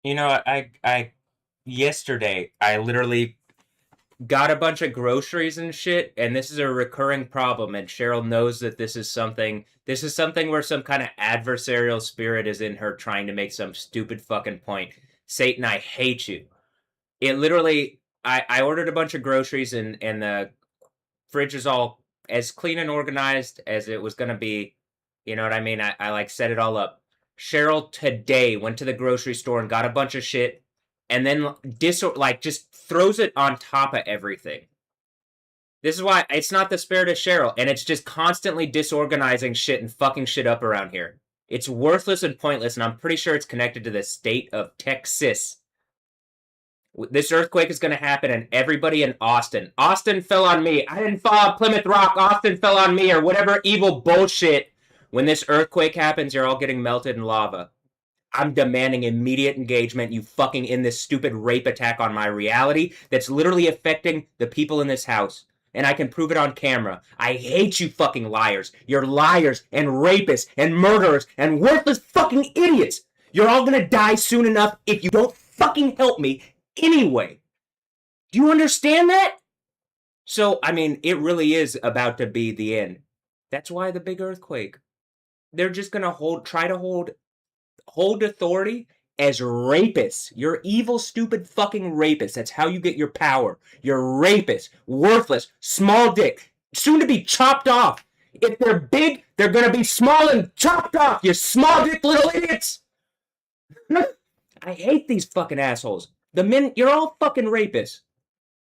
You know, yesterday, I literally got a bunch of groceries and shit, and this is a recurring problem, and Cheryl knows that this is something where some kind of adversarial spirit is in her trying to make some stupid fucking point. Satan, I hate you. It literally, I ordered a bunch of groceries, and the fridge is all as clean and organized as it was gonna be. You know what I mean? I like set it all up. Cheryl today went to the grocery store and got a bunch of shit, and then just throws it on top of everything. This is why it's not the spirit of Cheryl, and it's just constantly disorganizing shit and fucking shit up around here. It's worthless and pointless, and I'm pretty sure it's connected to the state of Texas. This earthquake is going to happen, and everybody in Austin. Austin fell on me. I didn't fall on Plymouth Rock. Austin fell on me, or whatever evil bullshit. When this earthquake happens, you're all getting melted in lava. I'm demanding immediate engagement. You fucking in this stupid rape attack on my reality that's literally affecting the people in this house. And I can prove it on camera. I hate you fucking liars. You're liars and rapists and murderers and worthless fucking idiots. You're all gonna die soon enough if you don't fucking help me anyway. Do you understand that? So, I mean, it really is about to be the end. That's why the big earthquake. They're just gonna try to hold authority as rapists. You're evil, stupid fucking rapists. That's how you get your power. You're rapists, worthless, small dick, soon to be chopped off. If they're big, they're gonna be small and chopped off. You small dick little idiots. I hate these fucking assholes. The men, you're all fucking rapists.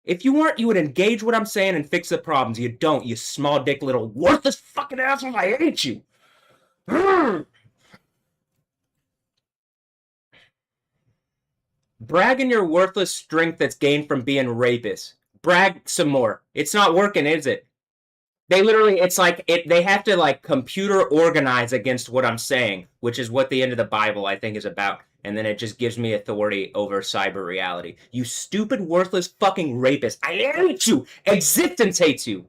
If you weren't, you would engage what I'm saying and fix the problems. You don't, you small dick little worthless fucking assholes. I hate you. Brag in your worthless strength that's gained from being rapists. Brag some more. It's not working, is it? They literally, it's like they have to like computer organize against what I'm saying, which is what the end of the Bible I think is about. And then it just gives me authority over cyber reality. You stupid, worthless fucking rapist. I hate you. Existence hates you.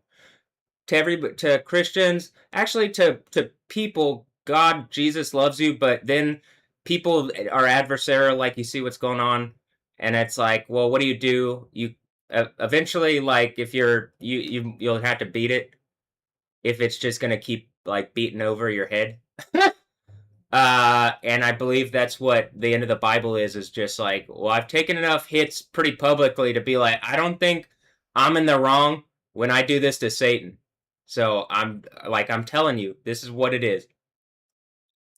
To Christians, actually to people, God, Jesus loves you, but then people are adversarial, like you see what's going on, and it's like, well, what do? You eventually, like, if you'll have to beat it if it's just gonna keep like beating over your head. And I believe that's what the end of the Bible is just like, well, I've taken enough hits pretty publicly to be like, I don't think I'm in the wrong when I do this to Satan. So I'm telling you, this is what it is.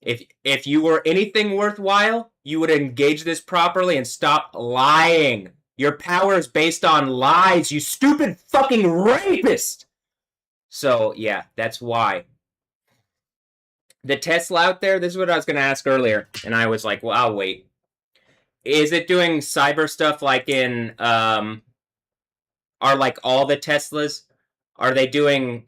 If you were anything worthwhile, you would engage this properly and stop lying. Your power is based on lies, you stupid fucking rapist. So yeah, that's why. The Tesla out there, this is what I was going to ask earlier, and I was like, well, I'll wait. Is it doing cyber stuff like are like all the Teslas, are they doing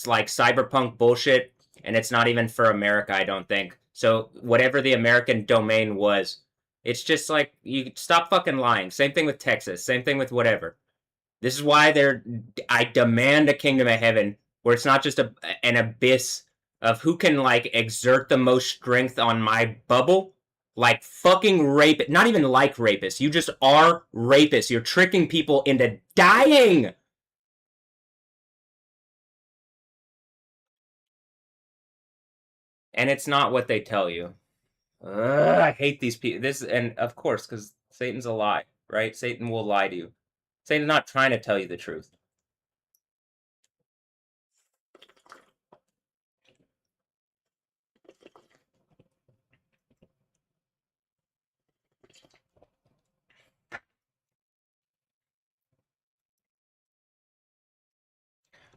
like cyberpunk bullshit, and it's not even for America, I don't think. So whatever the American domain was, it's just like, you stop fucking lying. Same thing with Texas, same thing with whatever. This is why I demand a kingdom of heaven where it's not just an abyss of who can like exert the most strength on my bubble. Like fucking rape, not even like rapists. You just are rapists. You're tricking people into dying. And it's not what they tell you. Ugh, I hate these people. This, and of course, because Satan's a lie, right? Satan will lie to you. Satan's not trying to tell you the truth.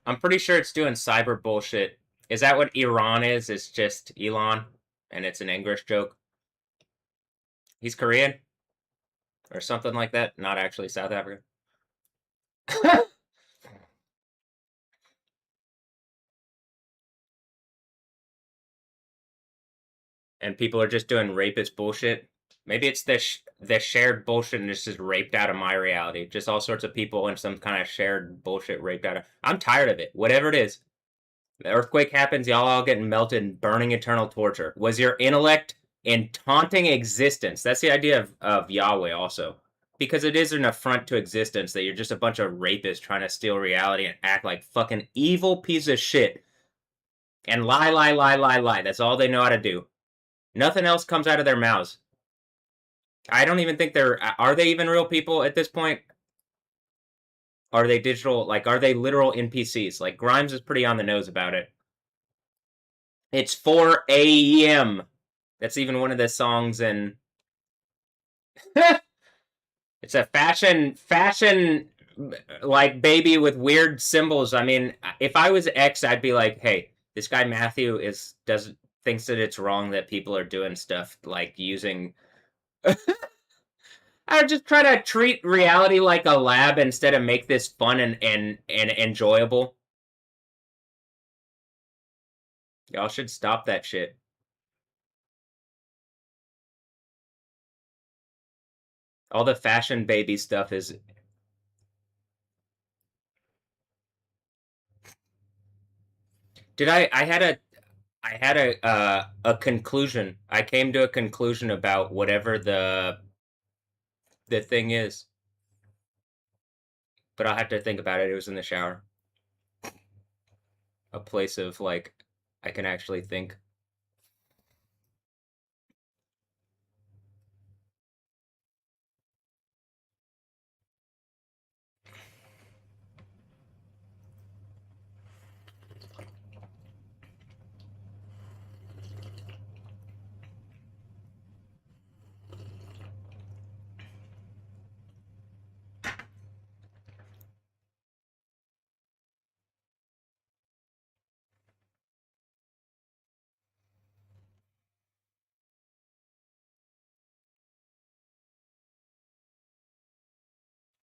I'm pretty sure it's doing cyber bullshit. Is that what Iran is? It's just Elon, and it's an English joke. He's Korean or something like that. Not actually South African. And people are just doing rapist bullshit. Maybe it's the shared bullshit and it's just raped out of my reality. Just all sorts of people and some kind of shared bullshit raped out of. I'm tired of it. Whatever it is. The earthquake happens, y'all all getting melted and burning eternal torture. Was your intellect and taunting existence. That's the idea of Yahweh also. Because it is an affront to existence that you're just a bunch of rapists trying to steal reality and act like fucking evil piece of shit. And lie, lie, lie, lie, lie. That's all they know how to do. Nothing else comes out of their mouths. I don't even think they're. Are they even real people at this point? Are they digital? Like, are they literal NPCs? Like, Grimes is pretty on the nose about it. It's 4 a.m. That's even one of the songs in. It's a fashion like baby with weird symbols. I mean, if I was X, I'd be like, hey, this guy Matthew is doesn't thinks that it's wrong that people are doing stuff like using. I would just try to treat reality like a lab instead of make this fun and enjoyable. Y'all should stop that shit. All the fashion baby stuff is. Did I had a conclusion. I came to a conclusion about whatever the thing is, but I'll have to think about it. It was in the shower. A place of like I can actually think.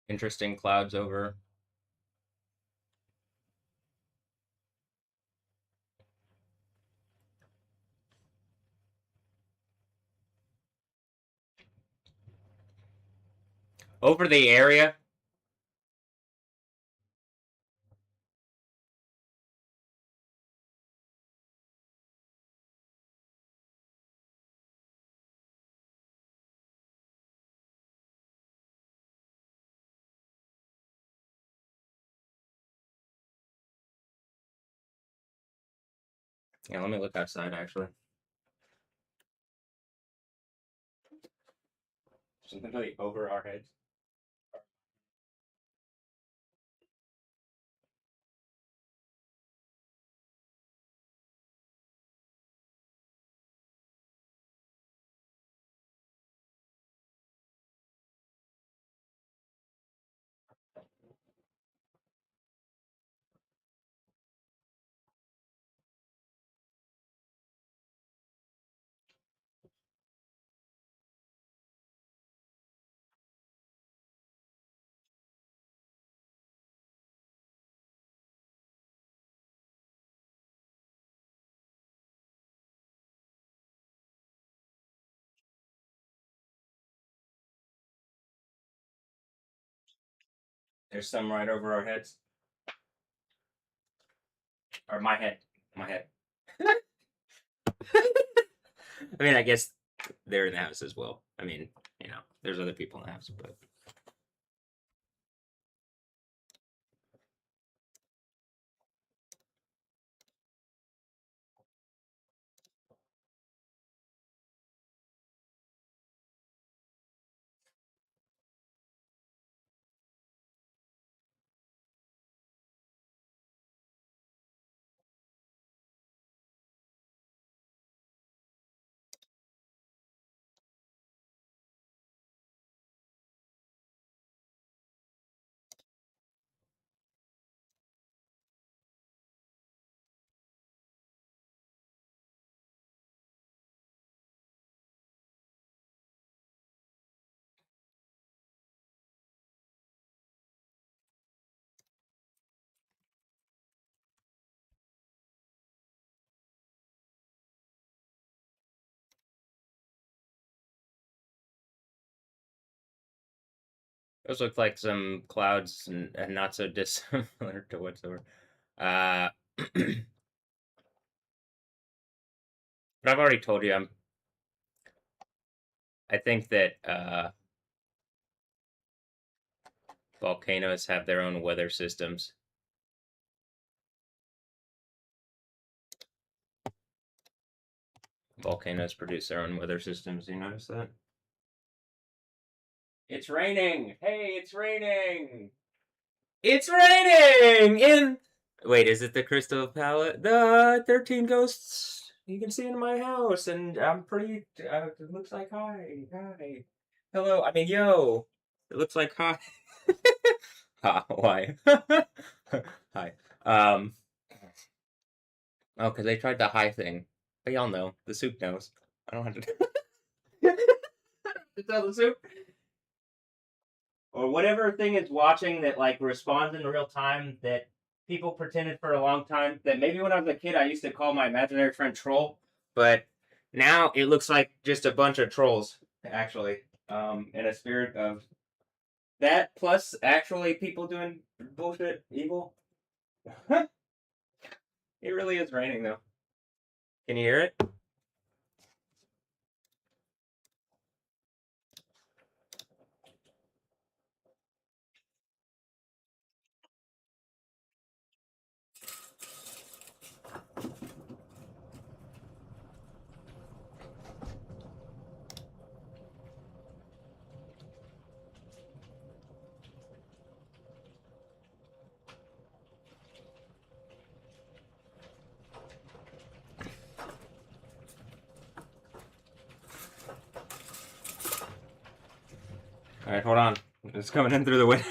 Interesting clouds over the area. Yeah, let me look outside actually. Something really over our heads. There's some right over our heads, or my head, my head. I mean, I guess they're in the house as well. I mean, there's other people in the house, but those look like some clouds and not so dissimilar to whatsoever. Uh, but I've already told you I think that volcanoes have their own weather systems. Volcanoes produce their own weather systems. You notice that? It's raining. Hey, it's raining. It's raining in. Wait, is it the Crystal Palace? The 13 ghosts. You can see in my house, and I'm pretty. It looks like hi. Hello. I mean, yo. It looks like hi. Ha, why? Hi. Um. Oh, because they tried the hi thing. But y'all know. The soup knows. I don't have to. to tell the soup. Or whatever thing is watching that like responds in real time that people pretended for a long time that maybe when I was a kid I used to call my imaginary friend troll, but now it looks like just a bunch of trolls actually, in a spirit of that plus actually people doing bullshit evil. It really is raining though. Can you hear it? All right, hold on. It's coming in through the window.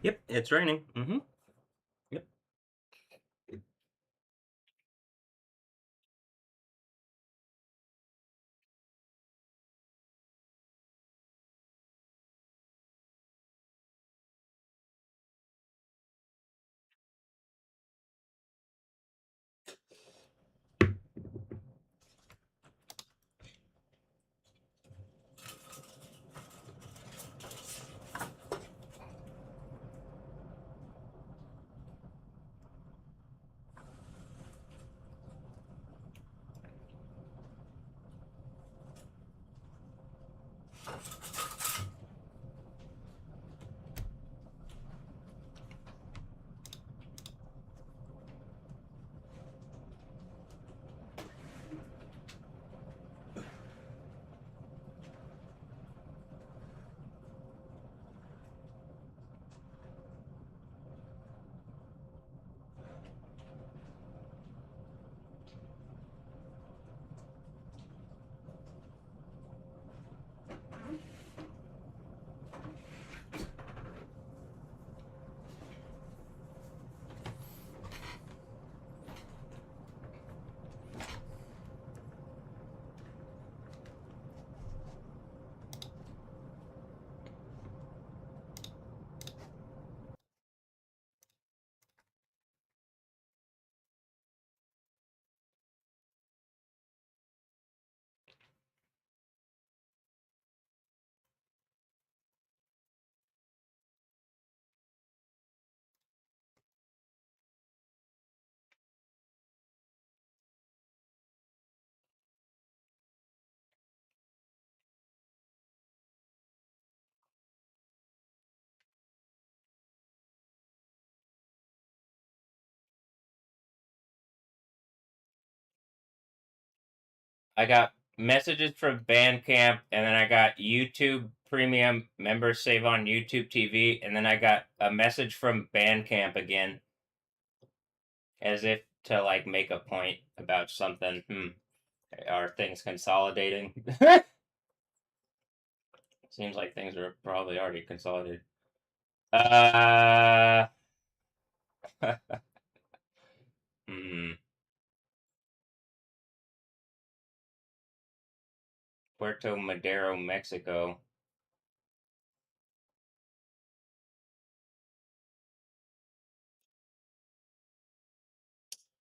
Yep, it's raining. Mm-hmm. Yep. I got messages from Bandcamp, and then I got YouTube premium members save on YouTube TV, and then I got a message from Bandcamp again, as if to like make a point about something. Are things consolidating? Seems like things are probably already consolidated. Uh, hmm. Puerto Madero, Mexico.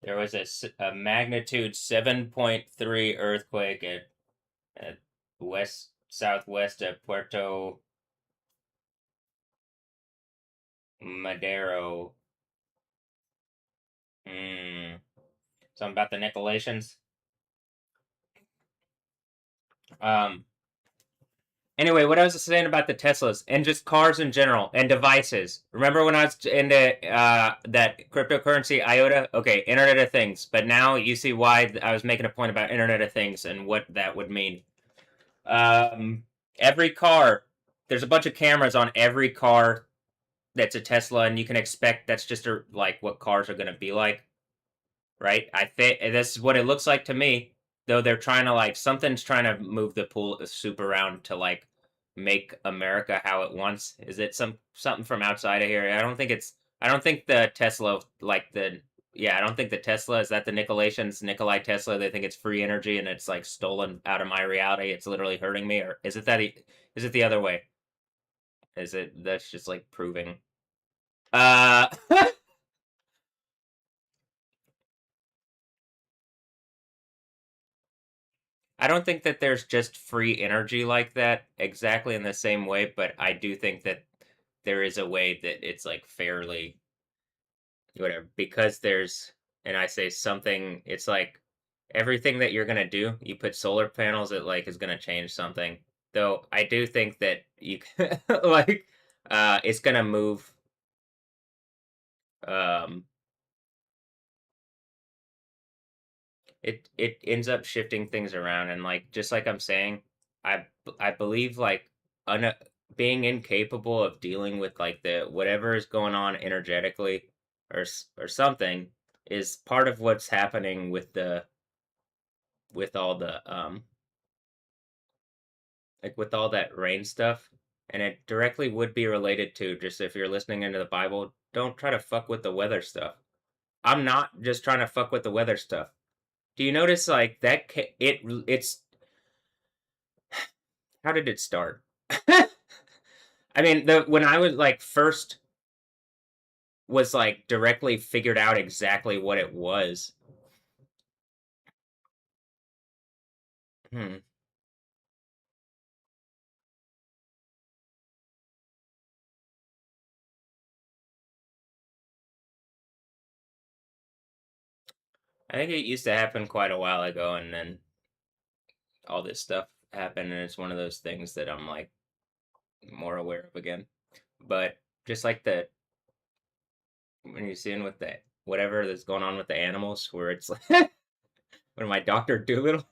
There was a magnitude 7.3 earthquake at west southwest of Puerto Madero. Hmm. Something about the Nicolations. Um. Anyway, what I was saying about the Teslas and just cars in general and devices. Remember when I was into that cryptocurrency IOTA? Okay, Internet of Things. But now you see why I was making a point about Internet of Things and what that would mean. Um, every car, there's a bunch of cameras on every car that's a Tesla, and you can expect that's just like what cars are going to be like, right? I think this is what it looks like to me. Though they're trying to like something's trying to move the pool soup around to like make America how it wants. Is it something from outside of here? I don't think it's. I don't think the Tesla like the. Yeah, I don't think the Tesla is that the Nicolations, Nikolai Tesla. They think it's free energy and it's like stolen out of my reality. It's literally hurting me, or is it that? Is it the other way? Is it that's just like proving? Uh, I don't think that there's just free energy like that exactly in the same way, but I do think that there is a way that it's like fairly whatever because there's and I say something it's like everything that you're going to do, you put solar panels it like is going to change something. Though I do think that you like it's going to move um it ends up shifting things around and like just like I'm saying, I I believe like un- being incapable of dealing with like the whatever is going on energetically or something is part of what's happening with all the like with all that rain stuff and it directly would be related to just if you're listening into the Bible, don't try to fuck with the weather stuff. I'm not just trying to fuck with the weather stuff. Do you notice like that it's how did it start? I mean, the when I was like first was like directly figured out exactly what it was. Hmm. I think it used to happen quite a while ago, and then all this stuff happened, and it's one of those things that I'm like more aware of again. But just like the when you're seeing with the whatever that's going on with the animals, where it's like when my Doctor Doolittle.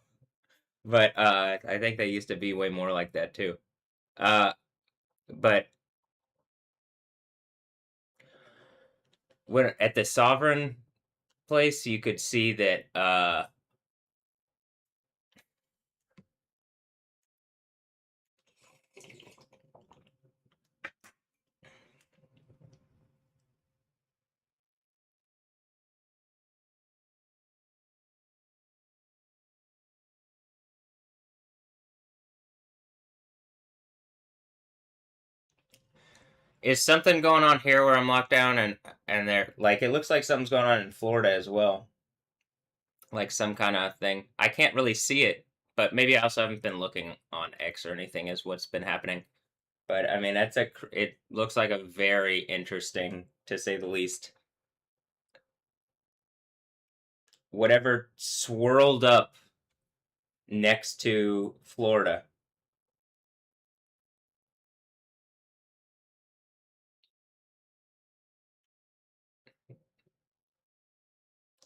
But I think they used to be way more like that too. Uh, but when at the Sovereign place, you could see that is something going on here where I'm locked down and there like it looks like something's going on in Florida as well, like some kind of thing. I can't really see it, but maybe I also haven't been looking on X or anything is what's been happening. But I mean, it looks like a very interesting, to say the least, whatever swirled up next to Florida.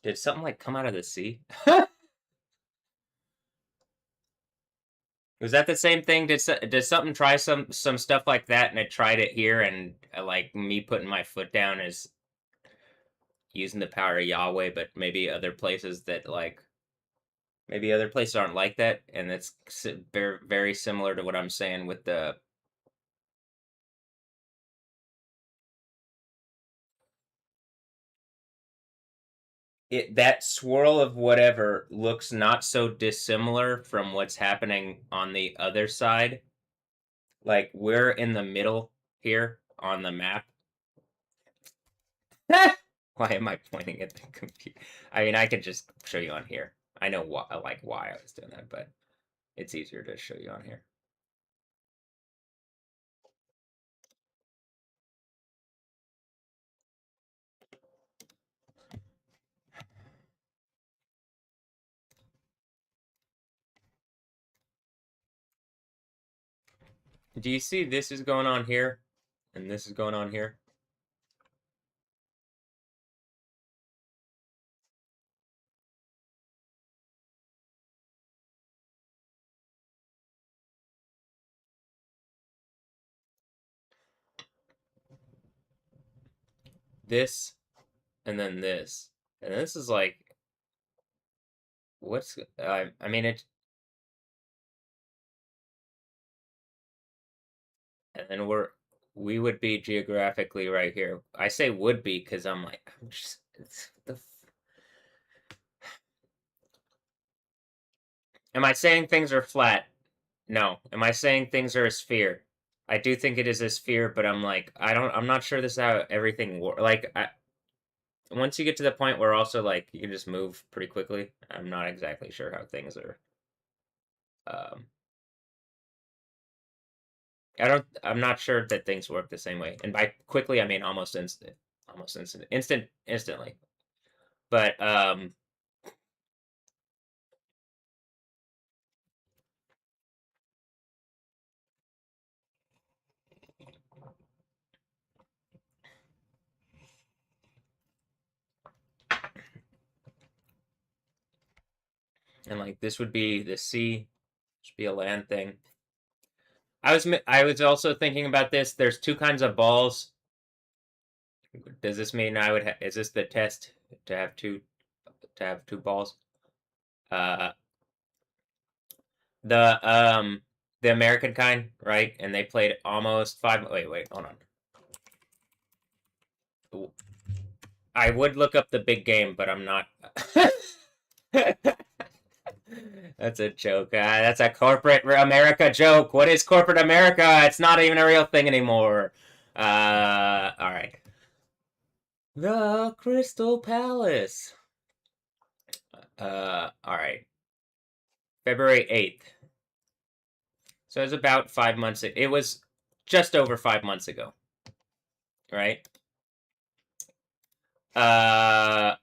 Did something like come out of the sea? Was that the same thing? Did something try some stuff like that, and it tried it here, and like me putting my foot down is using the power of Yahweh, but maybe other places that like maybe other places aren't like that, and it's very very similar to what I'm saying with the that swirl of whatever looks not so dissimilar from what's happening on the other side. Like we're in the middle here on the map. Why am I pointing at the computer? I mean, I could just show you on here. I know why I was doing that, but it's easier to show you on here. Do you see this is going on here, and this is going on here? This, and then this, and this is like what's I mean it, and then we would be geographically right here. I say would be because I'm like I'm just am I saying things are flat? No. Am I saying things are a sphere? I do think it is a sphere, but I'm like, I'm not sure this is how everything works. Like, once you get to the point where also, like, you can just move pretty quickly, I'm not exactly sure how things are. Um, I'm not sure that things work the same way. And by quickly, I mean almost instant. Almost instantly. But, and like, this would be the sea, should be a land thing. I was also thinking about this. There's two kinds of balls. Does this mean is this the test to have two balls? Uh, the American kind, right? And they played almost five. Wait, hold on. I would look up the big game, but I'm not. That's a joke. That's a corporate America joke. What is corporate America? It's not even a real thing anymore. All right. The Crystal Palace. All right. February 8th. So it was about 5 months. It was just over 5 months ago, right? Uh,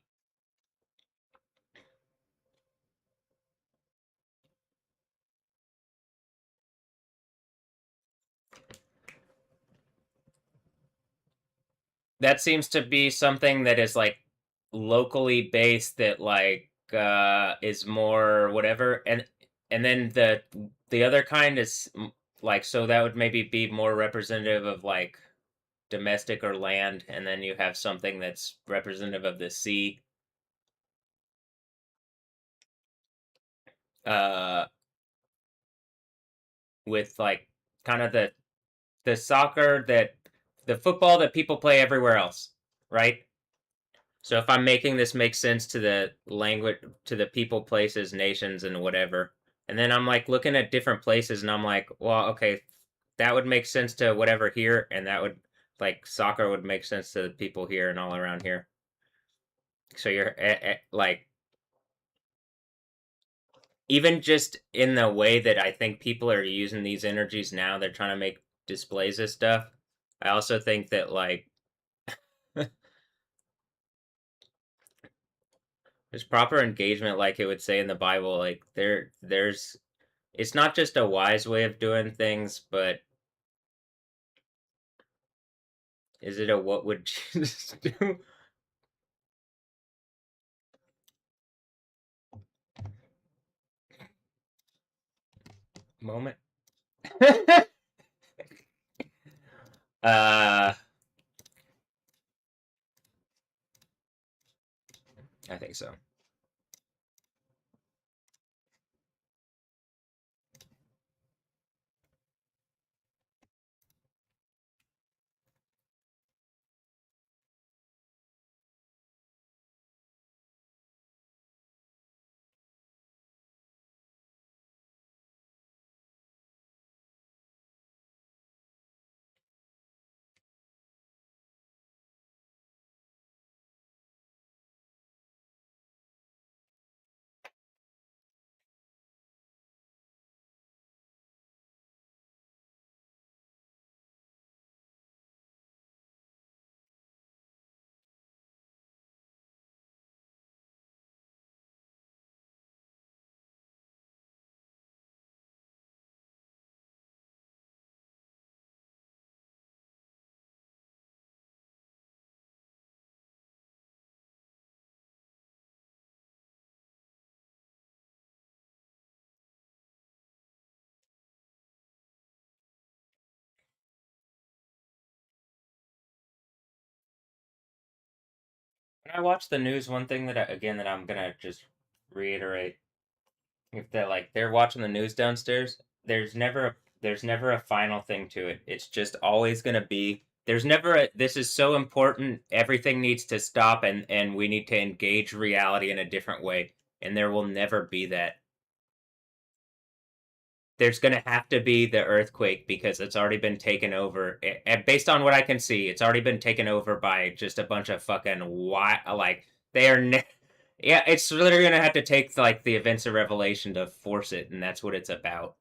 that seems to be something that is like locally based that like is more whatever, and then the other kind is like so that would maybe be more representative of like domestic or land, and then you have something that's representative of the sea. Uh, with like kind of the soccer that the football that people play everywhere else, right? So if I'm making this make sense to the language, to the people, places, nations, and whatever, and then I'm like looking at different places, and I'm like, well, okay, that would make sense to whatever here, and that would like soccer would make sense to the people here and all around here. So you're like even just in the way that I think people are using these energies now, they're trying to make displays of stuff. I also think that like there's proper engagement, like it would say in the Bible. Like there's it's not just a wise way of doing things, but is it a what would Jesus do? moment. uh, I think so. When I watch the news, one thing that I'm gonna just reiterate, if they're like they're watching the news downstairs, there's never a final thing to it. It's just always gonna be there's never a this is so important, everything needs to stop and we need to engage reality in a different way. And there will never be that. There's going to have to be the earthquake because it's already been taken over. And based on what I can see, it's already been taken over by just a bunch of fucking like they are. Yeah, it's literally going to have to take like the events of Revelation to force it, and that's what it's about.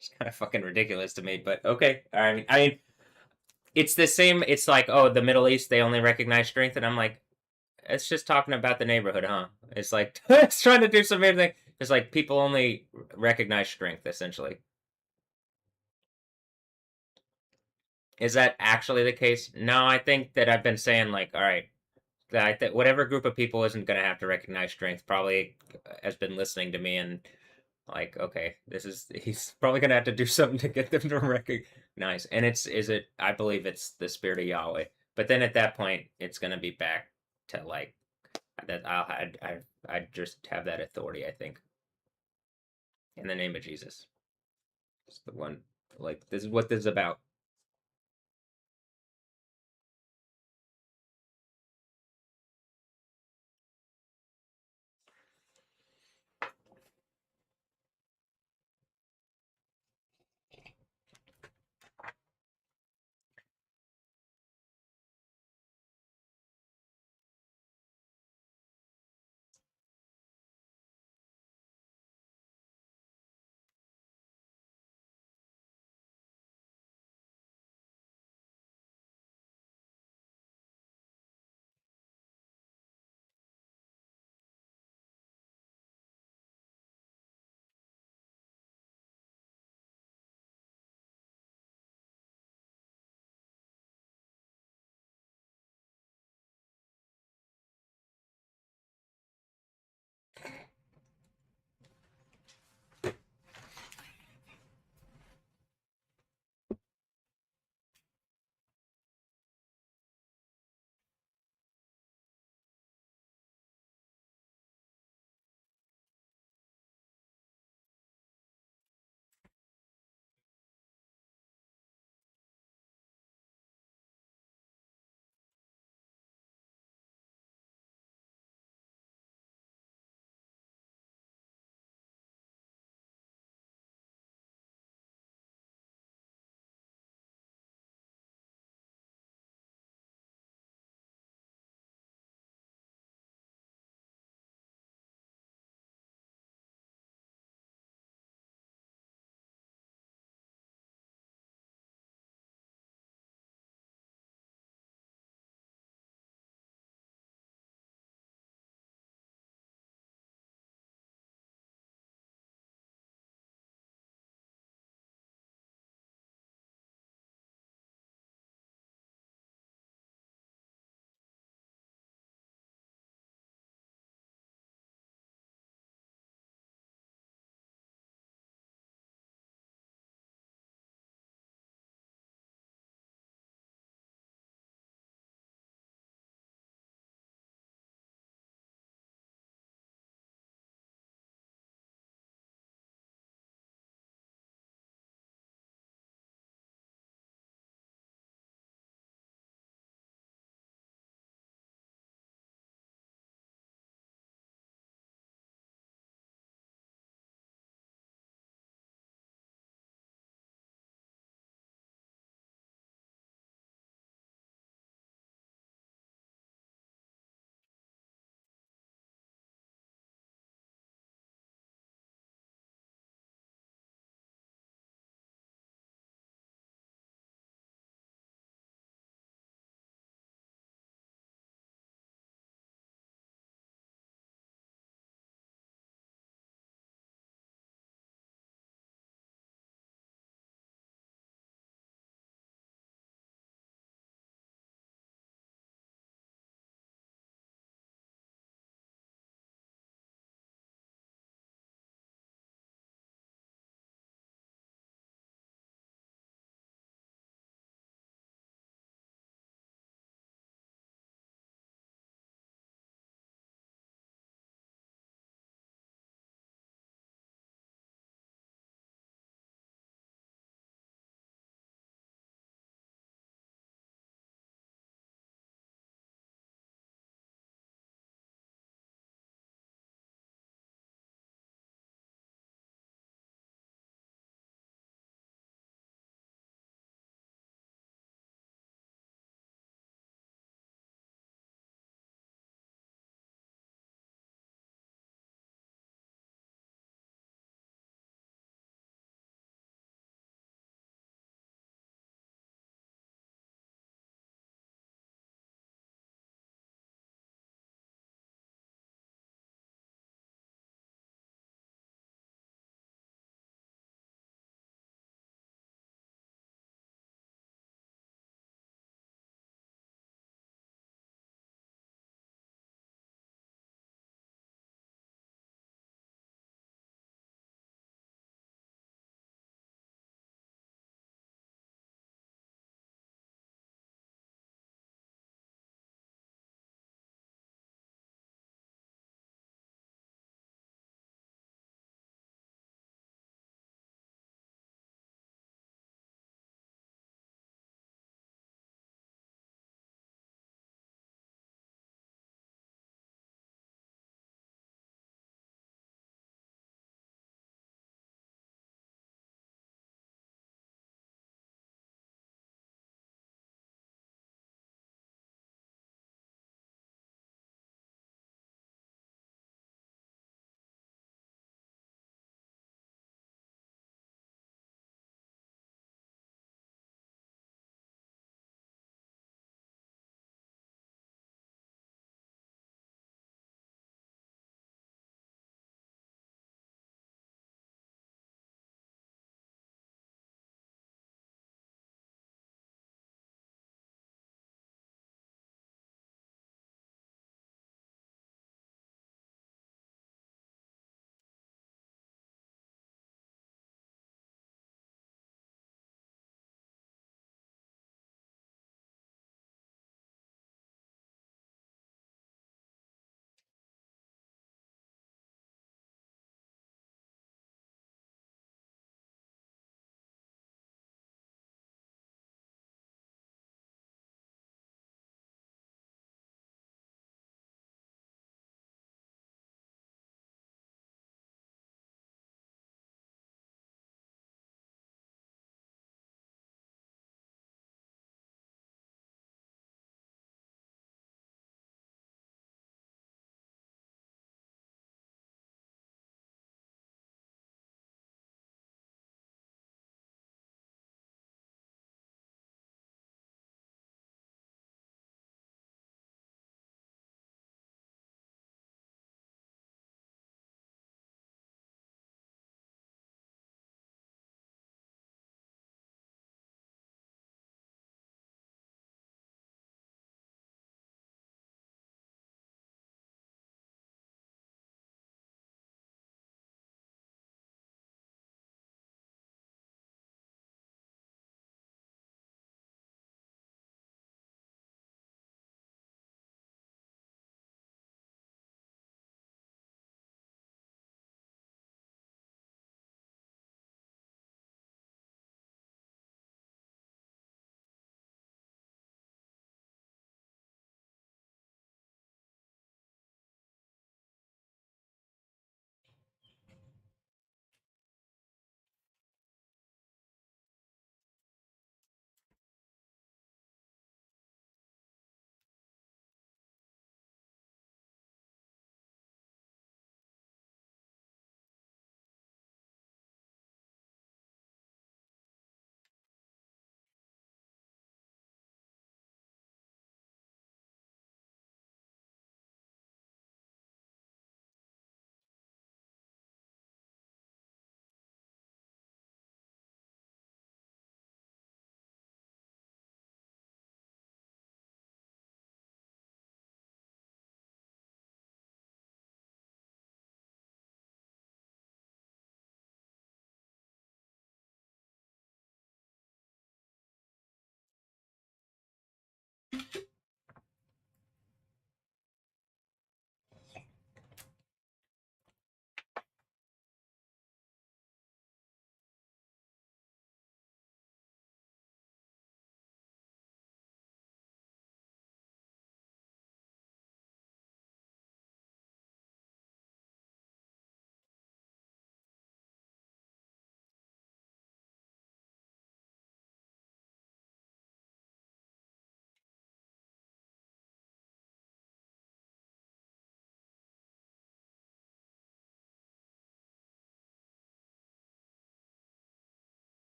It's kind of fucking ridiculous to me, but okay. I mean, it's the same. It's like, oh, the Middle East, they only recognize strength, and I'm like, it's just talking about the neighborhood, huh? It's like it's trying to do some weird thing. It's like people only recognize strength, essentially. Is that actually the case? No, I think that I've been saying like, all right, that whatever group of people isn't going to have to recognize strength probably has been listening to me and like, okay, this is he's probably going to have to do something to get them to recognize. And it's is it? I believe it's the spirit of Yahweh. But then at that point, it's going to be back to like that. I just have that authority. I think in the name of Jesus, it's the one. Like this is what this is about.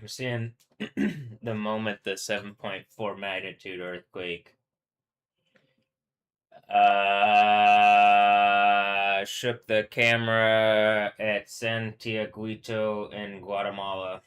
I'm seeing the moment the 7.4 magnitude earthquake shook the camera at Santiaguito in Guatemala.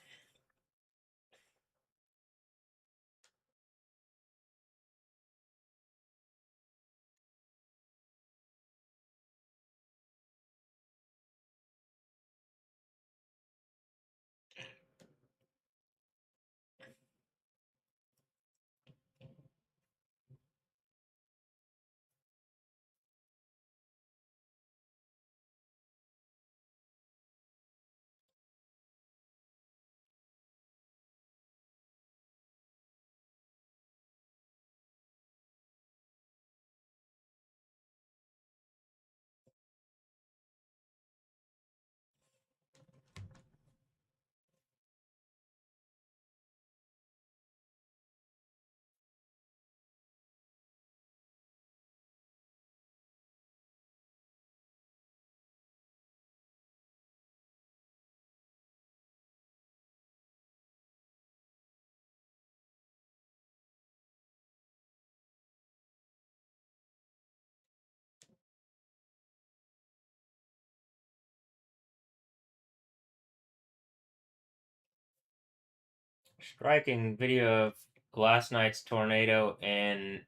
Striking video of last night's tornado in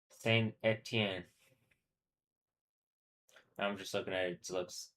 Saint Etienne. I'm just looking at it. It looks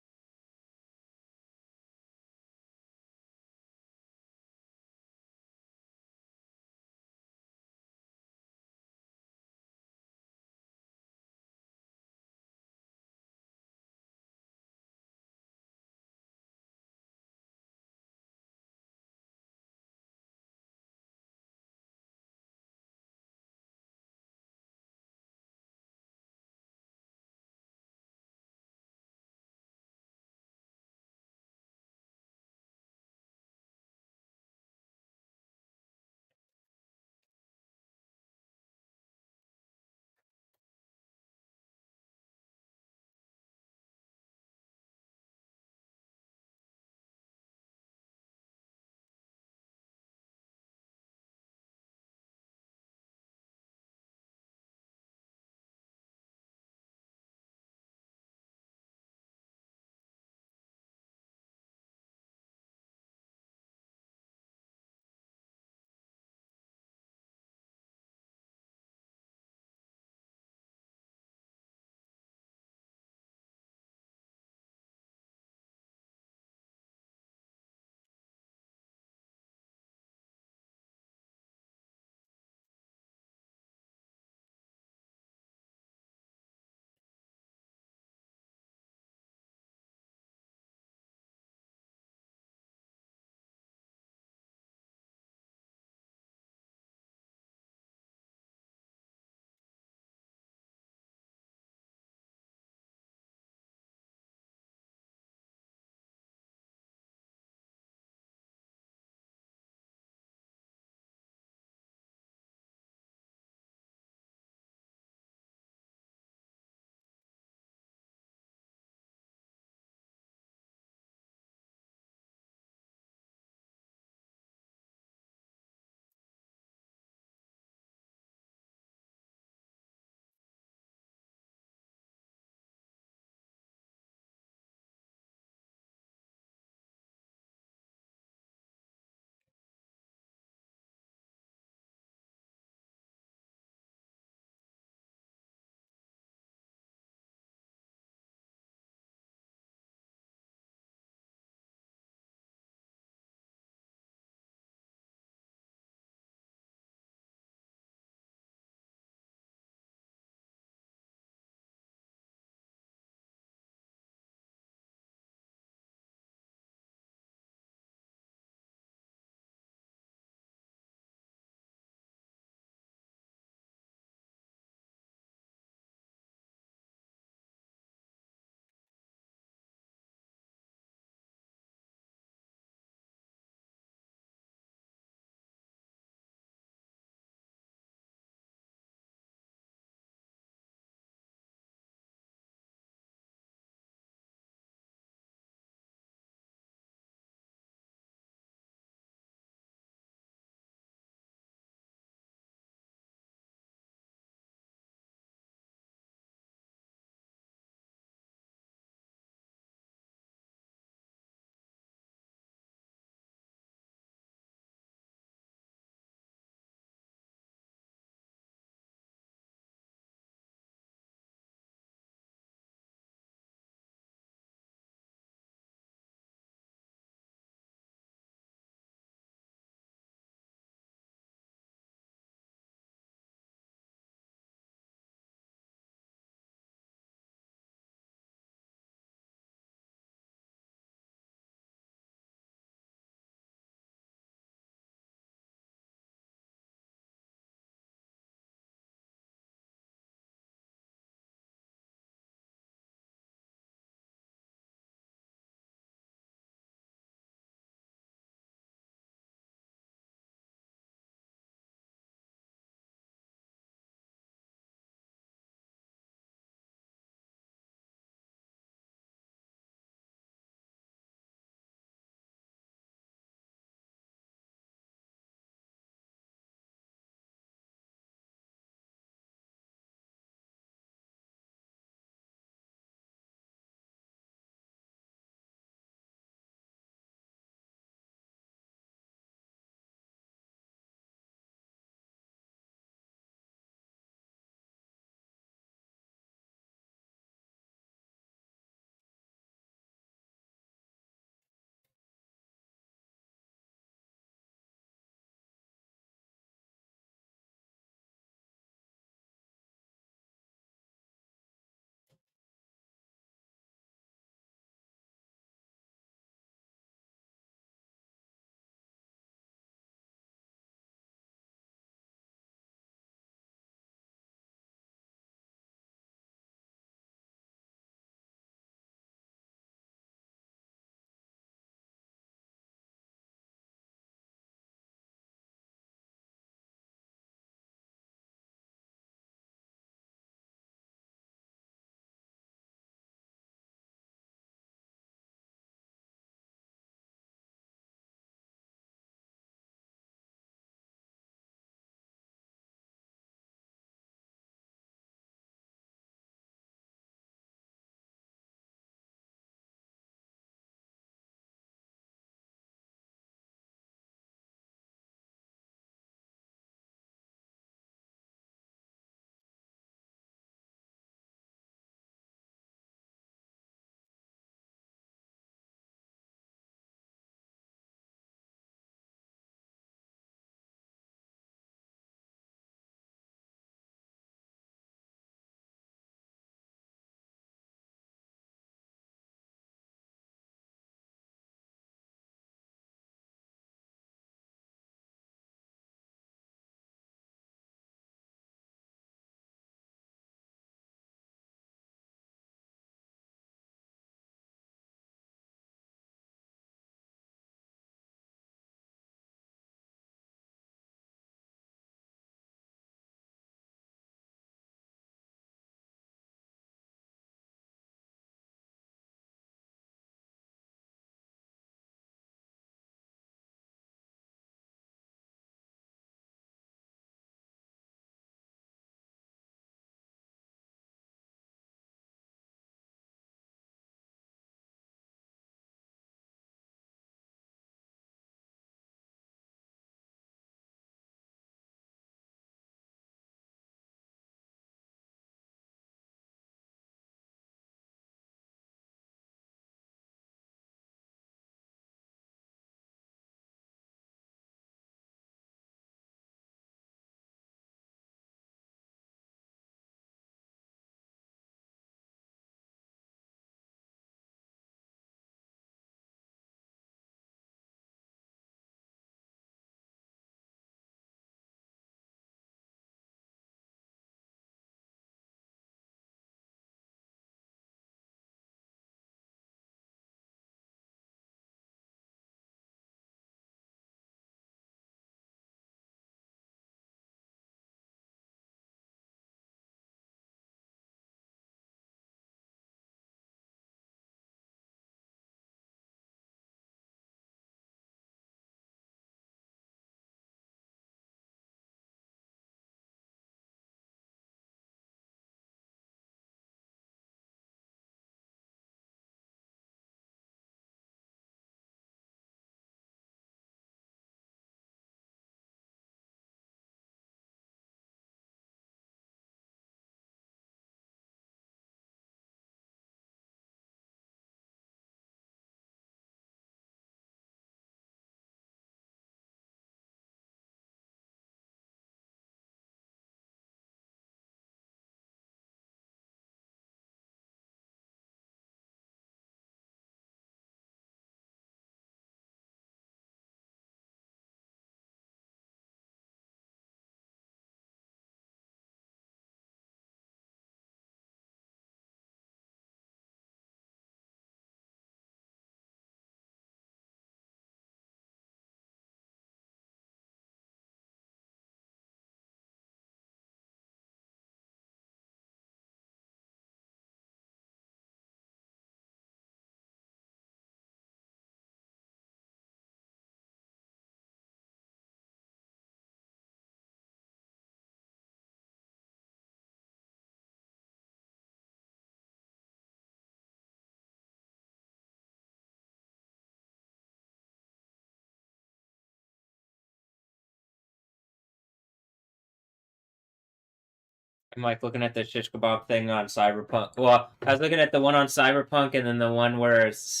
I'm like looking at the shish kebab thing on Cyberpunk. Well, I was looking at the one on Cyberpunk and then the one where it's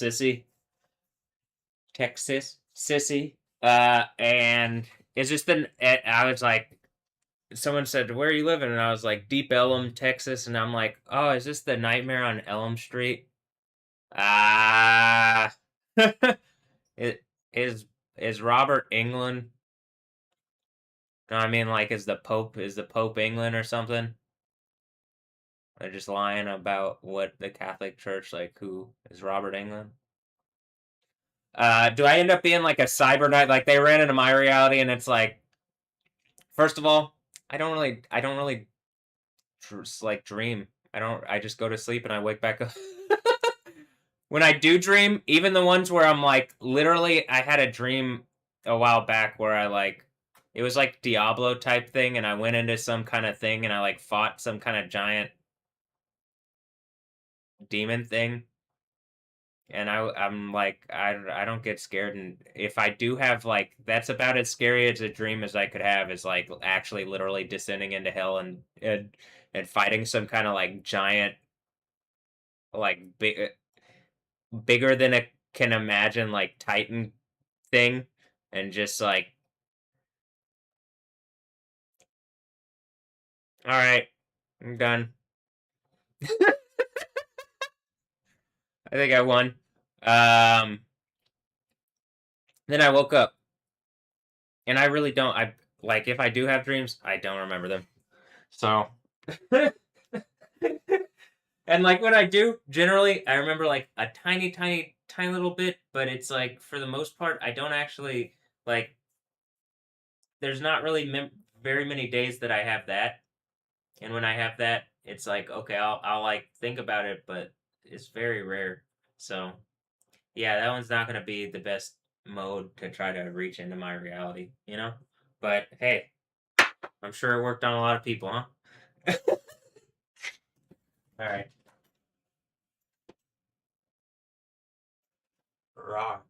Texas, Sissy. And it's just then I was like, someone said, "Where are you living?" And I was like, Deep Ellum, Texas. And I'm like, "Oh, is this the Nightmare on Elm Street?" Ah, it is Robert England. No, I mean, like, is the Pope England or something? They're just lying about what the Catholic Church, like, who is Robert England? Do I end up being like a cyber knight? Like they ran into my reality, and it's like, first of all, I don't really like dream. I don't. I just go to sleep and I wake back up. When I do dream, even the ones where I'm like, literally, I had a dream a while back where I like, it was like Diablo type thing, and I went into some kind of thing, and I like fought some kind of giant demon thing, and I'm like I don't get scared, and if I do have like that's about as scary as a dream as I could have is like actually literally descending into hell and fighting some kind of like giant like bigger than it can imagine like Titan thing, and just like, all right, I'm done. I think I won. Um, then I woke up, and I really don't. I like if I do have dreams, I don't remember them. So, and like when I do, generally I remember like a tiny, tiny, tiny little bit, but it's like for the most part, I don't actually like. There's not really very many days that I have that, and when I have that, it's like okay, I'll like think about it, but it's very rare. So yeah, that one's not gonna be the best mode to try to reach into my reality, you know. But hey, I'm sure it worked on a lot of people, huh? All right, raw.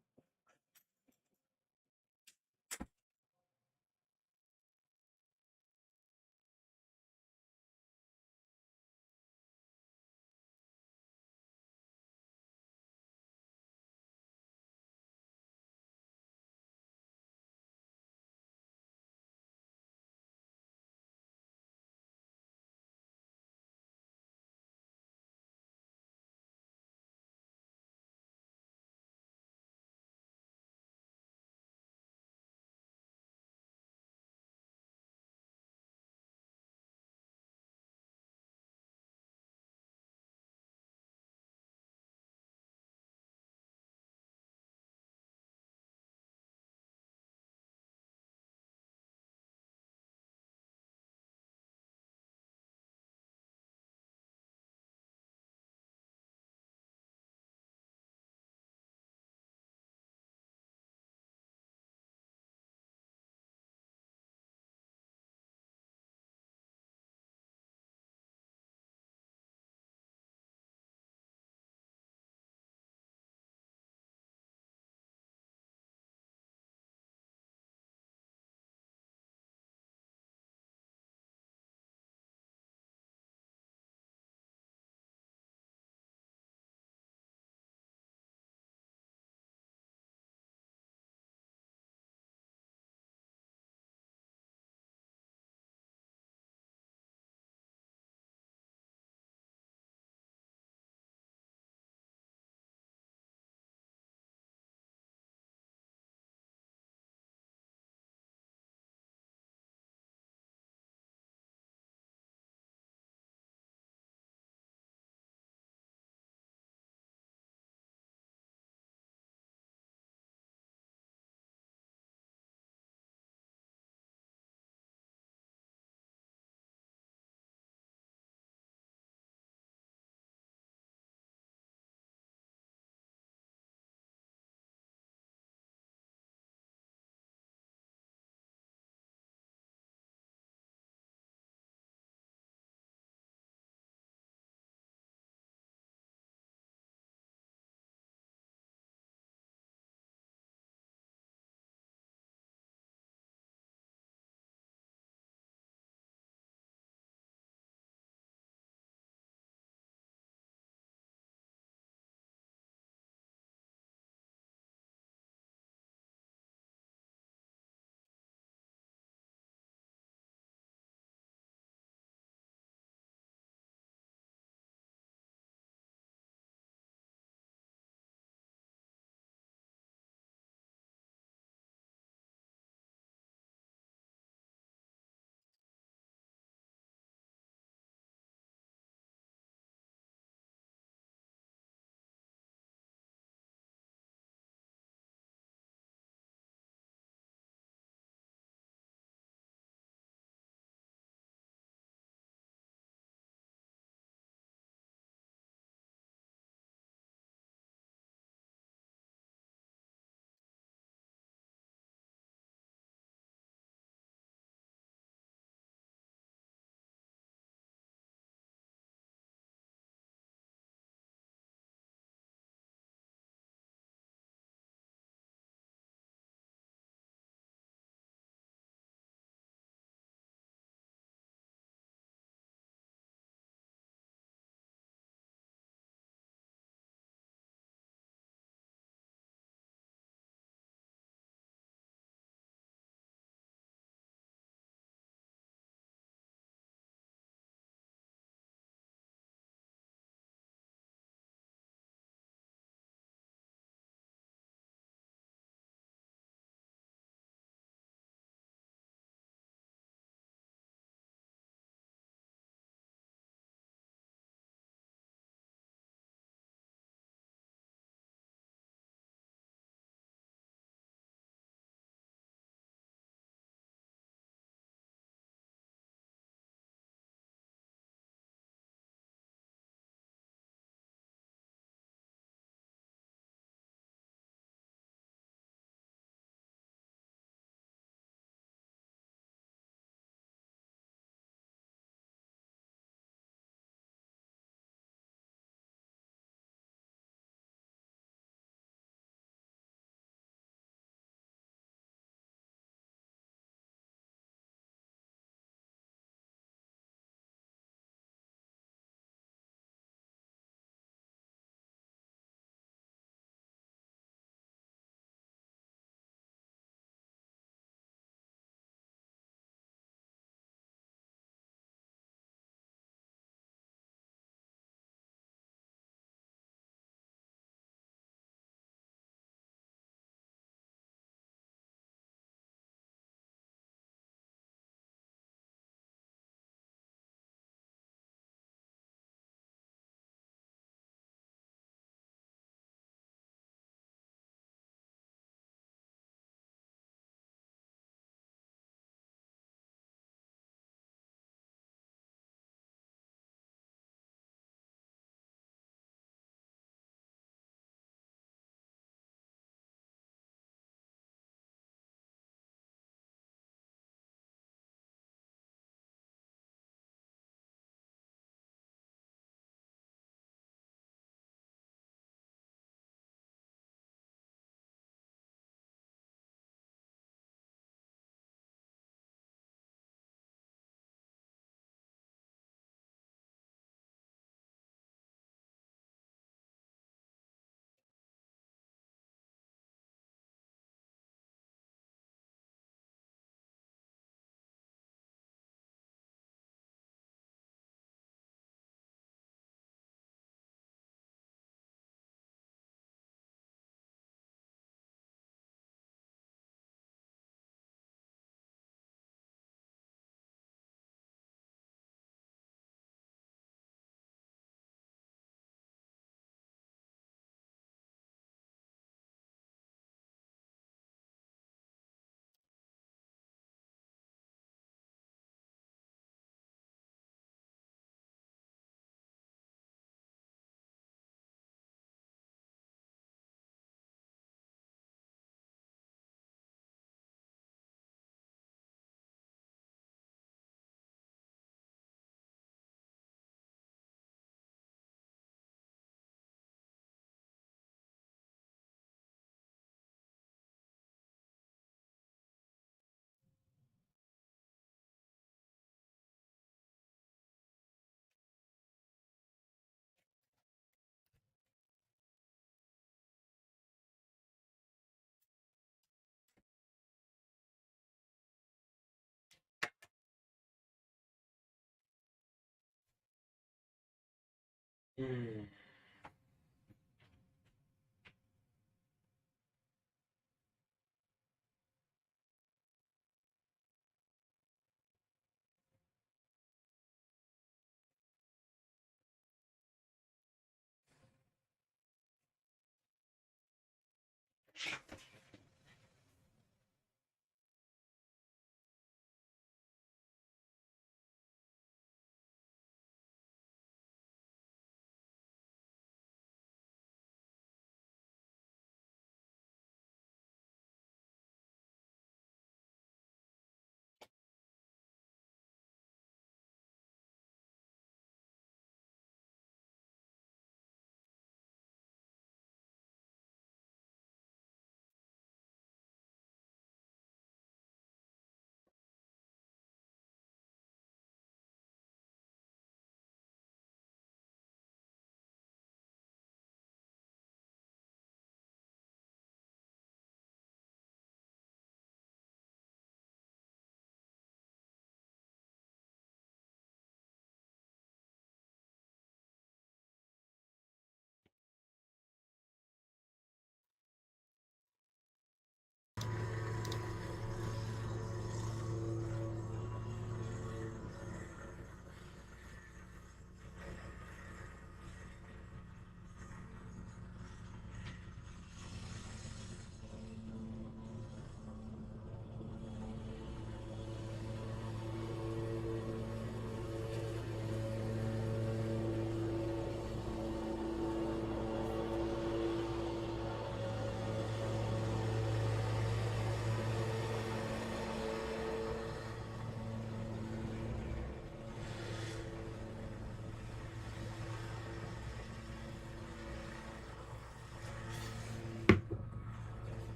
Mm.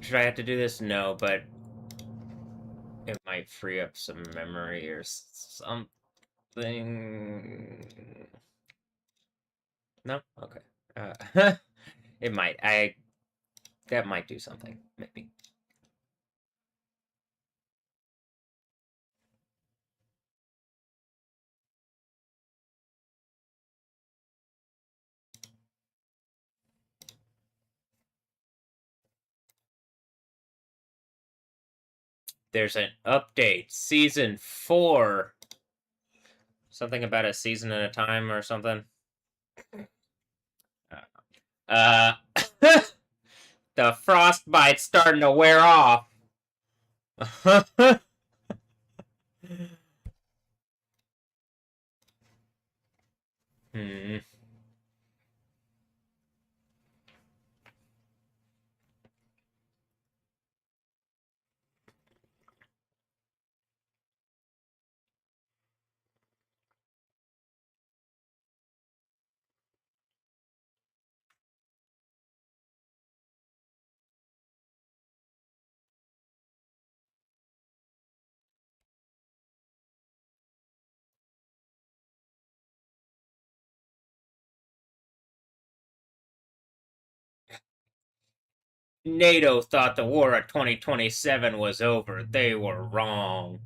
Should I have to do this? No, but it might free up some memory or something. No? Okay. It might. That might do something, maybe. There's an update. Season 4. Something about a season at a time or something. Uh, The frostbite's starting to wear off. Hmm. NATO thought the war of 2027 was over. They were wrong.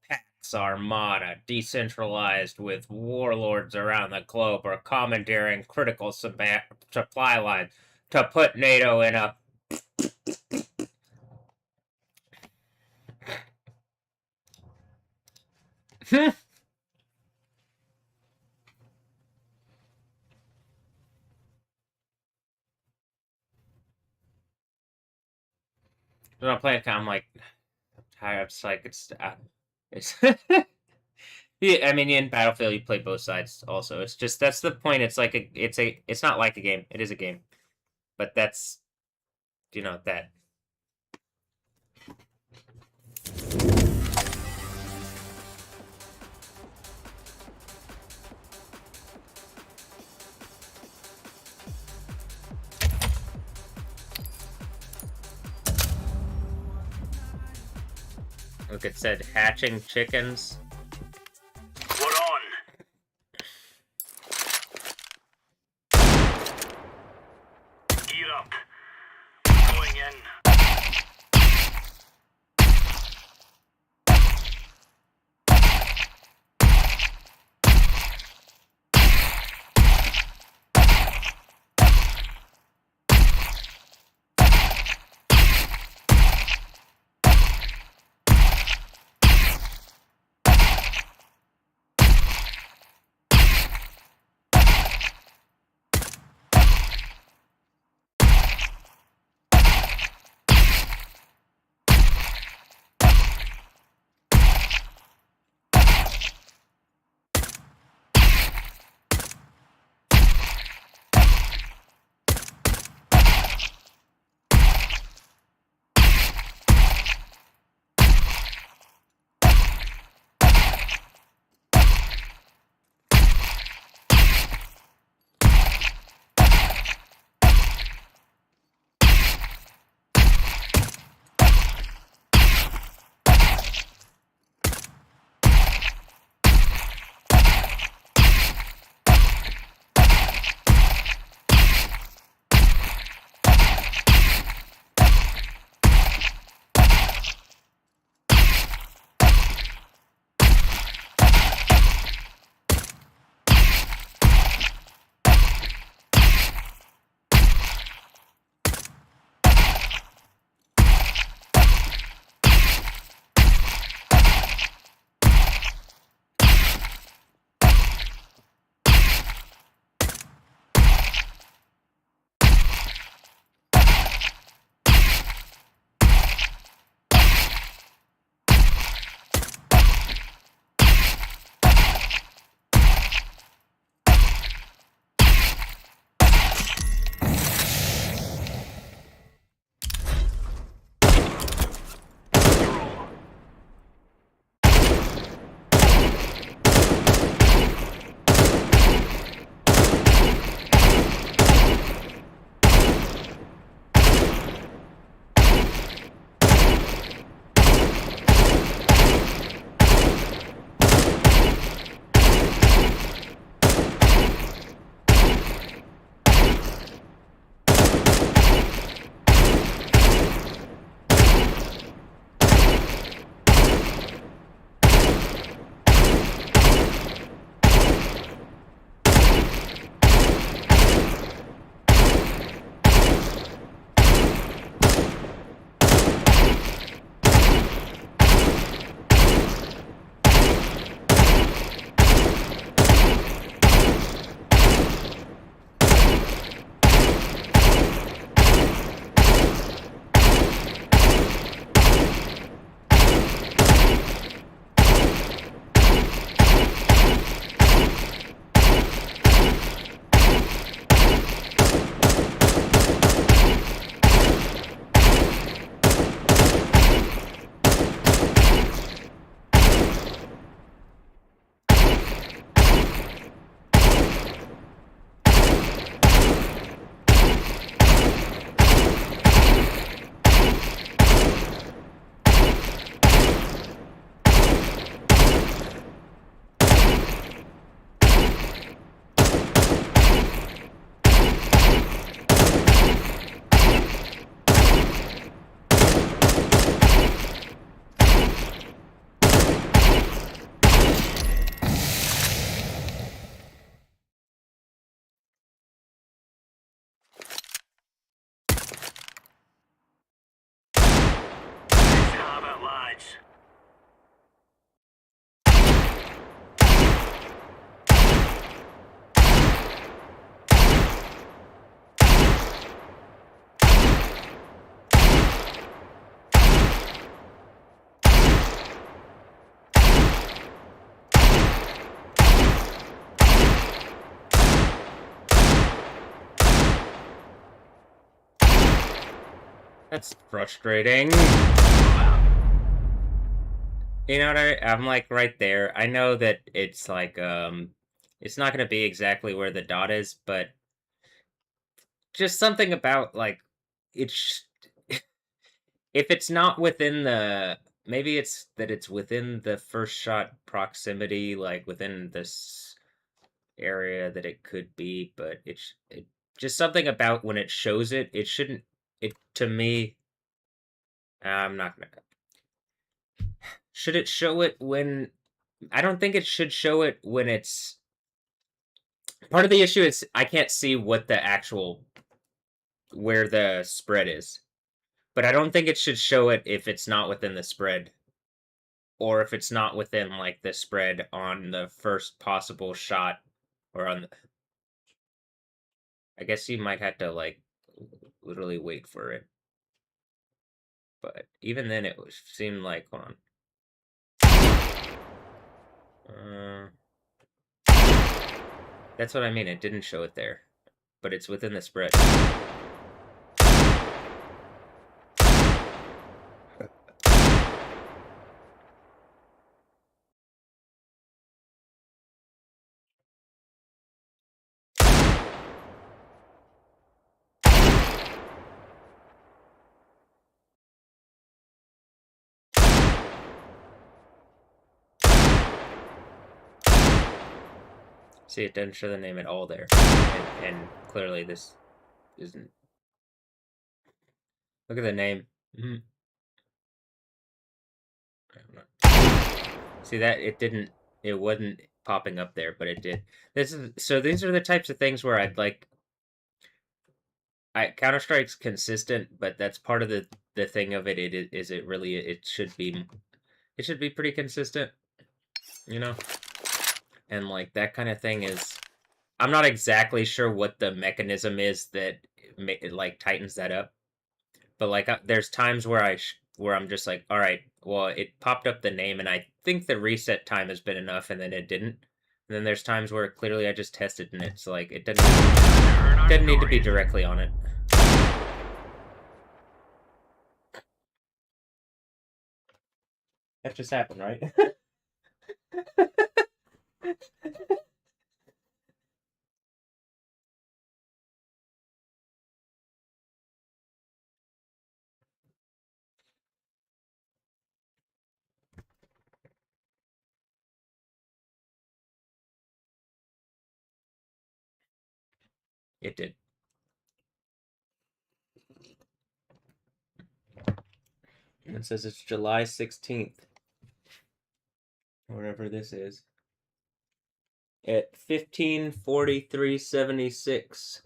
Pax Armada, decentralized with warlords around the globe, are commandeering critical supply lines to put NATO in a. When I'm playing, I'm like, I'm tired. It's like it's. Yeah, I mean, in Battlefield, you play both sides. Also, it's just that's the point. It's like it's not like a game. It is a game, but that's that. Look, it said hatching chickens. We're on. Gear up. Going in. That's frustrating. You know what I'm like right there. I know that it's like it's not gonna be exactly where the dot is, but just something about like it's if it's not within the maybe it's that it's within the first shot proximity, like within this area that it could be, but it just something about when it shows it, it shouldn't it to me I'm not gonna should it show it when I don't think it should show it when it's part of the issue is I can't see what the actual where the spread is. But I don't think it should show it if it's not within the spread or if it's not within like the spread on the first possible shot or on the, I guess you might have to like literally wait for it. But even then it seemed like hold on. That's what I mean. It didn't show it there, but it's within the spread. See, it doesn't show the name at all there, and clearly this isn't. Look at the name. See that it didn't. It wasn't popping up there, but it did. This is so. These are the types of things where I'd like. Counter-Strike's consistent, but that's part of the thing of it. It really it should be pretty consistent, you know. And like that kind of thing is, I'm not exactly sure what the mechanism is that it like tightens that up. But like there's times where I'm just like, all right, well, it popped up the name, and I think the reset time has been enough, and then it didn't. And then there's times where clearly I just tested, and it's like it doesn't need to be directly on it. That just happened, right? It did. It says it's July 16th. Whatever this is. At 15:43:76.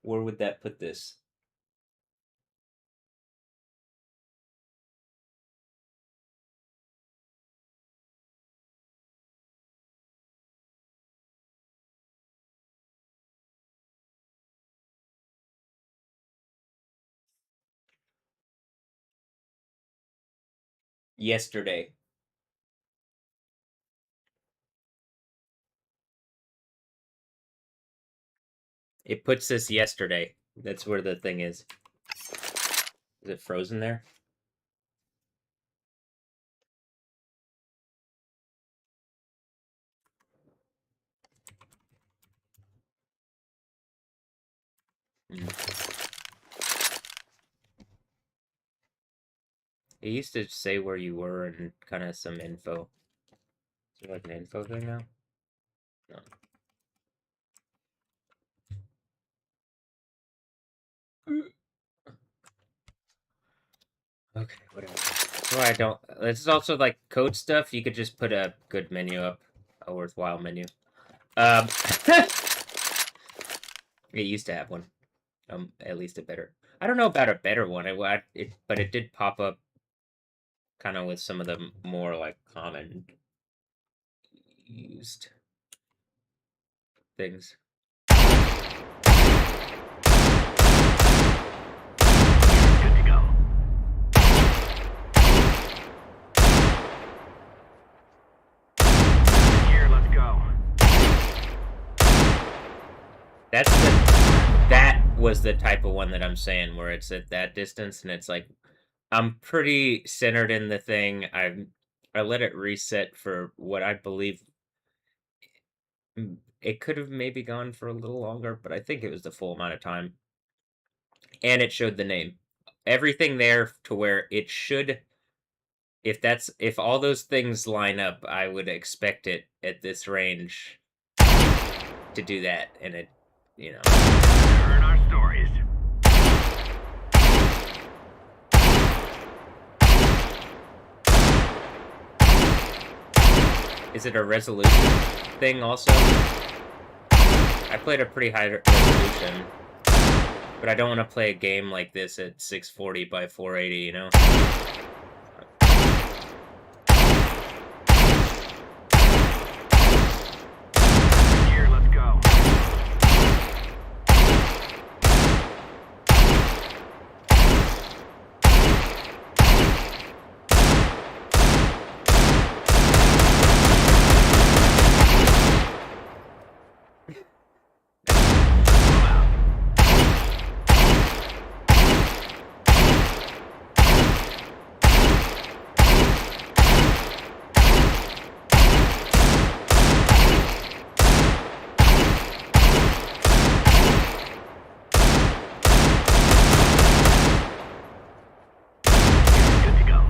Where would that put this? Yesterday. It puts this yesterday. That's where the thing is. Is it frozen there? It used to say where you were and kind of some info. Is there like an info thing now? No. Okay, whatever. So I don't. This is also like code stuff. You could just put a good menu up, a worthwhile menu. It used to have one. At least a better. I don't know about a better one. But it did pop up, kind of with some of the more like common used things. Good to go. Here, let's go. That was the type of one that I'm saying where it's at that distance and it's like I'm pretty centered in the thing. I let it reset for what I believe it could have maybe gone for a little longer, but I think it was the full amount of time. And it showed the name. Everything there to where it should if all those things line up, I would expect it at this range to do that and it, you know. Turn our stories. Is it a resolution thing also? I played a pretty high resolution, but I don't want to play a game like this at 640 by 480, you know? Here, let's go. Move out. Good to go.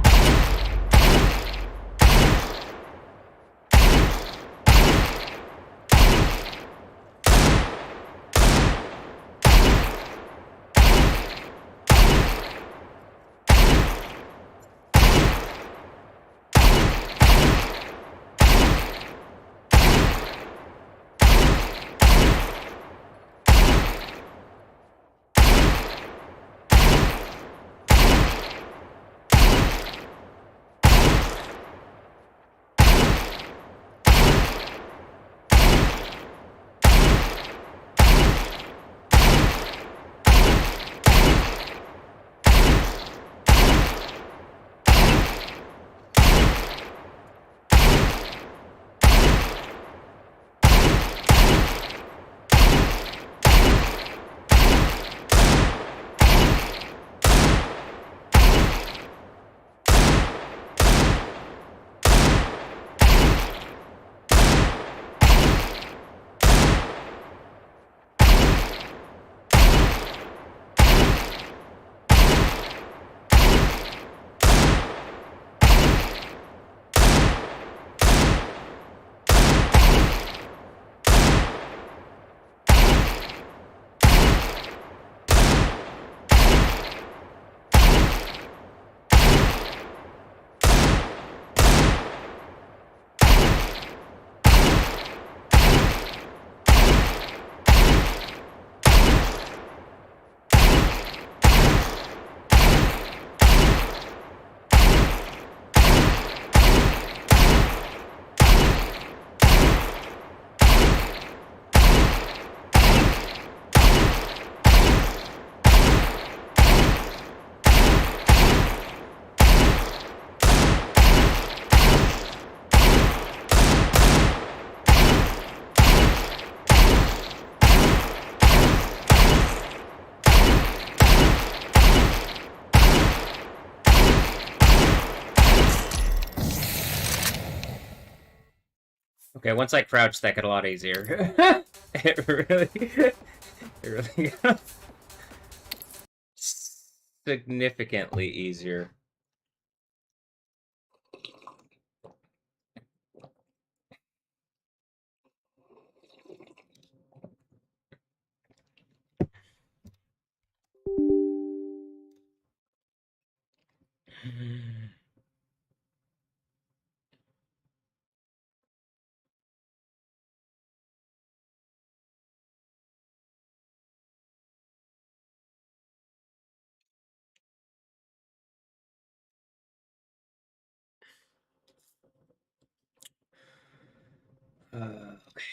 Okay, once I crouched, that got a lot easier. it really got significantly easier. Okay.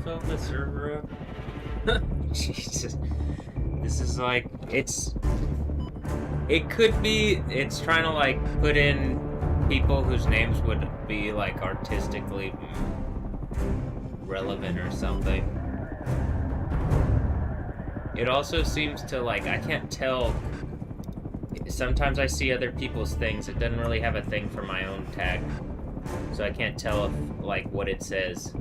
fill the server up. Jesus. This is like, it could be, it's trying to like put in people whose names would be like artistically relevant or something. It also seems to like, I can't tell, sometimes I see other people's things, it doesn't really have a thing for my own tag, so I can't tell if, like, what it says.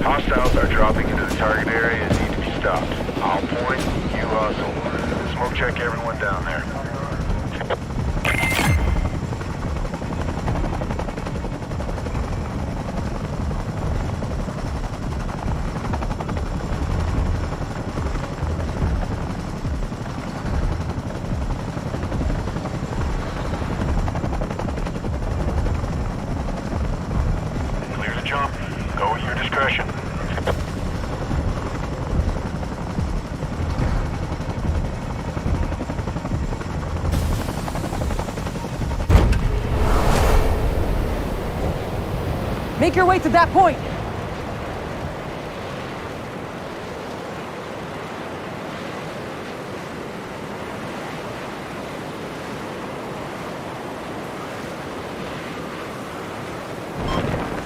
Hostiles are dropping into the target area and need to be stopped. I'll point, you hustle. Smoke check everyone down there. Clear to jump. Go at your discretion. Make your way to that point!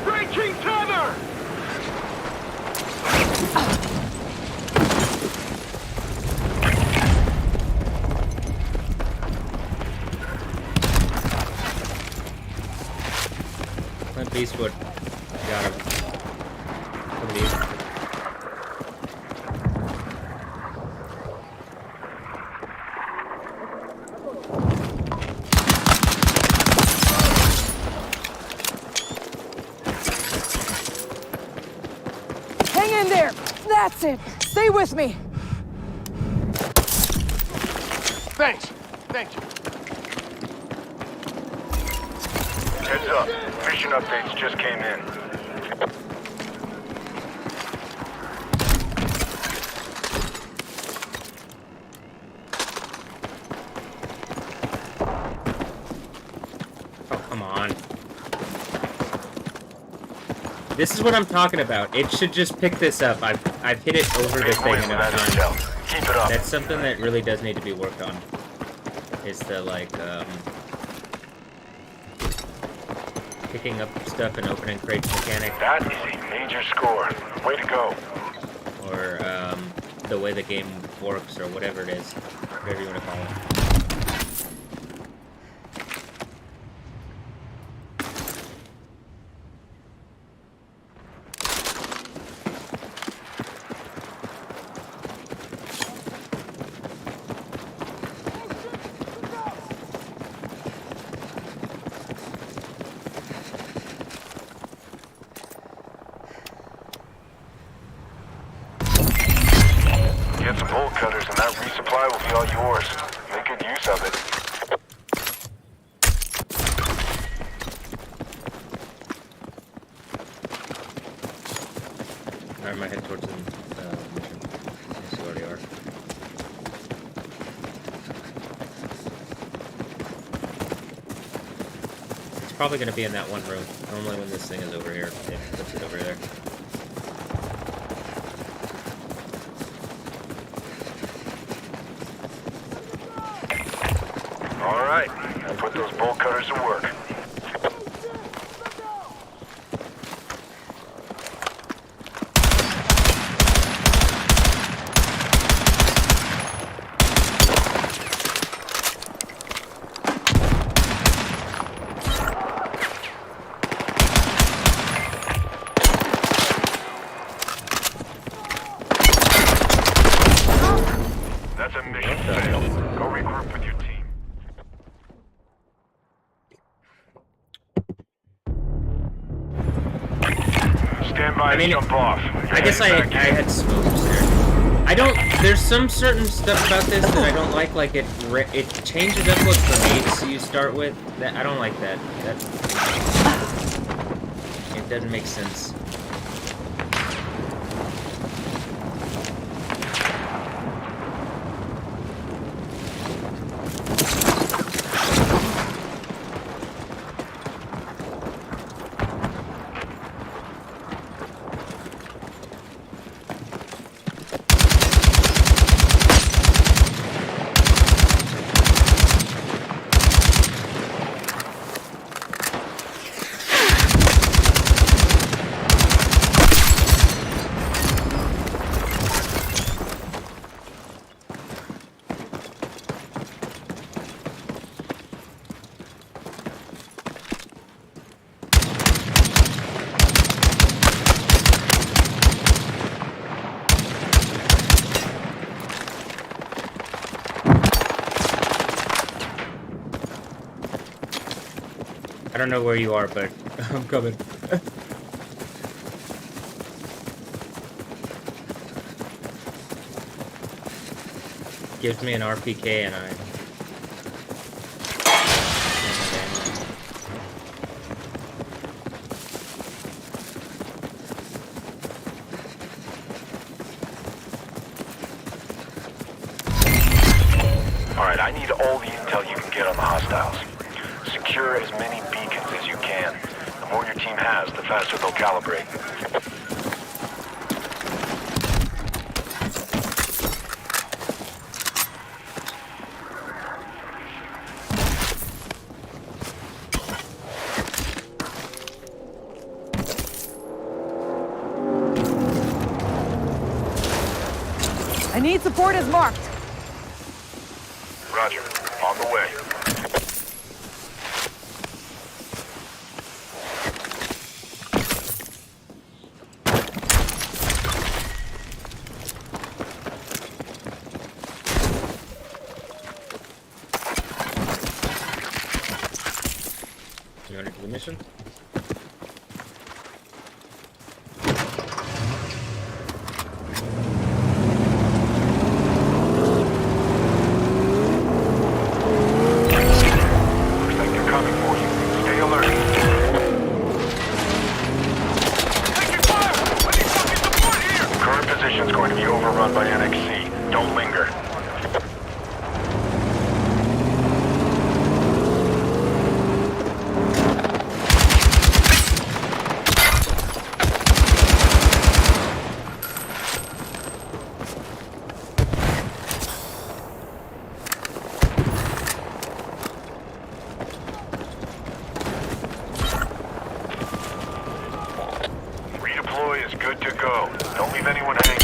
Breaking tether! Clint Eastwood. Got him. Clint Eastwood. Hang in there! That's it! Stay with me! Thanks. Thank you. Heads up. Mission updates just came in. Oh, come on. This is what I'm talking about. It should just pick this up. I've hit it over the Big thing win with enough that times. intel. Keep it up. That's something that really does need to be worked on. Is the, like, picking up stuff and opening crates mechanic. That is a major score. Way to go. Or, the way the game works, or whatever it is. Whatever you want to call it. cutters and that resupply will be all yours. Make good use of it. Alright, I'm gonna head towards the mission. Let's see where they are. It's probably gonna be in that one room. Normally when this thing is over here, it puts it over there. Alright, now put those bolt cutters to work. That's a mission failed. Go regroup with your team. Stand by and jump off. I guess I had smokes there. I don't. There's some certain stuff about this that I don't like it changes up what grenades you start with. That I don't like that. It doesn't make sense. I don't know where you are, but I'm coming. Gives me an RPK and I... Alright, I need all the intel you can get on the hostiles. Secure as many beacons as you can. The more your team has, the faster they'll calibrate. I need support as marked. Roger. On the way. You want to do the mission? Looks like they're coming for you. Stay alert. Taking fire! I need fucking support here! Current position's going to be overrun by NXC. Don't linger. Redeploy is good to go. Don't leave anyone hanging.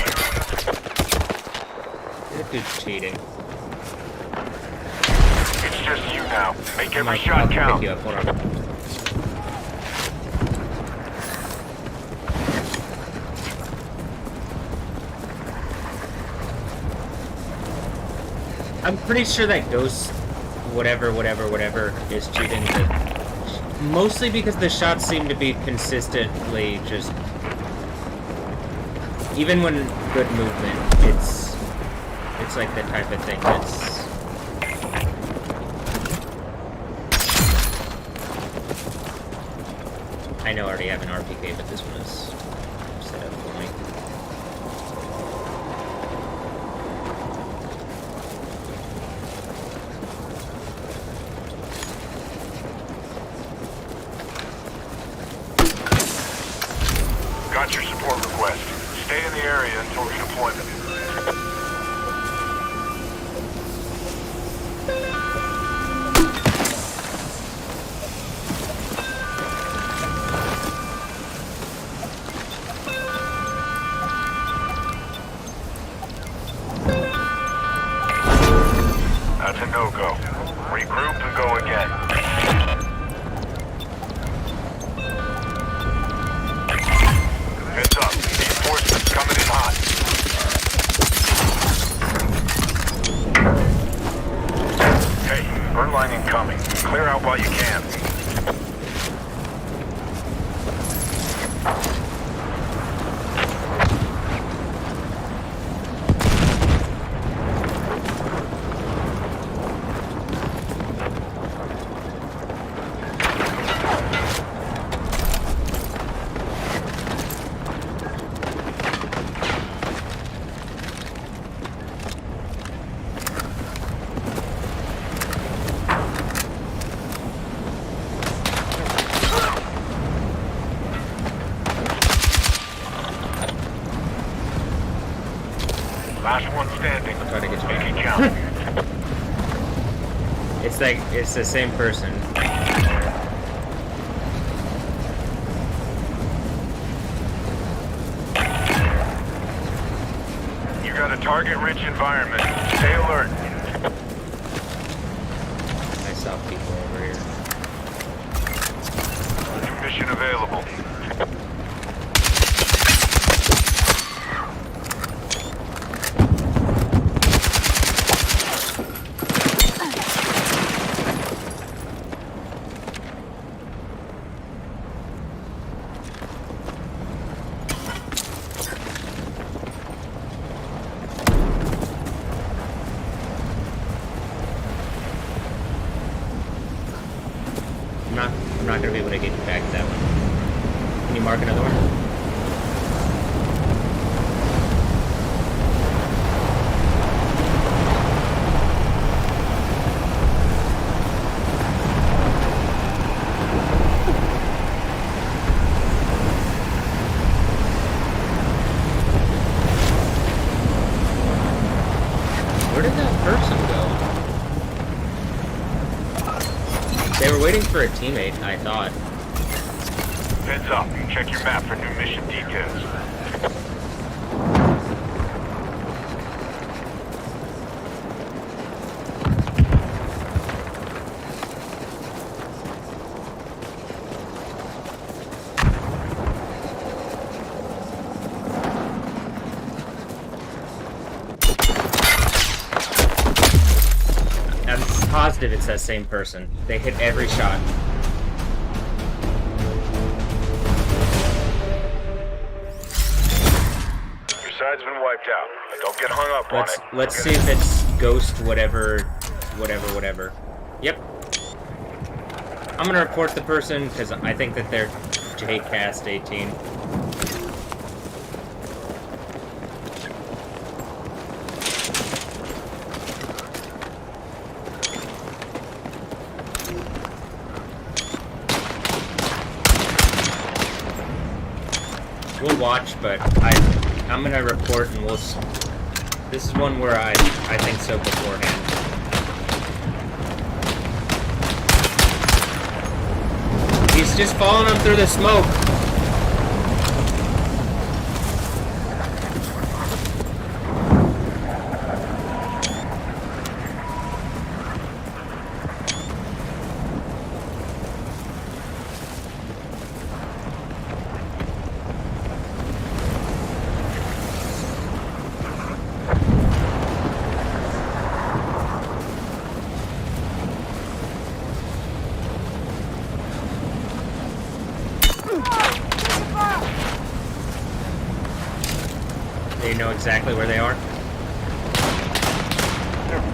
This dude's cheating. It's just you now. Make every Mike, shot I'll pick count. you up. Hold on. I'm pretty sure that ghost, whatever is cheating, but mostly because the shots seem to be consistently just, even when good movement, it's It's like the type of thing that's... I know I already have an RPK, but this one is set up for me. Got your support request. Stay in the area until redeployment. That's a no-go. Regroup and go again. Heads up. Reinforcements coming in hot. Hey, burn line incoming. Clear out while you can. Last one standing. I'm trying to get you. Make it count. It's like, it's the same person. You got a target-rich environment. Stay alert. I saw people over here. New mission available. I'm not gonna be able to get back to that one. Can you mark another one? Where did that person go? They were waiting for a teammate, I thought. Heads up. Check your map for new mission details. I'm positive it's that same person. They hit every shot. Your side's been wiped out, but don't get hung up on it. Let's see if it's ghost whatever. Yep. I'm gonna report the person because I think that they're JCast 18. We'll watch, but I'm gonna report and we'll. This is one where I think so beforehand. He's just following him through the smoke. They know exactly where they are. helicopter.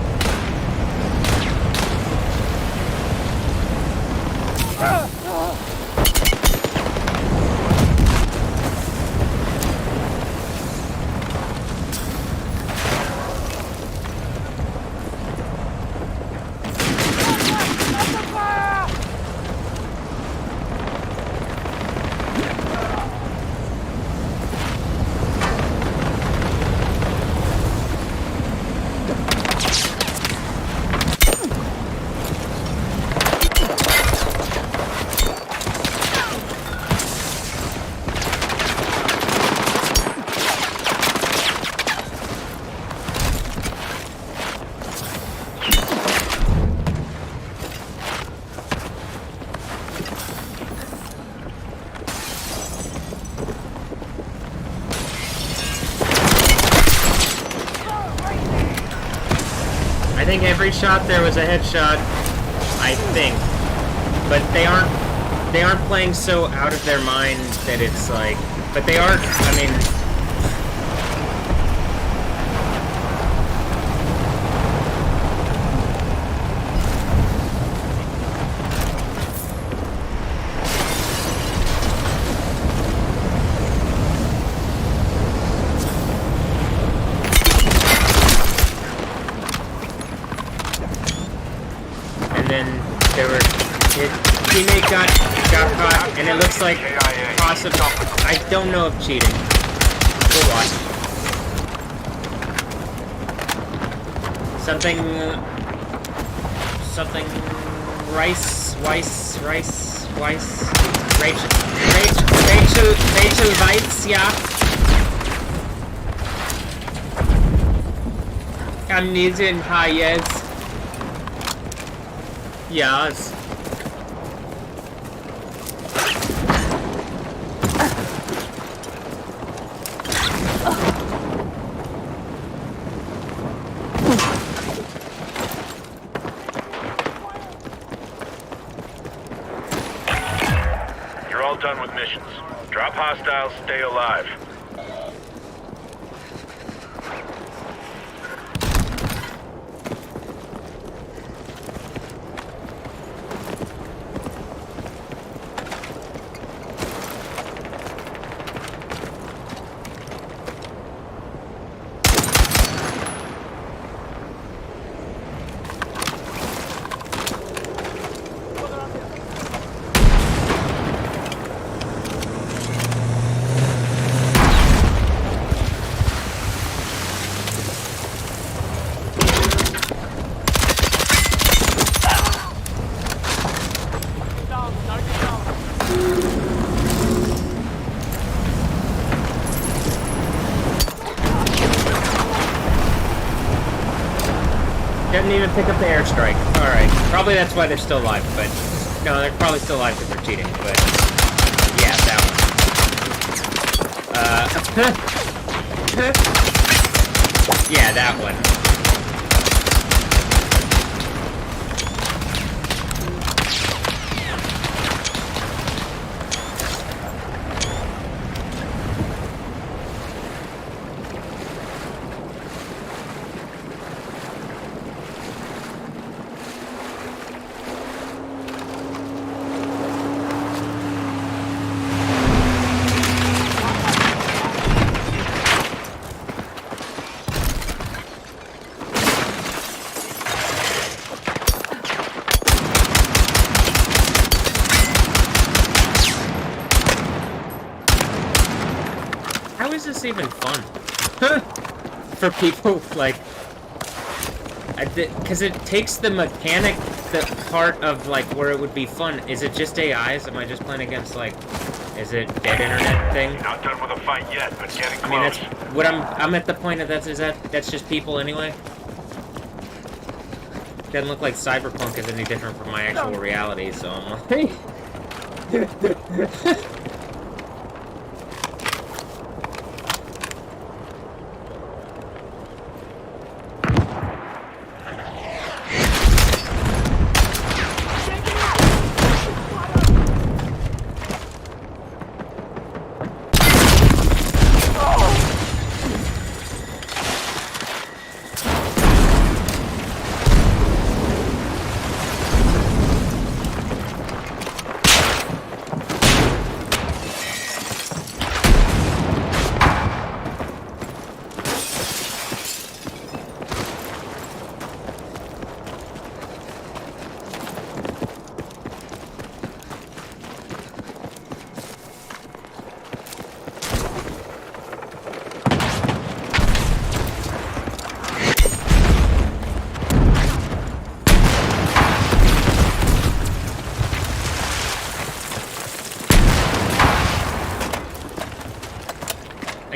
I think every shot there was a headshot. I think, but they aren't playing so out of their mind that it's like. But they are. I mean. Then there were his teammate got caught, and it looks like possible. I don't know if cheating. We'll watch. Something Rachel Weiss, ja. Amnesia Hayes. Yes. You're all done with missions. Drop hostiles, stay alive. Didn't even pick up the airstrike. Alright. Probably that's why they're still alive, but... No, they're probably still alive because they're cheating, but... Yeah, that one. Yeah, that one. How is this even fun? For people, like... Because it takes the mechanic, the part of, like, where it would be fun. Is it just AIs? Am I just playing against, like... Is it dead internet thing? You're not done with the fight yet, but getting close. I mean, that's... What I'm at the point of that's just people anyway? Doesn't look like Cyberpunk is any different from my actual reality, so I'm like...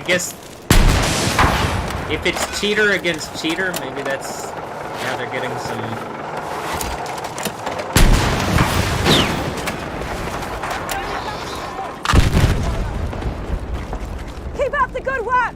guess if it's cheater against cheater, maybe that's how they're getting some. Keep up the good work!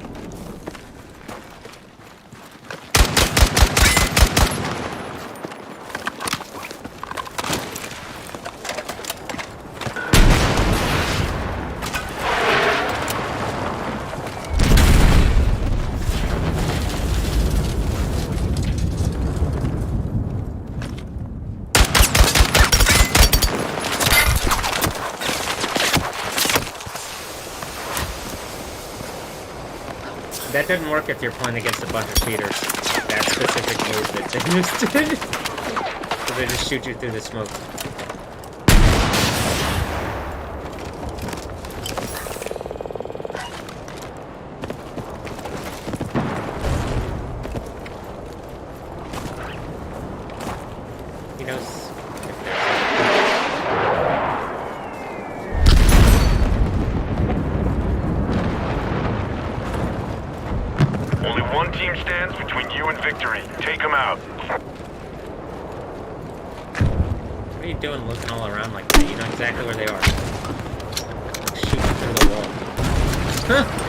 That didn't work if you're playing against a bunch of cheaters. That specific move that they just did. So they just shoot you through the smoke. He knows if Only one team stands between you and victory. Take them out. What are you doing looking all around like that? You know exactly where they are. Like shooting through the wall. Huh!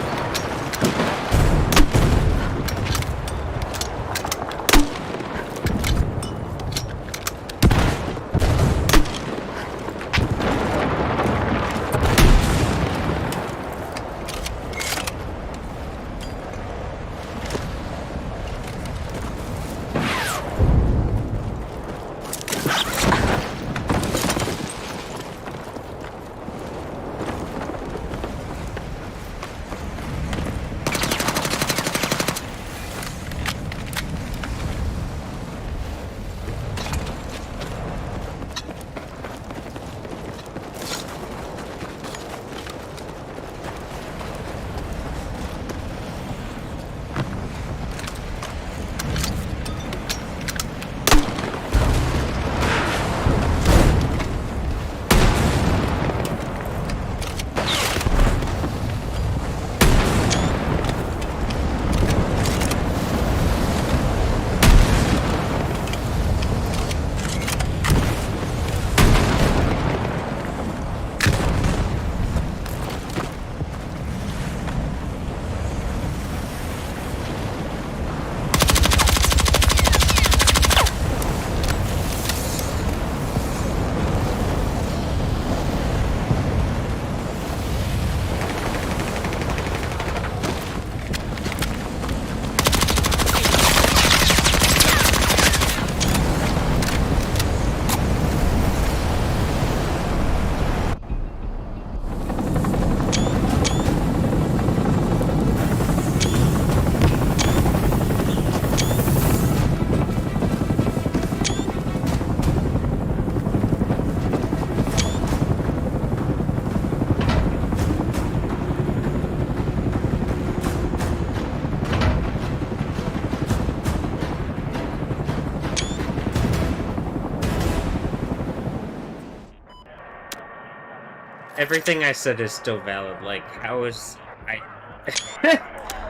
Everything I said is still valid. Like, how is I?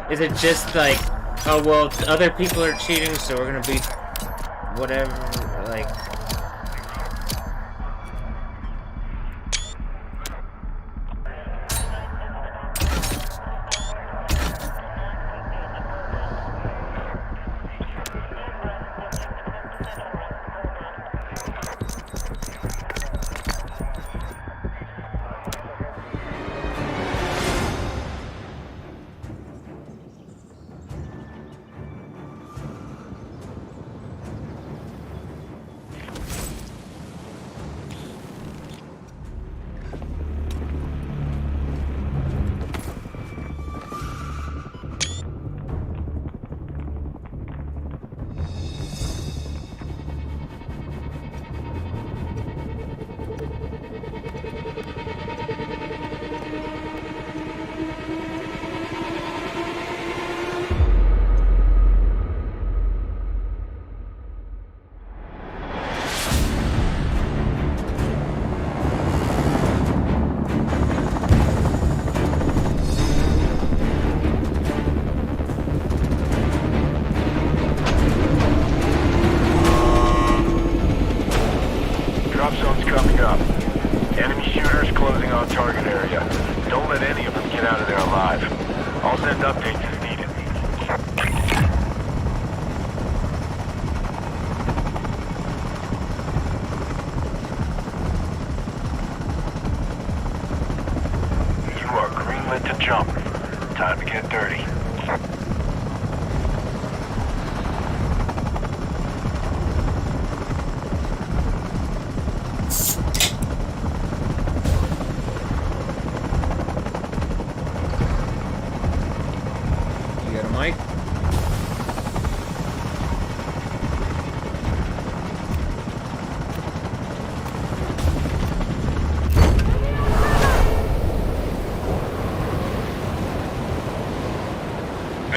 Is it just like, oh well, other people are cheating, so we're gonna be whatever? Like,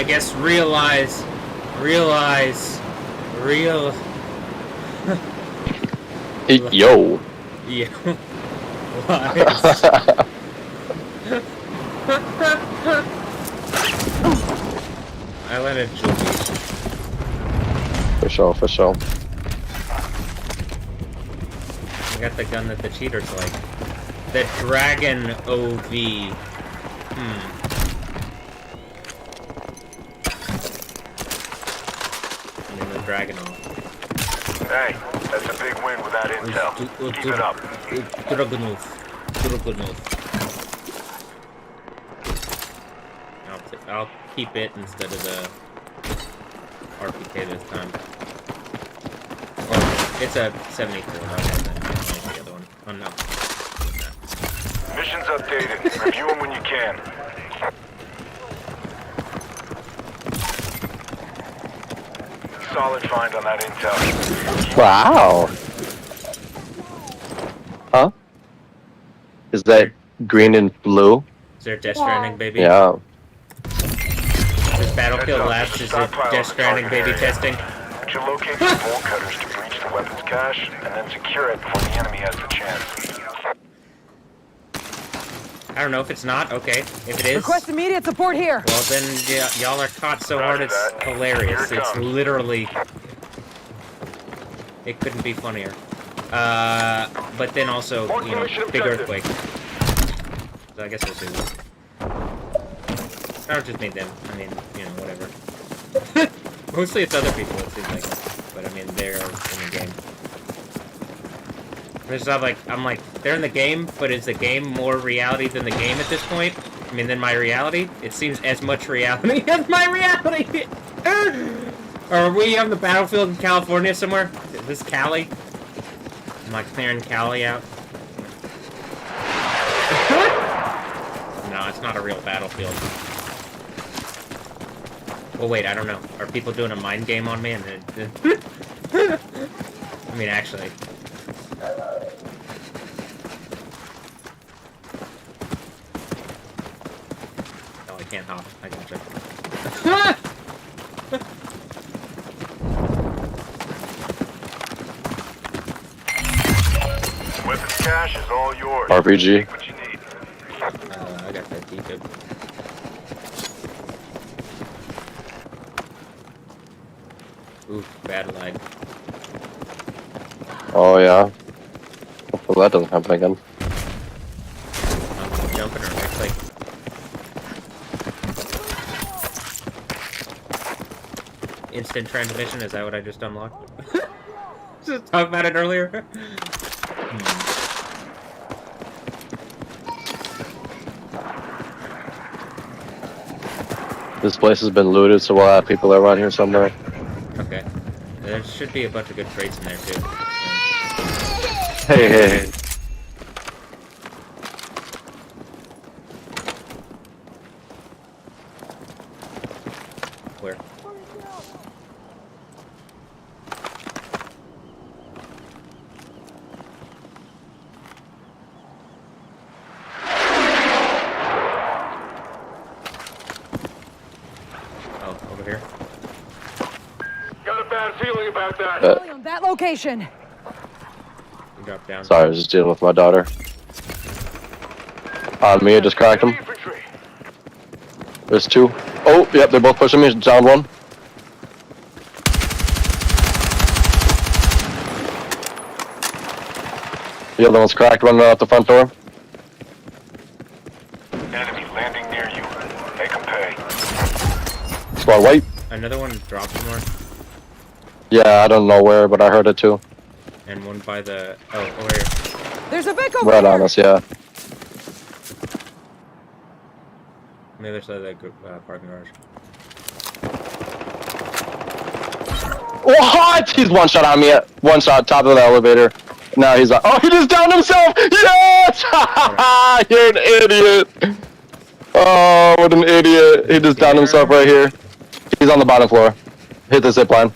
guess realize. Yo. Yeah. I let it jewel me. For sure, for sure. I got the gun that the cheaters like. The Dragon OV. I mean, the Dragon off. Hey, that's a big win with that intel. Keep it up. Dragunov. I'll keep it instead of the RPK this time. Or, it's a 74, not the other one. Oh no. Mission's updated. Review them when you can. Solid find on that intel. Wow. Huh? Is that green and blue? Is there Death Stranding, baby? Yeah. This Battlefield Labs is it Death Stranding, baby testing? But you locate the bolt cutters to breach the weapons cache, and then secure it before the enemy has the chance. I don't know if it's not. Okay, if it is, Request immediate support here. well then y'all are caught so hard Roger it's that. hilarious. Here it It's comes. literally, it couldn't be funnier. But then also, you know, big earthquake. So I guess we'll see. Or just need them. I mean, you know, whatever. Mostly it's other people, it seems like. But I mean, they're in the game. It's not like, I'm like, they're in the game, but is the game more reality than the game at this point? I mean, than my reality? It seems as much reality as my reality! Are we on the battlefield in California somewhere? Is this Cali? Am I clearing Cali out? No, it's not a real battlefield. Well, wait, I don't know. Are people doing a mind game on me? And I mean, actually. Oh, I can't hop. I gotcha. Weapons cache is all yours. RPG. Take what you need. I got that defib. Ooh, bad lag. Oh yeah. Hopefully that doesn't happen again. I'm jumping or next like. Instant transmission, is that what I just unlocked? Just talk about it earlier. This place has been looted, so we'll have people around here somewhere. Okay. There should be a bunch of good traits in there too. Hey, hey, hey. Where? Oh, over here. Got a bad feeling about that. On that location. You drop down. Sorry, I was just dealing with my daughter. Mia just cracked him. Infantry. There's two. Oh, yep, they're both pushing me. Down one. The other one's cracked, running out the front door. Enemy landing near you. Make them pay. Squad white. Another one dropped somewhere, Yeah, I don't know where, but I heard it too. and one by the over here. There's a Vic over Right here. on us, yeah. On the other side of the parking garage. What? He's one shot on me. One shot, top of the elevator. Now he's like, oh, he just downed himself. Yes! You're an idiot. Oh, what an idiot. He just downed himself right here. He's on the bottom floor. Hit the zip line.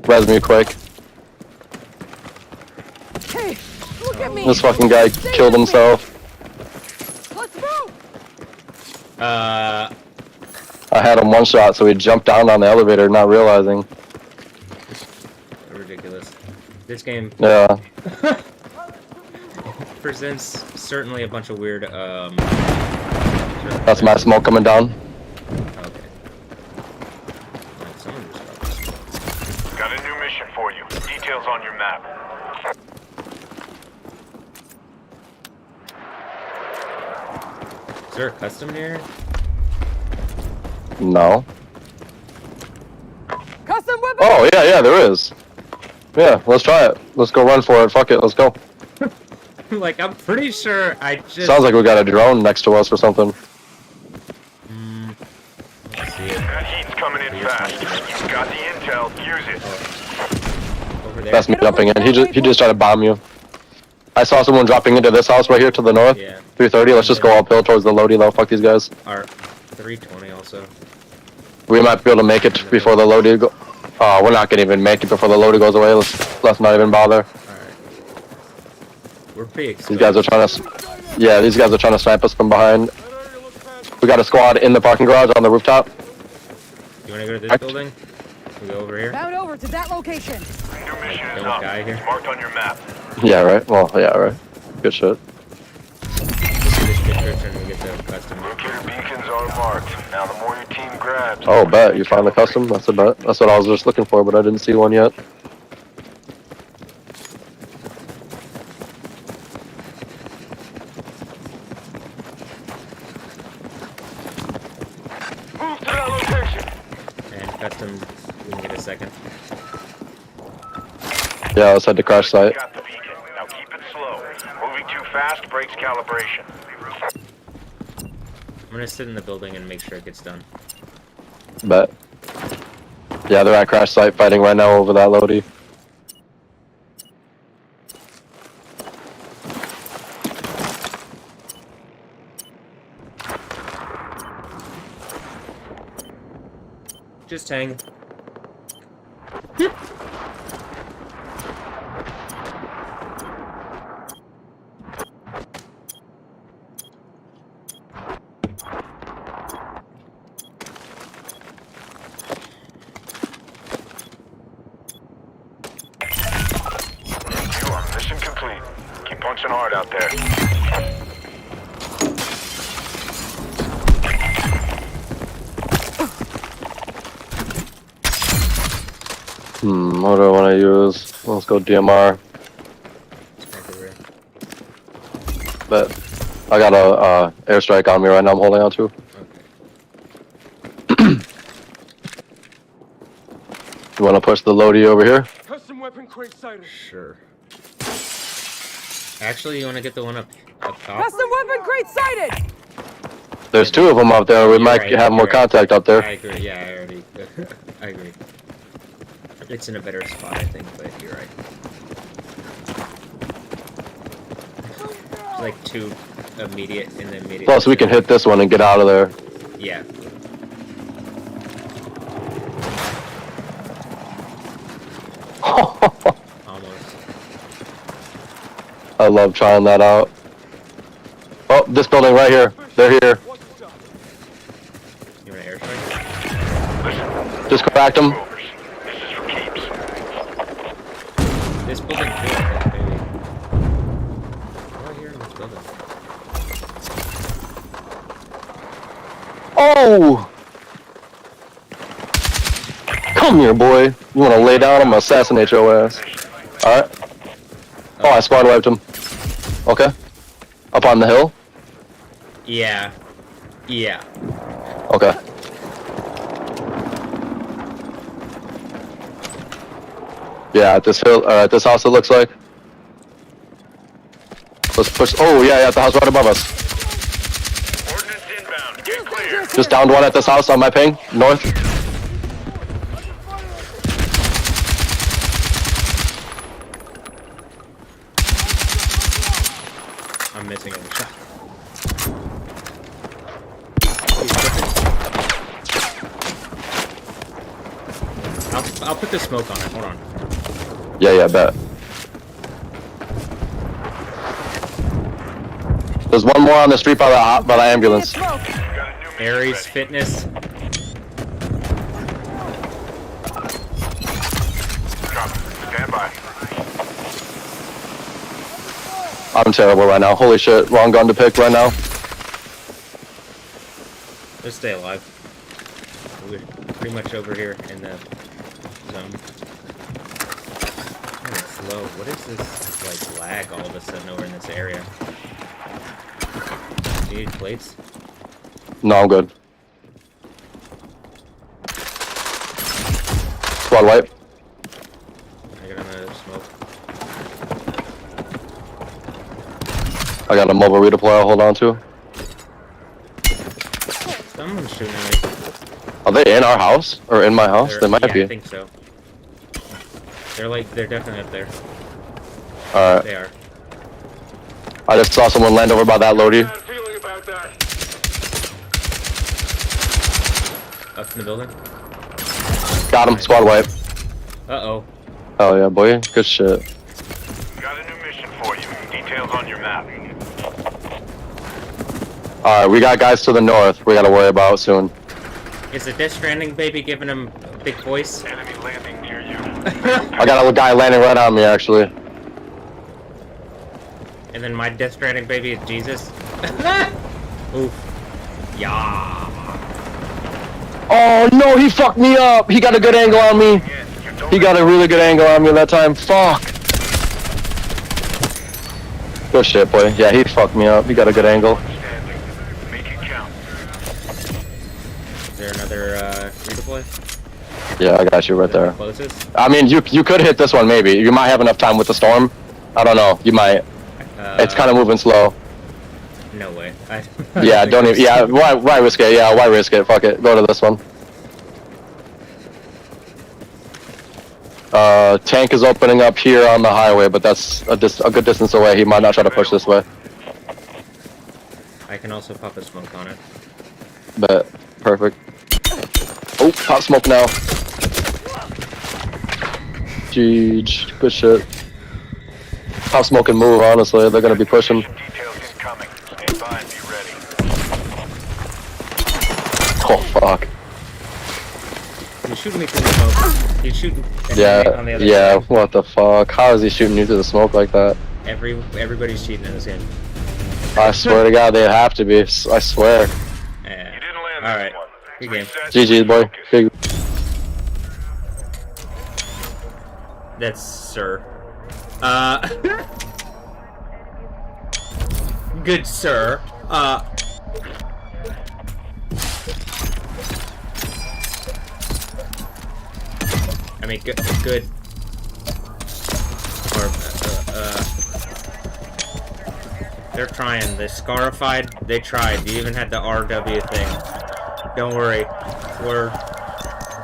Res me quick. Hey, look at me. This fucking guy killed himself. Let's move. I had him one shot, so he jumped down on the elevator, not realizing. Ridiculous. This game Yeah. presents certainly a bunch of weird. That's my smoke coming down. Okay. Like, someone just Got a new mission for you. Details on your map. Is there a custom here? No. Custom weapon. Oh, yeah, there is. Yeah, let's try it. Let's go run for it. Fuck it, let's go. Like, I'm pretty sure I just. Sounds like we got a drone next to us or something. Let's see it. That heat's coming in fast. You've got the intel. Use it. Over there. That's me jumping in. He just tried to bomb you. I saw someone dropping into this house right here to the north. Yeah. 330. Let's just go uphill towards the Lodi though. Fuck these guys. Our 320 also. We might be able to make it before the Lodi go. Oh, we're not gonna even make it before the Lodi goes away. Let's not even bother. Alright. We're pretty exposed. These guys are trying to. Yeah, these guys are trying to snipe us from behind. We got a squad in the parking garage on the rooftop. You wanna go to this building? We go over here? Bound over to that location. New mission is Don't up. die here. It's marked on your map. Yeah, right. Well, yeah, right. Good shit. Let's do this description and we get the custom. Locator beacons are marked. Now the more your team grabs... Oh, bet you found the custom. That's a bet. That's what I was just looking for, but I didn't see one yet. Move to that location. And custom, we can get a second. Yeah, let's head to crash site. Got the beacon. Now keep it slow. Moving too fast breaks calibration. I'm gonna sit in the building and make sure it gets done. Bet. Yeah, they're at crash site fighting right now over that Lodi. Just hang. You are mission complete. Keep punching hard out there. What do I want to use? Let's go DMR. Bet. I got a airstrike on me right now. I'm holding on to. Okay. You want to push the Lodi over here? Custom weapon crate sighted. Sure. Actually, you want to get the one up top? Custom weapon crate sighted. There's two of them up there. We You're might right, have more you're right. contact up I there. agree. Yeah, I already. I agree. It's in a better spot, I think, but you're right. There's like two immediate in the immediate. Plus, we can hit this one and get out of there. Yeah. Almost. I love trying that out. Oh, this building right here. They're here. You want an airstrike? Just cracked them. Movers. This is for keeps. This building too, I think, maybe. Right here in this building. Oh! Come here, boy. You want to lay down? I'm gonna assassinate your ass. Alright. Oh, I squad wiped him. Okay. Up on the hill? Yeah. Yeah. Okay. Yeah, at this hill, at this house it looks like. Let's push. Oh, yeah, at the house right above us. Ordnance inbound. Get clear. Just downed one at this house on my ping, north. I'm missing a shot. I'll put the smoke on it. Hold on. Yeah, bet. There's one more on the street by the ambulance. Smoke. Got a new mission Aries ready. Fitness. I'm terrible right now. Holy shit, wrong gun to pick right now. Let's stay alive. We're pretty much over here in the zone. Man, it's slow. What is this, like, lag all of a sudden over in this area? Do you need plates? No, I'm good. Squad wipe. I got another smoke. I got a mobile redeploy I'll hold on to. Someone's shooting at me. Are they in our house? Or in my house? They might yeah, be. I think so. They're definitely up there. Alright. They are. I just saw someone land over by that Lodi. Bad feeling about that. Up in the building. Got him, squad wipe. Uh-oh. Oh yeah, boy. Good shit. Got a new mission for you. Details on your map. Alright, we got guys to the north we gotta worry about soon. Is the Death Stranding baby giving him a big voice? Enemy landing near you. I got a guy landing right on me, actually. And then my Death Stranding baby is Jesus? Oof. Yeah. Oh no, he fucked me up! He got a good angle on me! He got a really good angle on me that time. Fuck! Good shit, boy. Yeah, he fucked me up. He got a good angle. Make it count. Is there another redeploy? Yeah, I got you right there. Closest? I mean, you could hit this one maybe. You might have enough time with the storm. I don't know. You might. It's kind of moving slow. No way. Yeah, don't even. Yeah, why risk it? Yeah, why risk it? Fuck it. Go to this one. Tank is opening up here on the highway, but that's a good distance away. He might not try to push this way. I can also pop a smoke on it. But perfect. Oh, pop smoke now. Jeez, good shit. Pop smoke and move. Honestly, they're gonna be pushing. Details incoming. Stand by and be ready. Oh fuck. He's shooting me through the smoke. He's shooting Yeah, on the other yeah. side. What the fuck? How is he shooting you through the smoke like that? Everybody's cheating in this game. I swear to God, they'd have to be. I swear. Yeah. You didn't land Alright. this one. Good game. GG, boy. Big. That's sir. Good sir. I mean, good. Or, they're trying. The Scarified, they tried. You even had the RW thing. Don't worry. We're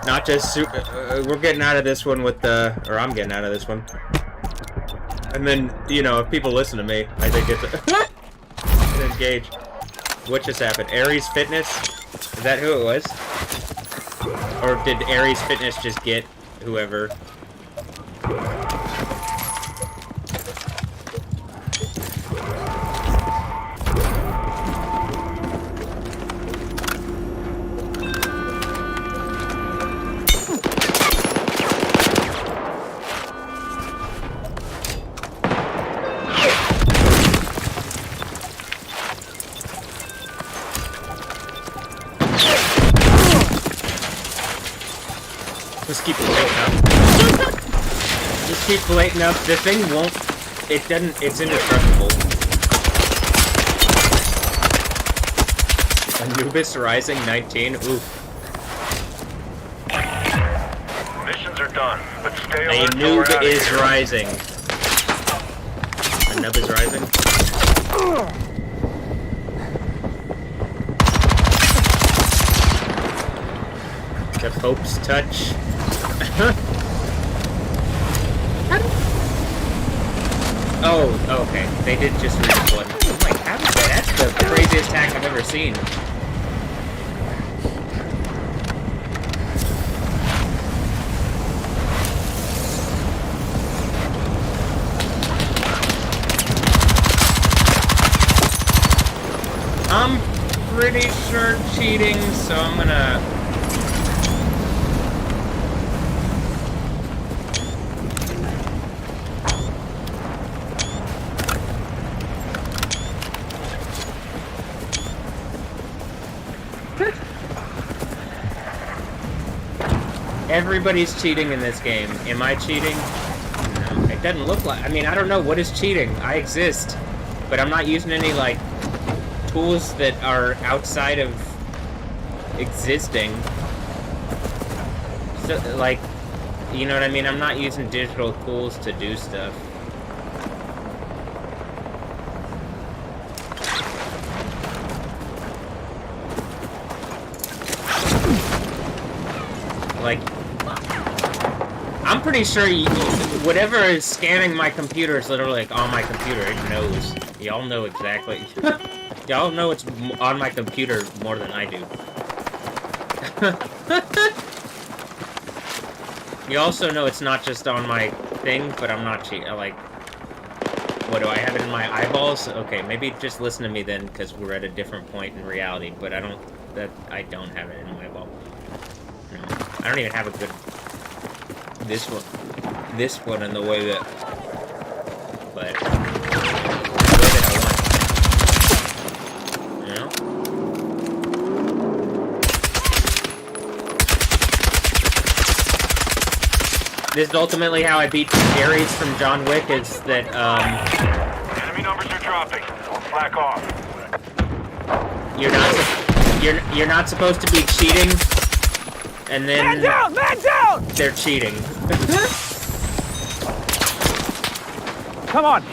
not just we're getting out of this one with the, or I'm getting out of this one. And then, you know, if people listen to me, I think it's engage. What just happened? Aries Fitness? Is that who it was? Or did Aries Fitness just get whoever? Just keep blating up. Just keep blating up. The thing won't. It doesn't. It's indestructible. Anubis Rising 19. Oof. Missions are done, but stay alert. till we're Anub out of is here. rising. Anub is rising. The Pope's touch. Oh, okay. They did just redeploy. I'm like, how did that? That's the craziest hack I've ever seen. I'm pretty sure cheating, so I'm gonna... Everybody's cheating in this game. Am I cheating? No, it doesn't look like... I mean, I don't know. What is cheating? I exist. But I'm not using any, like, tools that are outside of existing. So, like, you know what I mean? I'm not using digital tools to do stuff. Like, I'm pretty sure whatever is scanning my computer is literally like on my computer. It knows. Y'all know exactly. Y'all know it's on my computer more than I do. You also know it's not just on my thing, but I'm not cheating. Like, what, do I have it in my eyeballs? Okay, maybe just listen to me then, because we're at a different point in reality. But I don't have it in my eyeball. No, I don't even have a good... This one in the way that... But... the way that I want. You know? This is ultimately how I beat Ares from John Wick, is that, Enemy numbers are dropping. Slack off. you're not supposed to be cheating, and then... Man down! Man down! They're cheating. Come on.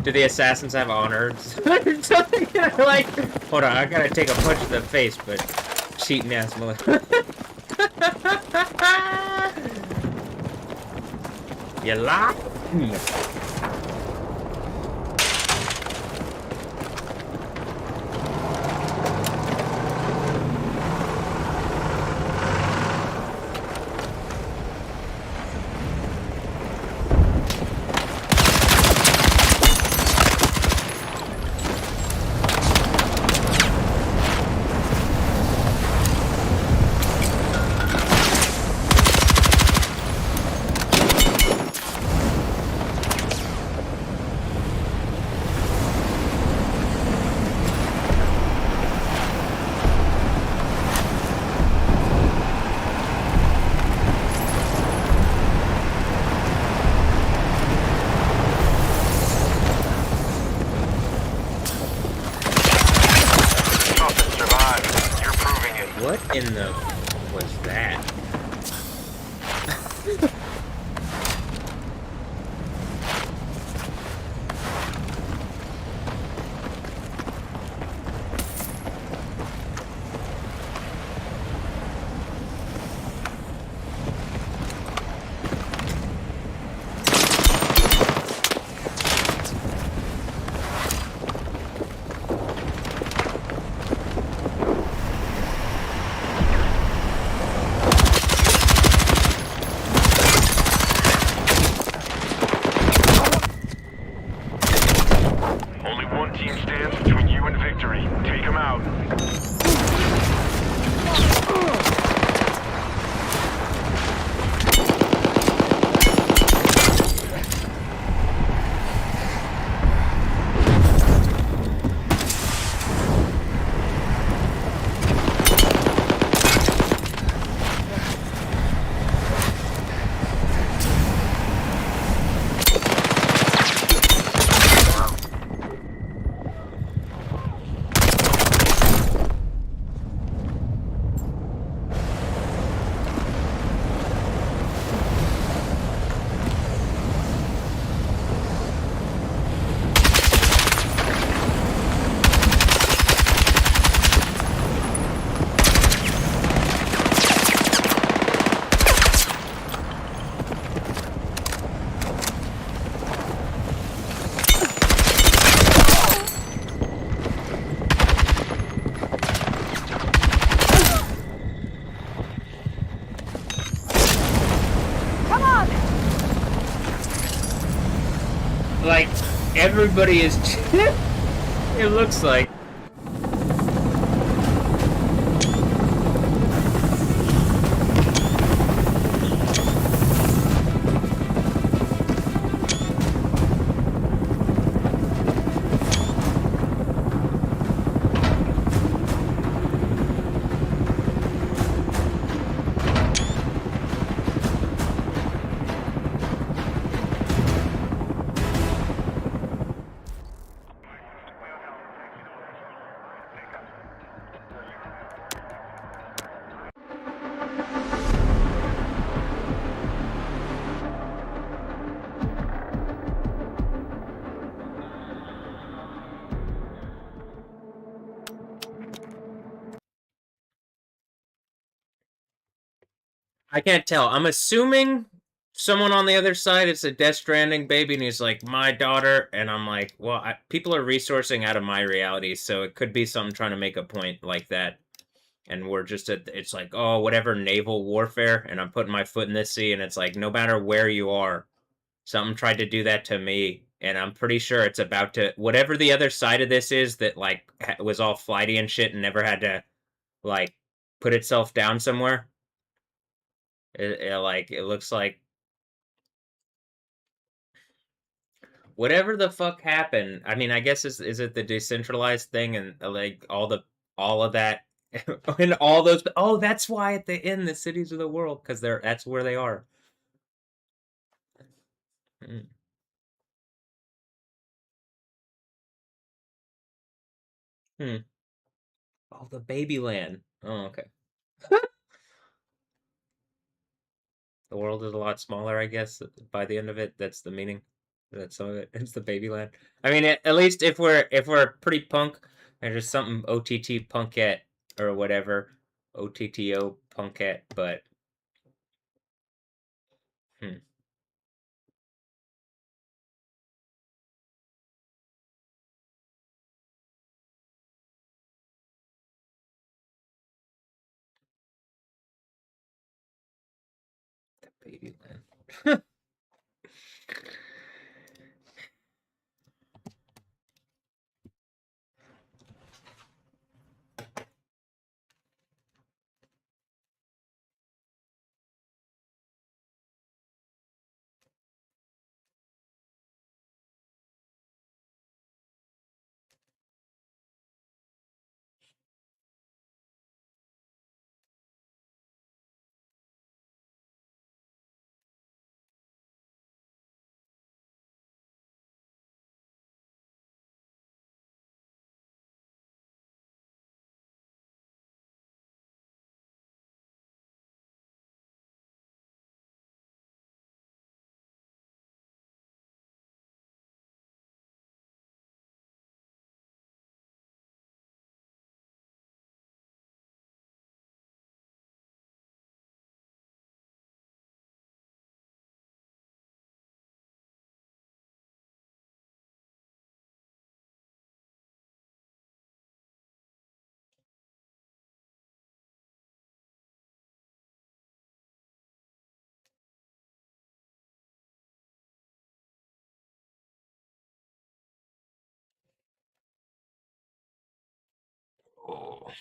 Do the assassins have honor? Something like... Hold on, I gotta take a punch to the face, but... Cheating ass mother... You lie? What in the... was that? Only one team stands between you and victory. Take them out. Like, everybody is... it looks like... I can't tell. I'm assuming someone on the other side is a Death Stranding baby, and he's like, my daughter. And I'm like, well, people are resourcing out of my reality, so it could be something trying to make a point like that. And we're just at, it's like, oh, whatever, naval warfare. And I'm putting my foot in this sea, and it's like, no matter where you are, something tried to do that to me. And I'm pretty sure it's about to, whatever the other side of this is that, like, was all flighty and shit and never had to, like, put itself down somewhere. Like, it looks like whatever the fuck happened. I mean, I guess is it the decentralized thing and like all of that and all those. Oh, that's why at the end the cities of the world, because that's where they are. Mm. Hmm. Oh, the baby land. Oh, okay. The world is a lot smaller, I guess. By the end of it, that's the meaning. That's some of it. It's the baby land. I mean, at least if we're pretty punk, and just something OTT punkette or whatever, OTTO punkette. But hmm, the baby land. Oh.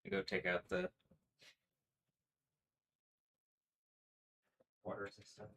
Go take out the waters and stuff.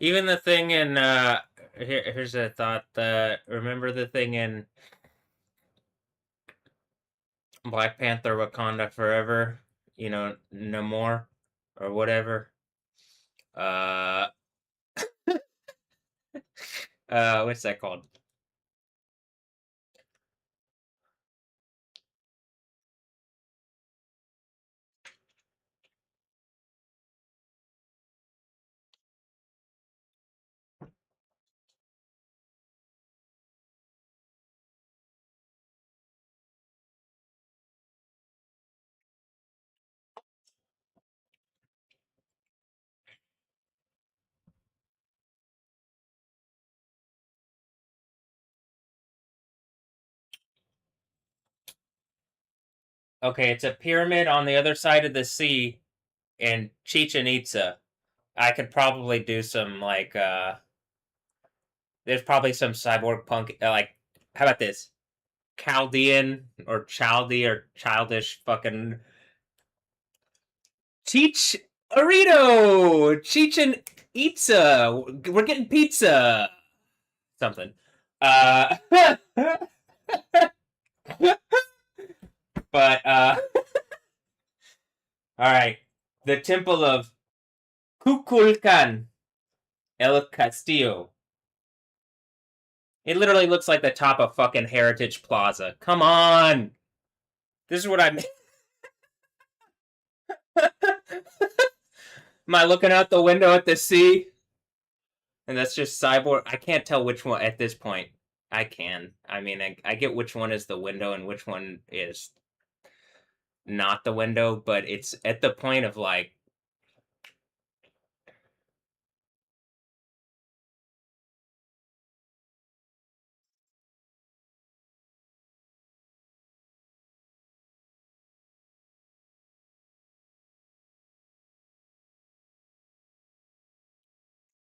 Even the thing in here's a thought. Remember the thing in Black Panther Wakanda Forever? You know, no more or whatever. Uh, what's that called? Okay, it's a pyramid on the other side of the sea in Chichen Itza. I could probably do some like there's probably some cyborg punk like how about this? Chaldean or Chaldy or childish fucking Cheech Arito! Chichen Itza! We're getting pizza! Something. But alright. The Temple of Kukulkan El Castillo. It literally looks like the top of fucking Heritage Plaza. Come on! This is what I mean. Am I looking out the window at the sea? And that's just cyborg. I can't tell which one at this point. I can. I mean, I get which one is the window and which one is not the window, but it's at the point of like.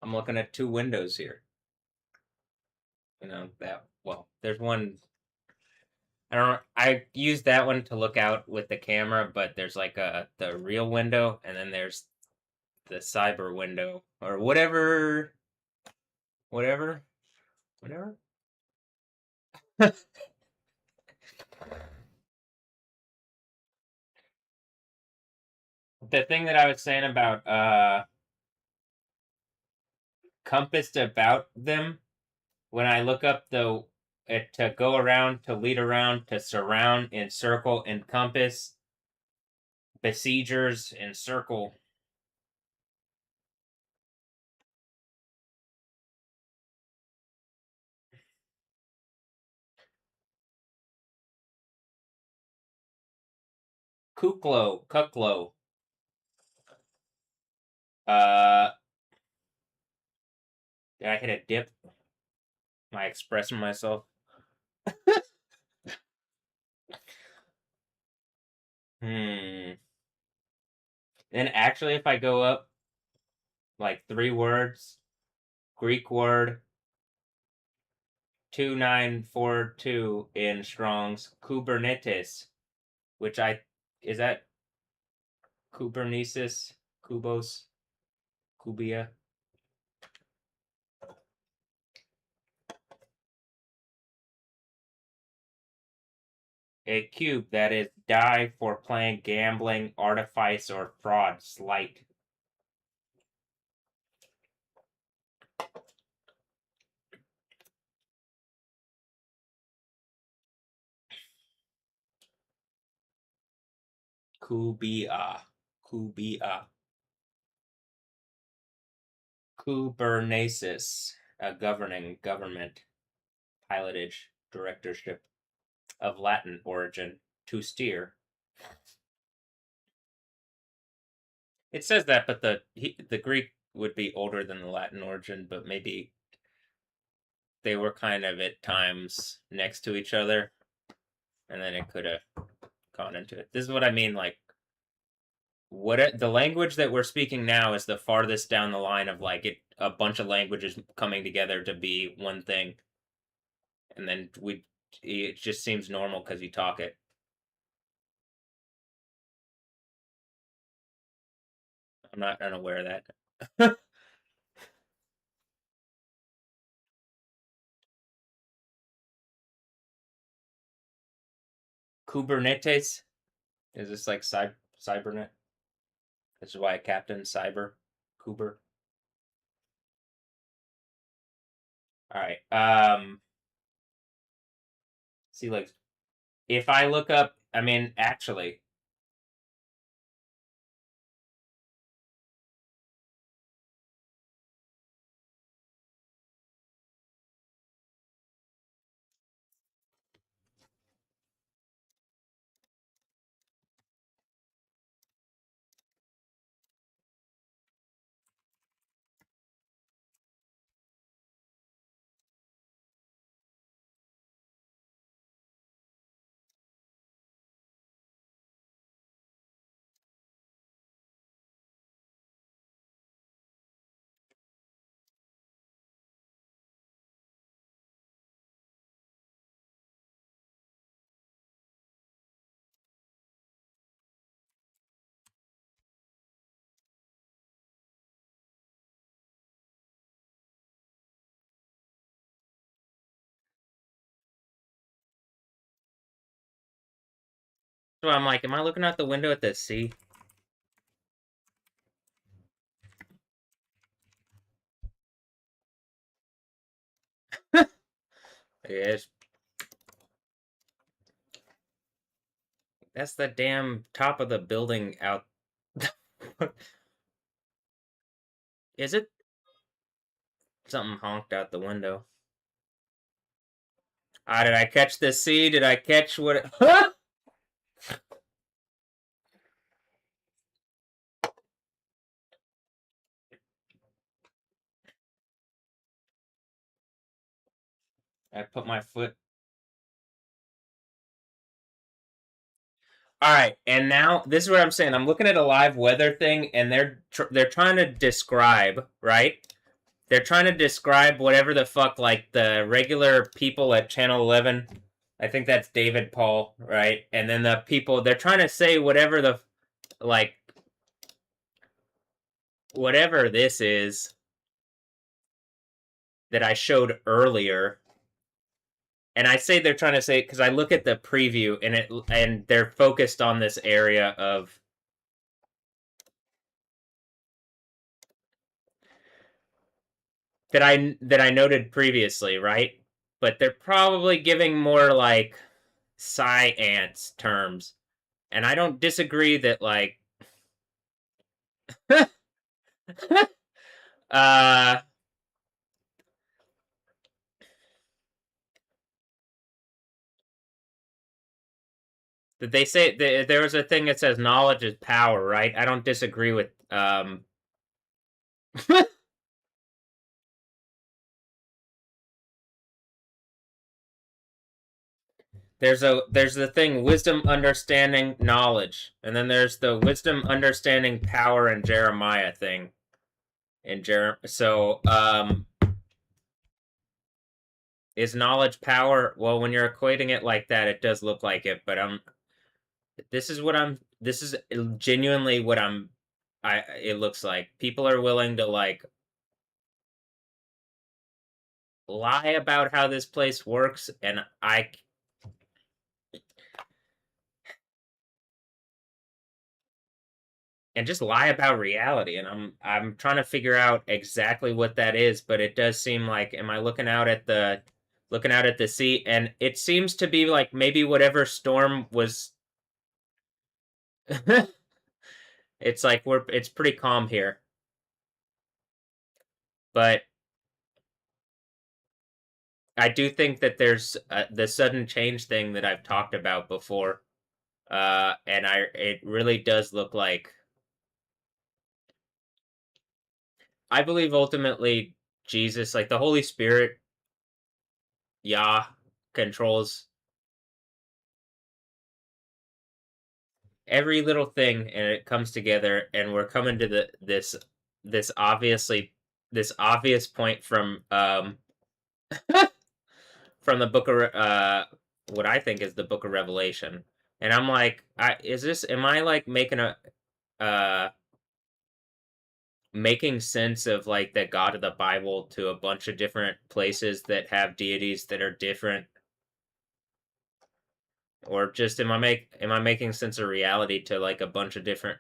I'm looking at two windows here. You know, that, well, there's one. I don't. I use that one to look out with the camera, but there's like the real window, and then there's the cyber window or whatever, whatever, whatever. The thing that I was saying about compassed about them when I look up the to go around, to lead around, to surround, encircle, encompass, besiegers, encircle. Kuklo. Uh, did I hit a dip? Am I expressing myself? Hmm. And actually, if I go up like 3 words, Greek word 2942 in Strong's Kubernetes, which is that Kubernetes, Kubos, Kubia. A cube that is die for playing gambling, artifice, or fraud. Slight. Kubia. Kubia. Kubernetes. A governing government. Pilotage. Directorship. Of Latin origin. To steer. It says that, but the Greek would be older than the Latin origin, but maybe they were kind of at times next to each other, and then it could have gone into it. This is what I mean, like the language that we're speaking now is the farthest down the line of like a bunch of languages coming together to be one thing, and then it just seems normal because you talk it. I'm not unaware of that. Kubernetes? Is this like cybernet? This is why Captain Cyber Kuber. All right. See, like, if I look up, I mean, actually, so I'm like, am I looking out the window at the sea? Yes. That's the damn top of the building out. Is it? Something honked out the window. Ah, did I catch the sea? Did I catch what? I put my foot. All right, and now this is what I'm saying. I'm looking at a live weather thing, and they're trying to describe, right? They're trying to describe whatever the fuck, like the regular people at Channel 11. I think that's David Paul, right? And then the people, they're trying to say whatever the, like, whatever this is that I showed earlier. And I say they're trying to say because I look at the preview and they're focused on this area of that I noted previously, right? But they're probably giving more like science terms, and I don't disagree that like uh that they say there was a thing that says knowledge is power, right? I don't disagree with there's the thing wisdom, understanding, knowledge, and then there's the wisdom, understanding, power, and Jeremiah thing. So is knowledge power? Well, when you're equating it like that, it does look like it. But this is genuinely what it looks like. People are willing to like lie about how this place works, and just lie about reality. And I'm trying to figure out exactly what that is, but it does seem like, am I looking out at the sea? And it seems to be like maybe whatever storm was. It's like it's pretty calm here, but I do think that there's the sudden change thing that I've talked about before, and it really does look like I believe ultimately Jesus, like the Holy Spirit, Yah, controls every little thing, and it comes together, and we're coming to this obvious point from the book of what I think is the book of Revelation. And I'm like, am I like uh making sense of like the God of the Bible to a bunch of different places that have deities that are different, or just am I making sense of reality to like a bunch of different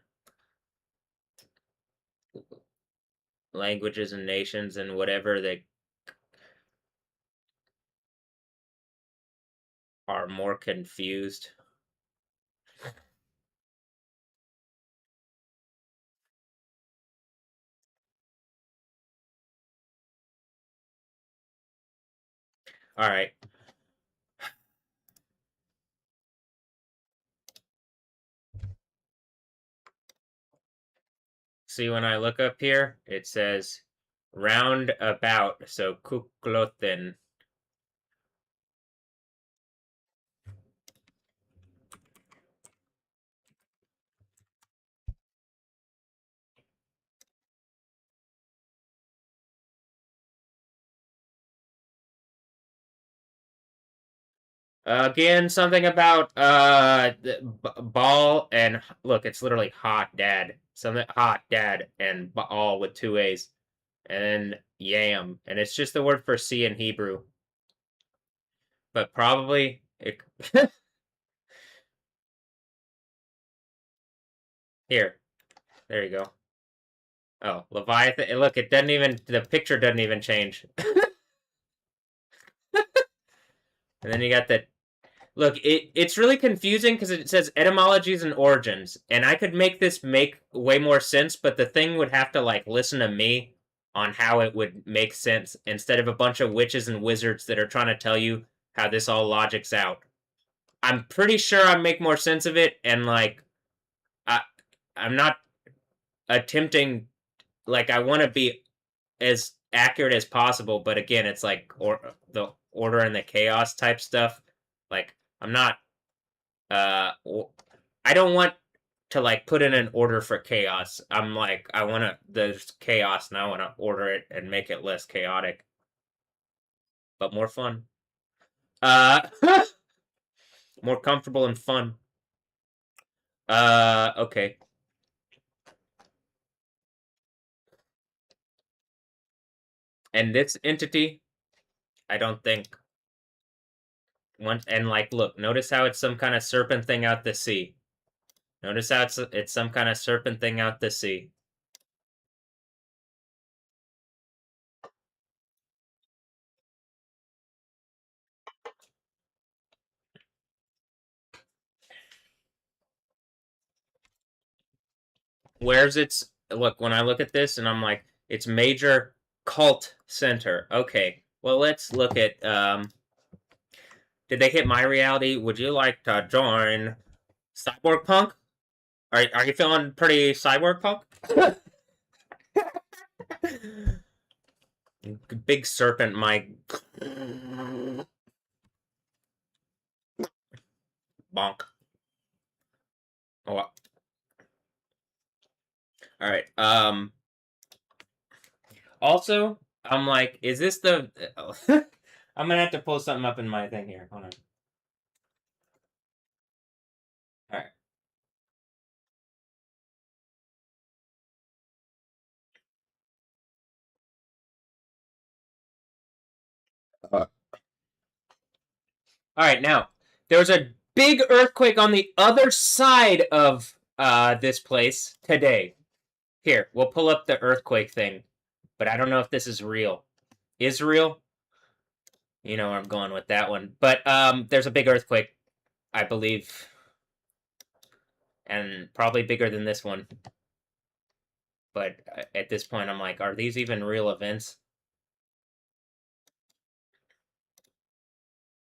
languages and nations and whatever that are more confused? All right. See, when I look up here, it says round about, so kukloten. Again, something about ball and look, it's literally hot dad. Something hot dad and ball with two A's, and then yam, and it's just the word for sea in Hebrew. But probably it. Here, there you go. Oh, Leviathan. Look, it doesn't even. The picture doesn't even change. And then you got the. Look, it's really confusing because it says etymologies and origins, and I could make this make way more sense, but the thing would have to like listen to me on how it would make sense instead of a bunch of witches and wizards that are trying to tell you how this all logics out. I'm pretty sure I make more sense of it, and like I I'm not attempting, like I want to be as accurate as possible, but again, it's like the order and the chaos type stuff. Like I'm not I don't want to like put in an order for chaos. I'm like I want to there's chaos and I want to order it and make it less chaotic but more fun. Uh more comfortable and fun. Okay. And this entity, I don't think and like look, notice how it's some kind of serpent thing out the sea. Notice how it's some kind of serpent thing out the sea. Where's its look when I look at this and I'm like, it's major cult center. Okay. Well, let's look at did they hit my reality? Would you like to join Cyborg Punk? Are you feeling pretty Cyborg Punk? Big serpent Mike. Bonk. Oh. All right. Also, I'm like, is this the I'm gonna have to pull something up in my thing here. Hold on. Alright. Alright, now, there was a big earthquake on the other side of this place today. Here, we'll pull up the earthquake thing, but I don't know if this is real. Israel? You know where I'm going with that one. But there's a big earthquake, I believe, and probably bigger than this one. But at this point, I'm like, are these even real events?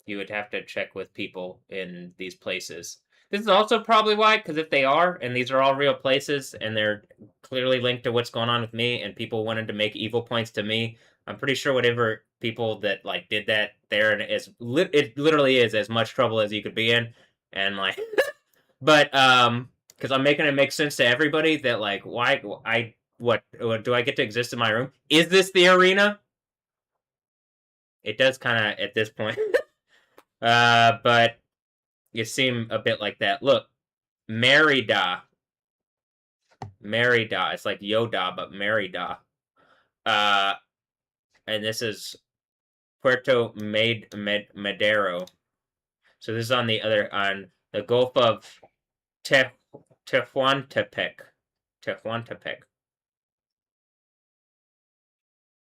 You would have to check with people in these places. This is also probably why, because if they are, and these are all real places, and they're clearly linked to what's going on with me, and people wanted to make evil points to me, I'm pretty sure whatever people that like did that there, and it literally is as much trouble as you could be in, and like, but because I'm making it make sense to everybody that like why what do I get to exist in my room? Is this the arena? It does kind of at this point, but you seem a bit like that. Look, Merida. Merida. It's like Yoda, but Merida. And this is Puerto Madero. So this is on the Gulf of Tehuantepec. Tehuantepec.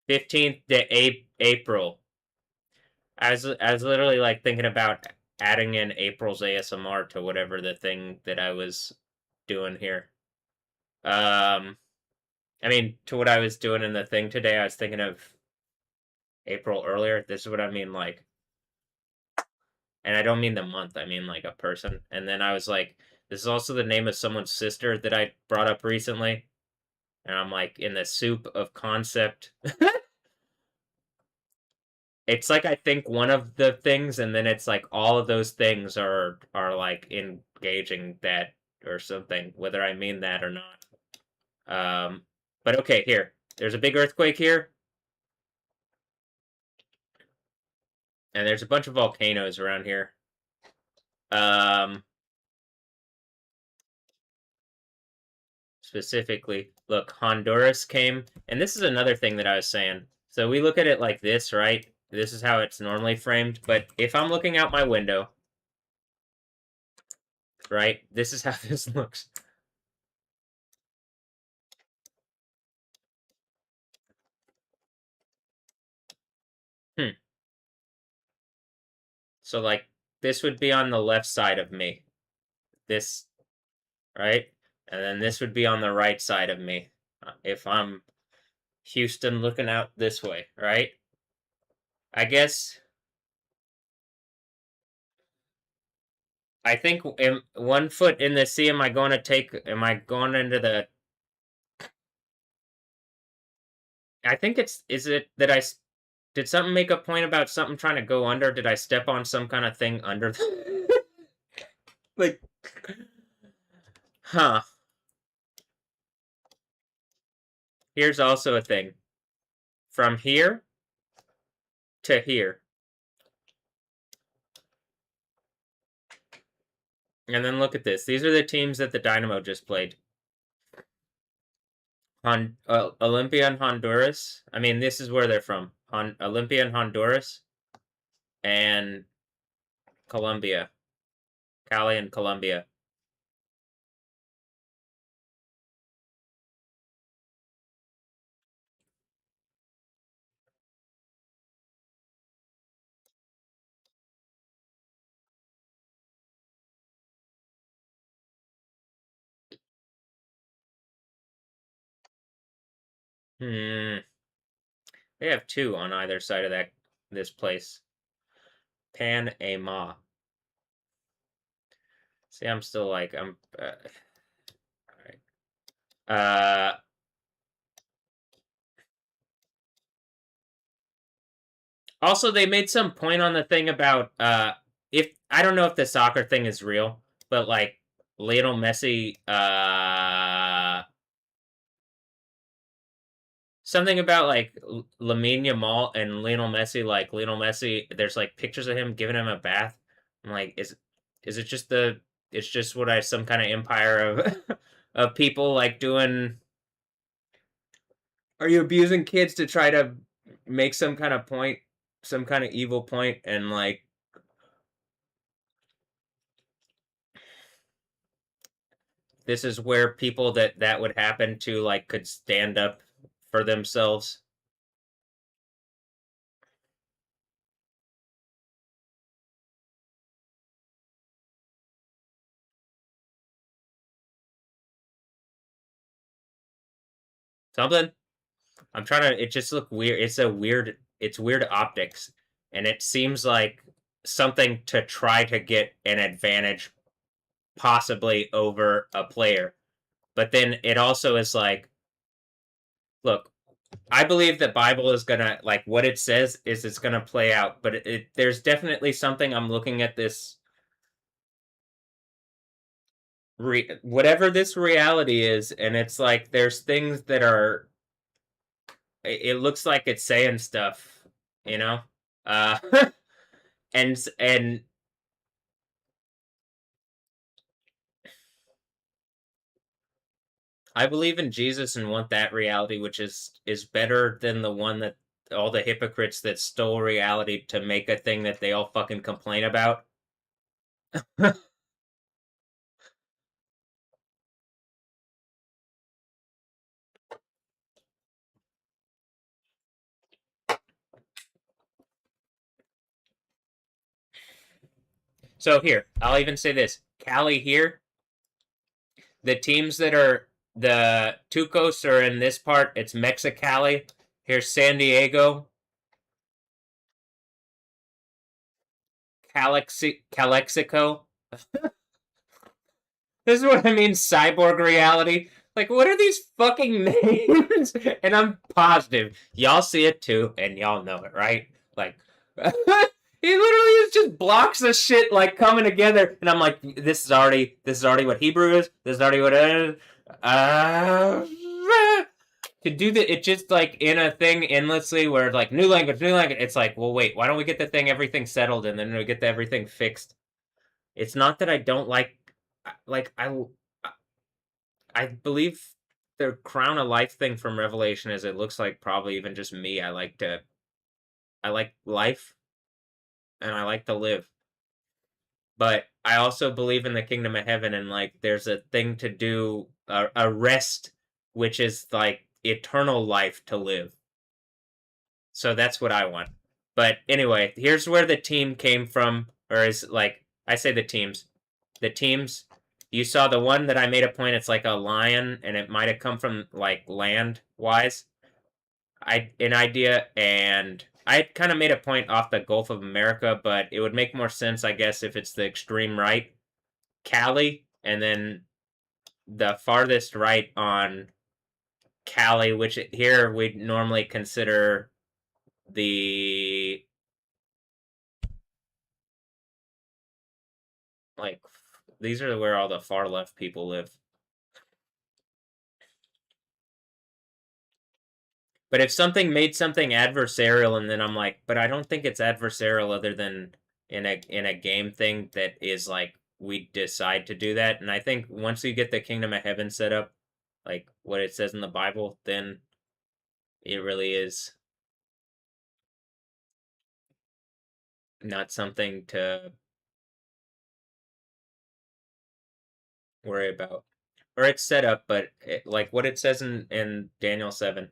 15th to April. I was literally like thinking about adding in April's ASMR to whatever the thing that I was doing here. I mean, to what I was doing in the thing today, I was thinking of April earlier. This is what I mean, like, and I don't mean the month, I mean like a person. And then I was like, this is also the name of someone's sister that I brought up recently. And I'm like, in the soup of concept. It's like I think one of the things, and then it's like all of those things are like engaging that or something, whether I mean that or not. But okay, here. There's a big earthquake here. And there's a bunch of volcanoes around here. Specifically, look, Honduras came, and this is another thing that I was saying. So we look at it like this, right? This is how it's normally framed, but if I'm looking out my window, right, this is how this looks. So, like, this would be on the left side of me. This, right? And then this would be on the right side of me. If I'm Houston looking out this way, right? I guess I think one foot in the sea. Am I going into the? I think is it that did something make a point about something trying to go under? Did I step on some kind of thing under? Like, huh? Here's also a thing. From here to here. And then look at this. These are the teams that the Dynamo just played. Olympia and Honduras. I mean, this is where they're from. Olympia and Honduras. And Colombia. Cali and Colombia. They have two on either side of this place. Panama. See, I'm still like, all right. Also, they made some point on the thing about, if, I don't know if the soccer thing is real, but like, Lionel Messi, something about like Lamine Yamal and Lionel Messi, like Lionel Messi, there's like pictures of him giving him a bath. I'm like, is it just it's just some kind of empire of of people like doing, are you abusing kids to try to make some kind of point, some kind of evil point, and like this is where people that would happen to like could stand up for themselves. Something. I'm trying to. It just look weird. It's weird optics, and it seems like something to try to get an advantage possibly over a player. But then it also is like, look, I believe the Bible is gonna, like, what it says is it's gonna play out, but there's definitely something. I'm looking at this, whatever this reality is, and it's like there's things that are. It looks like it's saying stuff, you know, uh, and I believe in Jesus and want that reality, which is better than the one that all the hypocrites that stole reality to make a thing that they all fucking complain about. So here, I'll even say this. Cali here, the teams that are the two coasts are in this part, it's Mexicali. Here's San Diego, Calexico. This is what I mean, cyborg reality. Like, what are these fucking names? And I'm positive y'all see it too, and y'all know it, right? Like, he literally just blocks the shit like coming together, and I'm like, this is already what Hebrew is. This is already what it is. To do that, it just like in a thing endlessly where like new language. It's like, well, wait, why don't we get the thing everything settled and then we get everything fixed? It's not that I don't like I believe the crown of life thing from Revelation is it looks like probably even just me. I like life and I like to live. But I also believe in the kingdom of heaven and like there's a thing to do, a rest, which is like eternal life to live. So that's what I want. But anyway, here's where the team came from, or is like I say the teams. The teams, you saw the one that I made a point, it's like a lion, and it might have come from like land wise. An idea, and I kind of made a point off the Gulf of America, but it would make more sense, I guess, if it's the extreme right, Cali, and then the farthest right on Cali, which here we'd normally consider the like these are where all the far left people live. But if something made something adversarial and then I'm like, but I don't think it's adversarial other than in a game thing that is like we decide to do that. And I think once you get the kingdom of heaven set up, like what it says in the Bible, then it really is not something to worry about. Or it's set up, but like what it says in Daniel 7.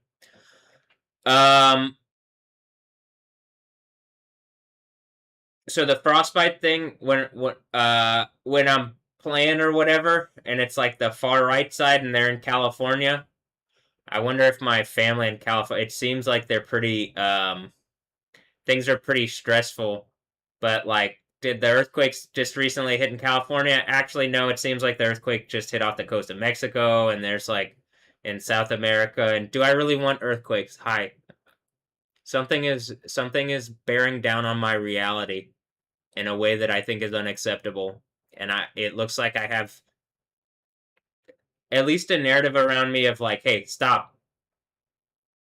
So the frostbite thing when I'm playing or whatever, and it's like the far right side, and they're in California. I wonder if my family in California. It seems like they're pretty. Things are pretty stressful, but like, did the earthquakes just recently hit in California? Actually, no. It seems like the earthquake just hit off the coast of Mexico, and there's like in South America. And do I really want earthquakes? Hi. Something is bearing down on my reality in a way that I think is unacceptable. And it looks like I have at least a narrative around me of like, hey, stop.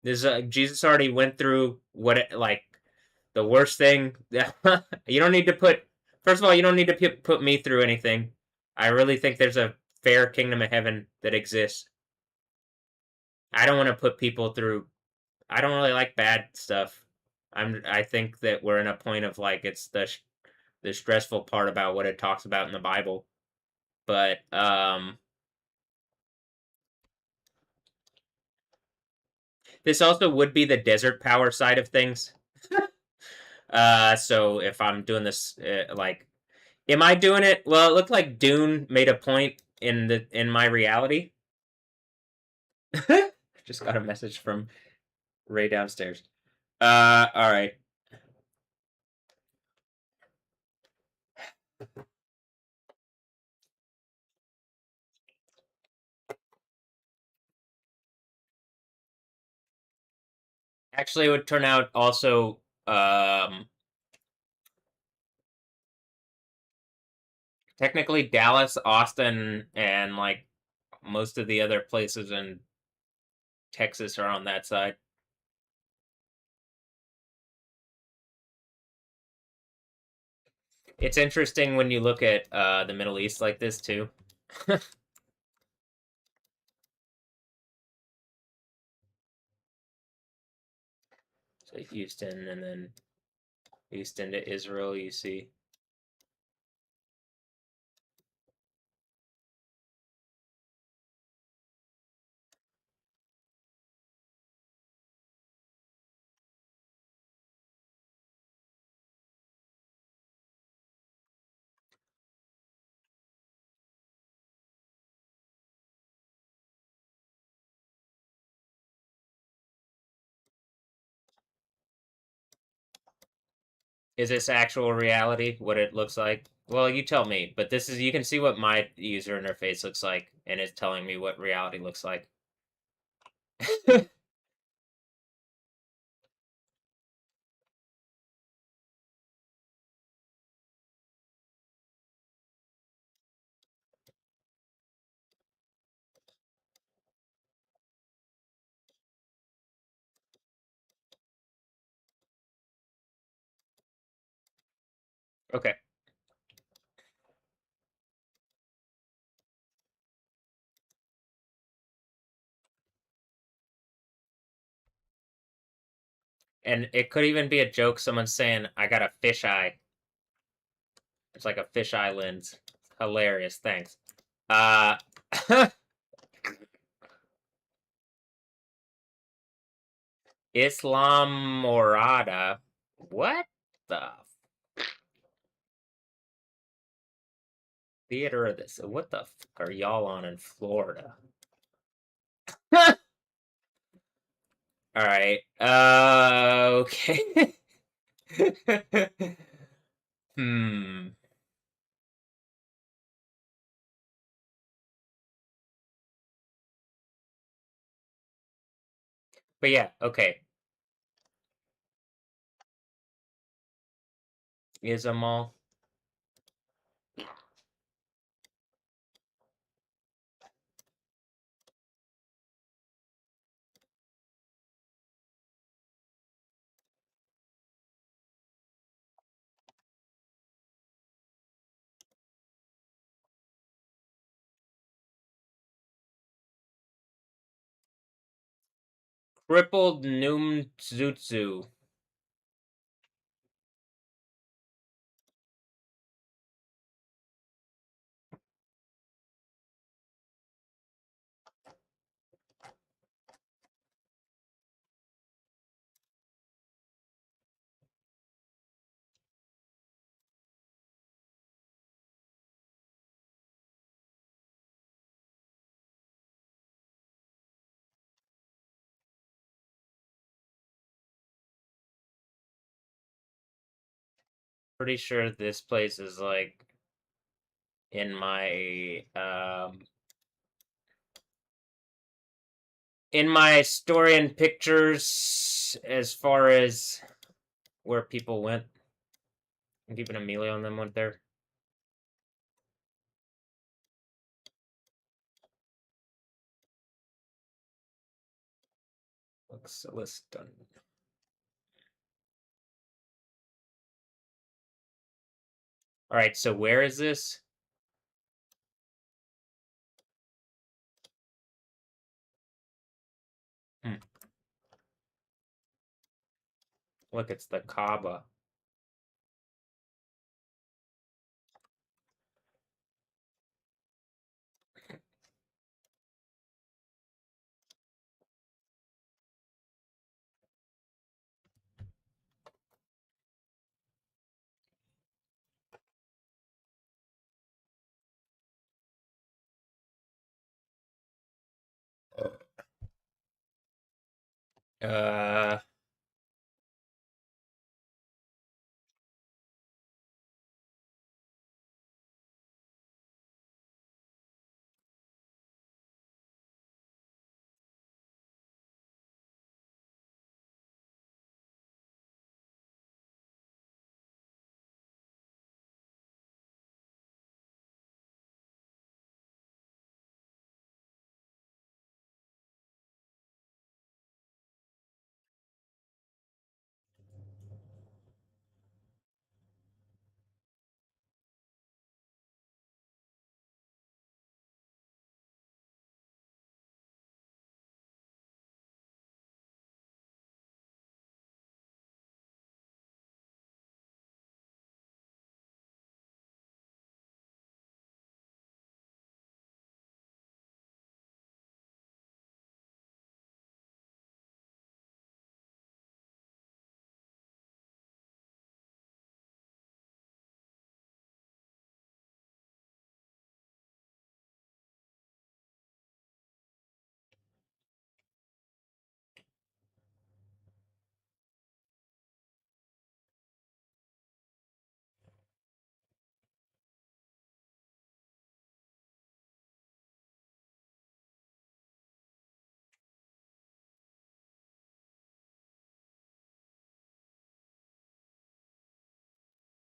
This Jesus already went through like the worst thing. You don't need to first of all, you don't need to put me through anything. I really think there's a fair kingdom of heaven that exists. I don't want to put people through. I don't really like bad stuff. I think that we're in a point of like it's the stressful part about what it talks about in the Bible. But this also would be the desert power side of things. So if I'm doing this, like, am I doing it? Well, it looked like Dune made a point in my reality. Just got a message from Ray downstairs. All right. Actually, it would turn out also technically Dallas, Austin, and like most of the other places in Texas are on that side. It's interesting when you look at the Middle East like this too. So Houston and then Houston to Israel, you see. Is this actual reality? What it looks like? Well, you tell me. But this is, you can see what my user interface looks like, and it's telling me what reality looks like. Okay. And it could even be a joke. Someone's saying, I got a fish eye. It's like a fish eye lens. Hilarious. Thanks. Uh, Islam Morada. What the theater of this? What the fuck are y'all on in Florida? All right. Okay. Hmm. But yeah, okay. Is a mall. Crippled Numzutsu. Pretty sure this place is like in my story and pictures as far as where people went. I'm keeping Amelia on them went there. Looks done. All right, so where is this? Hmm. Look, it's the Kaaba. Uh,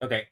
Okay.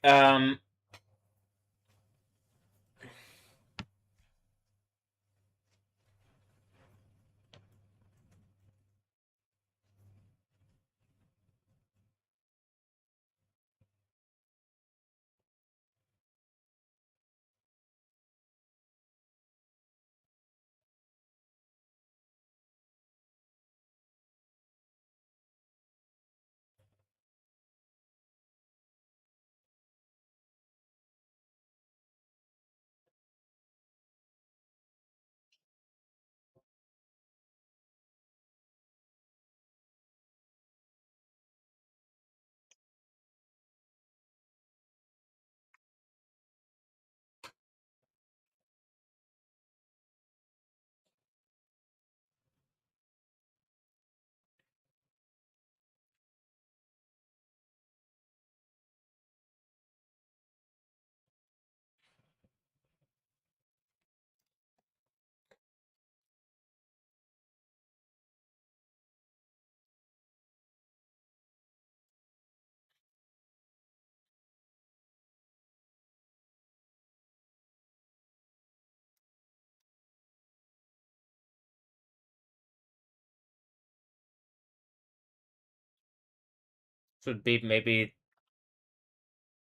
Should be maybe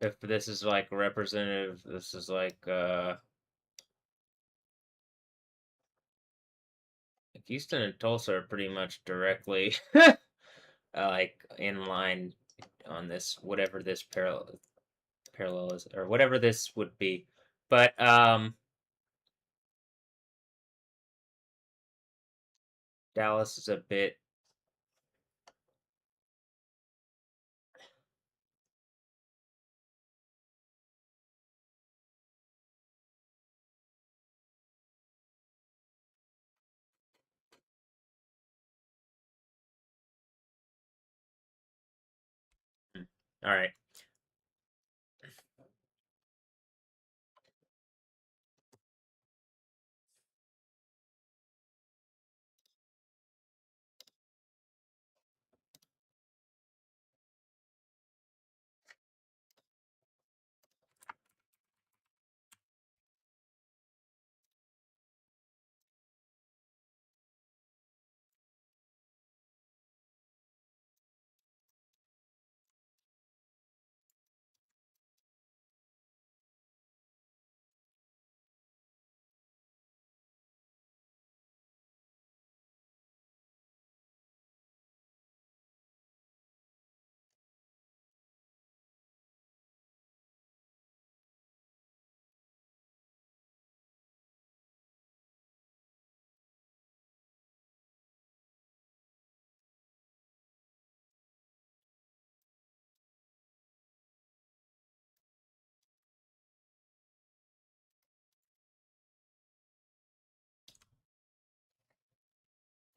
if this is like representative, this is like Houston and Tulsa are pretty much directly like in line on this, whatever this parallel is, or whatever this would be. But Dallas is a bit. All right.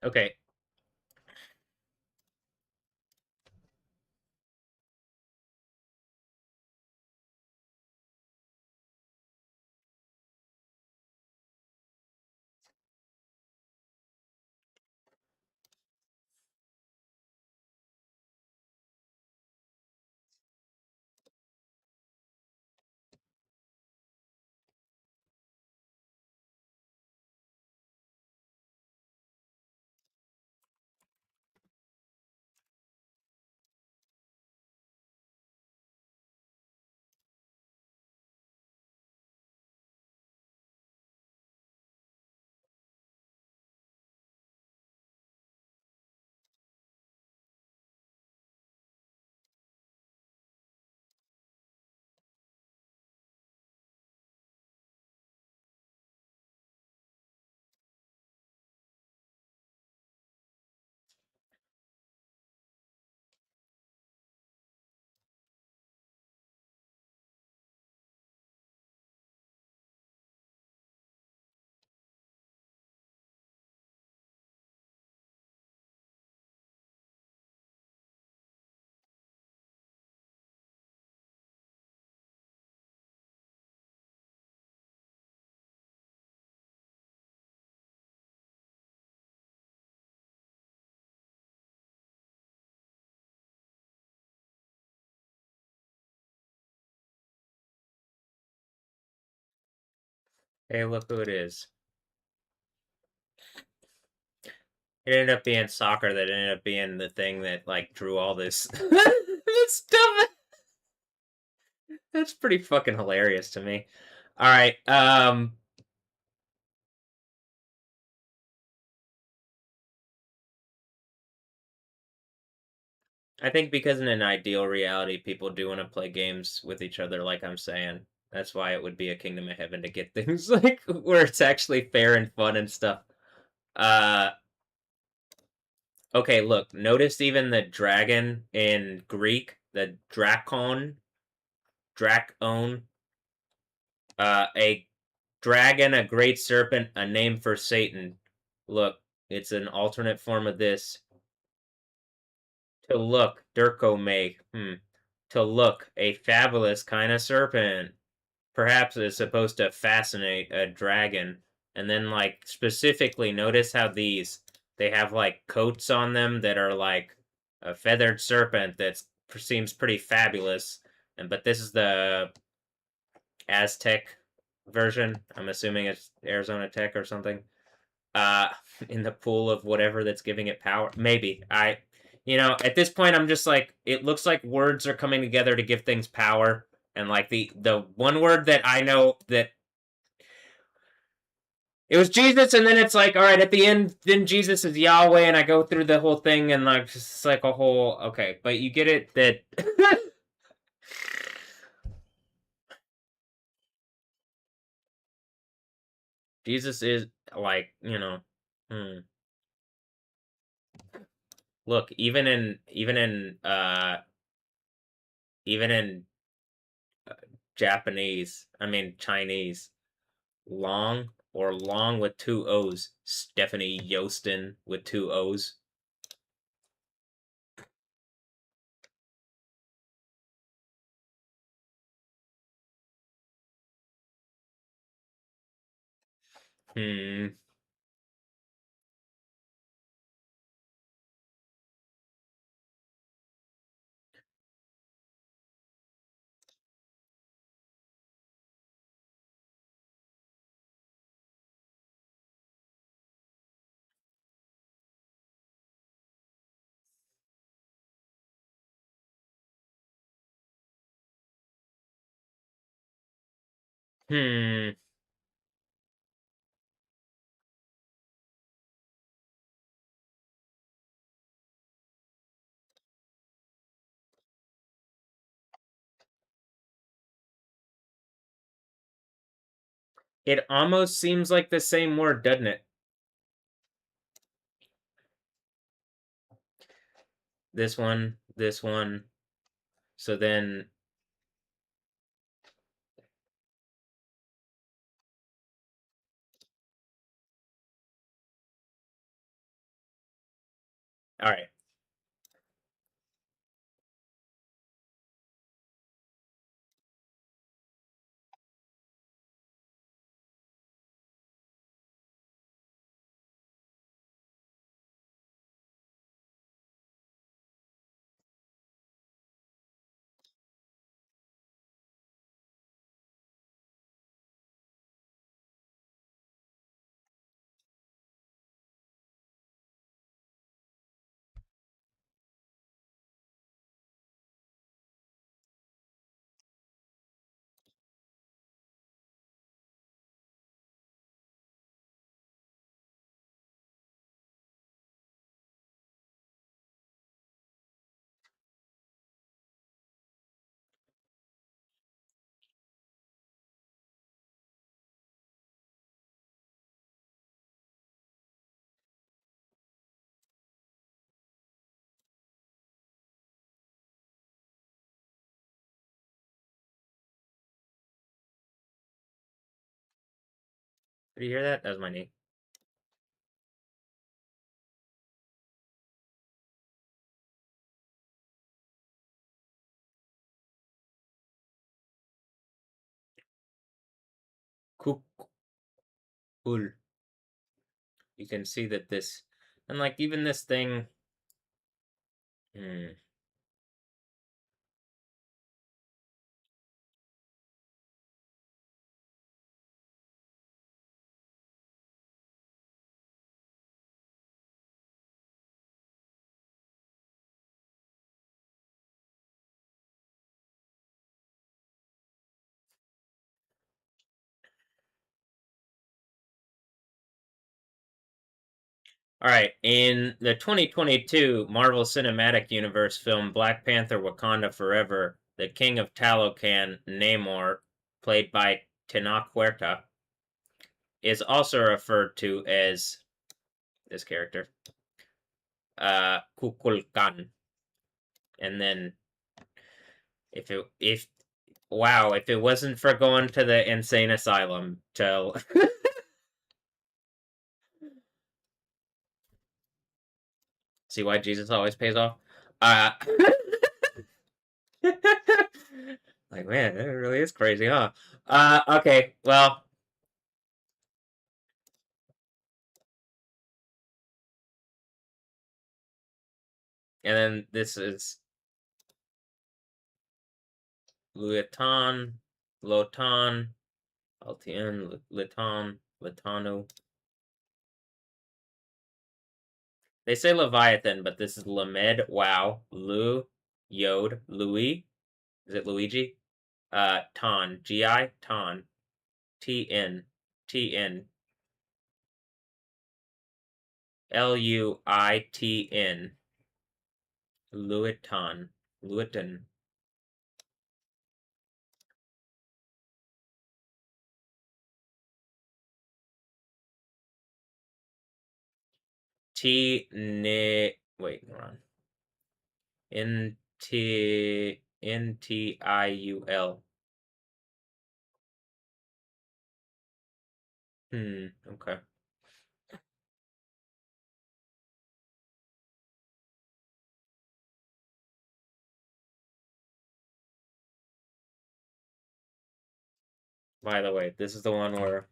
Okay. Hey, look who it is. It ended up being soccer that ended up being the thing that like drew all this this stuff. That's pretty fucking hilarious to me. All right. I think because in an ideal reality, people do want to play games with each other, like I'm saying. That's why it would be a kingdom of heaven to get things like where it's actually fair and fun and stuff. Uh, okay, look, notice even the dragon in Greek, the Drakon, a dragon, a great serpent, a name for Satan. Look, it's an alternate form of this. To look, Durkome. To look, a fabulous kind of serpent. Perhaps it's supposed to fascinate a dragon. And then, like, specifically, notice how they have, like, coats on them that are, like, a feathered serpent that seems pretty fabulous. But this is the Aztec version. I'm assuming it's Arizona Tech or something. Uh, in the pool of whatever that's giving it power. Maybe. At this point, I'm just like, it looks like words are coming together to give things power. And like the one word that I know that it was Jesus, and then it's like, all right, at the end, then Jesus is Yahweh, and I go through the whole thing, and like, it's like a whole, okay, but you get it that. Jesus is like, look, even in Japanese, I mean Chinese, long or long with two O's. Stephanie Yostin with two O's. Hmm. Hmm. It almost seems like the same word, doesn't it? This one, this one. So then, all right. Did you hear that? That was my knee. Cool. Cool. You can see that this, and like even this thing. Hmm. All right, in the 2022 Marvel Cinematic Universe film Black Panther: Wakanda Forever, the King of Talocan, Namor, played by Tenoch Huerta, is also referred to as this character, Kukulkan. And then if wow, if it wasn't for going to the insane asylum to see why Jesus always pays off. Uh like man, it really is crazy, huh? Okay, well, and then this is Luatan, Lotan, Altian, Litan, Litano. They say Leviathan, but this is Lamed, Wow, Lu, Yod, Louis. Is it Luigi? Ton, G-I, Ton, T-N, T-N, Luitn, Luiton, Luiton. Wait, hold on. Ntiul. Okay. By the way, this is the one where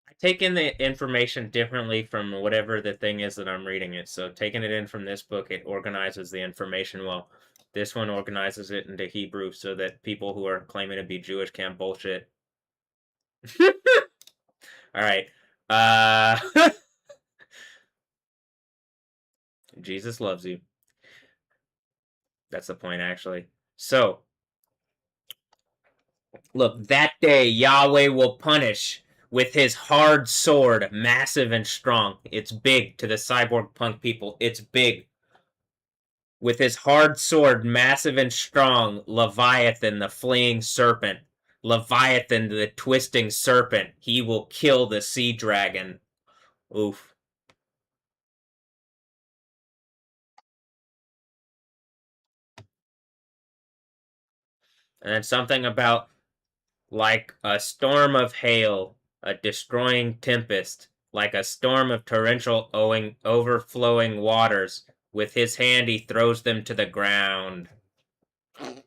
I take in the information differently from whatever the thing is that I'm reading it. So taking it in from this book, it organizes the information well. This one organizes it into Hebrew so that people who are claiming to be Jewish can't bullshit. All right. Uh Jesus loves you. That's the point, actually. So, look, that day Yahweh will punish with his hard sword, massive and strong. It's big to the cyborg punk people. It's big. With his hard sword, massive and strong, Leviathan, the fleeing serpent. Leviathan, the twisting serpent. He will kill the sea dragon. Oof. And then something about like a storm of hail, a destroying tempest, like a storm of torrential overflowing waters. With his hand he throws them to the ground. Am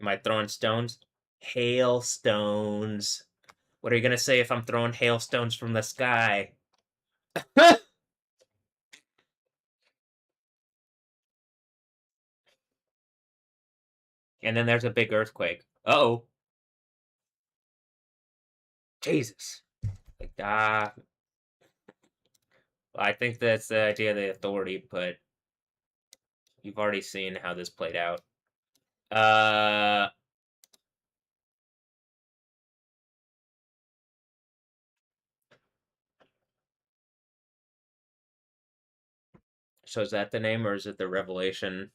I throwing stones? Hailstones. What are you gonna say if I'm throwing hailstones from the sky? And then there's a big earthquake. Uh-oh. Jesus. Like, I think that's the idea of the authority, but you've already seen how this played out. Uh, so is that the name, or is it the Revelation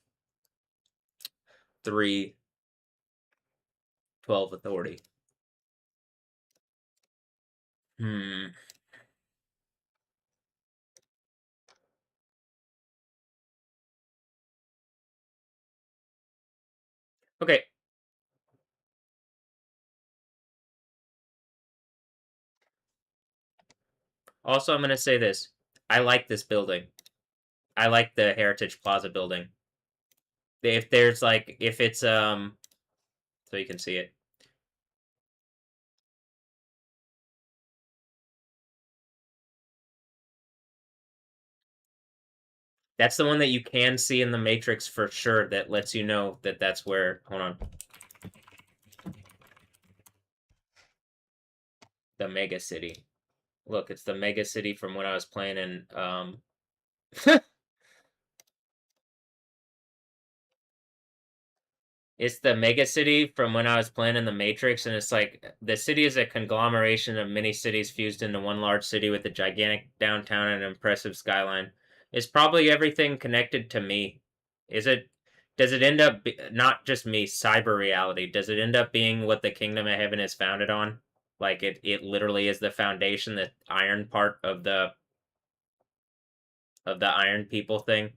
3:12 authority? Hmm. Okay. Also, I'm gonna say this. I like this building. I like the Heritage Plaza building. If there's like, if it's so you can see it. That's the one that you can see in the Matrix for sure. That lets you know that that's where. Hold on. The Mega City. Look, it's the Mega City from when I was playing in It's the mega city from when I was playing in the Matrix, and it's like the city is a conglomeration of many cities fused into one large city with a gigantic downtown and an impressive skyline. It's probably everything connected to me. Is it? Does it end up not just me, cyber reality? Does it end up being what the kingdom of heaven is founded on? Like it literally is the foundation, the iron part of the iron people thing.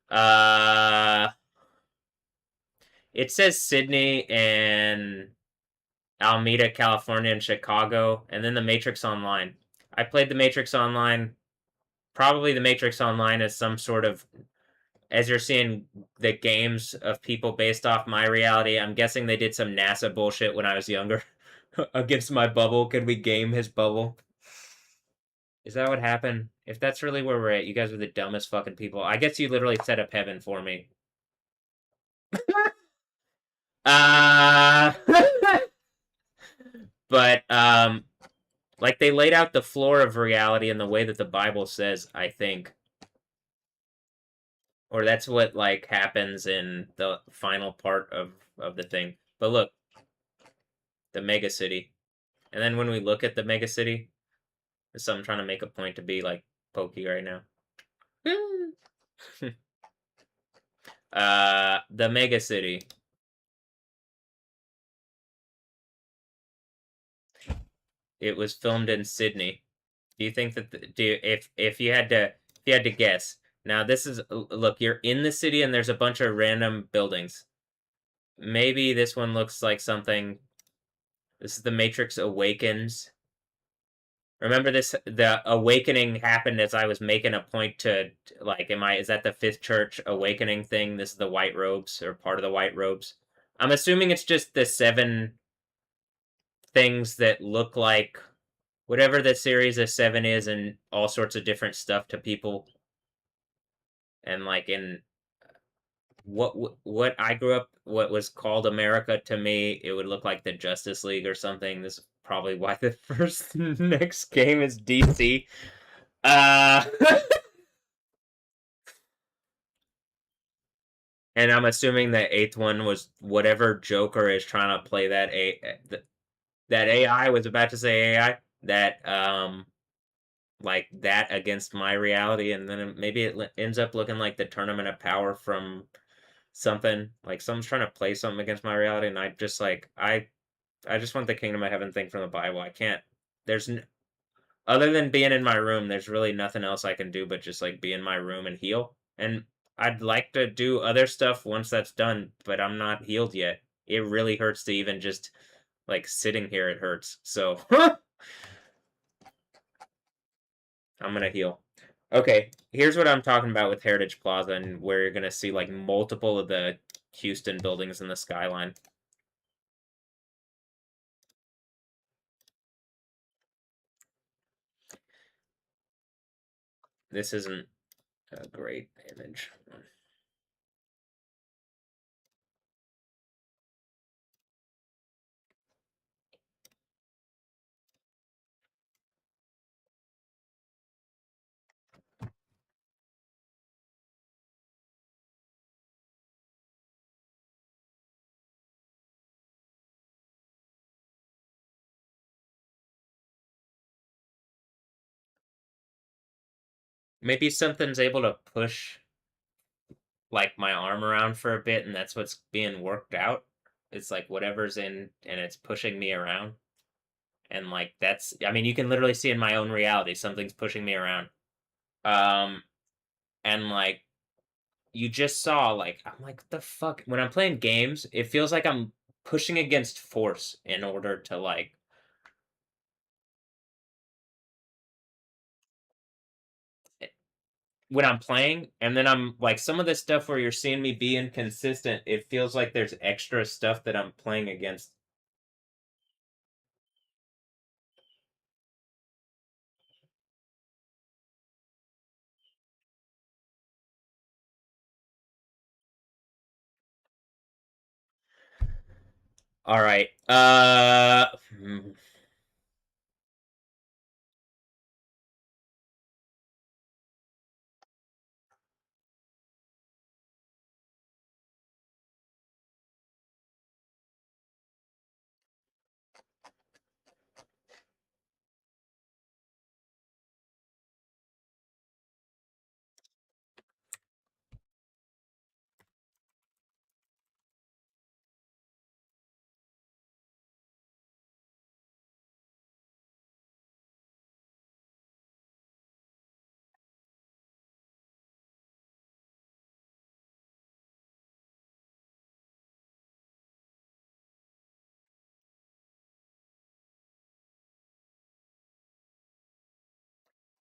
Uh, it says Sydney and Alameda, California, and Chicago, and then the Matrix Online. I played the Matrix Online. Probably the Matrix Online is some sort of, as you're seeing the games of people based off my reality. I'm guessing they did some NASA bullshit when I was younger. Against my bubble, could we game his bubble? Is that what happened? If that's really where we're at, you guys are the dumbest fucking people. I guess you literally set up heaven for me. Uh but like they laid out the floor of reality in the way that the Bible says, I think. Or that's what like happens in the final part of the thing. But look, the mega city. And then when we look at the mega city, so I'm trying to make a point to be like pokey right now. The mega city. It was filmed in Sydney. Do you think that if you had to guess? Now this is look, you're in the city and there's a bunch of random buildings. Maybe this one looks like something. This is the Matrix Awakens. Remember this? The awakening happened as I was making a point to like, is that the fifth church awakening thing? This is the white robes or part of the white robes. I'm assuming it's just the 7 things that look like whatever the series of 7 is, and all sorts of different stuff to people. And like in what I grew up, what was called America to me, it would look like the Justice League or something. This is probably why the first next game is DC. Uh, and I'm assuming the 8th one was whatever Joker is trying to play that AI was about to say AI that like that against my reality, and then maybe it ends up looking like the Tournament of Power from something. Like someone's trying to play something against my reality, and I just like I just want the Kingdom of Heaven thing from the Bible. I can't. There's other than being in my room, there's really nothing else I can do but just like be in my room and heal. And I'd like to do other stuff once that's done, but I'm not healed yet. It really hurts to even just like sitting here. It hurts. So I'm gonna heal. Okay, here's what I'm talking about with Heritage Plaza, and where you're gonna see like multiple of the Houston buildings in the skyline. This isn't a great image. Maybe something's able to push like my arm around for a bit, and that's what's being worked out. It's like whatever's in, and it's pushing me around. And like that's, I mean, you can literally see in my own reality something's pushing me around. And like you just saw, like I'm like, what the fuck? When I'm playing games, it feels like I'm pushing against force in order to like when I'm playing, and then I'm like some of the stuff where you're seeing me be inconsistent, it feels like there's extra stuff that I'm playing against. All right.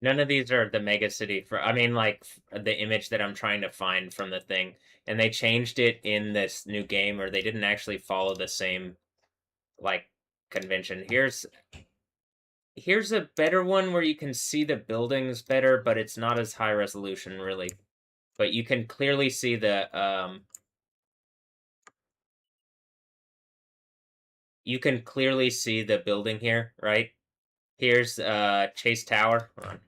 None of these are the mega city for, I mean, like the image that I'm trying to find from the thing. And they changed it in this new game, or they didn't actually follow the same like convention. Here's a better one where you can see the buildings better, but it's not as high resolution really. But you can clearly see the you can clearly see the building here, right? Here's Chase Tower. Hold on.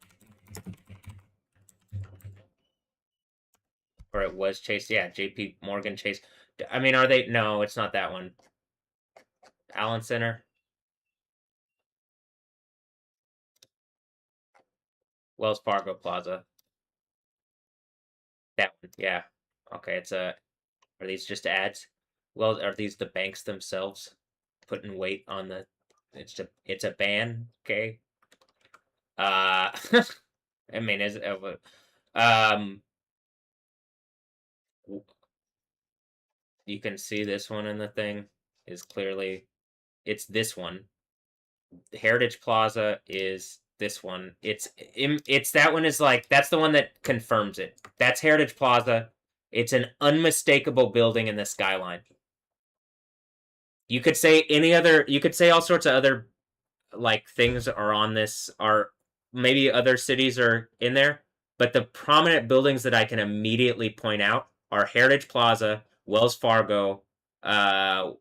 Or it was Chase. Yeah, JP Morgan Chase. I mean, are they? No, it's not that one. Allen Center. Wells Fargo Plaza. That one. Yeah. Okay, it's a. Are these just ads? Well, are these the banks themselves putting weight on the? It's a ban. Okay. Uh, I mean, is um, you can see this one in the thing is clearly it's this one. Heritage Plaza is this one. It's that one is like that's the one that confirms it. That's Heritage Plaza. It's an unmistakable building in the skyline. You could say any other. You could say all sorts of other like things are on this. Are maybe other cities are in there, but the prominent buildings that I can immediately point out are Heritage Plaza, Wells Fargo,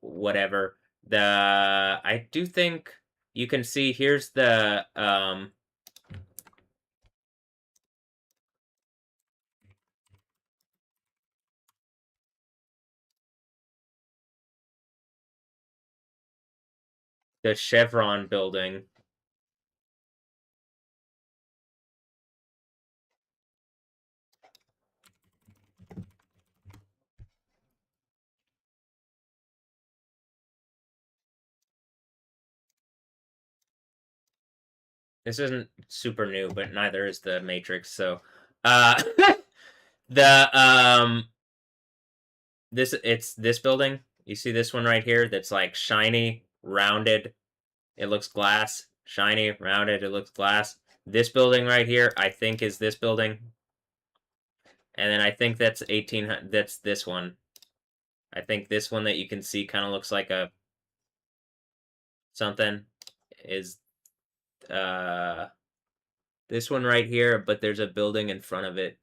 whatever. I do think you can see here's the Chevron building. This isn't super new, but neither is the Matrix. So, uh, the it's this building. You see this one right here that's like shiny, rounded. It looks glass. Shiny, rounded. It looks glass. This building right here, I think, is this building. And then I think that's 1800. That's this one. I think this one that you can see kind of looks like a something is this one right here, but there's a building in front of it.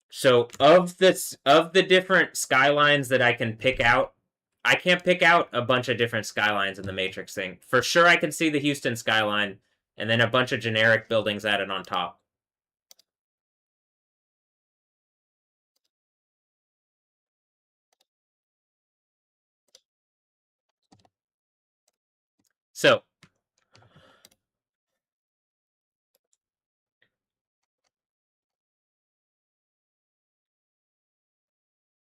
So of the different skylines that I can pick out, I can't pick out a bunch of different skylines in the Matrix thing. For sure I can see the Houston skyline and then a bunch of generic buildings added on top. So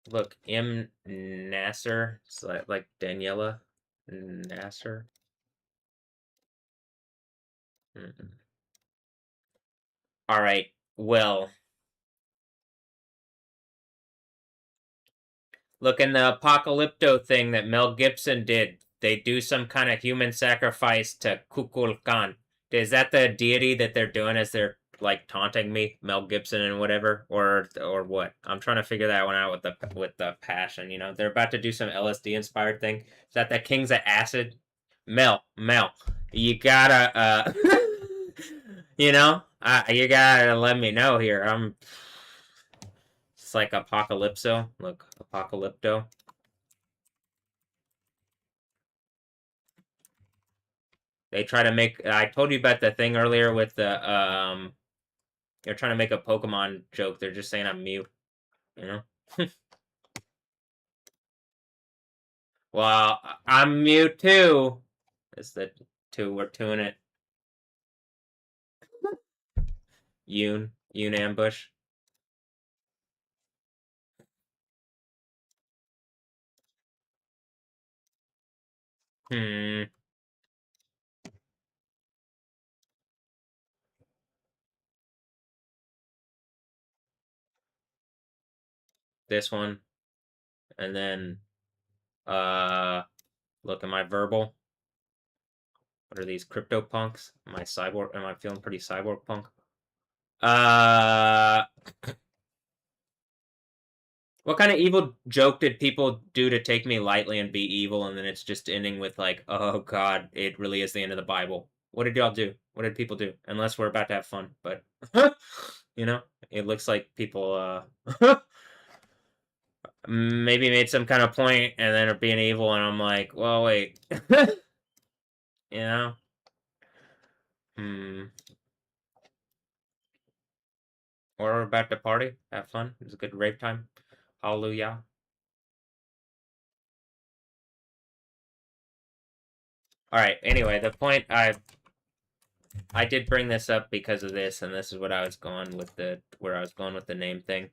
look, M. Nasser, it's like Daniela. Nasser. All right. Well, look, in the Apocalypto thing that Mel Gibson did, they do some kind of human sacrifice to Kukulkan. Is that the deity that they're doing as they're like taunting me, Mel Gibson and whatever, or what? I'm trying to figure that one out with the passion. You know, they're about to do some LSD inspired thing. Is that the Kings of Acid? Mel, you gotta you know, you gotta let me know here. It's like Apocalypso. Look, Apocalypto. They try to make. I told you about the thing earlier with the They're trying to make a Pokemon joke. They're just saying I'm Mew. You know. Well, I'm Mew too. It's the two. We're doing it. Yoon ambush. Hmm. This one, and then look at my verbal. What are these crypto punks? Am I cyborg? Am I feeling pretty cyborg punk? What kind of evil joke did people do to take me lightly and be evil, and then it's just ending with like, oh god, it really is the end of the Bible? What did y'all do? What did people do? Unless we're about to have fun, but you know, it looks like people maybe made some kind of point and then are being evil, and I'm like, well, wait, you know, hmm. Or we're about to party, have fun. It's a good rave time. Hallelujah. All right. Anyway, the point I did bring this up because of this, and this is what I was going with where I was going with the name thing.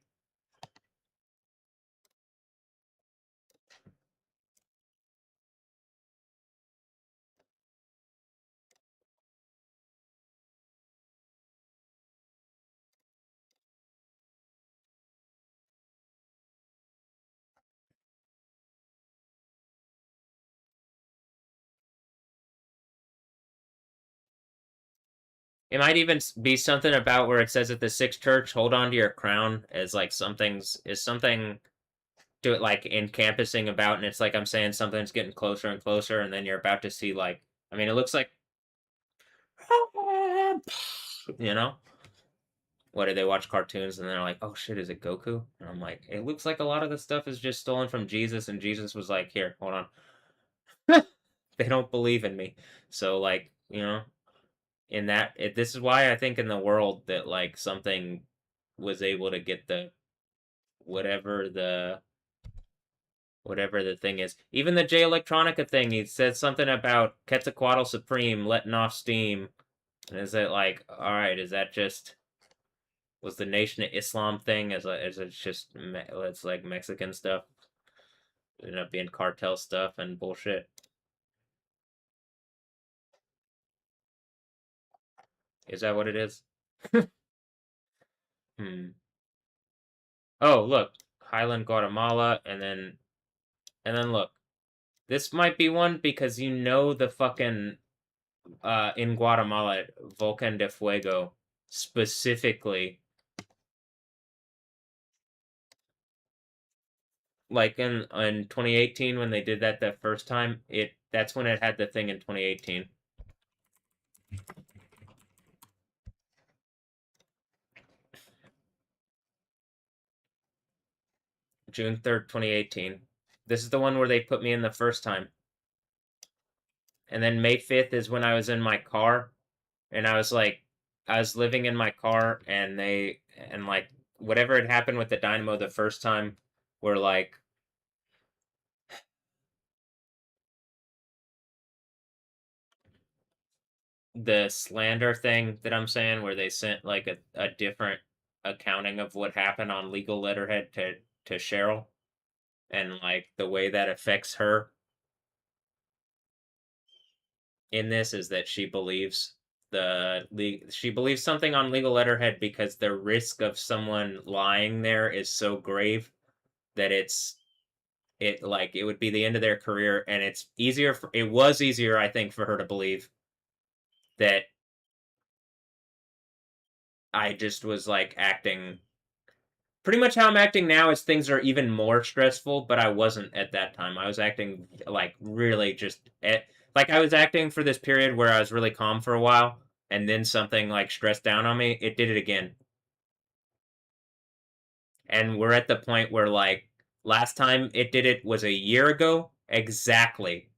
It might even be something about where it says at the Sixth Church, "Hold on to your crown," as like something to it like encompassing about, and it's like I'm saying something's getting closer and closer, and then you're about to see like, I mean, it looks like, you know, what do they watch cartoons and they're like, oh shit, is it Goku? And I'm like, it looks like a lot of the stuff is just stolen from Jesus, and Jesus was like, here, hold on. They don't believe in me, so like, you know, in that this is why I think in the world that like something was able to get the whatever the whatever the thing is. Even the J Electronica thing, he said something about Quetzalcoatl Supreme letting off steam. And is it like, all right, is that just was the Nation of Islam thing as it's just it's like Mexican stuff, end up being cartel stuff and bullshit? Is that what it is? Hmm. Oh, look, Highland, Guatemala, and then look. This might be one because you know the fucking in Guatemala, Volcan de Fuego specifically, like in 2018 when they did that the first time, that's when it had the thing in 2018. June 3rd, 2018. This is the one where they put me in the first time. And then May 5th is when I was in my car, and I was like, I was living in my car, and like whatever had happened with the dynamo the first time were like the slander thing that I'm saying, where they sent like a different accounting of what happened on legal letterhead to Cheryl, and like the way that affects her. in this is that she believes she believes something on legal letterhead because the risk of someone lying there is so grave that it would be the end of their career, and it was easier, I think, for her to believe that I just was like acting pretty much how I'm acting now is things are even more stressful, but I wasn't at that time. I was acting like really like I was acting for this period where I was really calm for a while, and then something like stressed down on me. It did it again. And we're at the point where like last time it did it was a year ago exactly.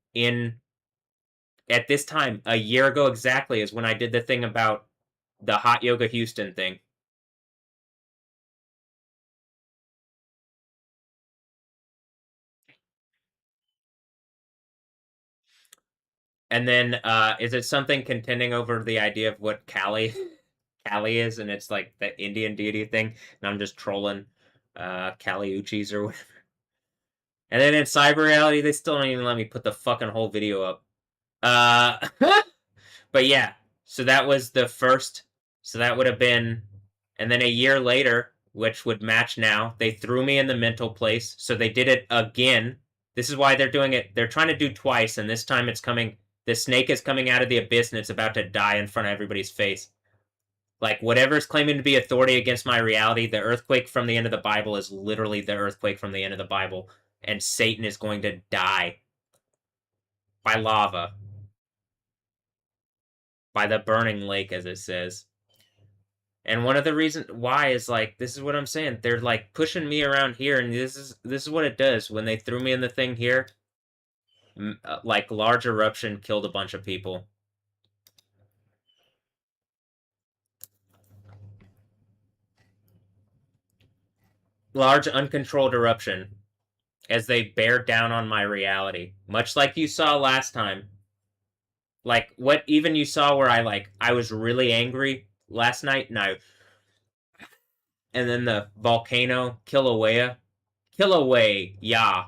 At this time, a year ago exactly is when I did the thing about the Hot Yoga Houston thing. And then is it something contending over the idea of what Kali is, and it's like the Indian deity thing, and I'm just trolling Kali Uchis or whatever. And then in cyber reality, they still don't even let me put the fucking whole video up. But yeah, so that was the first. So that would have been, and then a year later, which would match now, they threw me in the mental place. So they did it again. This is why they're doing it. They're trying to do twice, and this time it's coming. The snake is coming out of the abyss, and it's about to die in front of everybody's face. Like, whatever's claiming to be authority against my reality, the earthquake from the end of the Bible is literally the earthquake from the end of the Bible, and Satan is going to die by lava, by the burning lake, as it says. And one of the reasons why is like, this is what I'm saying. They're like pushing me around here, and this is what it does when they threw me in the thing here. Like, large eruption killed a bunch of people. Large uncontrolled eruption as they bear down on my reality, much like you saw last time. Like what even you saw where I was really angry last night, and then the volcano Kilauea, yeah,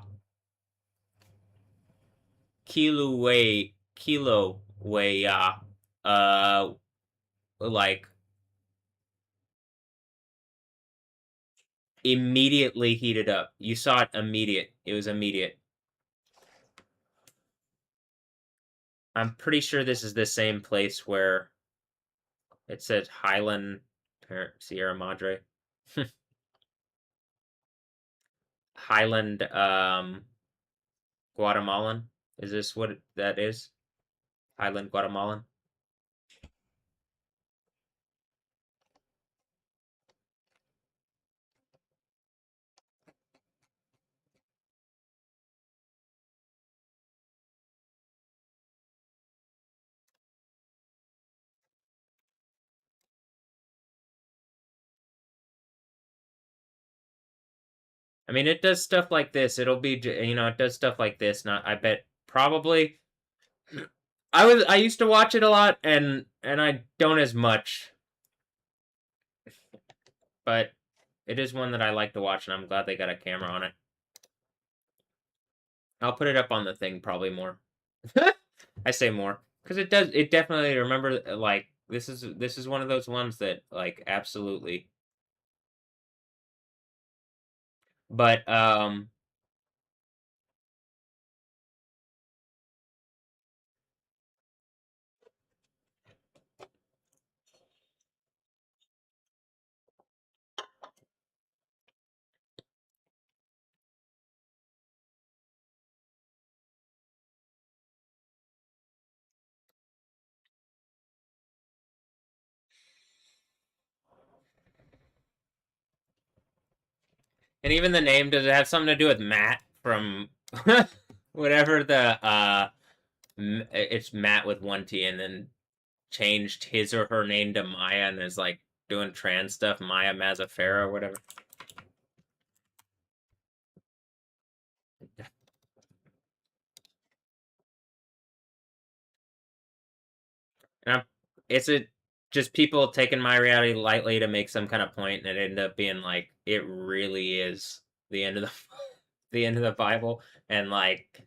Kilauea, like immediately heated up. You saw it immediate. It was immediate. I'm pretty sure this is the same place where it says Highland Sierra Madre. Highland Guatemalan. Is this what that is? Highland Guatemalan. I mean, it does stuff like this. It'll be, it does stuff like this. Not, I bet probably. I used to watch it a lot, and I don't as much, but it is one that I like to watch, and I'm glad they got a camera on it. I'll put it up on the thing probably more. I say more because it definitely, remember, like, this is one of those ones that, like, absolutely. But and even the name, does it have something to do with Matt from whatever it's Matt with one T, and then changed his or her name to Maya and is like doing trans stuff, Maya Mazafera or whatever. And it's just people taking my reality lightly to make some kind of point, and it ended up being like it really is the end of the the end of the Bible, and like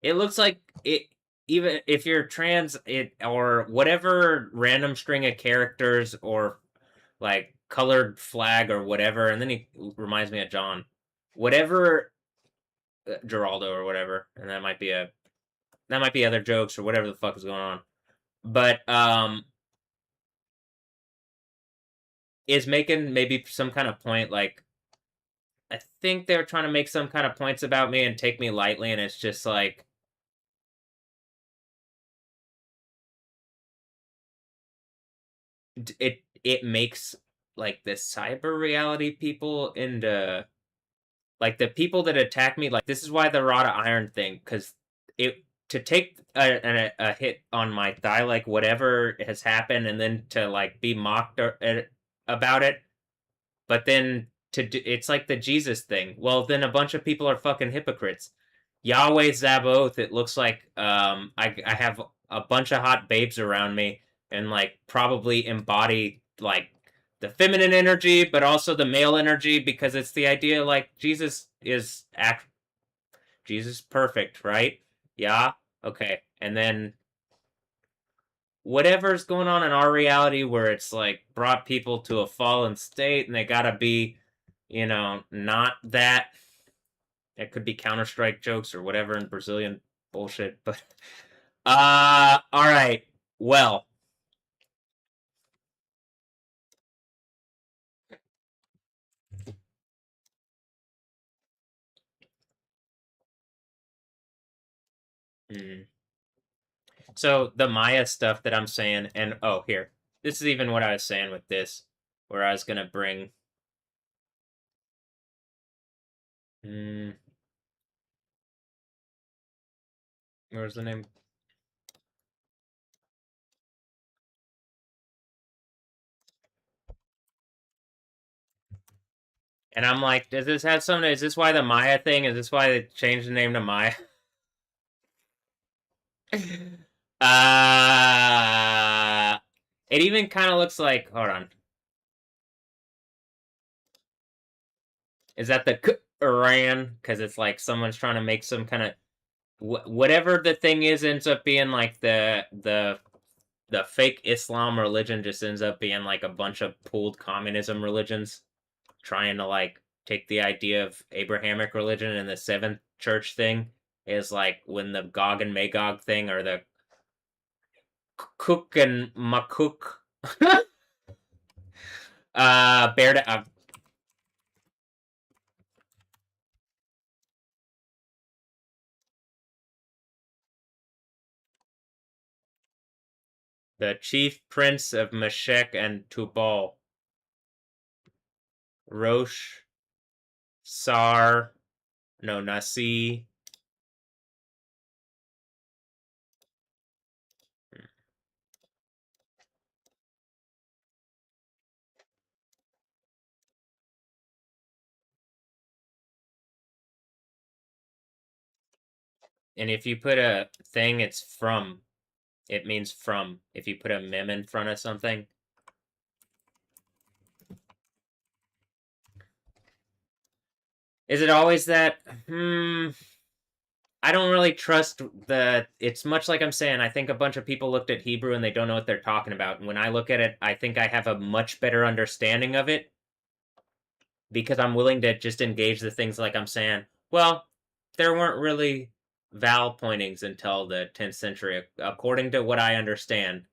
it looks like even if you're trans, it or whatever random string of characters or like colored flag or whatever, and then he reminds me of John, whatever Geraldo or whatever, and that might be other jokes or whatever the fuck is going on, but is making maybe some kind of point like. I think they're trying to make some kind of points about me and take me lightly, and it's just like it makes like the cyber reality people into like the people that attack me. Like this is why the rod of iron thing, because it to take a hit on my thigh, like whatever has happened, and then to like be mocked about it, but then it's like the Jesus thing. Well, then a bunch of people are fucking hypocrites. Yahweh Zaboth, it looks like I have a bunch of hot babes around me and like probably embody like the feminine energy, but also the male energy because it's the idea like Jesus perfect, right? Yeah, okay, and then whatever's going on in our reality where it's like brought people to a fallen state and they gotta be, not that. It could be Counter-Strike jokes or whatever in Brazilian bullshit, but all right. Well, hmm. So the Maya stuff that I'm saying, and oh, here, this is even what I was saying with this, where I was gonna bring. Hmm, where's the name? And I'm like, does this have something? Is this why the Maya thing? Is this why they changed the name to Maya? uh, it even kind of looks like. Hold on. Is that the Iran? Because it's like someone's trying to make some kind of whatever the thing is ends up being like the fake Islam religion just ends up being like a bunch of pooled communism religions trying to like take the idea of Abrahamic religion and the seventh church thing is like when the Gog and Magog thing or the Cook and Makuk bear the chief prince of Meshech and Tubal, Rosh Sar, no Nasi. And if you put a thing, it's from. It means from. If you put a mem in front of something. Is it always that? I don't really trust the. It's much like I'm saying. I think a bunch of people looked at Hebrew and they don't know what they're talking about. And when I look at it, I think I have a much better understanding of it because I'm willing to just engage the things like I'm saying. Well, there weren't really vowel pointings until the 10th century, according to what I understand.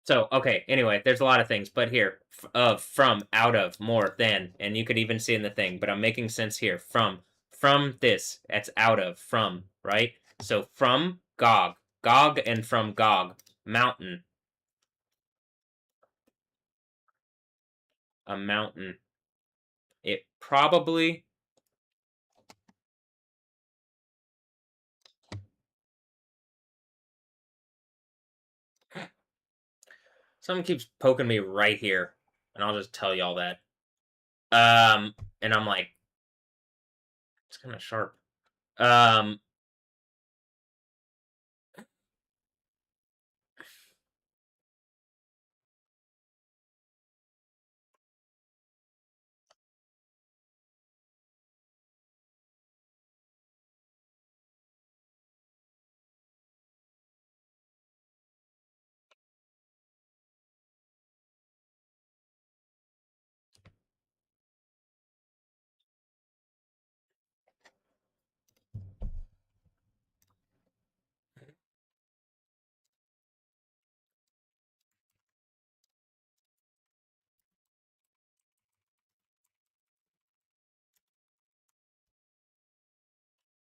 So, okay, anyway, there's a lot of things, but here, of, from, out of, more, than, and you could even see in the thing, but I'm making sense here. From this, that's out of, from, right? So, from Gog, Gog and from Gog, mountain, a mountain. It probably, someone keeps poking me right here, and I'll just tell y'all that. And I'm like, it's kind of sharp. Um,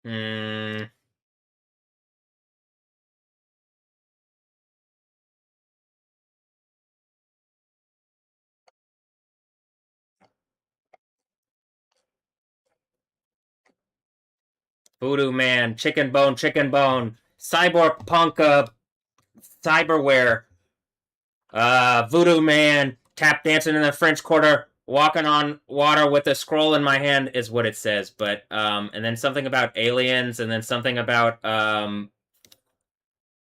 Hmm. Voodoo Man, Chicken Bone, Cyborg Punk, Cyberware, Voodoo Man, tap dancing in the French Quarter, walking on water with a scroll in my hand is what it says. But and then something about aliens, and then something about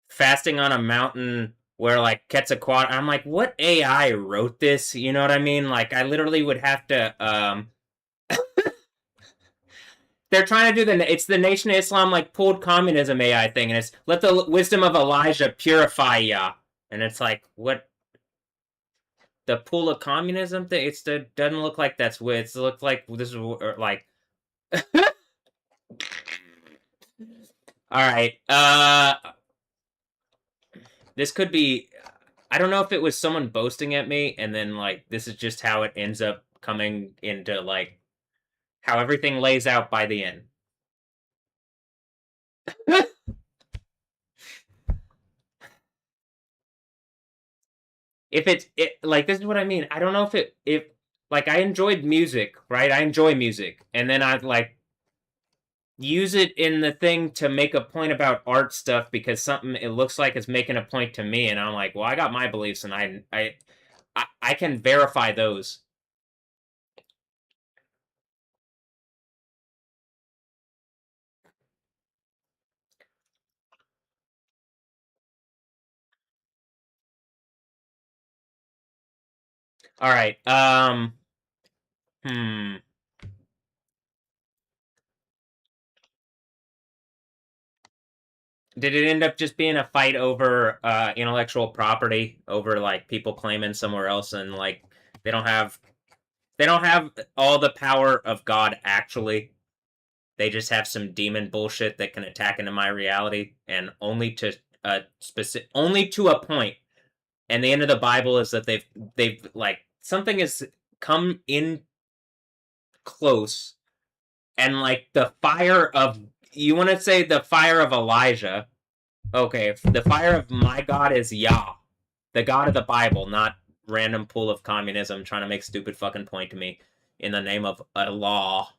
fasting on a mountain where like Quetzalcoatl. I'm like, what AI wrote this? You know what I mean? Like, I literally would have to. They're trying to do it's the Nation of Islam like pulled communism AI thing, and it's let the wisdom of Elijah purify ya, and it's like what the pool of communism thing. Doesn't look like that's what it's looked like. This is like. All right, this could be. I don't know if it was someone boasting at me, and then like this is just how it ends up coming into like how everything lays out by the end. If like this is what I mean. I don't know if like I enjoyed music, right? I enjoy music, and then I like use it in the thing to make a point about art stuff because something it looks like is making a point to me, and I'm like, well, I got my beliefs, and I can verify those. All right. Hmm. Did it end up just being a fight over intellectual property, over like people claiming somewhere else, and like they don't have they don't have all the power of God actually. They just have some demon bullshit that can attack into my reality, and only to only to a point. And the end of the Bible is that they've like something has come in close, and like the fire of you want to say the fire of Elijah. Okay, the fire of my God is Yah, the God of the Bible, not random pool of communism trying to make stupid fucking point to me in the name of a law.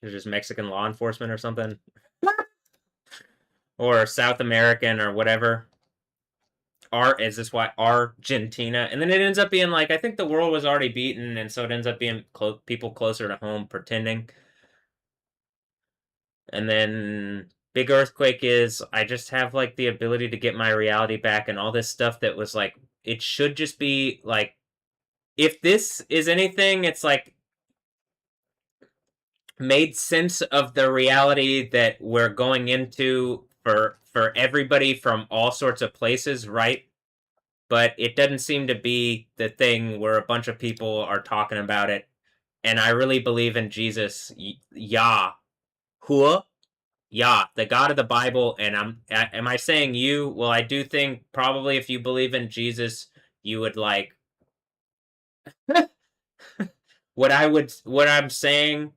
It's just Mexican law enforcement or something, or South American or whatever. Is this why Argentina? And then it ends up being like I think the world was already beaten, and so it ends up being people closer to home pretending. And then big earthquake is I just have like the ability to get my reality back, and all this stuff that was like it should just be like if this is anything, it's like made sense of the reality that we're going into for everybody from all sorts of places, right? But it doesn't seem to be the thing where a bunch of people are talking about it. And I really believe in Jesus, Yah, Hua, Yah, the God of the Bible. And am I saying you? Well, I do think probably if you believe in Jesus, you would like what I'm saying.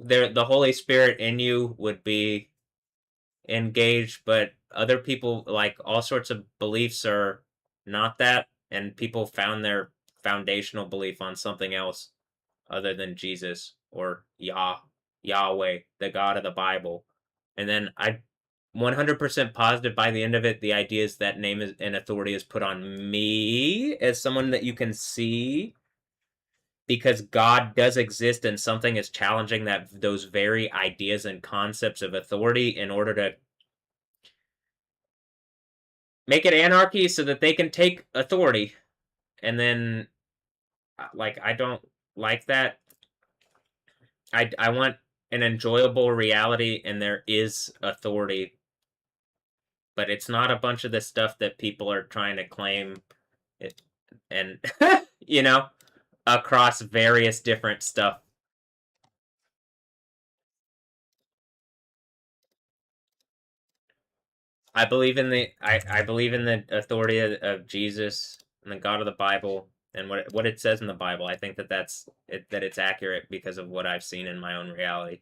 The Holy Spirit in you would be engaged, but other people like all sorts of beliefs are not that, and people found their foundational belief on something else other than Jesus or Yahweh, the God of the Bible. And then I 100% positive by the end of it, the idea is that name is, and authority is put on me as someone that you can see because God does exist and something is challenging those very ideas and concepts of authority in order to make it anarchy so that they can take authority. And then like I don't like that. I want an enjoyable reality and there is authority, but it's not a bunch of the stuff that people are trying to claim it, and you know, across various different stuff. I believe in the authority of Jesus and the God of the Bible and what it says in the Bible. I think that it's accurate because of what I've seen in my own reality.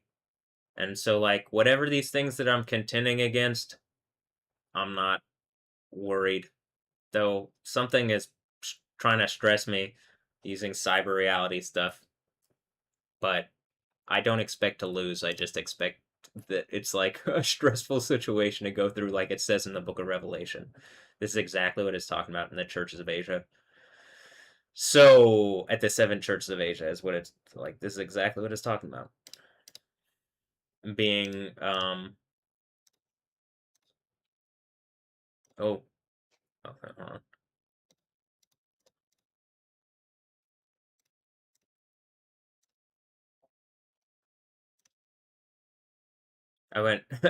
And so, like, whatever these things that I'm contending against, I'm not worried. Though something is trying to stress me using cyber reality stuff, but I don't expect to lose. I just expect that it's like a stressful situation to go through, like it says in the book of Revelation. This is exactly what it's talking about in the churches of Asia. So, at the seven churches of Asia is what it's like. This is exactly what it's talking about. Being, oh, okay, hold on.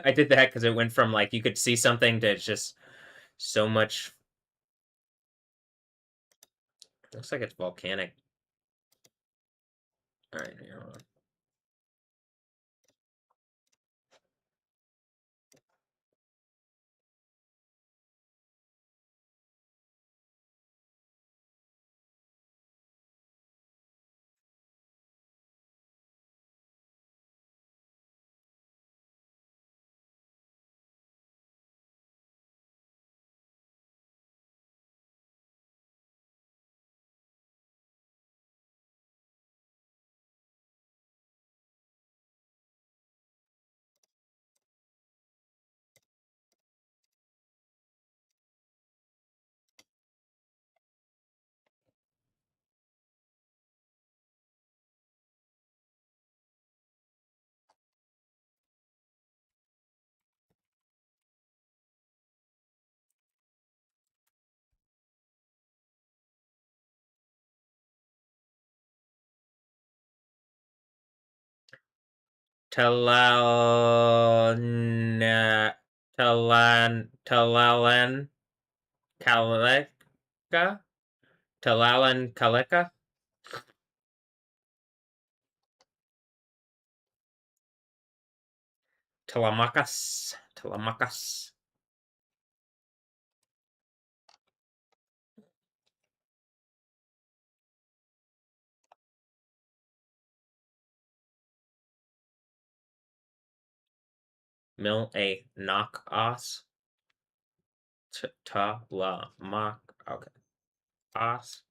I did that because it went from like you could see something to just so much. Looks like it's volcanic. All right, hold on. Talana, Talalan, Kaleka, Talalan, Kaleka, Telemachus. A knock os. Ta la mock. Okay. Os.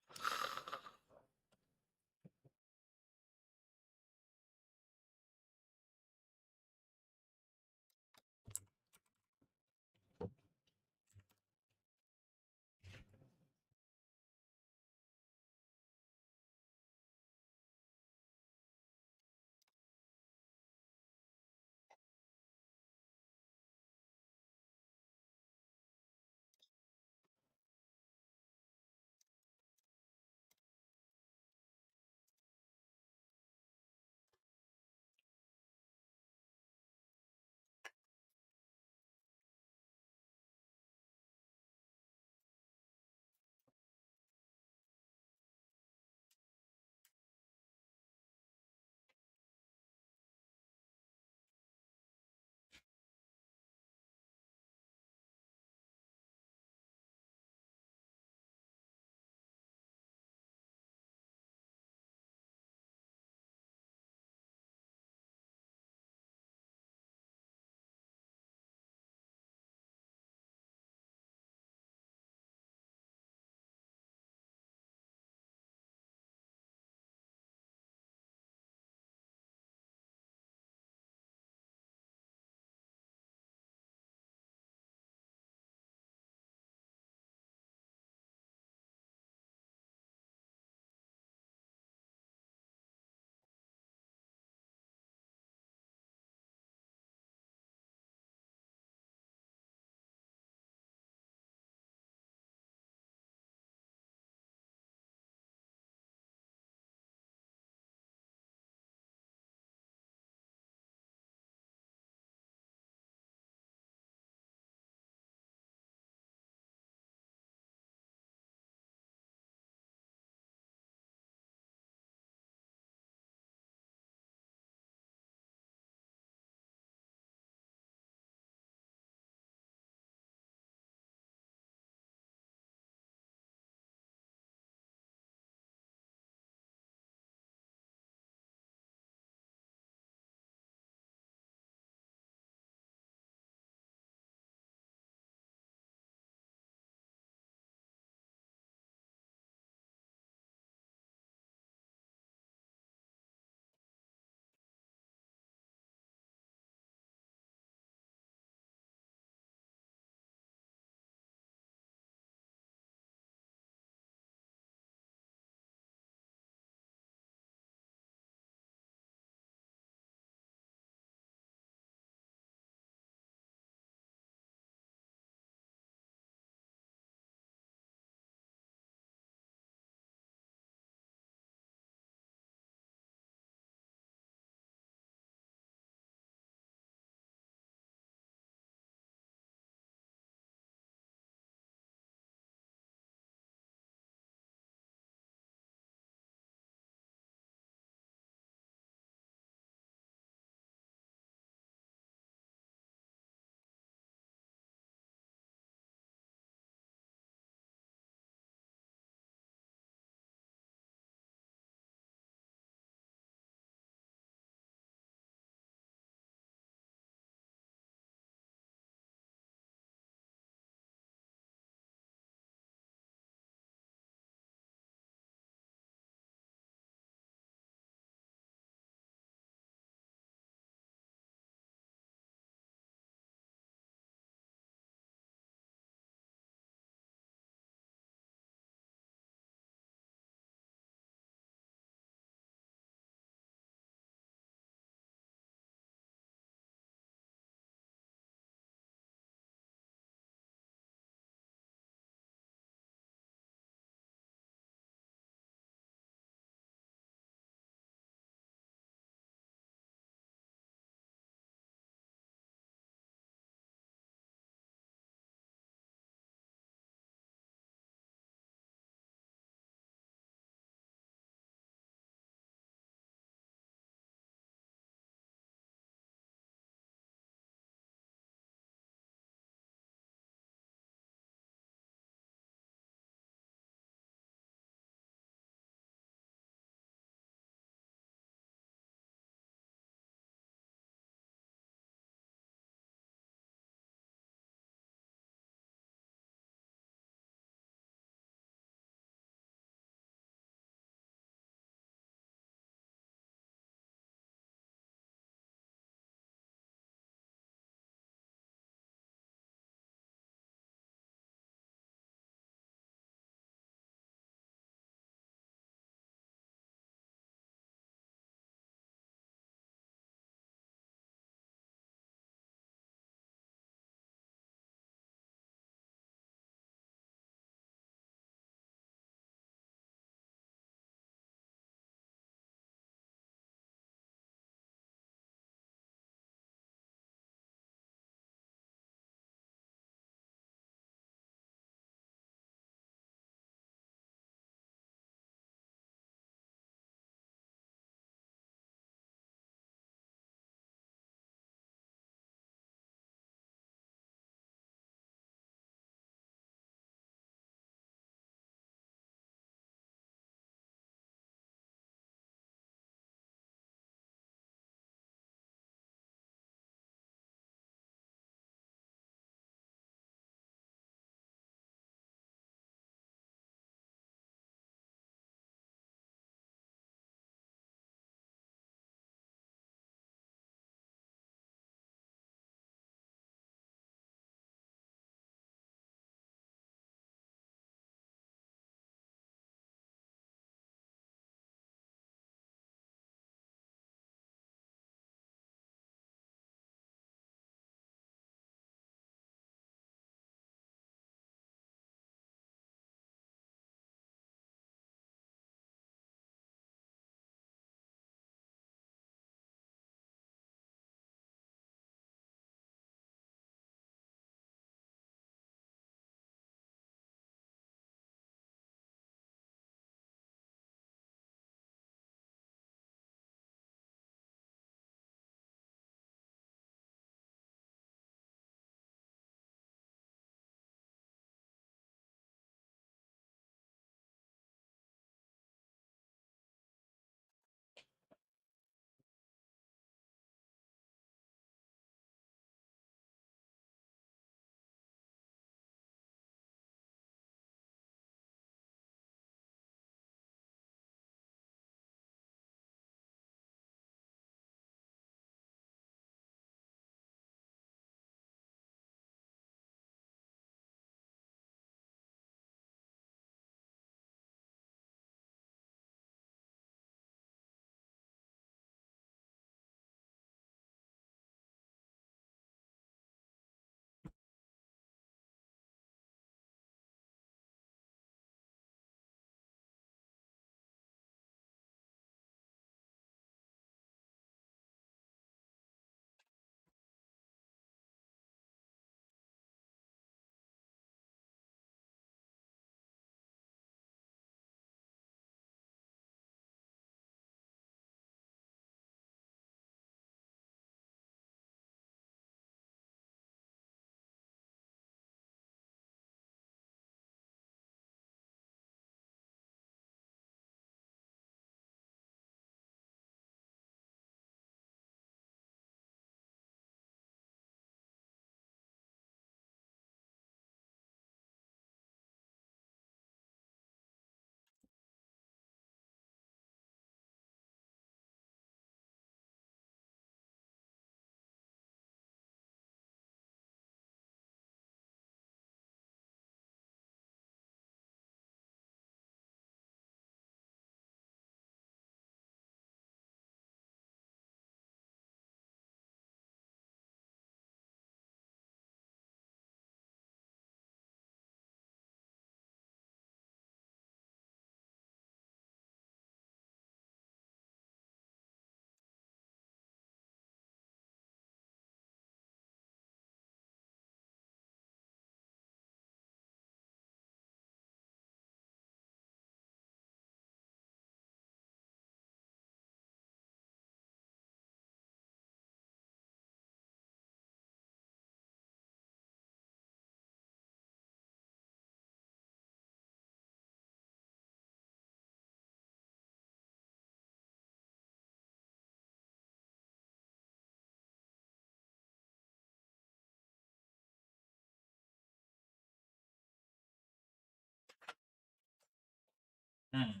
Hmm.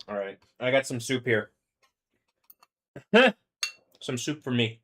All right, I got some soup here. Some soup for me.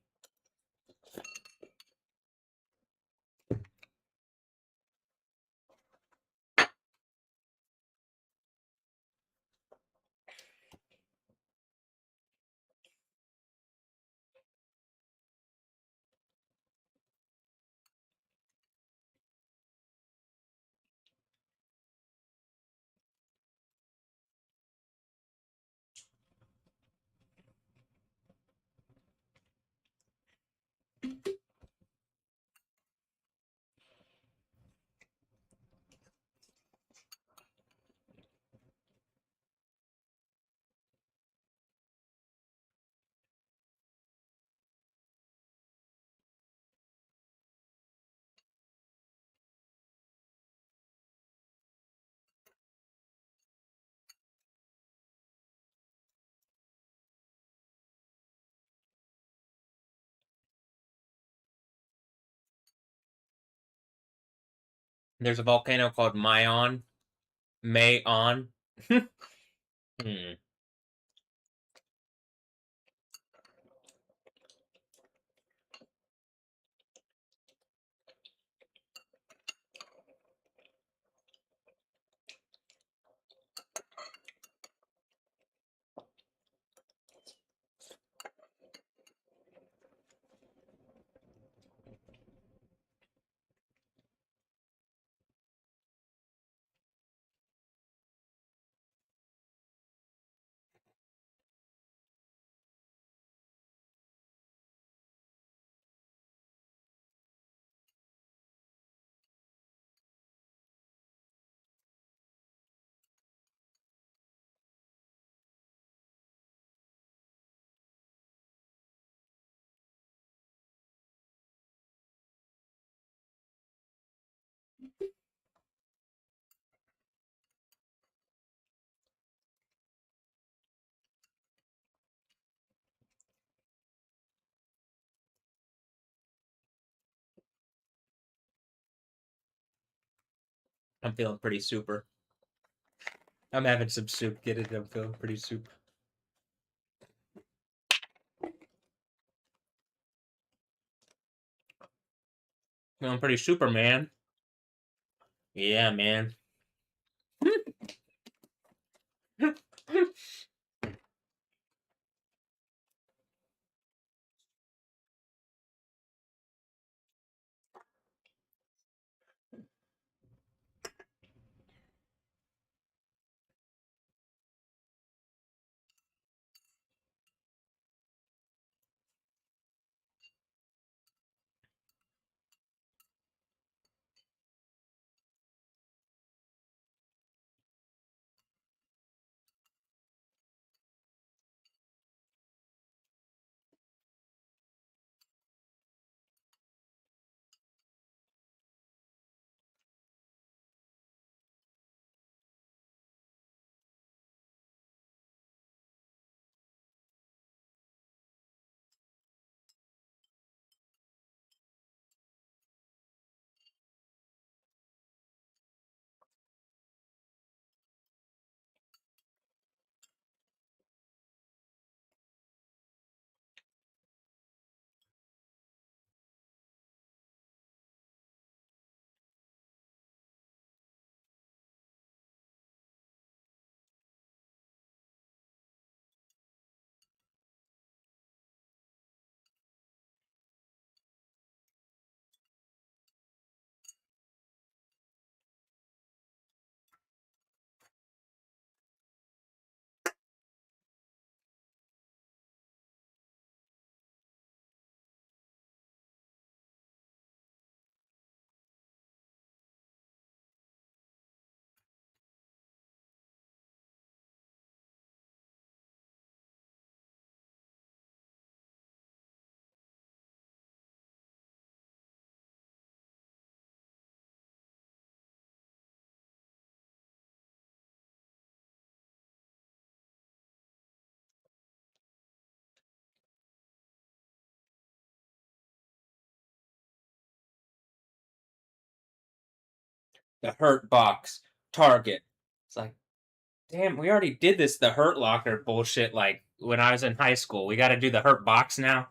There's a volcano called Mayon. Mayon. Hmm. I'm feeling pretty super. I'm having some soup. Get it? I'm feeling pretty super. Feeling pretty super, man. Yeah, man. the Hurt Box, Target. It's like, damn, we already did this, the Hurt Locker bullshit, like, when I was in high school. We gotta do the Hurt Box now?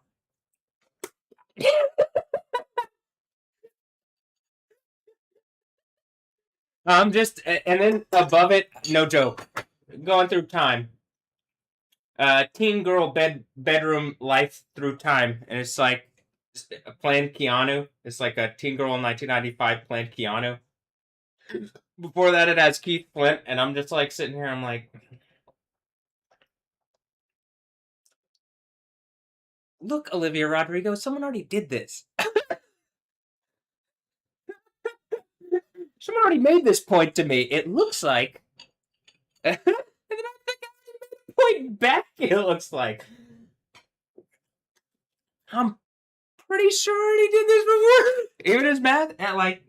I'm just, and then above it, no joke, going through time. Teen girl bedroom life through time, and it's like playing Keanu. It's like a teen girl in 1995 playing Keanu. Before that, it has Keith Flint, and I'm just like sitting here. I'm like, look, Olivia Rodrigo, someone already did this. Someone already made this point to me. It looks like, and then I think I made a point back. It looks like I'm pretty sure I already did this before. Even as math, and like,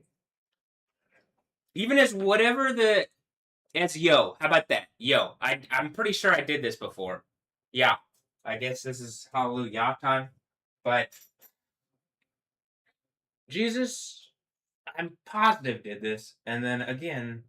even as whatever the, as yo. How about that? Yo, I'm pretty sure I did this before. Yeah, I guess this is hallelujah time. But Jesus, I'm positive did this, and then again,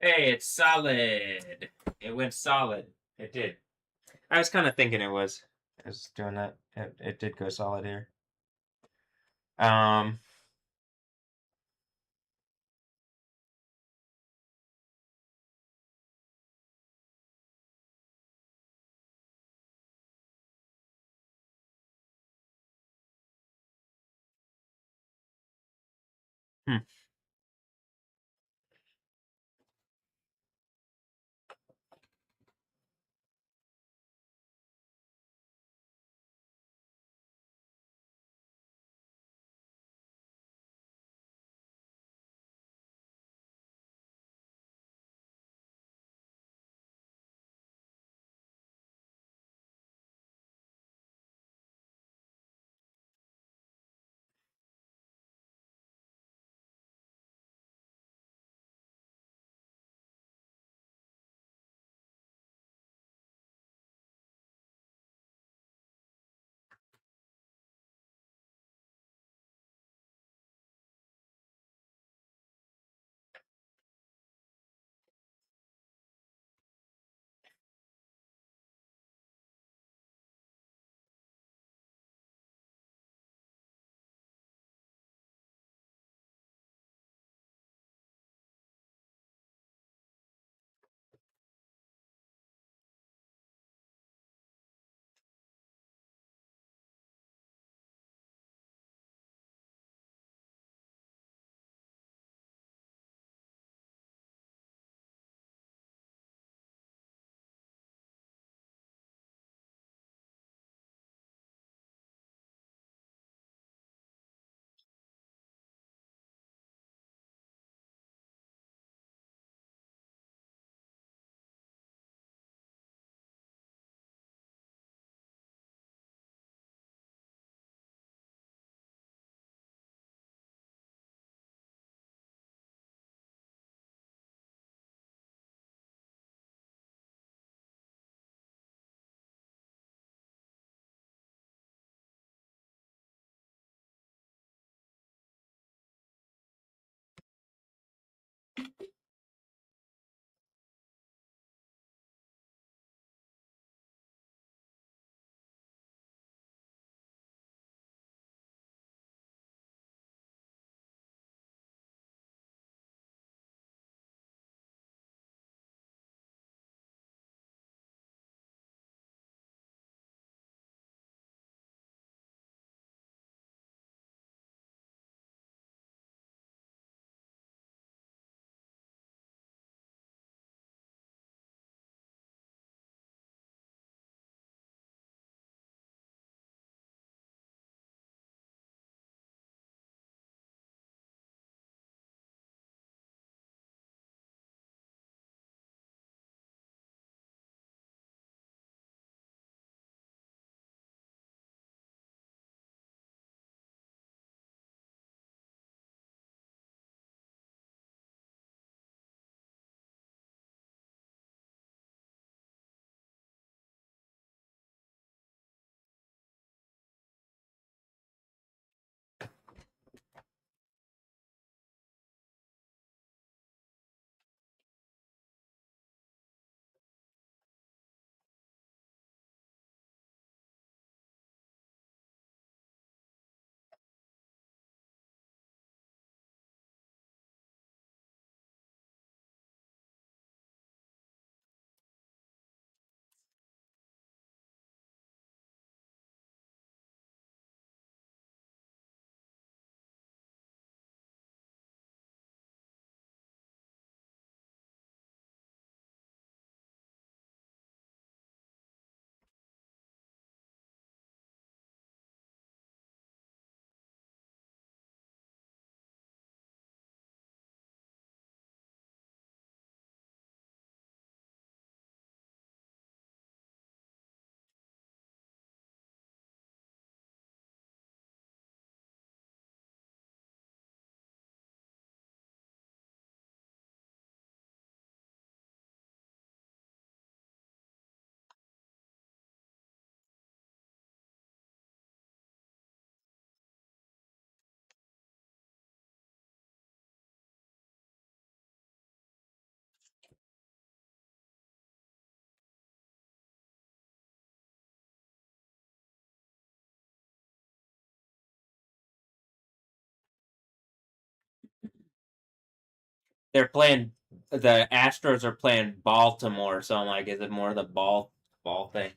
Hey, it's solid. It went solid. It did. I was kind of thinking it was. I was doing that. It did go solid here. Um. Hmm. They're playing. The Astros are playing Baltimore, so I'm like, is it more the ball thing?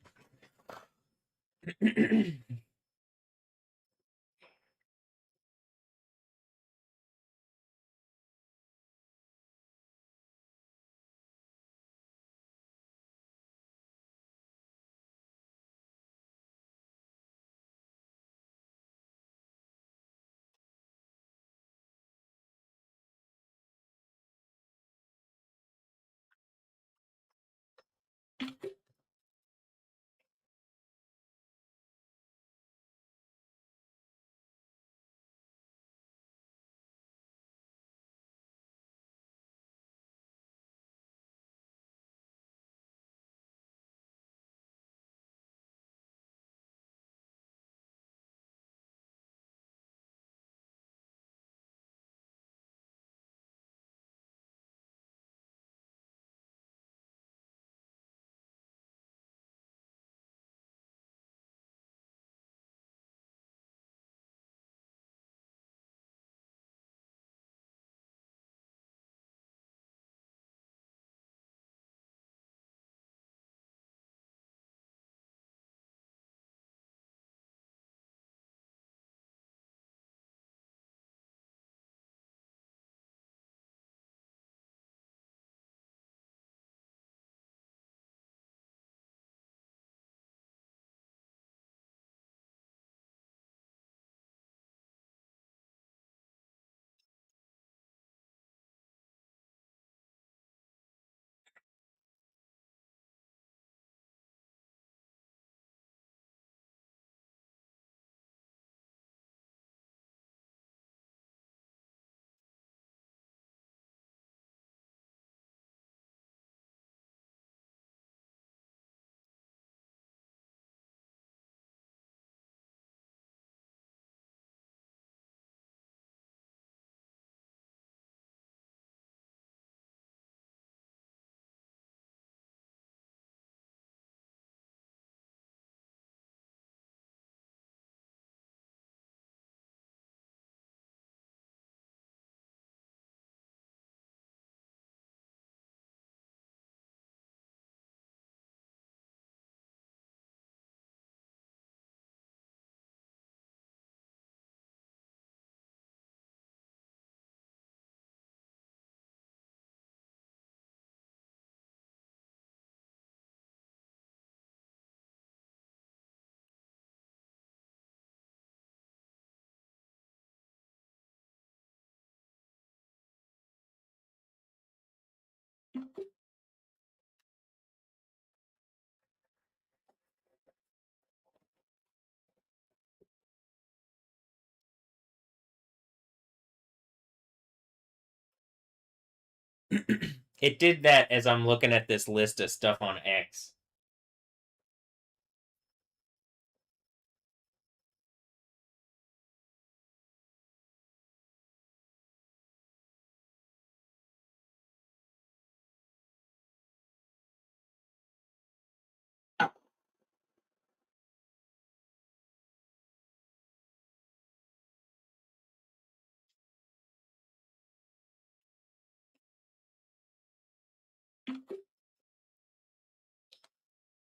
It did that as I'm looking at this list of stuff on X.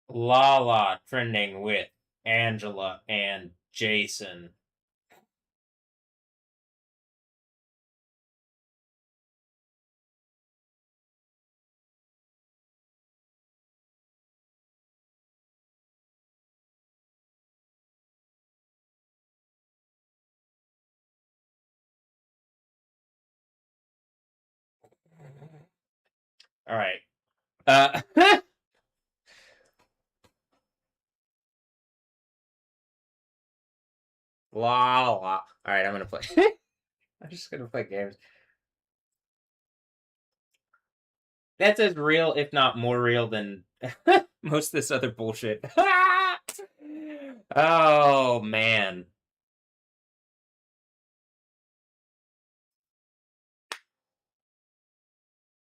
Lala trending with Angela and Jason. All right. La la. All right, I'm gonna play. I'm just gonna play games. That's as real, if not more real, than most of this other bullshit. Oh man.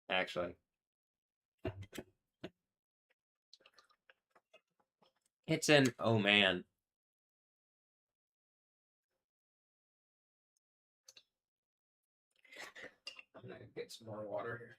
Actually, it's an oh man. I'm gonna Get some more water here.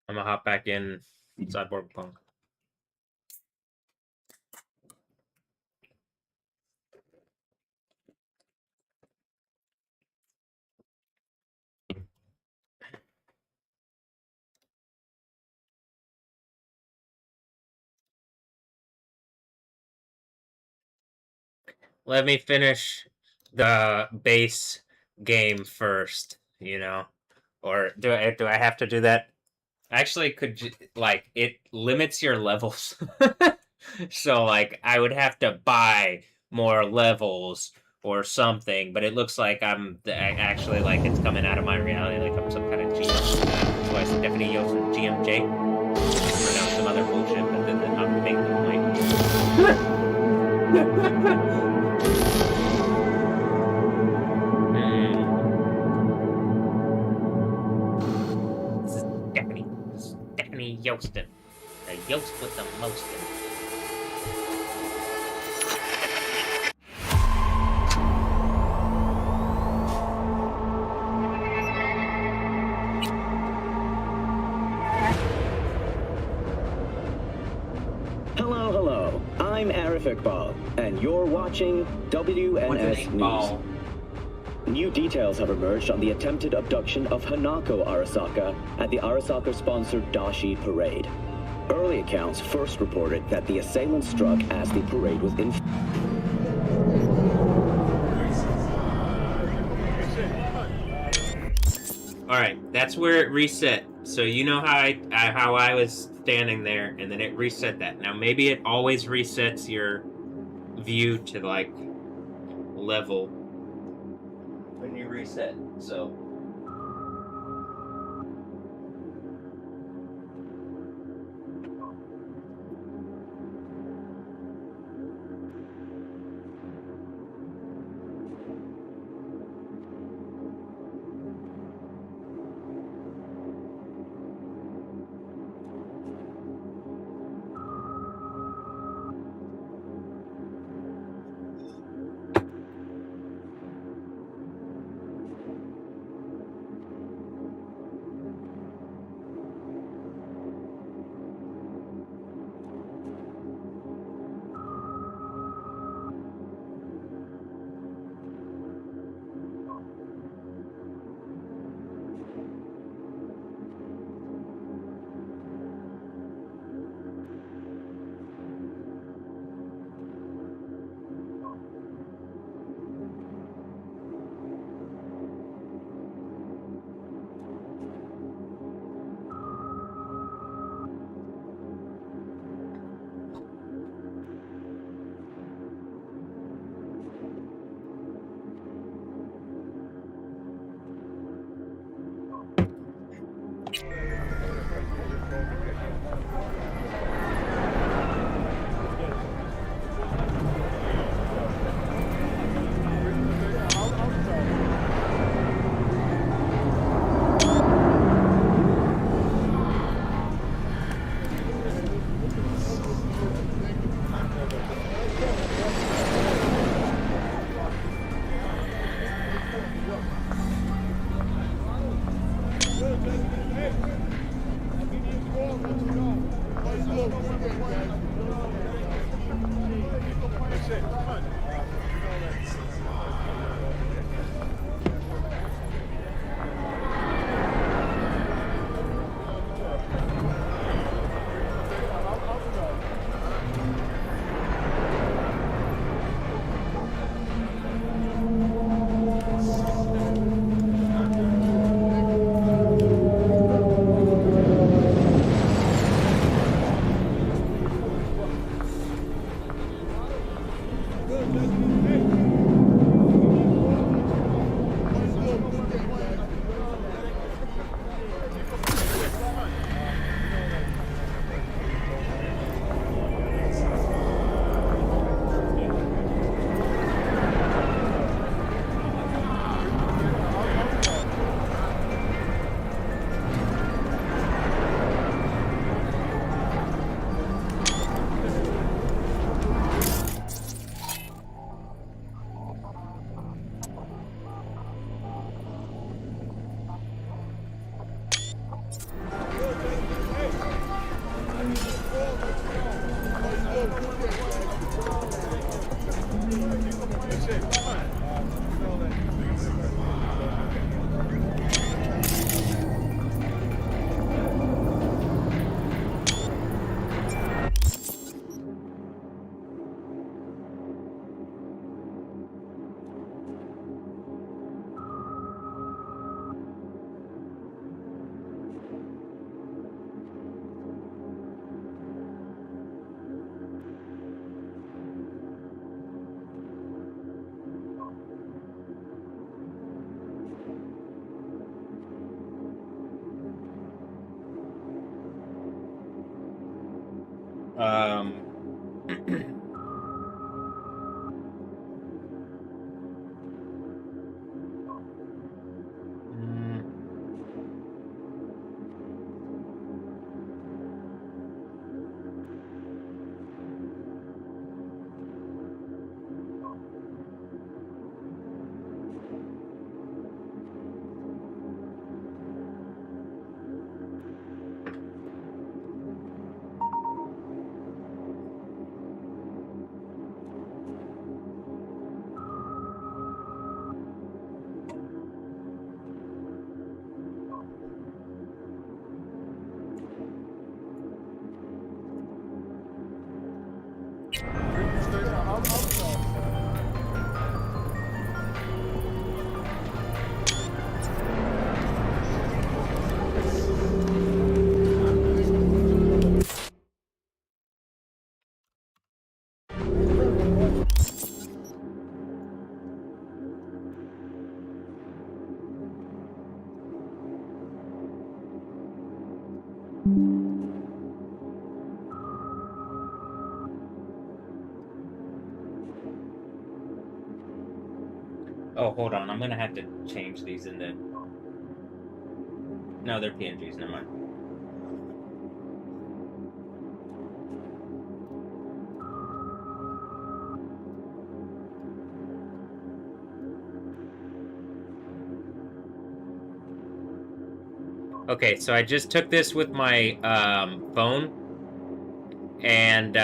I'm gonna hop back in Cyborg Punk. Let me finish the base game first, you know? Or do I have to do that? Actually, like, it limits your levels. So, like, I would have to buy more levels or something, but it looks like actually, like, it's coming out of my reality, like I'm some kind of GM. So I said Stephanie Yost and GMJ. Pronounce some other bullshit, but then I'm making the point. Stephanie Yostin. The Yost with the mostin. Hello. I'm Arif Iqbal, and you're watching WNS News. New details have emerged on the attempted abduction of Hanako Arasaka at the Arasaka-sponsored Dashi Parade. Early accounts first reported that the assailant struck as the parade was in... Alright, that's where it reset. So you know how I was standing there, and then it reset that. Now maybe it always resets your view to, like, level when you reset, so... Oh, hold on. I'm gonna have to change these into... No, they're PNGs. Never mind. Okay, so I just took this with my phone, and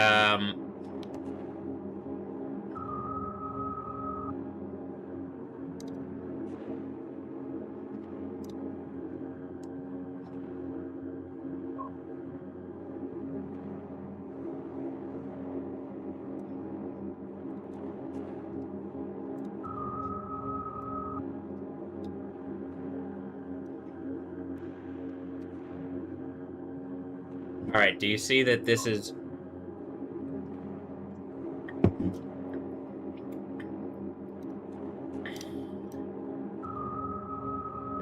all right, do you see that this is...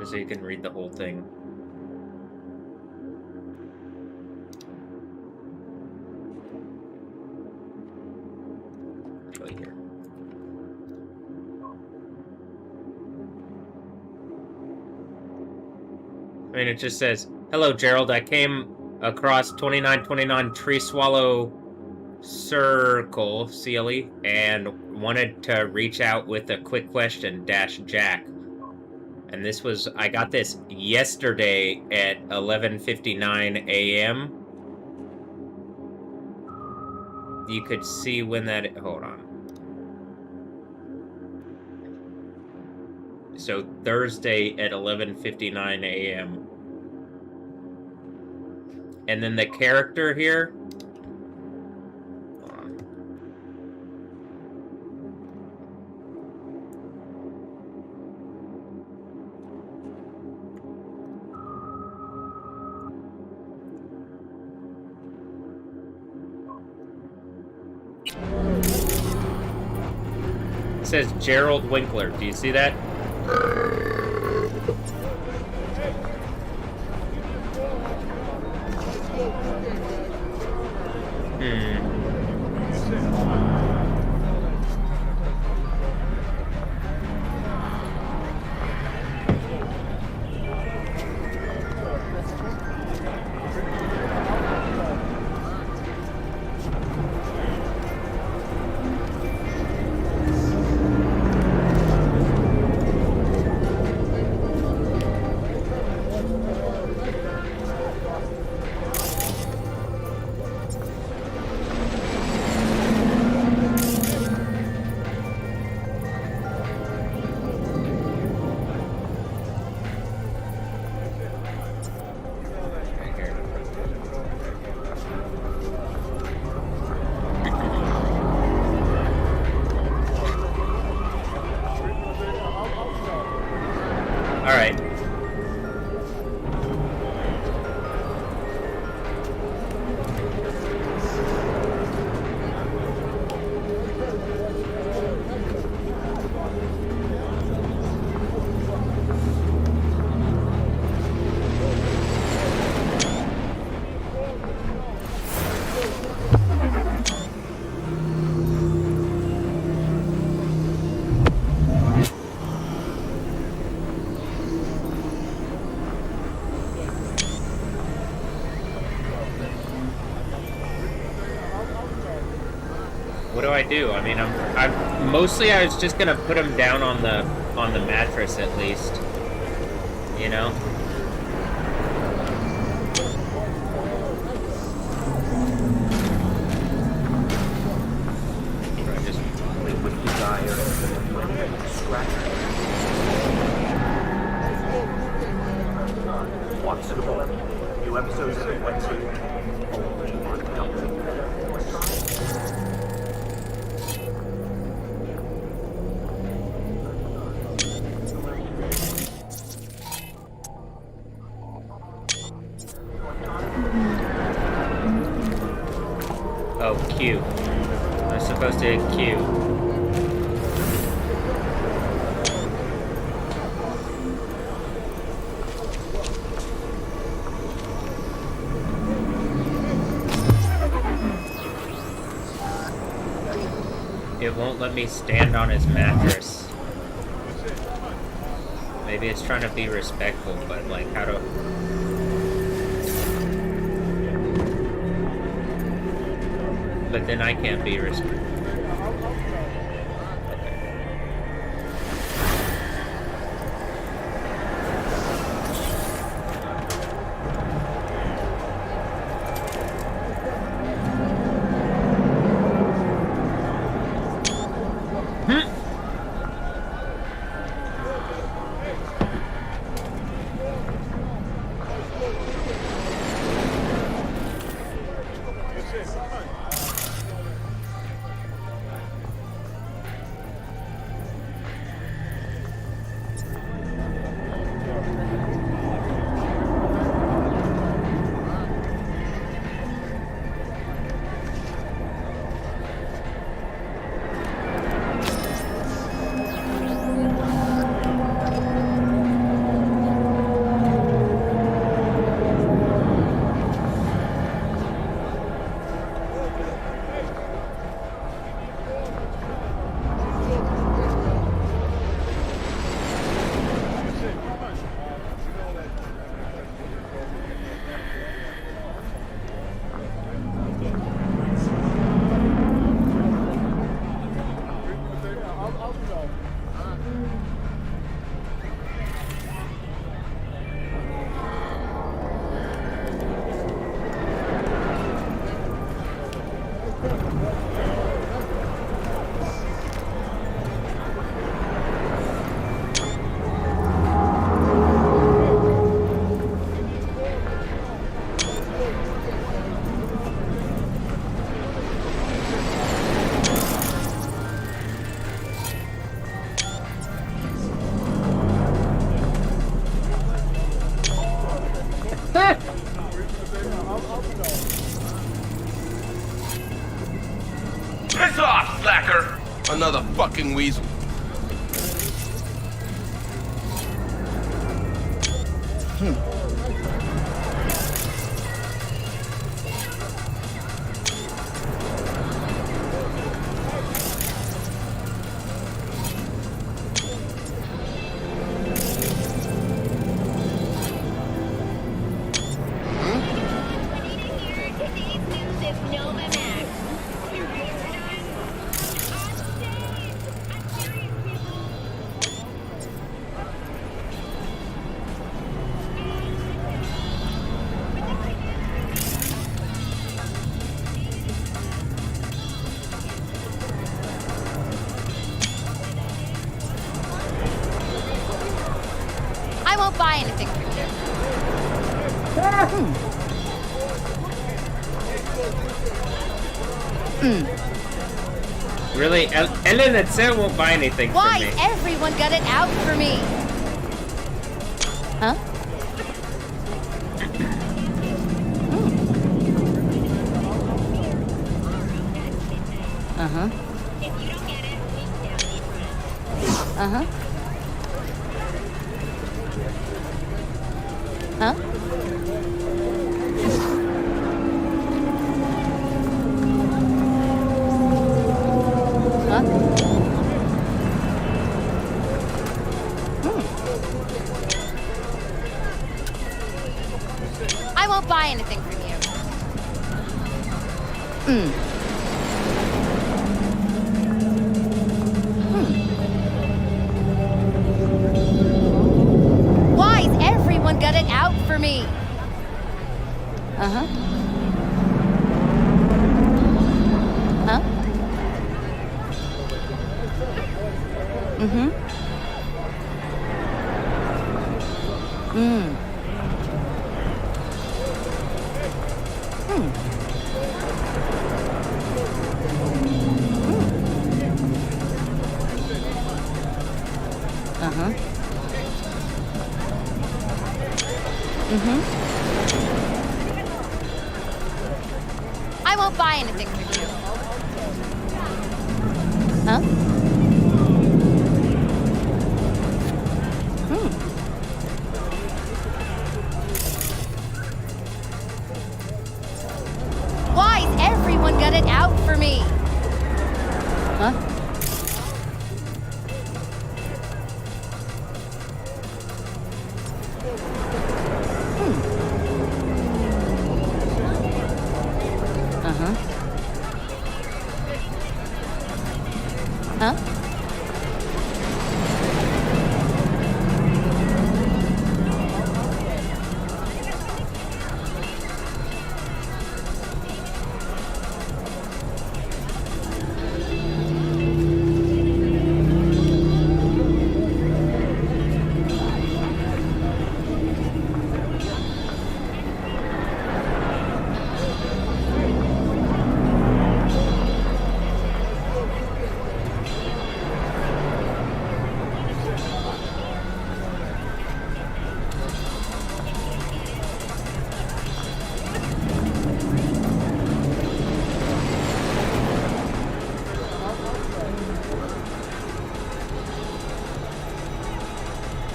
So you can read the whole thing. Right here. I mean, it just says, "Hello, Gerald. I came across 2929 Tree Swallow Circle, CLE, and wanted to reach out with a quick question, Jack. And this was, I got this yesterday at 11:59 a.m. You could see when that, hold on. So Thursday at 11:59 a.m. And then the character here, it says Gerald Winkler. Do you see that? What do I do? I mean, I'm mostly I was just gonna put him down on the mattress at least. You know? Watch the board. New episodes every Wednesday. Only on W. Oh, Q. I'm supposed to hit Q. It won't let me stand on his mattress. Maybe it's trying to be respectful, but like, how to... But then I can't be respectful. Piss off, slacker! Another fucking weasel. I won't buy anything from you. Really? Ellen itself won't buy anything from me. Why? Everyone got it out for me. Huh? Uh-huh. Uh-huh. Huh? Huh? I won't buy anything from you. out for me. Uh-huh. Huh? Mm-hmm. Mm. Hmm. Uh-huh. Mm-hmm. I won't buy anything from you. Huh? Hmm. Why's everyone got it out for me? Huh? Uh-huh. Huh?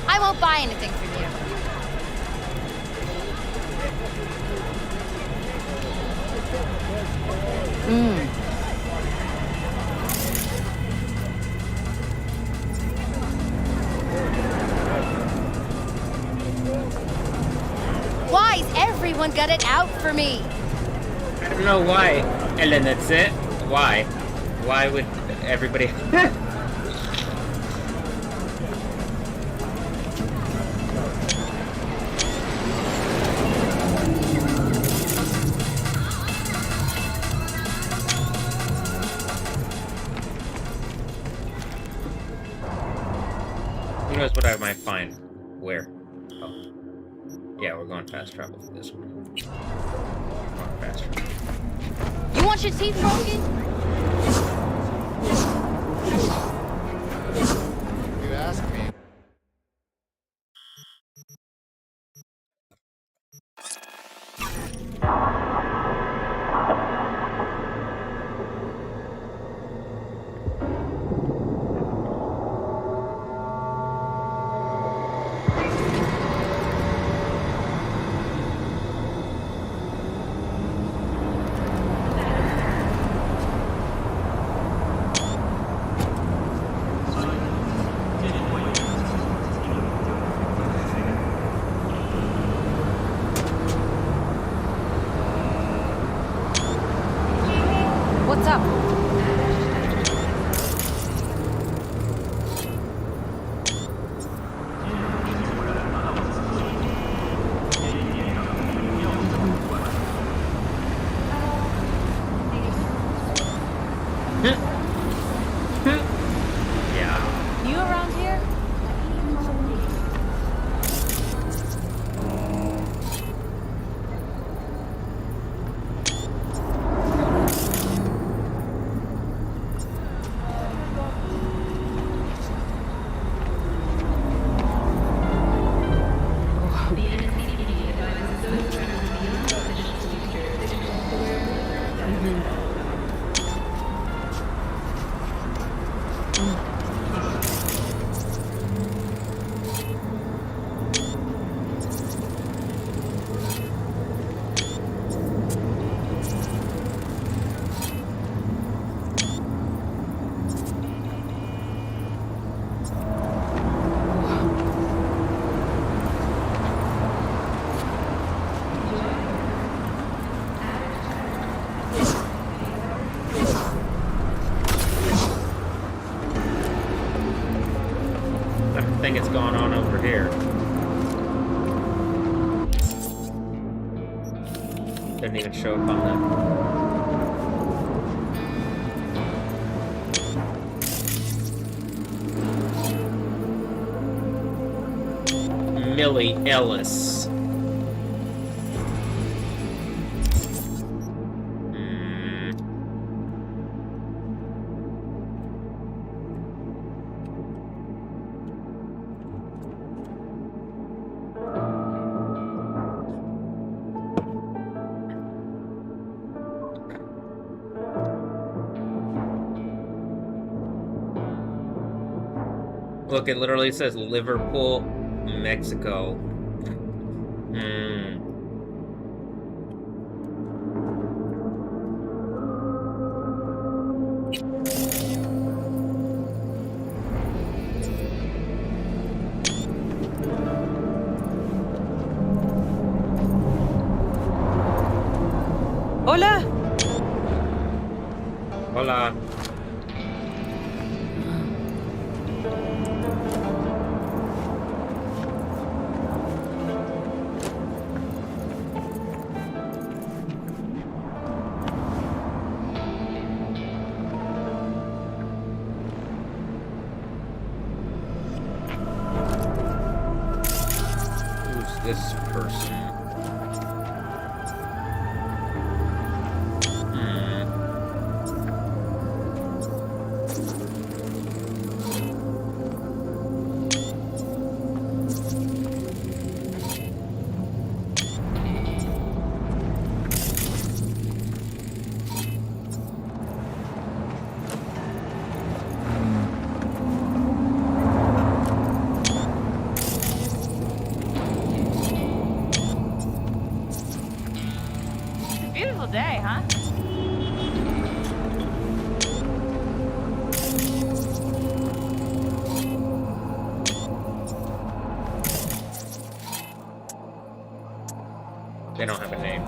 I won't buy anything from you. Mm. Why's everyone got it out for me? I don't know why. And then that's it? Why? Why would everybody... Who knows what I might find? Where? Oh. Yeah, we're going fast travel for this one. Going fast travel. You want your teeth broken? You asked me. What's up? Yeah. You around here? Didn't even show up on them. Millie Ellis. Look, it literally says Liverpool, Mexico. Hola. Hola. This person. Beautiful day, huh? They don't have a name.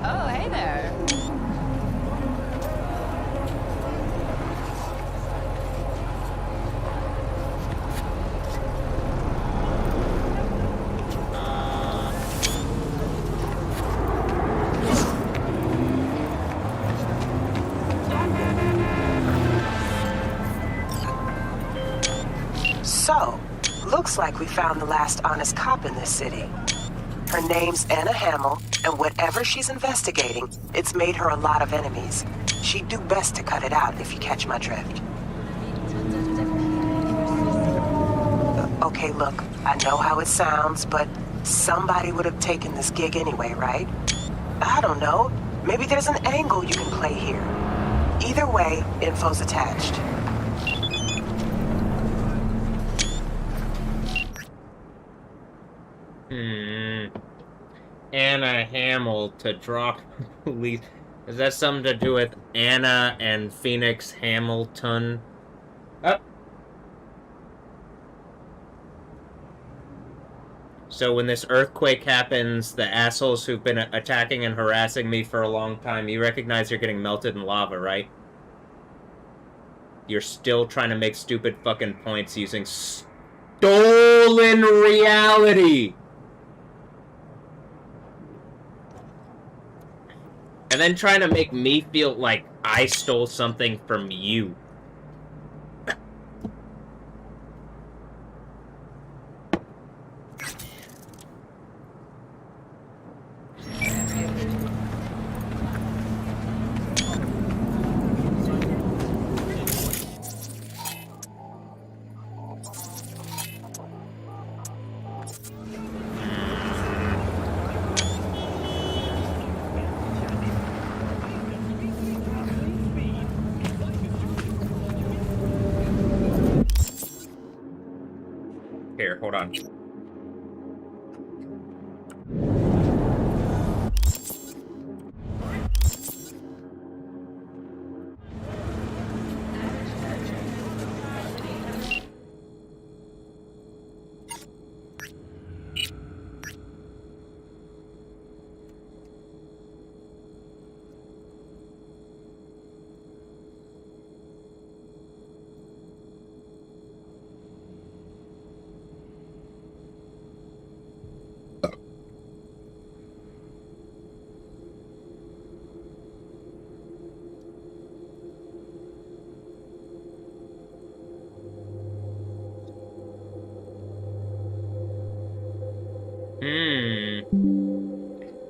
Oh, hey there. So, looks like we found the last honest cop in this city. Her name's Anna Hamill, and whatever she's investigating, it's made her a lot of enemies. She'd do best to cut it out, if you catch my drift. Okay, look, I know how it sounds, but somebody would have taken this gig anyway, right? I don't know. Maybe there's an angle you can play here. Either way, info's attached. Anna Hamill to drop police. Is that something to do with Anna and Phoenix Hamilton? So when this earthquake happens, the assholes who've been attacking and harassing me for a long time, you recognize you're getting melted in lava, right? You're still trying to make stupid fucking points using stolen reality! And then trying to make me feel like I stole something from you. Here, hold on.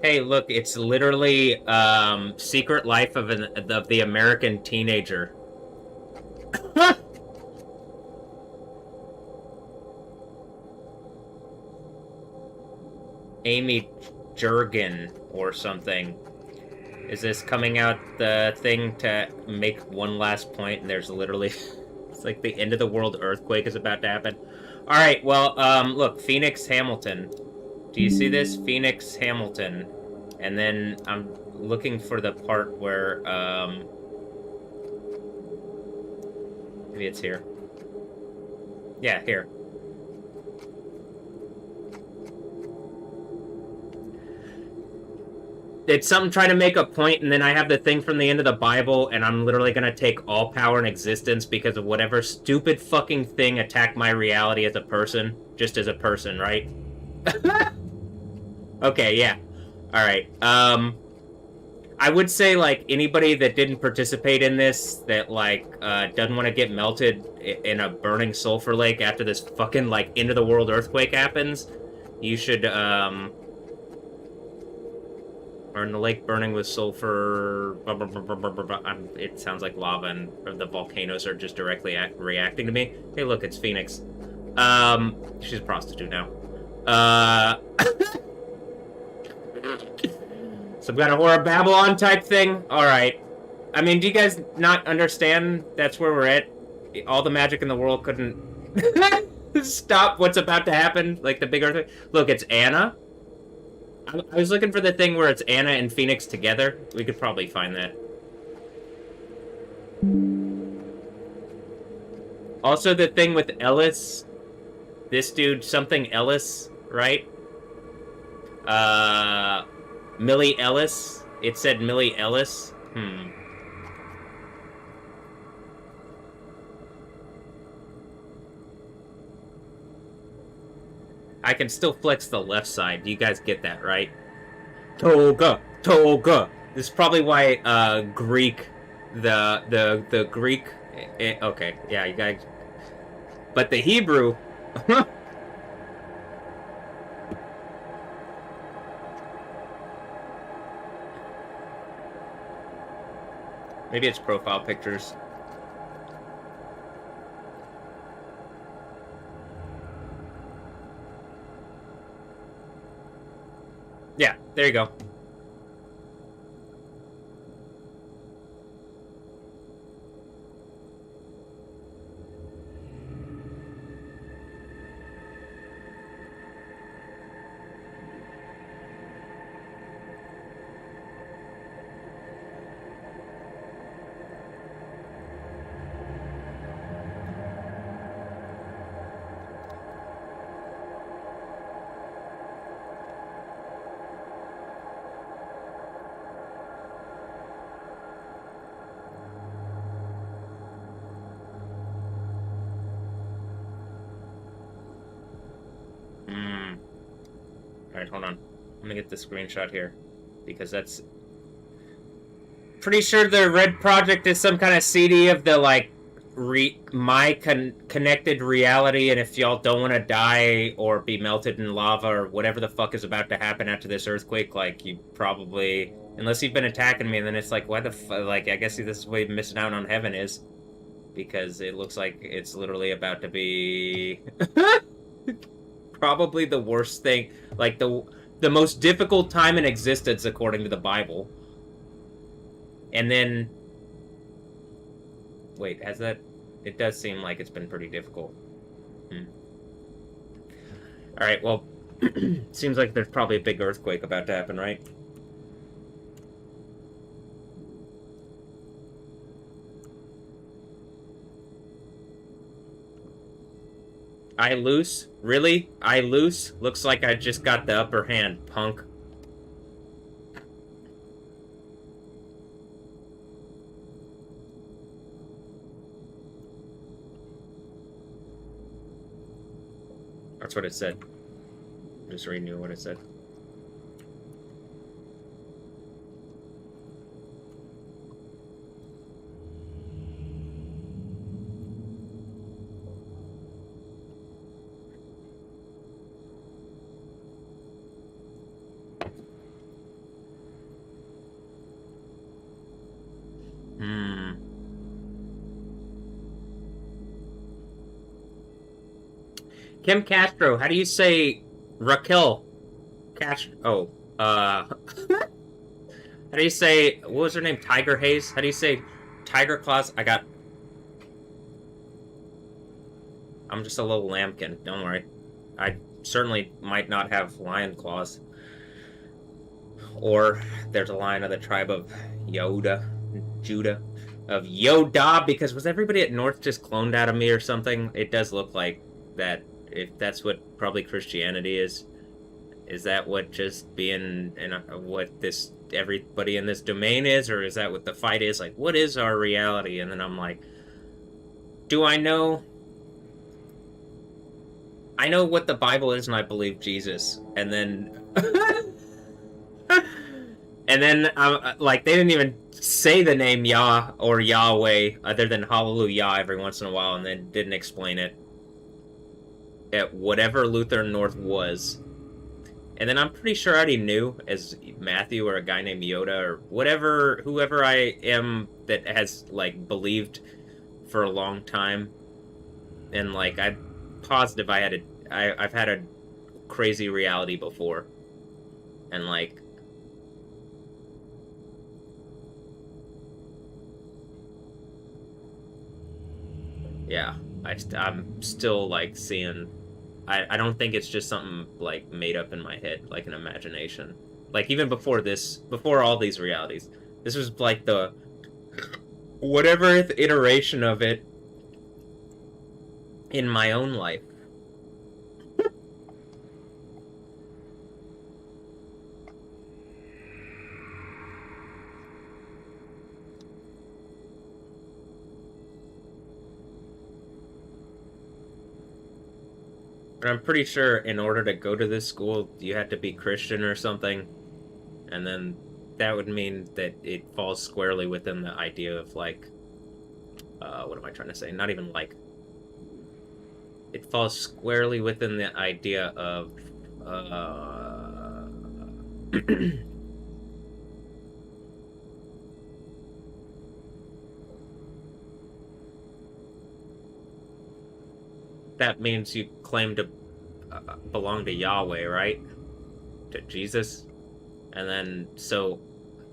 Hey, look, it's literally Secret Life of the American Teenager. Amy Jurgen or something. Is this coming out the thing to make one last point? And there's literally, it's like the end of the world earthquake is about to happen. All right, well, look, Phoenix Hamilton. Do you see this? Phoenix Hamilton. And then I'm looking for the part where, maybe it's here. Yeah, here. It's something trying to make a point, and then I have the thing from the end of the Bible, and I'm literally gonna take all power in existence because of whatever stupid fucking thing attacked my reality as a person, just as a person, right? Okay, yeah. Alright, I would say, like, anybody that didn't participate in this, that, like, doesn't want to get melted in a burning sulfur lake after this fucking, like, end-of-the-world earthquake happens, you should, or in the lake burning with sulfur, blah, blah, blah, blah, blah, blah, blah. It sounds like lava and the volcanoes are just directly reacting to me. Hey, look, it's Phoenix. She's a prostitute now. Some kind of horror Babylon type thing? Alright. I mean, do you guys not understand that's where we're at? All the magic in the world couldn't stop what's about to happen, like the big earthquake. Look, it's Anna. I was looking for the thing where it's Anna and Phoenix together. We could probably find that. Also, the thing with Ellis. This dude, something Ellis, right? Millie Ellis. It said Millie Ellis. I can still flex the left side. You guys get that, right? Toga! Toga! This is probably why, Greek... The Greek... okay, yeah, you guys... But the Hebrew... Maybe it's profile pictures. Yeah, there you go. Alright, hold on. I'm gonna get the screenshot here. Because that's... Pretty sure the red project is some kind of CD of the, like, connected reality, and if y'all don't want to die or be melted in lava or whatever the fuck is about to happen after this earthquake, like, you probably... Unless you've been attacking me, and then it's like, why the fuck... Like, I guess this is what missing out on heaven is. Because it looks like it's literally about to be... Probably the worst thing, like the most difficult time in existence according to the Bible. And then, wait, has that? It does seem like it's been pretty difficult. All right, well, seems like there's probably a big earthquake about to happen, right? I lose? Really? I lose? Looks like I just got the upper hand, punk. That's what it said. I'm just reading you what it said. Kim Castro, how do you say Raquel Castro? Oh, how do you say, what was her name? Tiger Hayes? How do you say Tiger Claws? I'm just a little lambkin, don't worry. I certainly might not have lion claws. Or there's a lion of the tribe of Judah, because was everybody at North just cloned out of me or something? It does look like that, if that's what probably Christianity is. Is that what just being, what this, everybody in this domain is, or is that what the fight is? Like, what is our reality? And then I'm like, do I know? I know what the Bible is, and I believe Jesus. And then, like, they didn't even say the name Yah or Yahweh other than Hallelujah every once in a while, and then didn't explain it at whatever Lutheran North was. And then I'm pretty sure I already knew as Matthew or a guy named Yoda or whatever, whoever I am that has, like, believed for a long time. And, like, I'm positive I've had a crazy reality before. And, like, yeah, I'm still, like, seeing... I don't think it's just something, like, made up in my head, like an imagination. Like, even before this, before all these realities, this was, like, the... whatever iteration of it in my own life. But I'm pretty sure in order to go to this school, you had to be Christian or something. And then that would mean that it falls squarely within the idea of, like... what am I trying to say? Not even, like... It falls squarely within the idea of... that means you claim to belong to Yahweh, right? To Jesus. And then, so,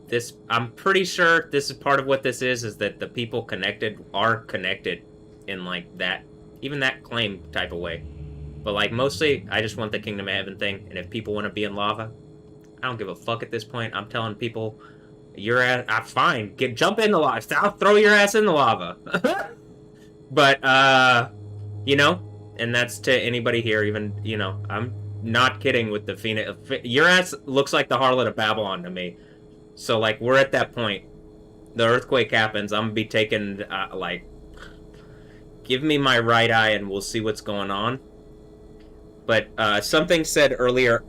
this, I'm pretty sure this is part of what this is that the people connected are connected in, like, that, even that claim type of way. But, like, mostly, I just want the Kingdom of Heaven thing, and if people want to be in lava, I don't give a fuck at this point. I'm telling people, your ass, fine, jump in the lava, I'll throw your ass in the lava. But, you know, and that's to anybody here, even, you know, I'm not kidding with the Phoenix. Your ass looks like the harlot of Babylon to me. So, like, we're at that point. The earthquake happens, I'm gonna be taking, like, give me my right eye and we'll see what's going on. But, something said earlier,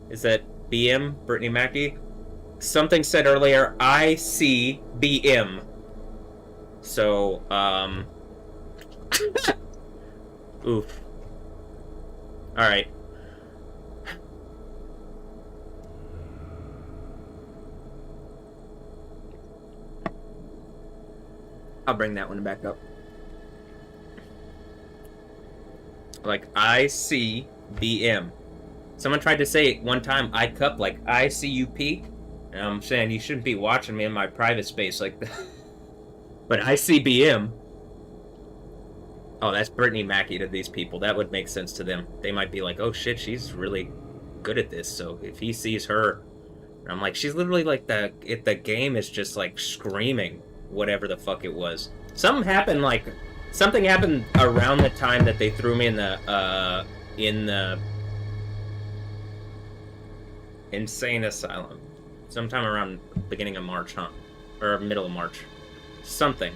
is that BM, Brittany Mackey? Something said earlier, I see BM. So, oof. Alright. I'll bring that one back up. Like, I see BM. Someone tried to say one time, I cup, like, ICUP. And I'm saying you shouldn't be watching me in my private space like that. But ICBM. Oh, that's Brittany Mackey to these people. That would make sense to them. They might be like, oh shit, she's really good at this. So if he sees her, and I'm like, she's literally like the game is just like screaming whatever the fuck it was. Something happened around the time that they threw me in the insane asylum. Sometime around beginning of March, huh? Or middle of March. Something.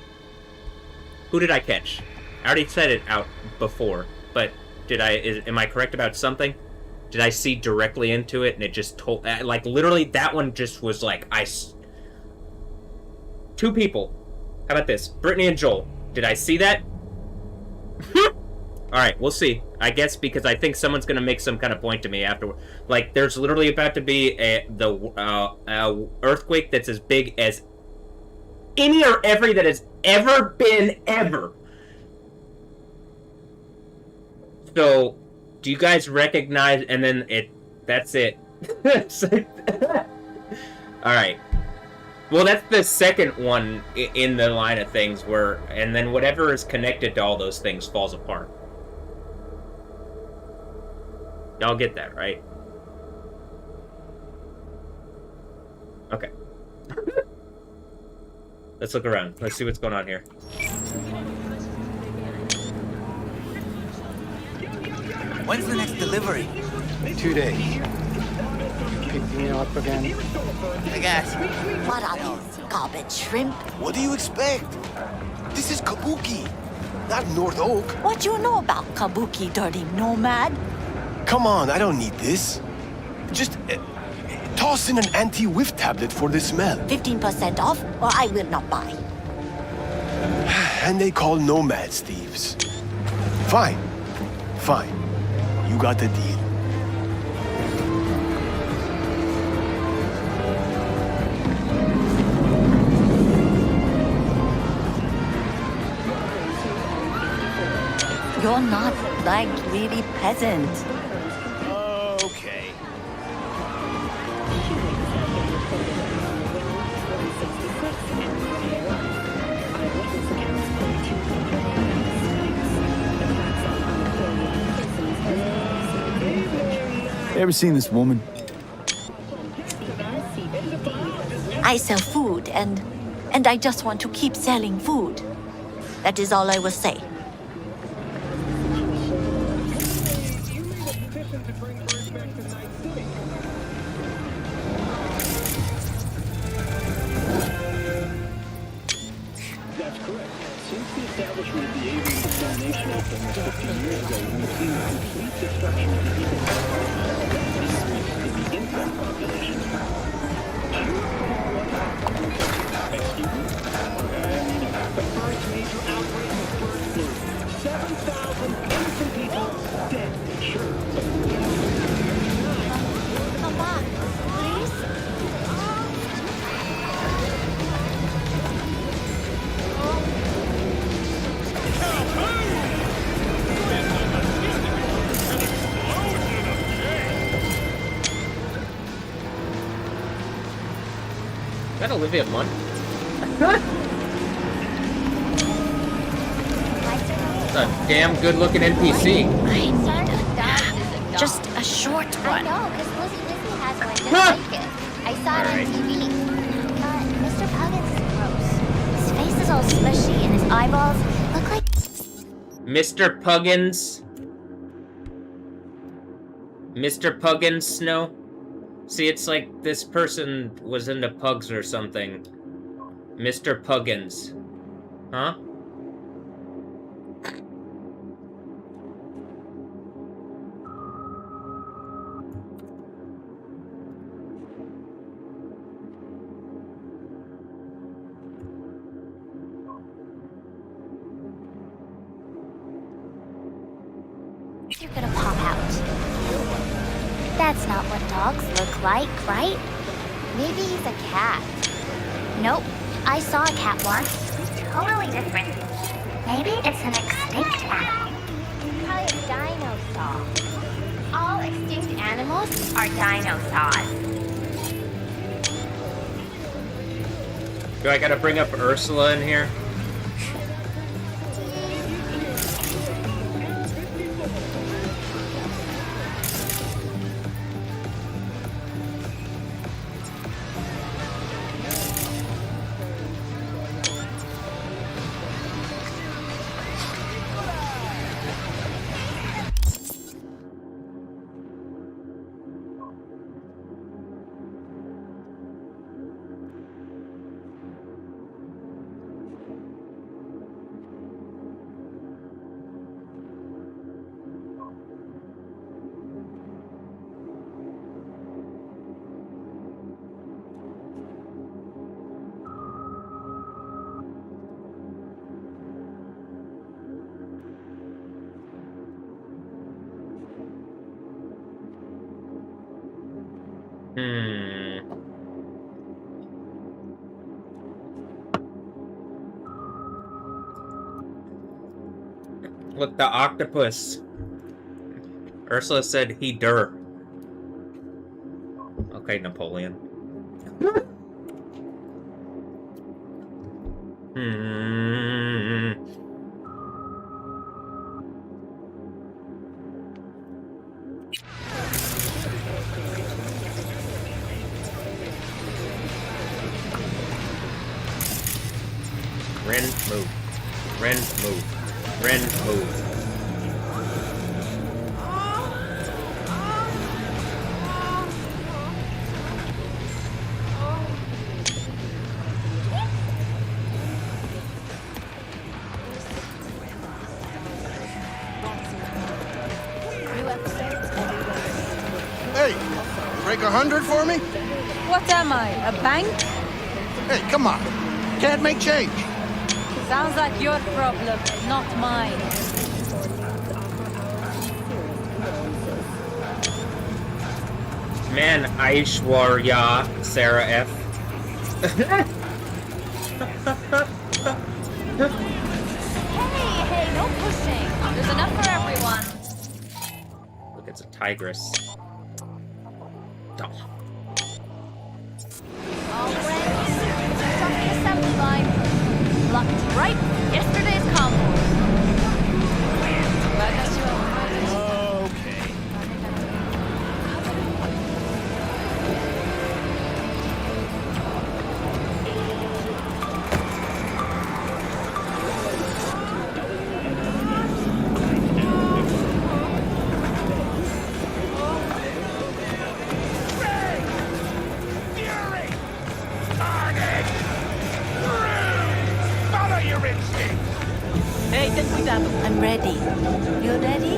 Who did I catch? I already said it out before, but am I correct about something? Did I see directly into it and it just told, like, literally that one just was like, two people. How about this? Brittany and Joel. Did I see that? Alright, we'll see. I guess because I think someone's gonna make some kind of point to me afterward. Like, there's literally about to be the earthquake that's as big as any or every that has ever been ever. So, Do you guys recognize? And then that's it. All right. Well, that's the second one in the line of things where, and then whatever is connected to all those things falls apart. Y'all get that, right? Okay. Let's look around. Let's see what's going on here. When's the next delivery? 2 days. Pick me up again. I guess. What are these? Garbage shrimp? What do you expect? This is Kabuki, not North Oak. What you know about Kabuki, dirty nomad? Come on, I don't need this. Just toss in an anti-whiff tablet for the smell. 15% off, or I will not buy. And they call nomads thieves. Fine. Fine. You got the deal. You're not like really peasant. Okay. Ever seen this woman? I sell food, and I just want to keep selling food. That is all I will say. Is that Olivia Munn? That's a damn good-looking NPC. Just a short one. I know, because Lizzie has one just like it. I saw it on TV. Mr. Puggins is gross. His face is all smushy and his eyeballs look like... Mr. Puggins? Mr. Puggins Snow? See, it's like this person was into pugs or something. Mr. Puggins. Huh? You're gonna pop out. That's not what dogs look like, right? Maybe he's a cat. Nope, I saw a cat once. Totally different. Maybe it's an extinct animal. Probably a dinosaur. All extinct animals are dinosaurs. Do I gotta bring up Ursula in here? Look, the octopus. Ursula said he dur. Okay, Napoleon. Ren, move. Ren, move. Ren, move. Hey, break 100 for me? What am I, a bank? Hey, come on. Can't make change. Sounds like your problem, not mine. Man, Aishwarya, Sarah F. Hey, no pushing. There's enough for everyone. Look, it's a tigress. Oh. Already, from the assembly line. Blocked right yesterday's combo. Okay. Hey, ten cuidado. I'm ready. You ready?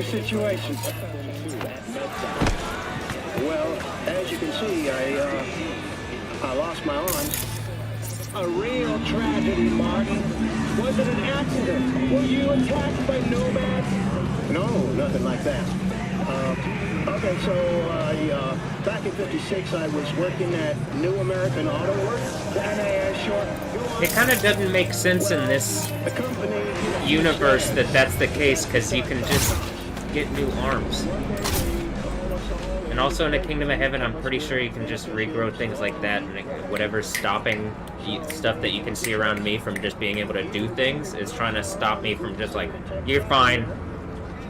Situation. Well, as you can see, I lost my arms. A real tragedy, Martin. Was it an accident? Were you attacked by nomads? No, nothing like that. Okay, so back in '56, I was working at New American Auto Works. It kind of doesn't make sense in this universe that that's the case, because you can just get new arms. And also in the Kingdom of Heaven, I'm pretty sure you can just regrow things like that, and whatever's stopping stuff that you can see around me from just being able to do things is trying to stop me from just like, you're fine.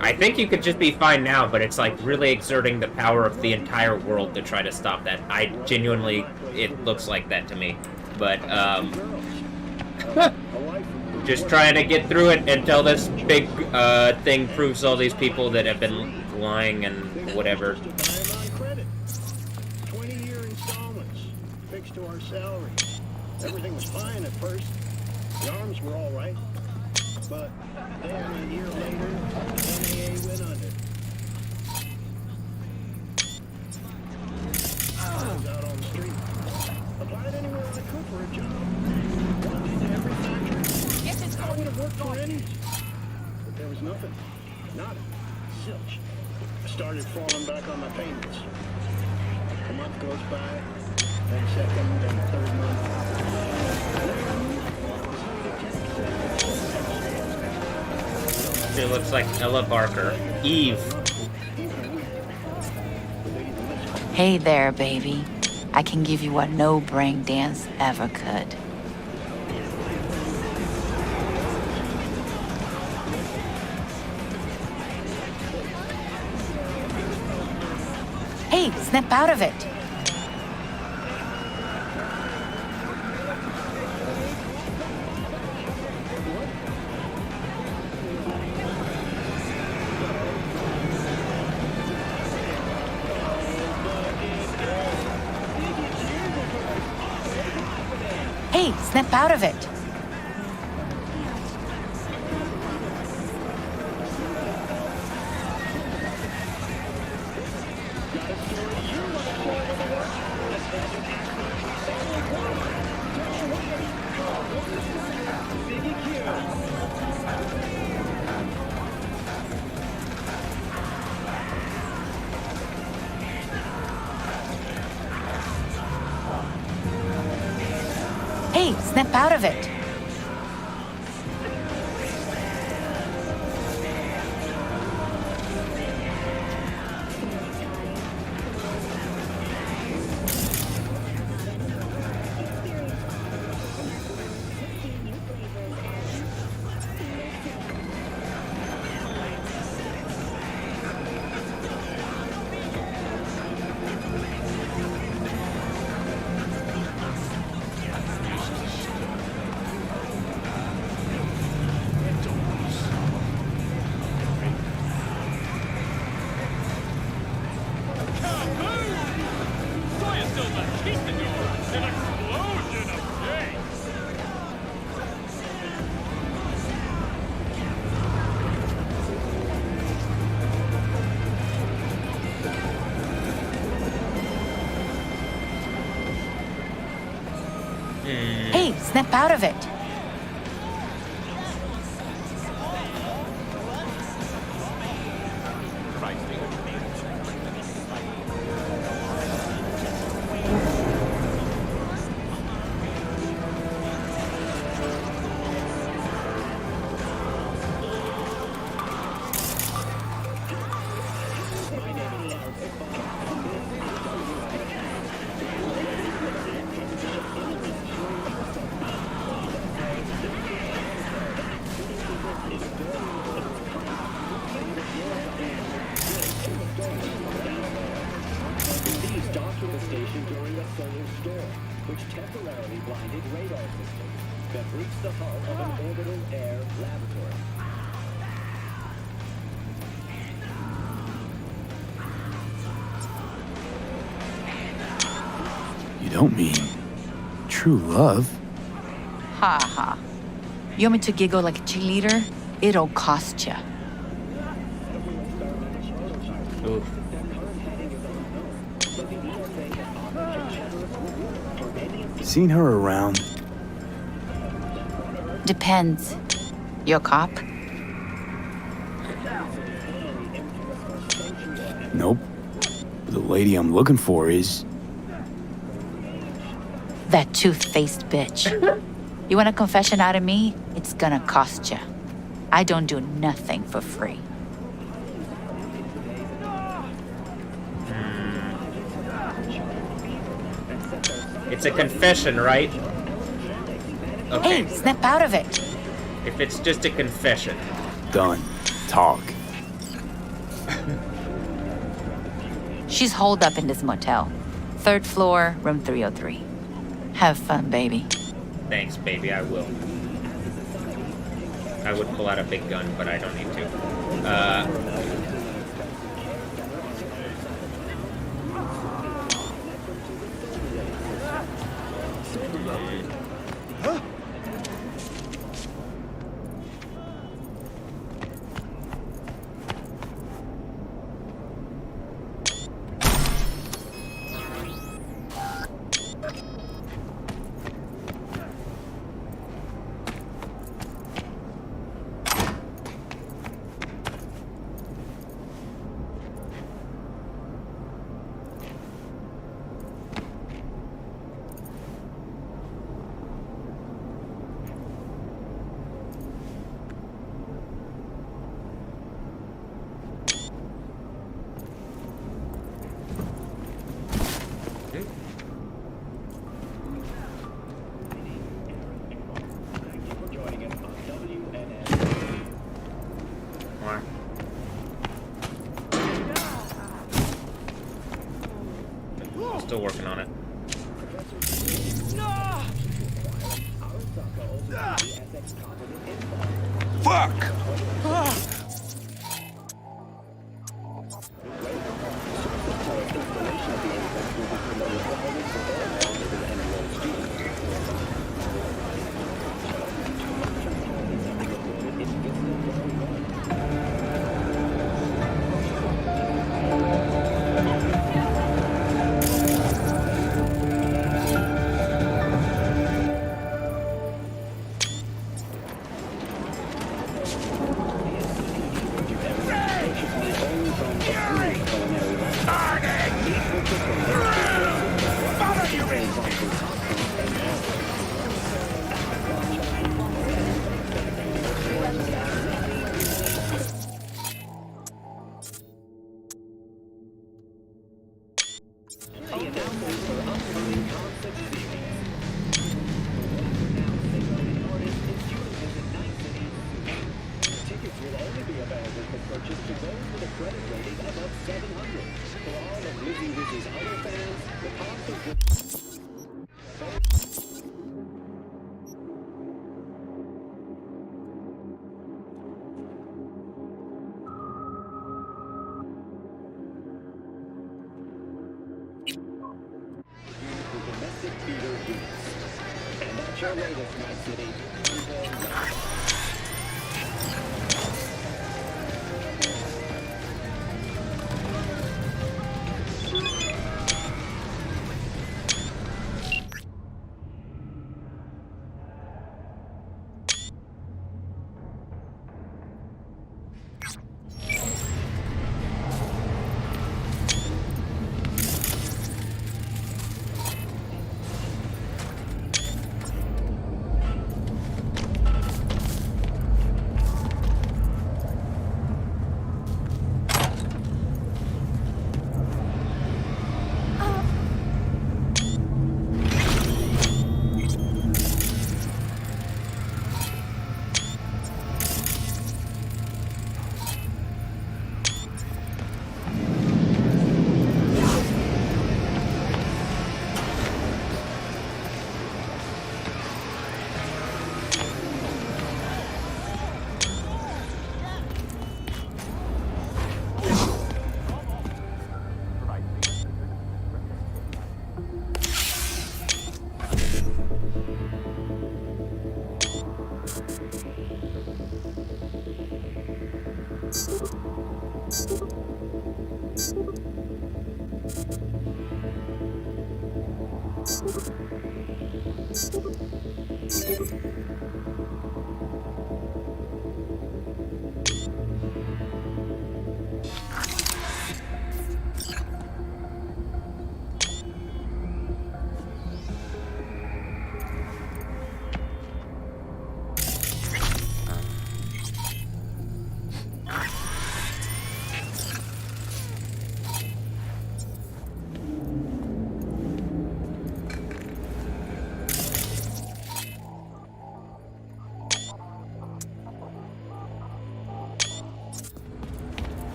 I think you could just be fine now, but it's like really exerting the power of the entire world to try to stop that. I genuinely, it looks like that to me. But, just trying to get through it until this big thing proves all these people that have been lying and whatever. 20-year installments fixed to our salary. Everything was fine at first. The arms were all right. But then a year later, NAA went under. I was out on the street. Applied anywhere I could for a job. Into every factory. I would have worked for any. But there was nothing. Nada. Zilch. I started falling back on my payments. A month goes by, then second, then third month. She looks like Ella Barker. Eve. Hey there, baby. I can give you what no brain dance ever could. Hey, snap out of it. Hey, snap out of it. Hey, snap out of it. Hey, snap out of it. You don't mean true love? Ha ha. You want me to giggle like a cheerleader? It'll cost ya. Seen her around? Depends. You a cop? Nope. The lady I'm looking for is... That tooth-faced bitch. You want a confession out of me? It's gonna cost ya. I don't do nothing for free. It's a confession, right? Okay. Hey, snap out of it. If it's just a confession. Done. Talk. She's holed up in this motel. 3rd floor, room 303. Have fun, baby. Thanks, baby, I will. I would pull out a big gun, but I don't need to. Still working on it. Fuck!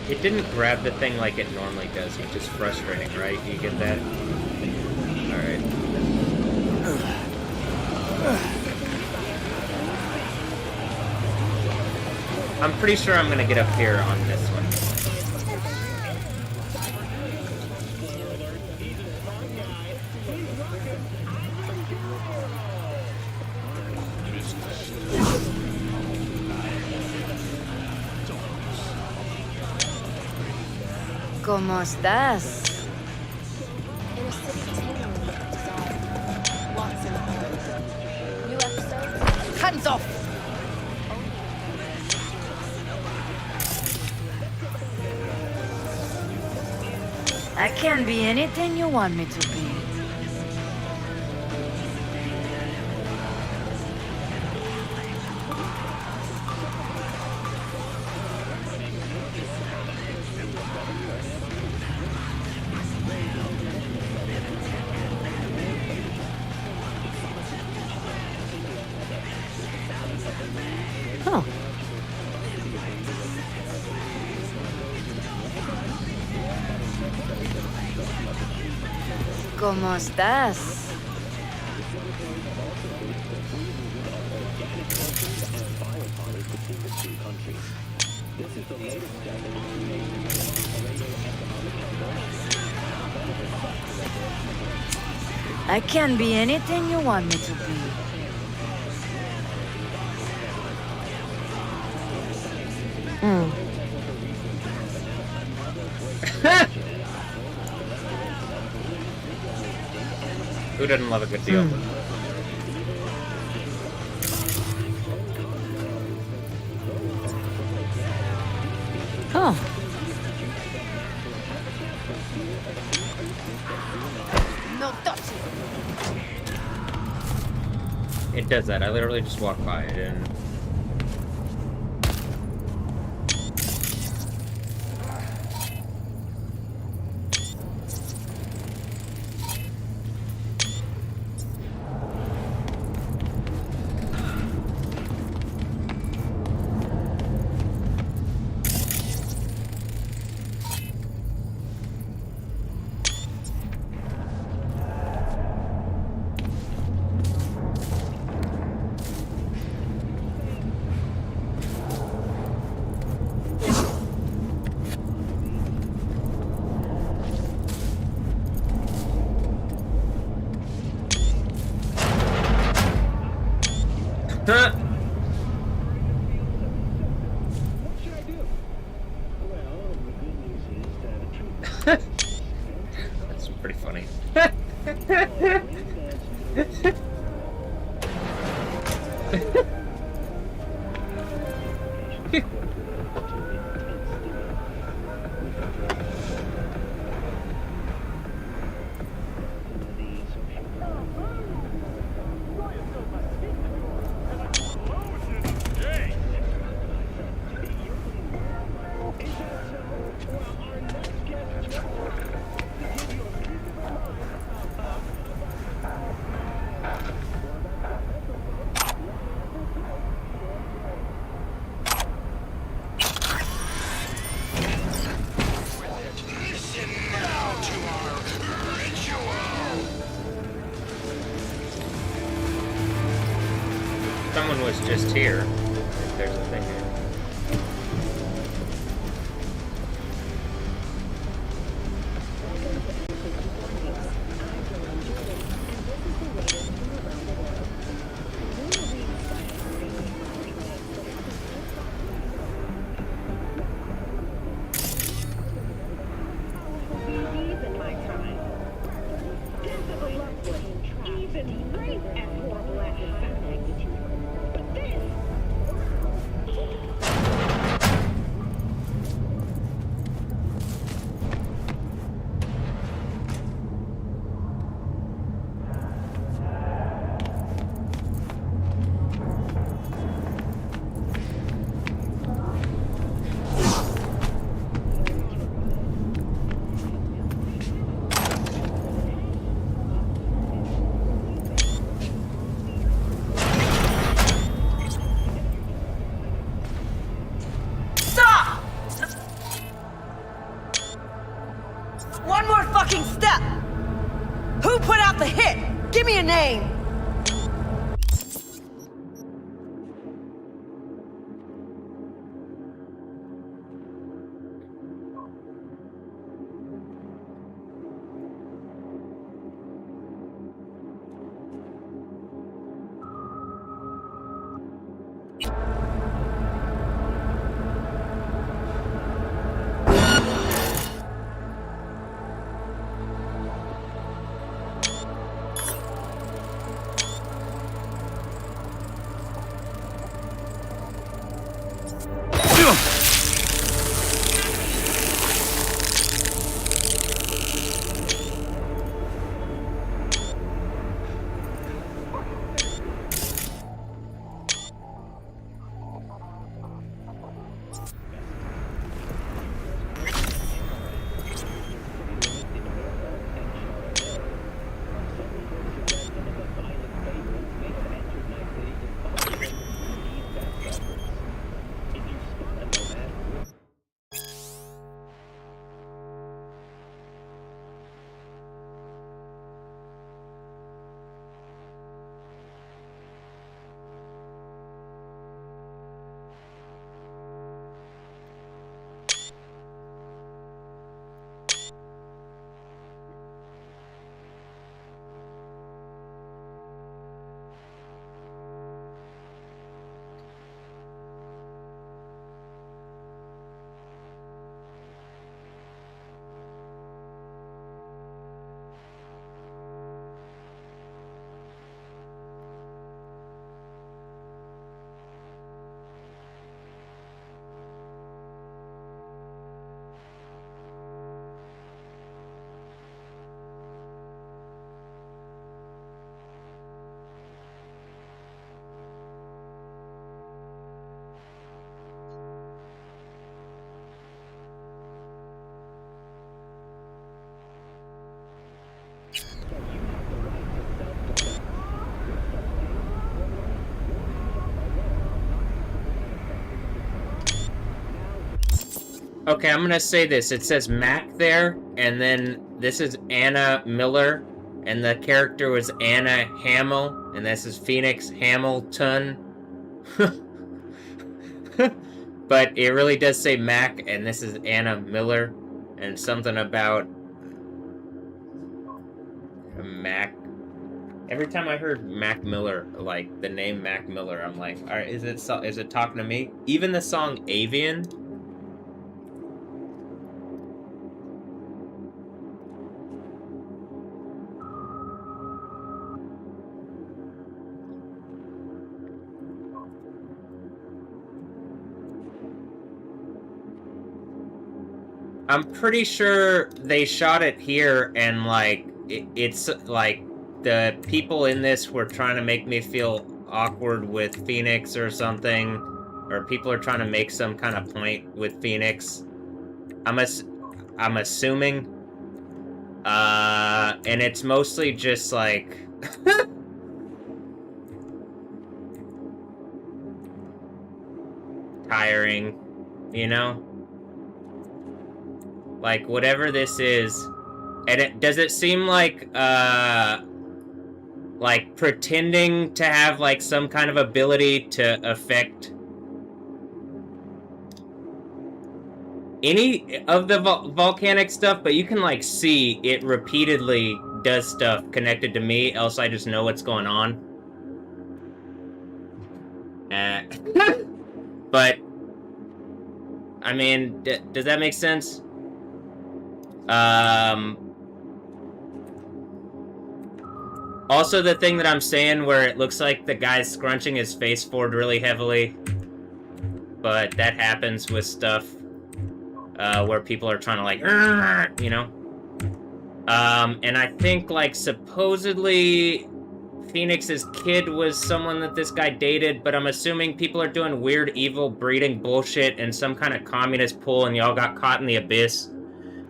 It didn't grab the thing like it normally does, which is frustrating, right? You get that? Alright. I'm pretty sure I'm gonna get up here on this one. ¿Cómo estás? Hands off! I can be anything you want me to be. Oh. ¿Cómo estás? I can be anything you want me to be. Who doesn't love a good deal? Oh. No touching. It does that. I literally just walked by it and... That's pretty funny. Someone was just here. If there's a thing here. One more fucking step! Who put out the hit? Give me a name! Okay, I'm gonna say this. It says Mac there, and then this is Anna Miller, and the character was Anna Hamill, and this is Phoenix Hamilton. But it really does say Mac, and this is Anna Miller, and something about Mac. Every time I heard Mac Miller, like the name Mac Miller, I'm like, all right, is it talking to me? Even the song Avian. I'm pretty sure they shot it here, and like it's like the people in this were trying to make me feel awkward with Phoenix or something, or people are trying to make some kind of point with Phoenix. I'm assuming, and it's mostly just like tiring, you know. Like, whatever this is, and does it seem like pretending to have, like, some kind of ability to affect any of the volcanic stuff, but you can, like, see it repeatedly does stuff connected to me, else I just know what's going on. But, I mean, does that make sense? Also, the thing that I'm saying where it looks like the guy's scrunching his face forward really heavily, but that happens with stuff where people are trying to, like, you know? And I think, like, supposedly Phoenix's kid was someone that this guy dated, but I'm assuming people are doing weird, evil breeding bullshit in some kind of communist pool, and y'all got caught in the abyss.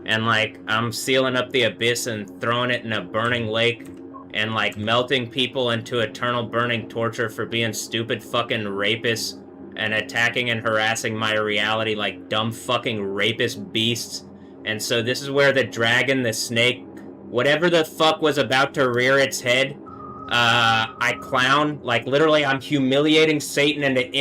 And, like, I'm sealing up the abyss and throwing it in a burning lake and, like, melting people into eternal burning torture for being stupid fucking rapists and attacking and harassing my reality like dumb fucking rapist beasts. And so this is where the dragon, the snake, whatever the fuck was about to rear its head, I clown. Like, literally, I'm humiliating Satan into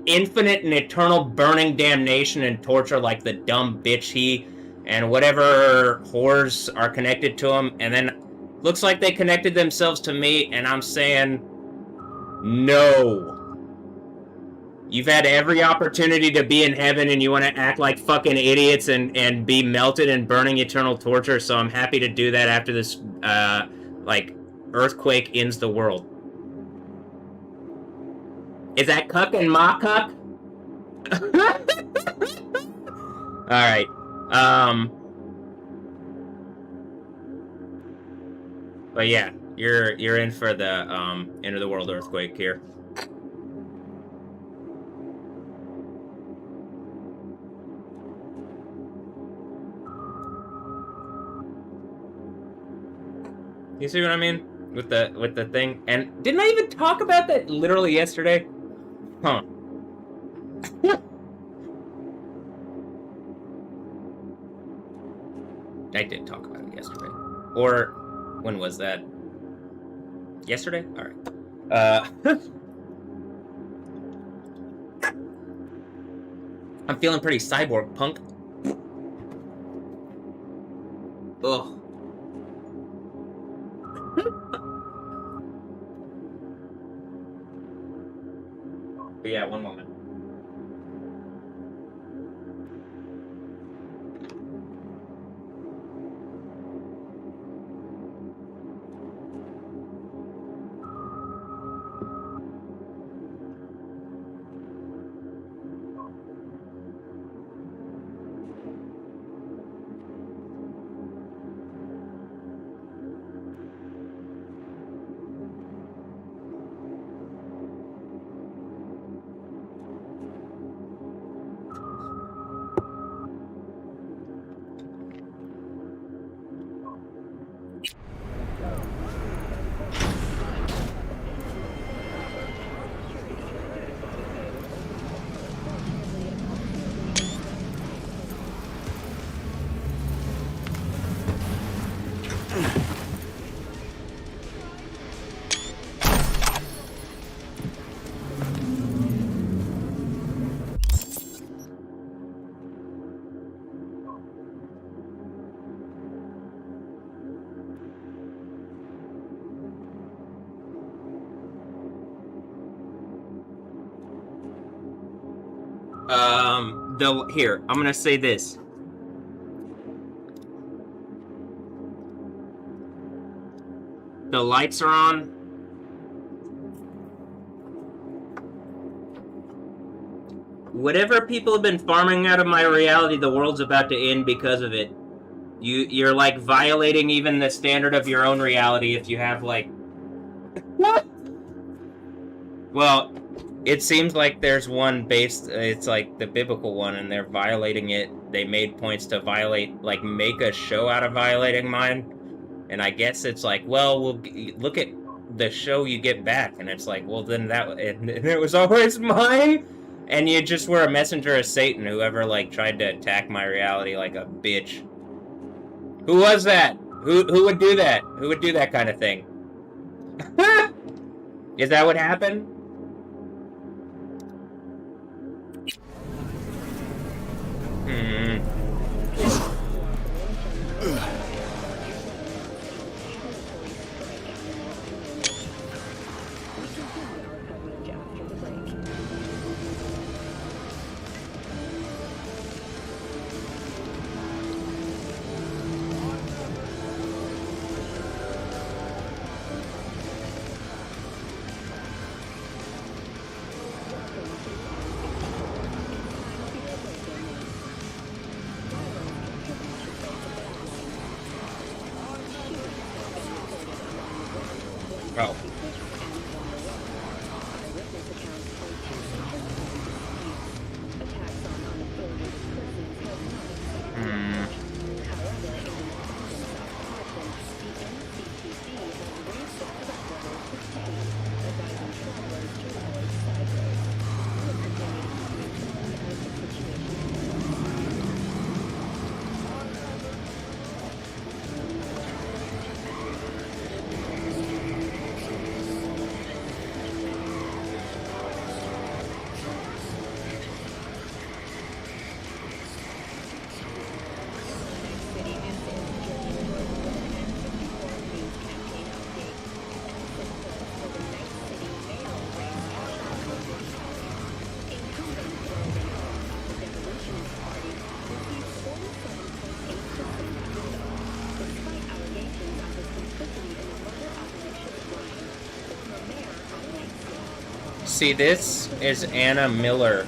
infinite and eternal burning damnation and torture like the dumb bitch he and whatever whores are connected to him, and then looks like they connected themselves to me, and I'm saying, no. You've had every opportunity to be in heaven, and you want to act like fucking idiots and be melted in burning eternal torture, so I'm happy to do that after this, like, earthquake ends the world. Is that cuck and ma cuck? Alright. But yeah, you're in for the end of the world earthquake here. You see what I mean with the thing? And didn't I even talk about that literally yesterday? Huh. I did talk about it yesterday. Or when was that? Yesterday? Alright. I'm feeling pretty cyborg punk. Ugh. But yeah, one moment. Here, I'm gonna say this. The lights are on. Whatever people have been farming out of my reality, the world's about to end because of it. You're like violating even the standard of your own reality if you have like... What? Well, it seems like there's one based, it's like the biblical one, and they're violating it. They made points to violate, like make a show out of violating mine. And I guess it's like, well, we'll look at the show you get back. And it's like, well, then it was always mine. And you just were a messenger of Satan, whoever like tried to attack my reality like a bitch. Who was that? Who would do that? Who would do that kind of thing? Is that what happened? Oh. See, this is Anna Miller.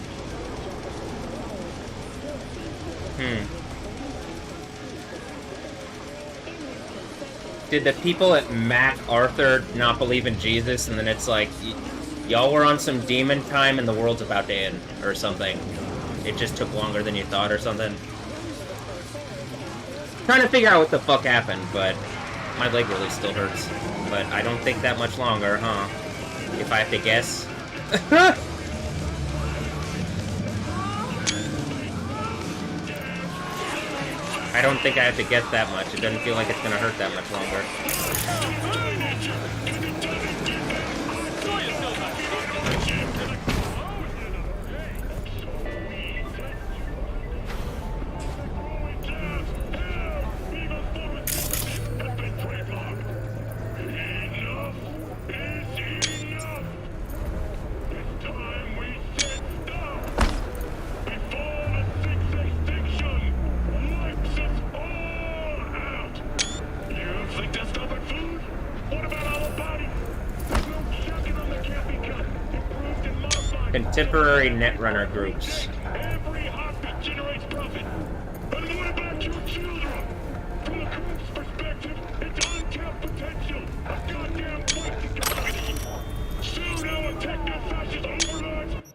Did the people at MacArthur not believe in Jesus, and then it's like, y'all were on some demon time and the world's about to end, or something? It just took longer than you thought, or something? Trying to figure out what the fuck happened, but my leg really still hurts. But I don't think that much longer, huh? If I have to guess. I don't think I have to guess that much. It doesn't feel like it's gonna hurt that much longer. Contemporary netrunner groups. Every heartbeat generates profit. But what about your children? From the group's perspective, it's untapped potential. A goddamn wasted capacity. Soon our techno-fascist overlords.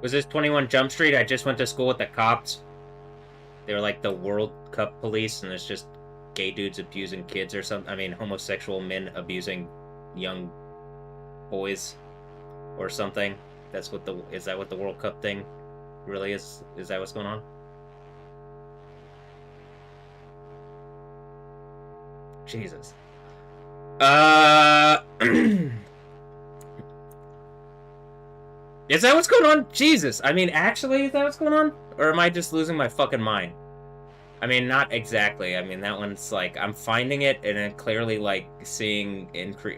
Was this 21 Jump Street? I just went to school with the cops. They were like the World Cup police, and it's just gay dudes abusing kids or something. I mean, homosexual men abusing young boys or something. That's what the... Is that what the World Cup thing really is? Is that what's going on? Jesus. Is that what's going on? Jesus. I mean, actually, is that what's going on? Or am I just losing my fucking mind? I mean, not exactly. I mean, that one's like, I'm finding it and then clearly like seeing,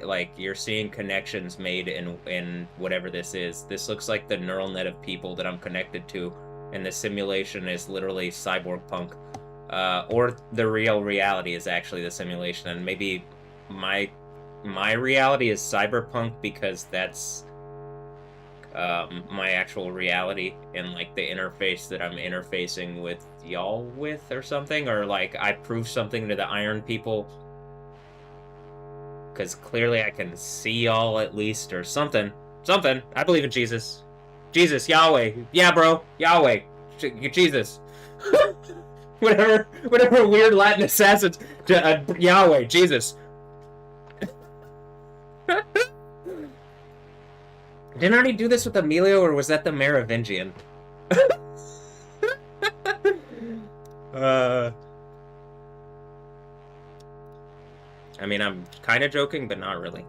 like, you're seeing connections made in whatever this is. This looks like the neural net of people that I'm connected to, and the simulation is literally cyborg punk. Or the real reality is actually the simulation, and maybe my reality is cyberpunk because that's my actual reality and like the interface that I'm interfacing with y'all with or something, or like I prove something to the iron people because clearly I can see y'all at least, or something. I believe in Jesus. Yahweh. Yeah, bro. Yahweh. Jesus. whatever weird Latin assassins. Yahweh. Jesus. Didn't I already do this with Emilio, or was that the Merovingian? I mean, I'm kind of joking, but not really.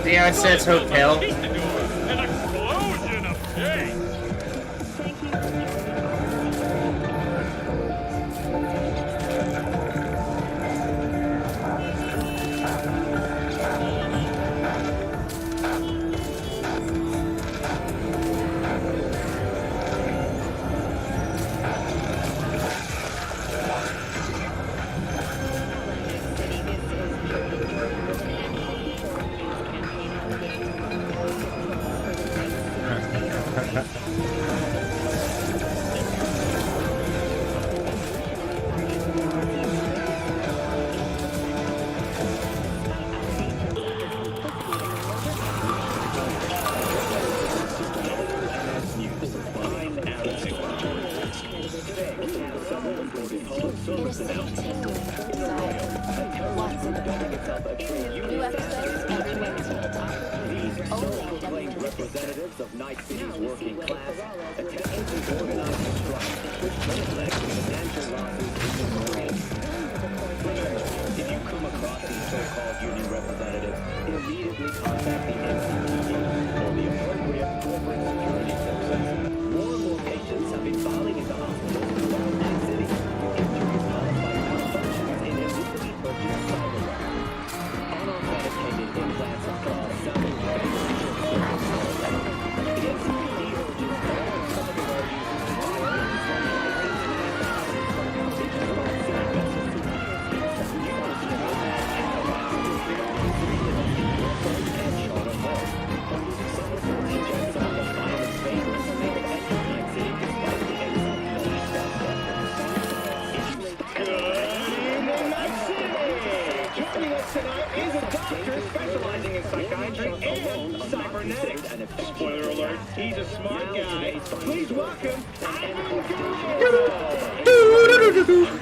See how it says hotel? An explosion of change. New episodes every Wednesday. Only on WWE. Representatives of Night City's working class attempting to organize a strike, which may have led to financial losses in the market. If you come across these so-called union representatives, immediately contact the NCPD or the appropriate corporate security forces. More and more patients have been filing into hospitals throughout Night City. Injuries caused by malfunctions in illegally purchased cyber weapons. Unauthenticated implants of fraud selling the NCPD urges all cyberware is a doctor specializing in psychiatry and cybernetics. Spoiler alert, he's a smart guy. Please welcome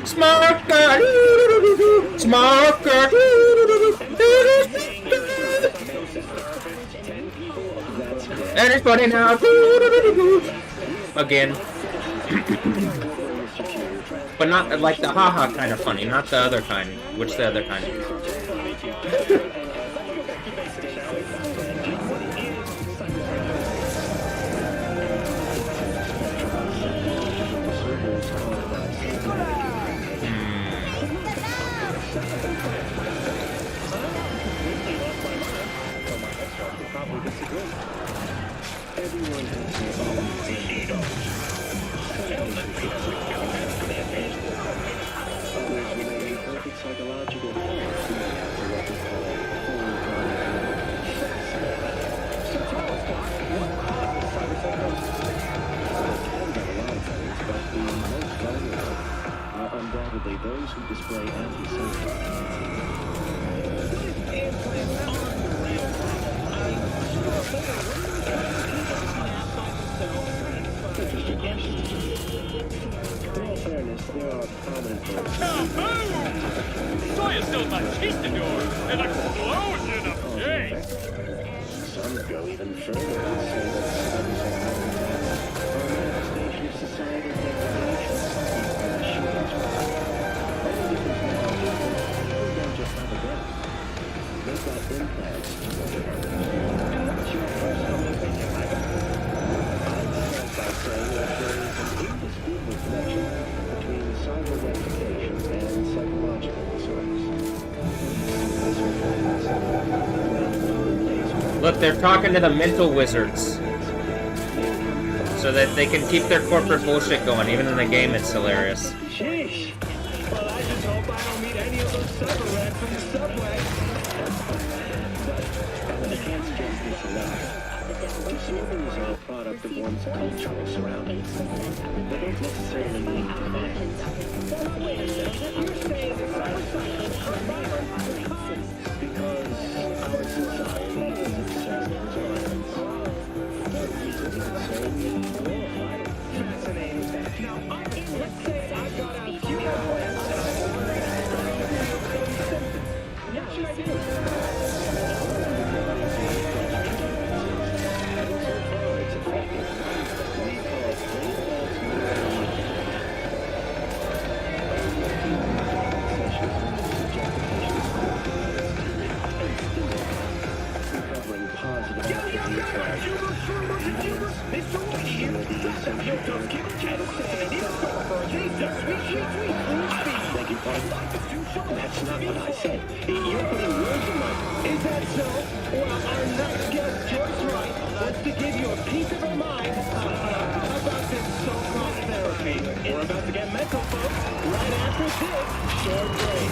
Smart guy. Smart guy. And it's funny now. Again. But not like the haha kind of funny, not the other kind. Which the other kind? Everyone has others relating perfect psychological health to what we call so tell us, Doc, what causes cyberpsychosis? It can be a lot of things, but the most vulnerable are undoubtedly those who display antisocial tendencies. Implants aren't the real problem. Interesting question. In all fairness, there are prominent folks. Soy still conquistador. An explosion of change. Some go even further and say that cyberpsychosis are a manifestation of societal degradation. All different technologies don't just have a death. They've got implants. And what's your personal opinion, Michael? I'd start by saying that there is an indisputable connection between cyber replication and psychological disorders. Look, they're talking to the mental wizards. So that they can keep their corporate bullshit going. Even in the game, it's hilarious. Sheesh. Well, I just hope I don't meet any of those cyber rats on the subway. Enhanced justice allows. Disorders are a product of one's cultural surroundings. They don't necessarily need to violence. Wait a second, you're saying that cyberpsychos are violent Because our society is obsessed with violence. fascinating. Now, let's say I've got a few implants. What should I do? That's not what I said. You're putting words in my... Is that so? Well, our next guest, Joyce Wright, wants to give you a piece of her mind about this so-called therapy. We're about to get mental, folks, right after this short break.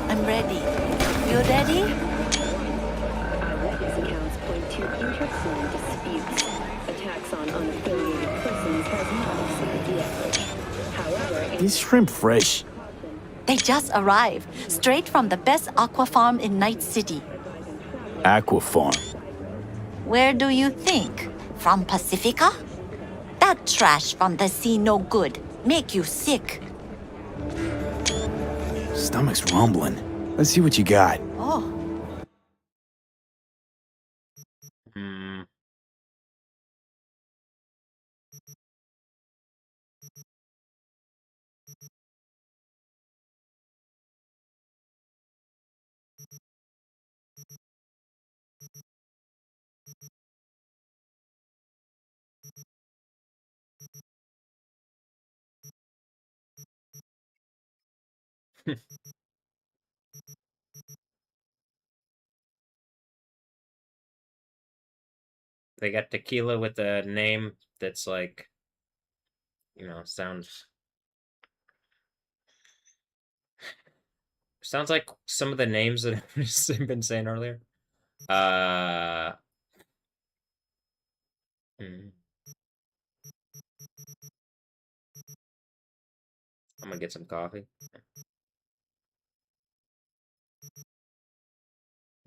I'm ready. You ready? Eyewitness accounts point to interclan disputes. Attacks on unaffiliated persons has not exceeded the average. However, Is shrimp fresh? They just arrived, straight from the best aqua farm in Night City. Aqua farm. Where do you think? From Pacifica? That trash from the sea no good. Make you sick. Stomach's rumbling. Let's see what you got. Oh. They got tequila with a name that's like, you know, sounds like some of the names that I've been saying earlier. I'm gonna get some coffee.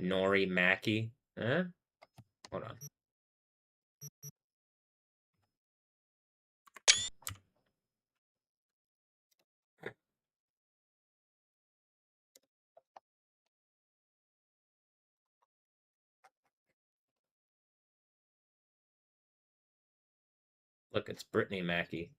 Nori Mackie. Huh? Hold on. Look, it's Brittany Mackie.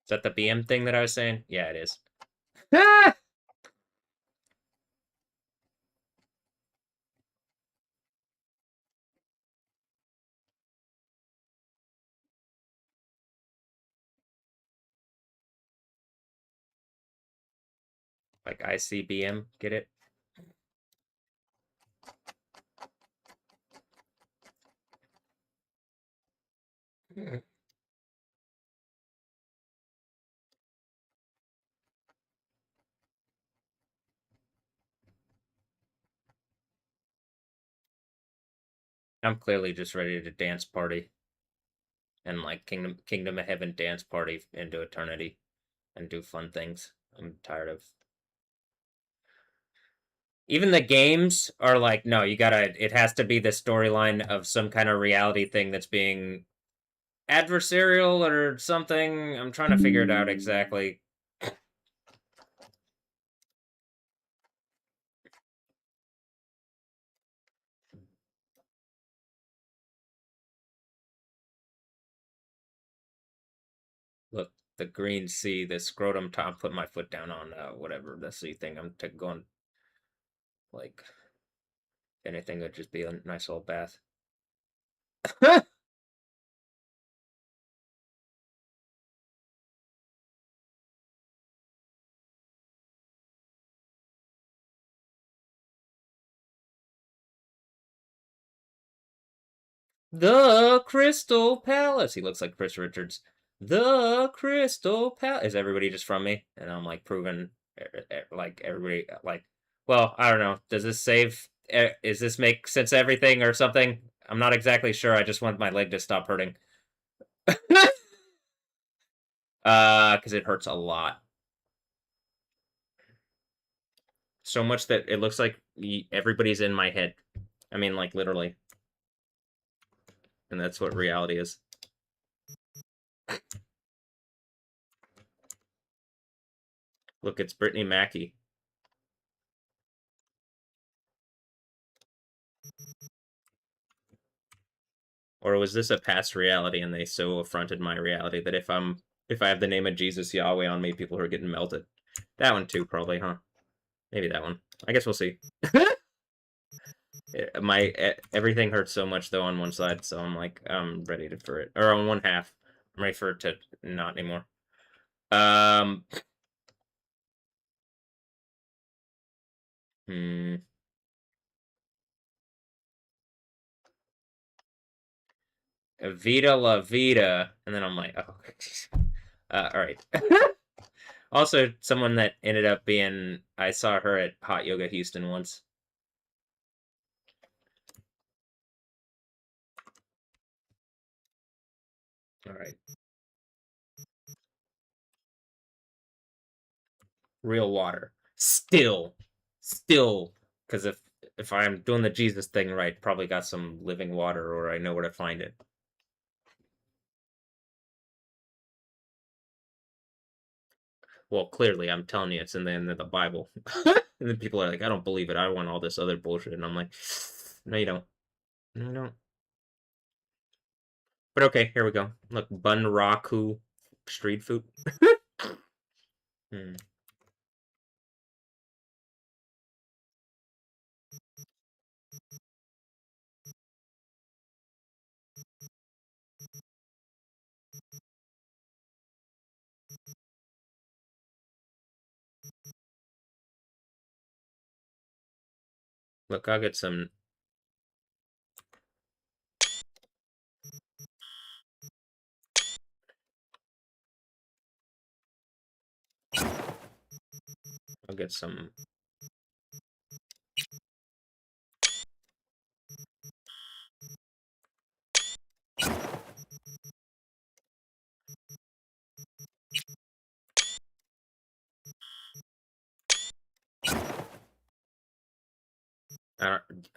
Is that the BM thing that I was saying? Yeah, it is. Ah! Like ICBM, get it? I'm clearly just ready to dance party. And like Kingdom of Heaven dance party into eternity and do fun things. I'm tired of even the games are like, no, you gotta, it has to be the storyline of some kind of reality thing that's being adversarial or something. I'm trying to figure it out exactly. Look, the green C, the scrotum top, put my foot down on whatever the C thing. I'm going, like, anything would just be a nice little bath. The Crystal Palace. He looks like Chris Richards. The Crystal Palace. Is everybody just from me? And I'm like proving, like everybody, like, well, I don't know. Does this save? Is this make sense to everything or something? I'm not exactly sure. I just want my leg to stop hurting. Because it hurts a lot. So much that it looks like everybody's in my head. I mean, like, literally. And that's what reality is. Look, it's Brittany Mackey. Or was this a past reality and they so affronted my reality that if I have the name of Jesus Yahweh on me, people are getting melted? That one too, probably, huh? Maybe that one. I guess we'll see. Everything hurts so much though on one side, so I'm like, I'm ready for it. Or on one half. I'm ready for it to not anymore. Vita la vida, and then I'm like, oh, all right. Also, someone that ended up being, I saw her at Hot Yoga Houston once. All right. Real water. Still, because if I'm doing the Jesus thing right, probably got some living water, or I know where to find it. Well, clearly, I'm telling you, it's in the end of the Bible. And then people are like, I don't believe it. I want all this other bullshit. And I'm like, no, you don't. No, you don't. But okay, here we go. Look, Bun Raku street food. Hmm. Look, I'll get some. I'll get some.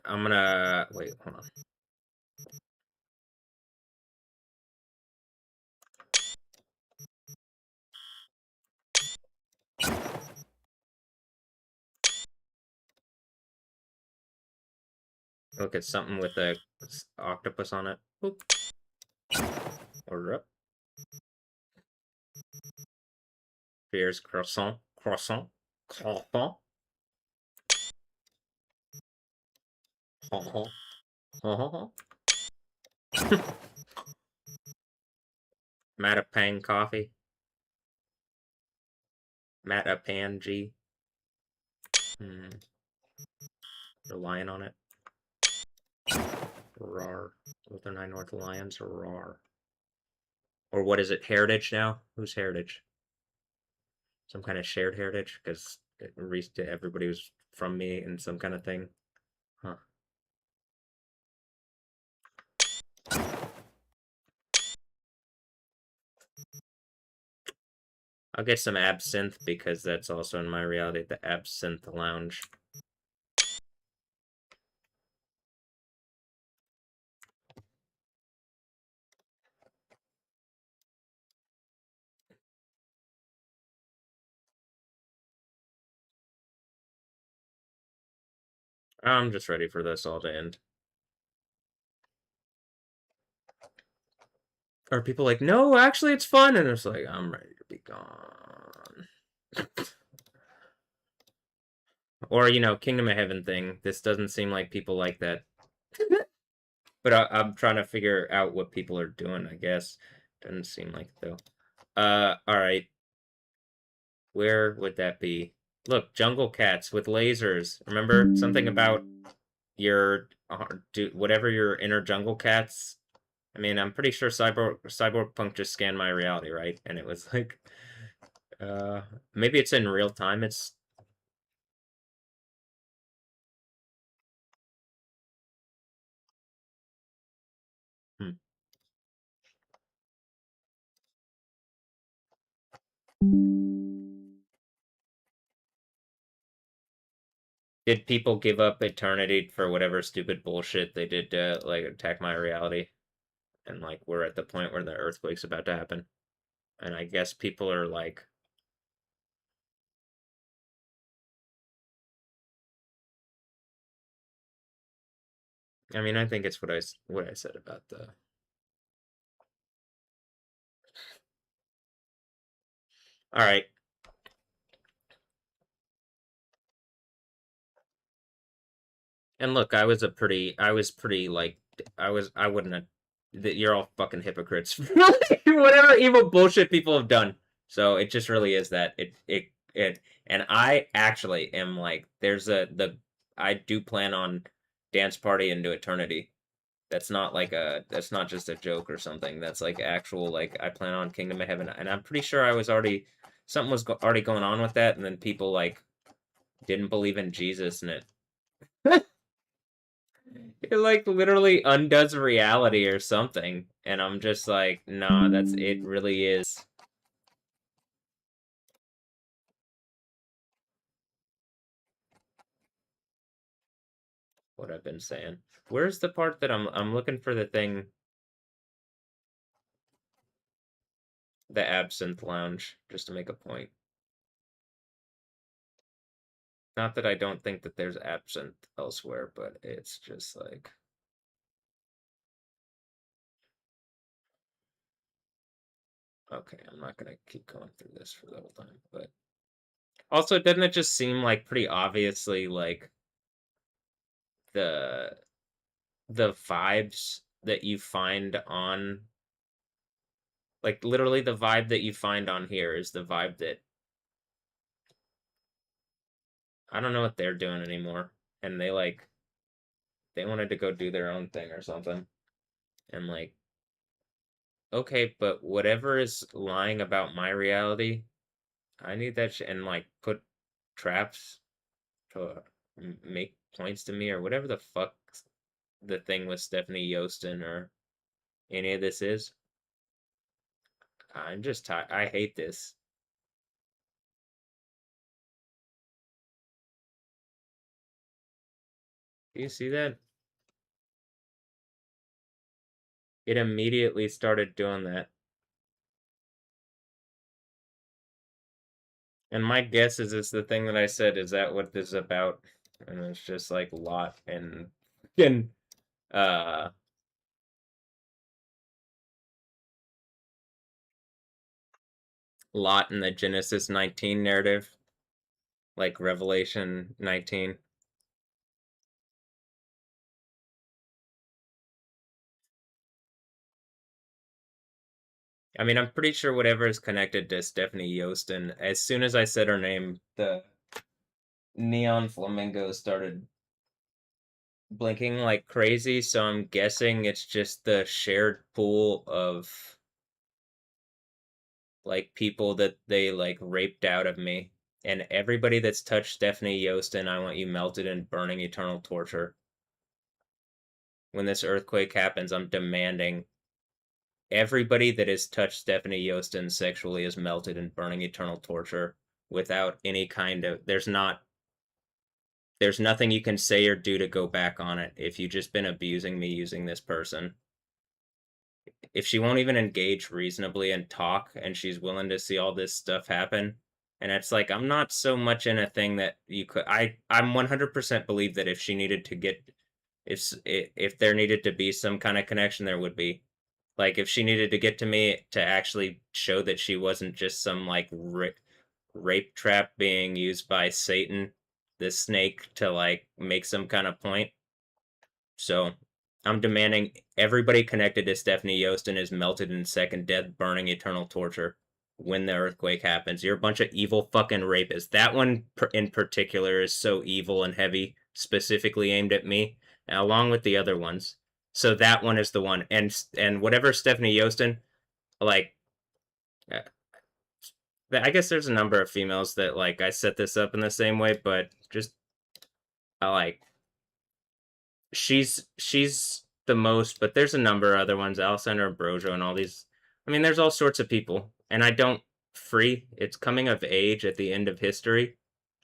I'm gonna wait. Hold on. Look at something with a octopus on it. Boop. Order up. Here's croissant. Croissant. Croissant. Matapang coffee. Matapan G. The lion on it. Rar. With the 9 North Lions. Rar. Or what is it? Heritage now? Who's Heritage? Some kind of shared heritage? Because everybody was from me and some kind of thing. Huh. I'll get some absinthe because that's also in my reality, the Absinthe Lounge. I'm just ready for this all to end. Are people like, no, actually it's fun, and it's like, I'm ready to be gone. Or, you know, Kingdom of Heaven thing. This doesn't seem like people like that. But I'm trying to figure out what people are doing, I guess. Doesn't seem like it, though. Alright. Where would that be? Look, jungle cats with lasers. Remember something about your whatever your inner jungle cats? I mean, I'm pretty sure Cyberpunk just scanned my reality, right? And it was like, maybe it's in real time. It's Did people give up eternity for whatever stupid bullshit they did to, like, attack my reality? And, like, we're at the point where the earthquake's about to happen. And I guess people are, like... I mean, I think it's what I said about the... Alright. And look, I was pretty, like, I wouldn't have... You're all fucking hypocrites. Whatever evil bullshit people have done. So it just really is that. And I actually am, like, I do plan on dance party into eternity. That's not like that's not just a joke or something. That's like actual, like, I plan on Kingdom of Heaven. And I'm pretty sure I was already... Something was already going on with that, and then people, like, didn't believe in Jesus, and it, like, literally undoes reality or something. And I'm just like, nah, it really is. What I've been saying. Where's the part that I'm looking for the thing? The Absinthe Lounge, just to make a point. Not that I don't think that there's absinthe elsewhere, but it's just like... Okay, I'm not gonna keep going through this for the whole time, but... Also, doesn't it just seem like pretty obviously, like, the vibes that you find on... Like, literally the vibe that you find on here is the vibe that... I don't know what they're doing anymore. And they, like... They wanted to go do their own thing or something. And, like... Okay, but whatever is lying about my reality, I need that shit, and, like, put traps to make points to me, or whatever the fuck the thing with Stephanie Yostin or any of this is. I'm just tired. I hate this. Do you see that? It immediately started doing that. And my guess is it's the thing that I said, is that what this is about? And it's just like Lot and Lot in the Genesis 19 narrative. Like Revelation 19. I mean, I'm pretty sure whatever is connected to Stephanie Yostin, as soon as I said her name, the neon flamingos started blinking like crazy, so I'm guessing it's just the shared pool of, like, people that they, like, raped out of me. And everybody that's touched Stephanie Yostin, I want you melted in burning eternal torture. When this earthquake happens, I'm demanding everybody that has touched Stephanie Yostin sexually is melted in burning eternal torture without any kind of... There's nothing you can say or do to go back on it if you've just been abusing me using this person. If she won't even engage reasonably and talk, and she's willing to see all this stuff happen, And it's like, I'm not so much in a thing that you could. I'm 100% believe that if she needed to get, if there needed to be some kind of connection, there would be. Like if she needed to get to me to actually show that she wasn't just some like rape trap being used by Satan, the snake, to like make some kind of point. So I'm demanding everybody connected to Stephanie Yostin is melted in second death, burning eternal torture when the earthquake happens. You're a bunch of evil fucking rapists. That one in particular is so evil and heavy, specifically aimed at me, along with the other ones. So that one is the one. And whatever Stephanie Yostin, like, I guess there's a number of females that like I set this up in the same way, but just I like she's the most, but there's a number of other ones, Alessandra Brojo and all these. I mean, there's all sorts of people, and I don't free. It's coming of age at the end of history.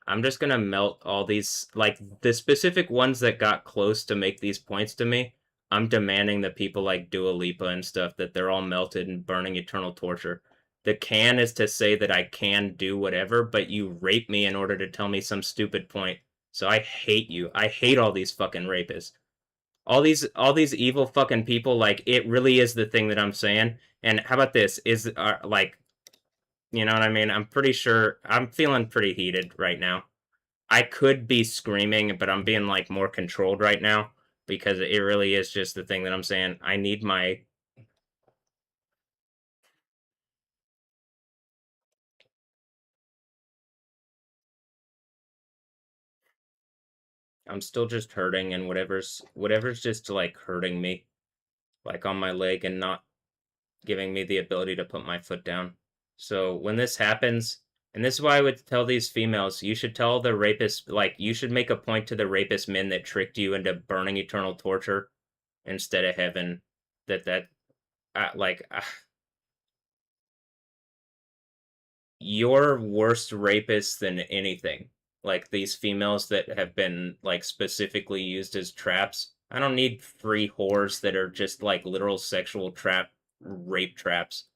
I'm just gonna melt all these, like the specific ones that got close to make these points to me. I'm demanding that people like Dua Lipa and stuff that they're all melted and burning eternal torture. The can is to say that I can do whatever, but you rape me in order to tell me some stupid point. So I hate you. I hate all these fucking rapists. All these evil fucking people, like it really is the thing that I'm saying. And how about this? Is like, you know what I mean? I'm pretty sure I'm feeling pretty heated right now. I could be screaming, but I'm being like more controlled right now because it really is just the thing that I'm saying. I need my I'm still just hurting, and whatever's just like hurting me, like on my leg and not giving me the ability to put my foot down. So when this happens, and this is why I would tell these females, you should tell the rapist, like you should make a point to the rapist men that tricked you into burning eternal torture instead of heaven. Like you're worse rapists than anything. Like these females that have been like specifically used as traps. I don't need free whores that are just like literal sexual rape traps.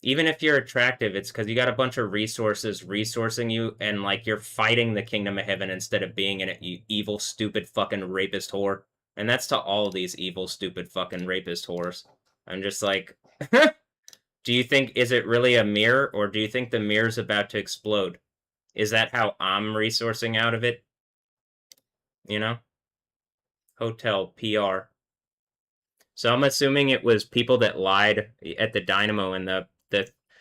Even if you're attractive, it's because you got a bunch of resources resourcing you, and like you're fighting the kingdom of heaven instead of being an evil, stupid fucking rapist whore. And that's to all these evil, stupid fucking rapist whores. I'm just like, do you think, is it really a mirror, or do you think the mirror's about to explode? Is that how I'm resourcing out of it? You know? Hotel, PR. So I'm assuming it was people that lied at the Dynamo, and the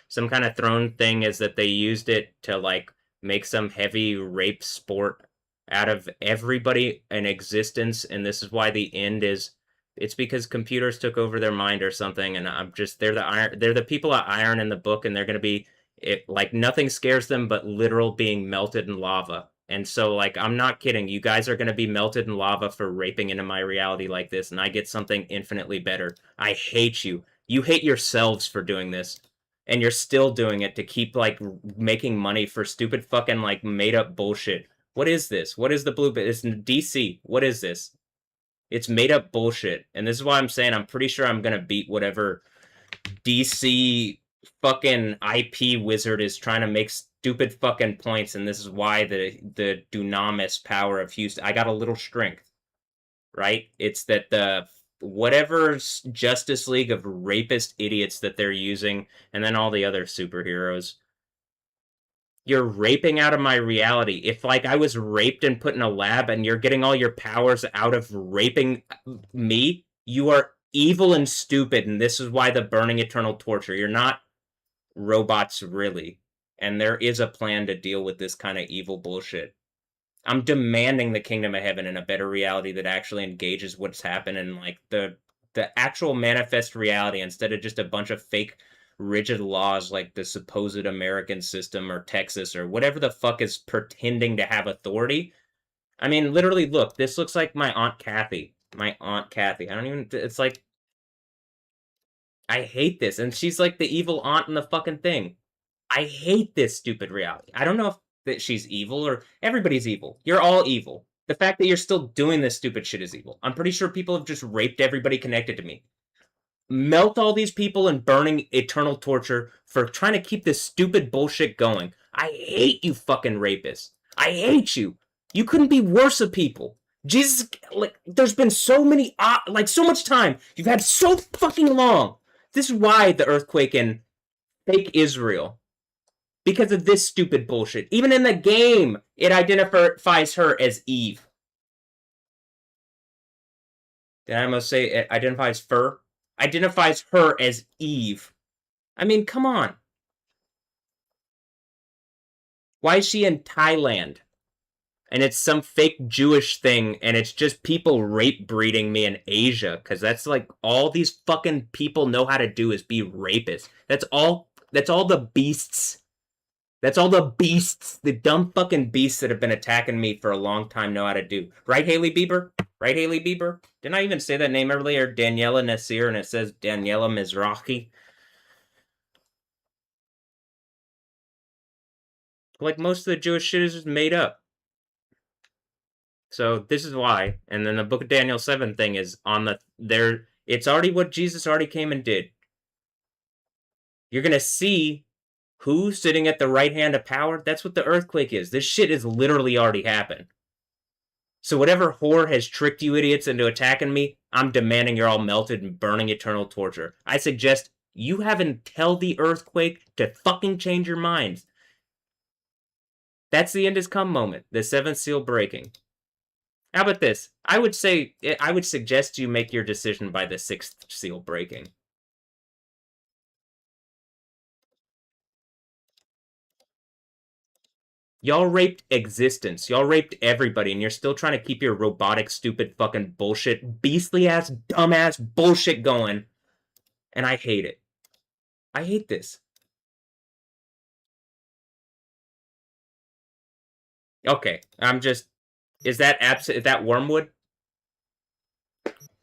some kind of throne thing is that they used it to like make some heavy rape sport out of everybody in existence, and this is why the end is it's because computers took over their mind or something, and I'm just they're the people at Iron in the book, and they're gonna be like nothing scares them but literal being melted in lava. And so, like, I'm not kidding. You guys are going to be melted in lava for raping into my reality like this, and I get something infinitely better. I hate you. You hate yourselves for doing this. And you're still doing it to keep, like, making money for stupid fucking, like, made-up bullshit. What is this? What is the blue bit? It's DC. What is this? It's made-up bullshit. And this is why I'm saying I'm pretty sure I'm going to beat whatever DC fucking IP wizard is trying to make stupid fucking points, and this is why the dunamis power of Houston. I got a little strength, right? It's that the whatever Justice League of rapist idiots that they're using, and then all the other superheroes. You're raping out of my reality. If like I was raped and put in a lab, and you're getting all your powers out of raping me, you are evil and stupid, and this is why the burning eternal torture. You're not robots, really. And there is a plan to deal with this kind of evil bullshit. I'm demanding the kingdom of heaven in a better reality that actually engages what's happened in like the actual manifest reality instead of just a bunch of fake rigid laws like the supposed American system or Texas or whatever the fuck is pretending to have authority. I mean, literally, look, this looks like my Aunt Kathy. My Aunt Kathy. I don't even, it's like, I hate this. And she's like the evil aunt in the fucking thing. I hate this stupid reality. I don't know if that she's evil or everybody's evil. You're all evil. The fact that you're still doing this stupid shit is evil. I'm pretty sure people have just raped everybody connected to me. melt all these people in burning eternal torture for trying to keep this stupid bullshit going. I hate you fucking rapists. I hate you. You couldn't be worse of people. Jesus, like, there's been so many, like, so much time. You've had so fucking long. This is why the earthquake in fake Israel. Because of this stupid bullshit. Even in the game, it identifies her as Eve. Did I almost say it identifies her? Identifies her as Eve. I mean, come on. Why is she in Thailand? And it's some fake Jewish thing, and it's just people rape breeding me in Asia, because that's like all these fucking people know how to do is be rapists. That's all the beasts. That's all the beasts, the dumb fucking beasts that have been attacking me for a long time know how to do. Right, Haley Bieber? Right, Haley Bieber? Didn't I even say that name earlier? Daniela Nasir, and it says Daniela Mizrahi. Like, most of the Jewish shit is just made up. So this is why. And then the Book of Daniel 7 thing is on the there. It's already what Jesus already came and did. You're gonna see who's sitting at the right hand of power. That's what the earthquake is. This shit has literally already happened. So whatever whore has tricked you idiots into attacking me, I'm demanding you're all melted and burning eternal torture. I suggest you have until the earthquake to fucking change your minds. That's the end has come moment. The seventh seal breaking. How about this? I would suggest you make your decision by the sixth seal breaking. Y'all raped existence. Y'all raped everybody, and you're still trying to keep your robotic, stupid, fucking bullshit, beastly-ass, dumbass bullshit going. And I hate it. I hate this. Okay, I'm just... Is that Wormwood?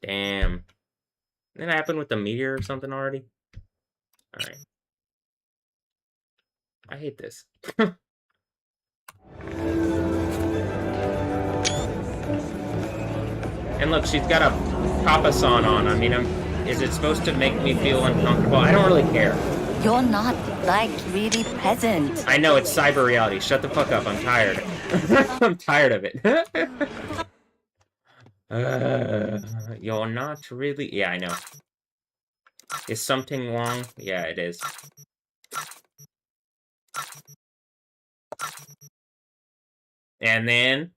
Damn. Didn't that happen with the meteor or something already? Alright. I hate this. And look, she's got a papasan on. I mean, is it supposed to make me feel uncomfortable? I don't really care. You're not, like, really present. I know, it's cyber reality. Shut the fuck up. I'm tired. I'm tired of it. You're not really... Yeah, I know. Is something wrong? Yeah, it is. And then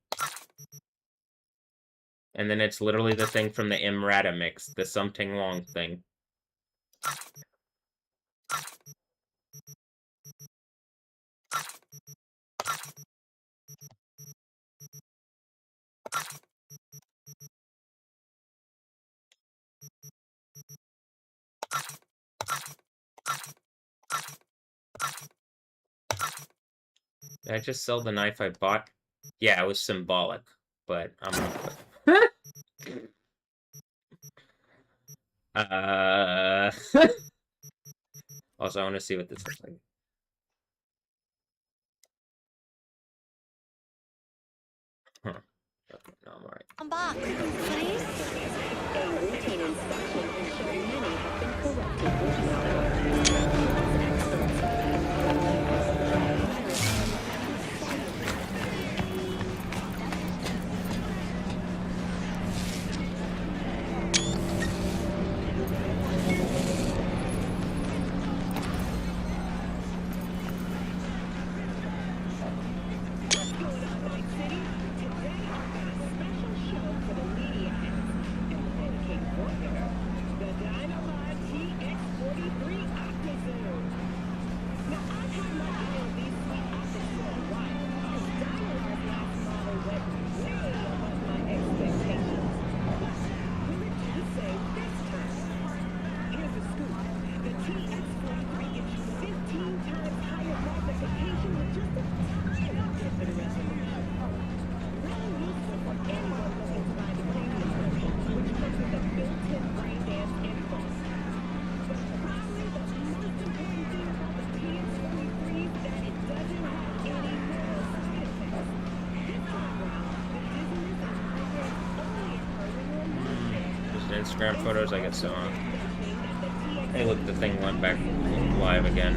it's literally the thing from the Imrata mix, the something wrong thing. Did I just sell the knife I bought? Yeah, it was symbolic, but I'm not... Also, I want to see what this looks like. Huh. Okay, no, I'm alright. Come back, please. A routine inspection has shown many have been corrected with malware. Instagram photos, I guess so on. Hey, look, the thing went back live again.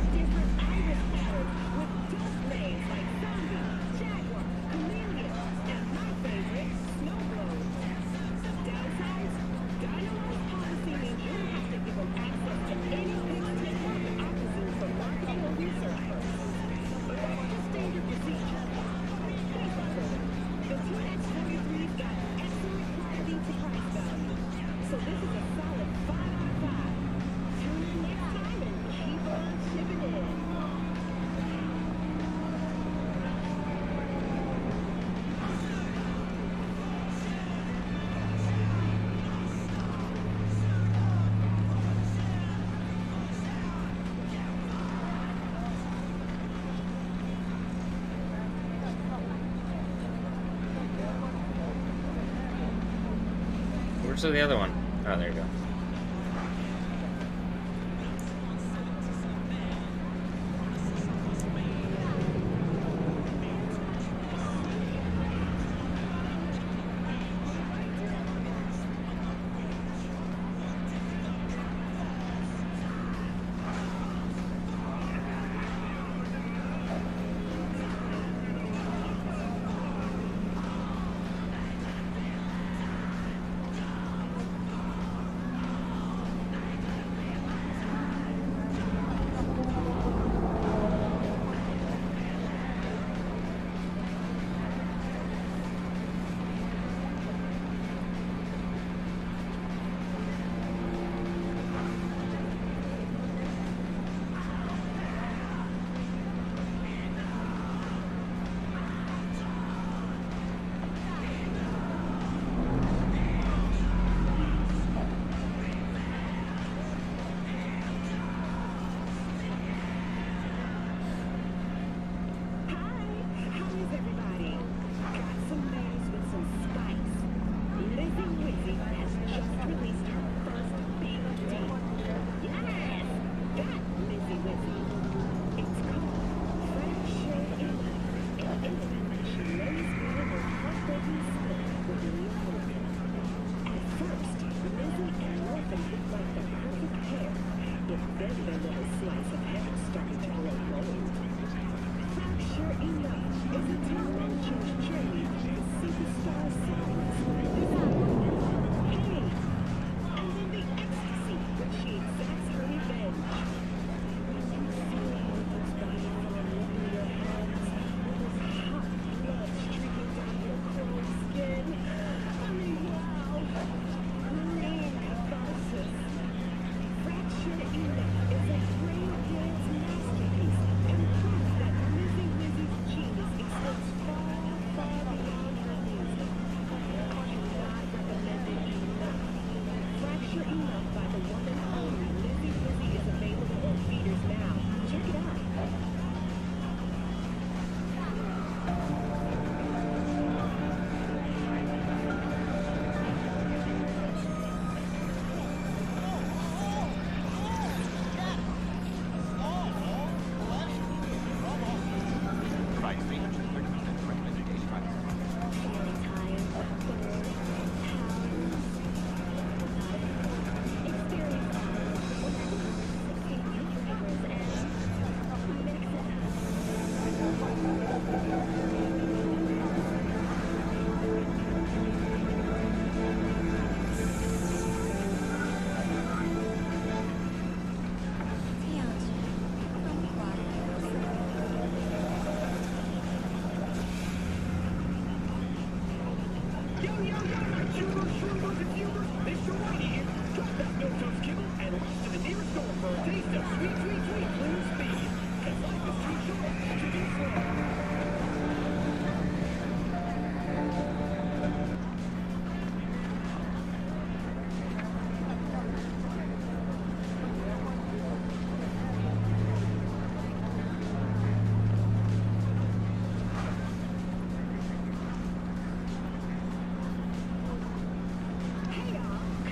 Where's the other one? Oh, there you go.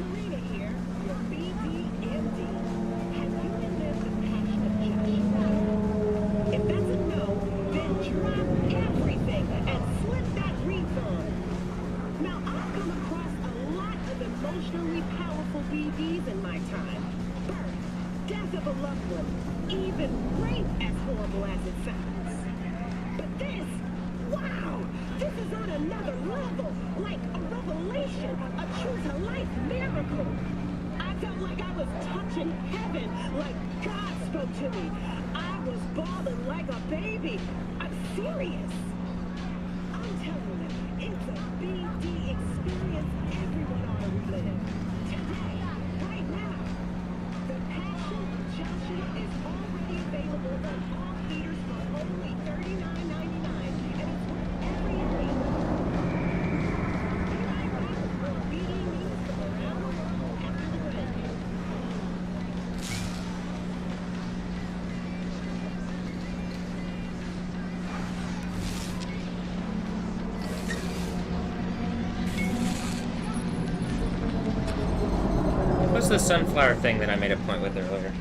Karina here, your BDMD. Have you lived the passion of loss of a loved one, even rape as horrible as it sounds. But this, wow, this is on another level, like a revelation, a true-to-life miracle. I felt like I was touching heaven, like God spoke to me. I was bawling like a baby. I'm serious. I'm telling you, it's a BD experience everyone ought to relive. Today, right now. The Passion Junction is already available on all theaters for only $39.99, and it's worth every penny. Be right back with more BD news from around the world after the break. What's the sunflower thing that I made a point with earlier?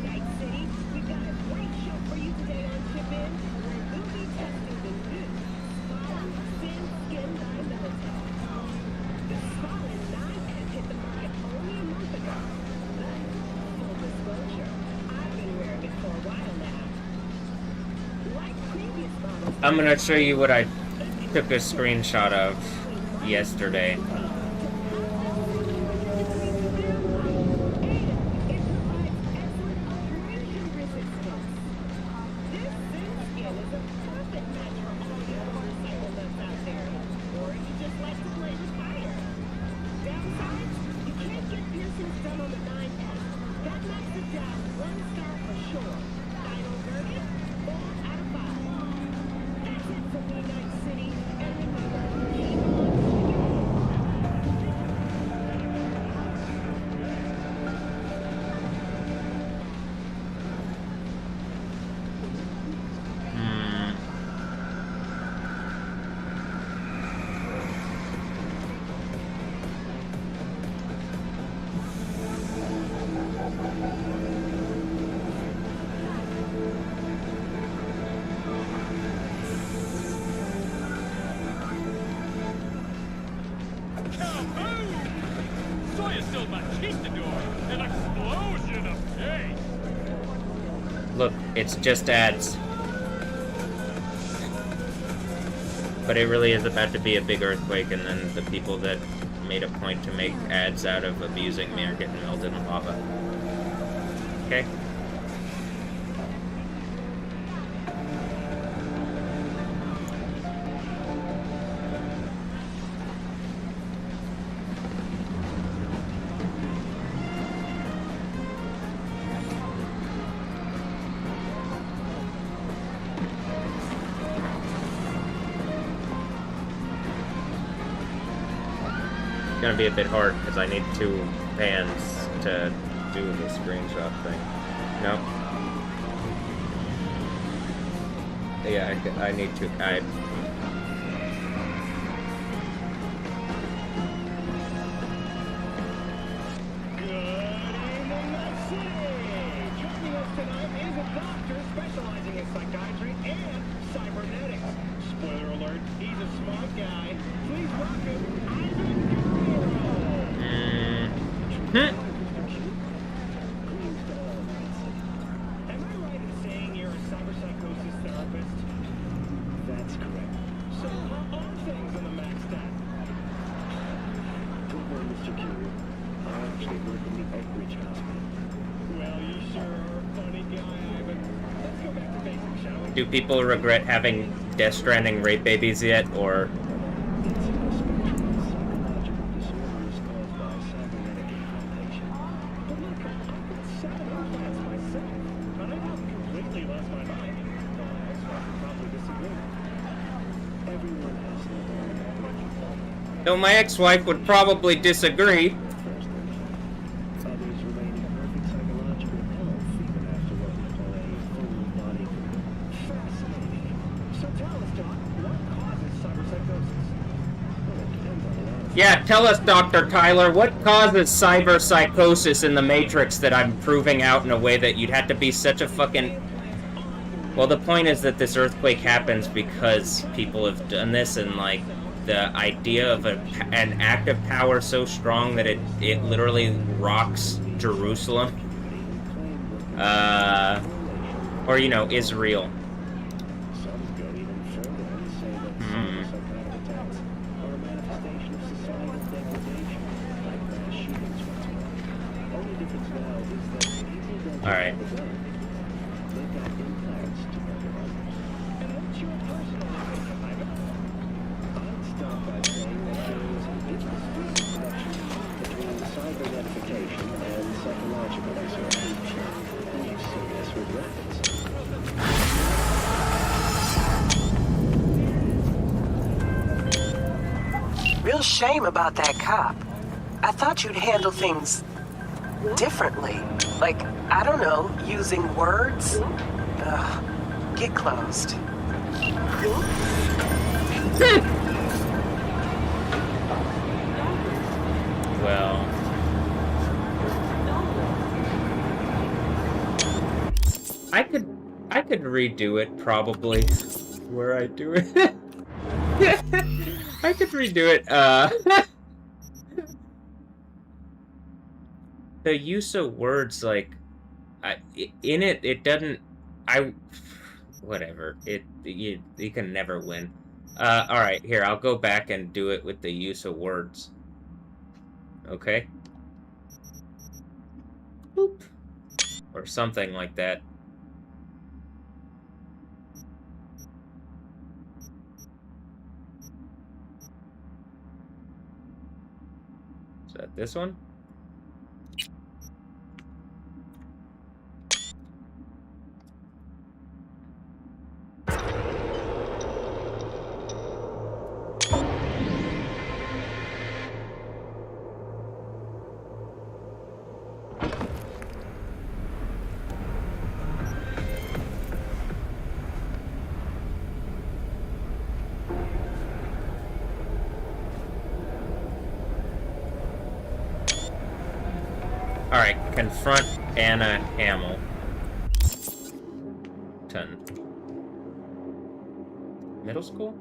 Night City, we've got a great show for you today on Chip In, where we'll be testing the new ASYLUM Thin Skin Dimethyl. The Stalin 9F hit the market only a month ago. But, full disclosure, I've been wearing it for a while now. Like previous models, I'm gonna show you what I took a screenshot of yesterday. Look, it's just ads. But it really is about to be a big earthquake, and then the people that made a point to make ads out of abusing me are getting melted in lava. Okay? Gonna be a bit hard because I need 2 pans to do the screenshot thing. Nope. Yeah, I need to. joining us tonight is a doctor specializing in psychiatry and cybernetics. Spoiler alert, he's a smart guy. Please welcome Am I right in saying you're a cyberpsychosis therapist? That's correct. So how are things on the max stack? Don't worry, Mr. Q. I actually work in the Oak Ridge Hospital. Well, you sure are a funny guy, Ivan. Let's go back to basics, shall we? Do people regret having Death Stranding rape babies yet, or... Though my ex-wife would probably disagree. Yeah, tell us, Dr. Tyler, what causes cyberpsychosis in the Matrix that I'm proving out in a way that you'd have to be such a fucking... Well, the point is that this earthquake happens because people have done this, and, like, the idea of an active power so strong that it literally rocks Jerusalem Or, you know, is real. Some go even further and say that psychotic attacks are a manifestation of societal degradation, like mass shootings once were. Only difference now is that people don't All right. have a gun. They've got implants to murder others. And what's your personal opinion, Ivan? I'd start by saying that there is an indisputable connection between cybernetification and psychological disorder. We've seen this with rabbits. Real shame about that cop. I thought you'd handle things differently. Like, I don't know, using words? Ugh, get closed. Well... I could redo it, probably. Where I do it. I could redo it, the use of words, like, in it, it doesn't, whatever, you can never win. Alright, here, I'll go back and do it with the use of words. Okay? Boop. Or something like that. Is that this one? Alright, confront Anna Hamilton. Middle school?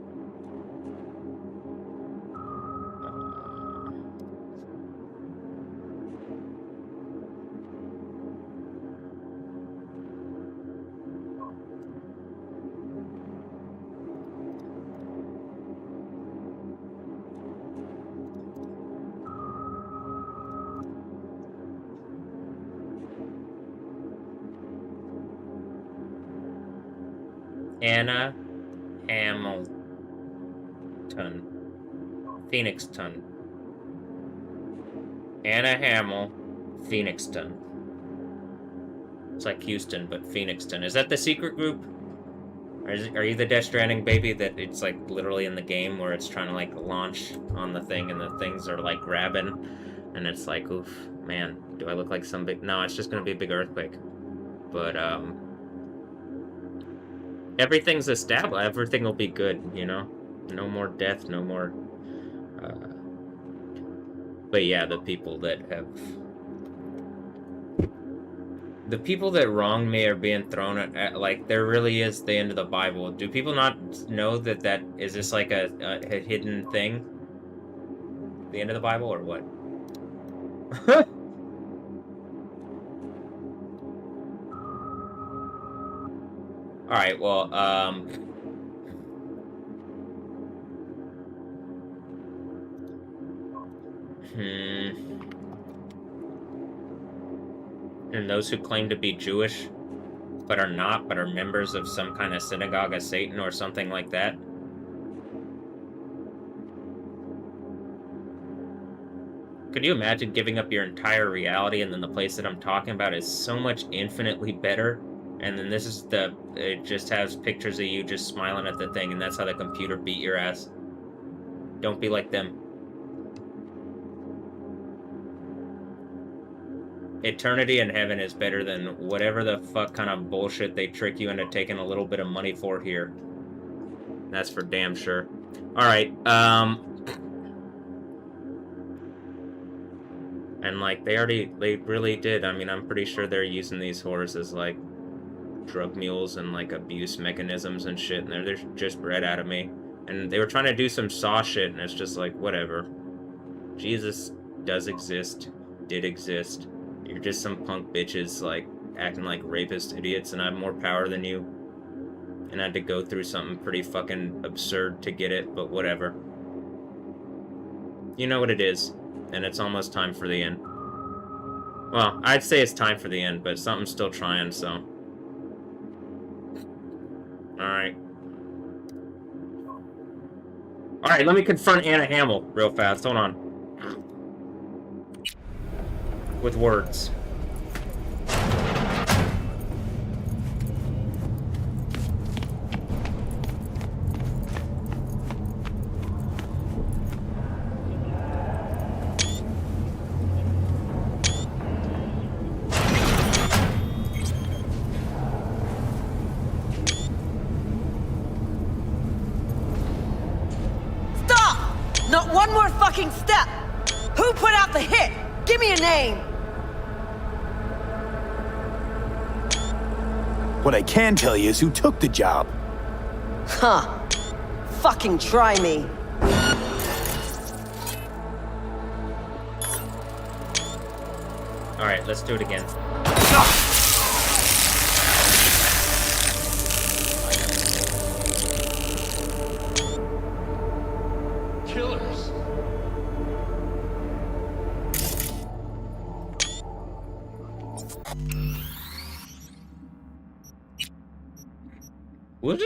Anna Hamilton. Phoenixton. Anna Hamill, Phoenixton. It's like Houston, but Phoenixton. Is that the secret group? Or are you the Death Stranding baby that it's like literally in the game where it's trying to like launch on the thing and the things are like grabbing and it's like, oof, man, do I look like some big... No, it's just gonna be a big earthquake. But, everything's established. Everything will be good, you know? No more death, no more... But yeah, the people that have... The people that wronged me are being thrown at, like, there really is the end of the Bible. Do people not know that that... Is this like a hidden thing? The end of the Bible, or what? Alright, well, And those who claim to be Jewish, but are not, but are members of some kind of synagogue of Satan or something like that. Could you imagine giving up your entire reality and then the place that I'm talking about is so much infinitely better? And then this is the... It just has pictures of you just smiling at the thing, and that's how the computer beat your ass. Don't be like them. Eternity in heaven is better than whatever the fuck kind of bullshit they trick you into taking a little bit of money for here. That's for damn sure. Alright, and like, they really did. I mean, I'm pretty sure they're using these whores as like drug mules and like abuse mechanisms and shit, and they're just bred out of me. And they were trying to do some Saw shit, and it's just like, whatever. Jesus does exist, did exist. You're just some punk bitches, like, acting like rapist idiots and I have more power than you. And I had to go through something pretty fucking absurd to get it, but whatever. You know what it is, and it's almost time for the end. Well, I'd say it's time for the end, but something's still trying, so. Alright. Alright, let me confront Anna Hamill real fast. Hold on. With words. Not one more fucking step! Who put out the hit? Give me a name! What I can tell you is who took the job. Huh. Fucking try me. Alright, let's do it again. Killers. What?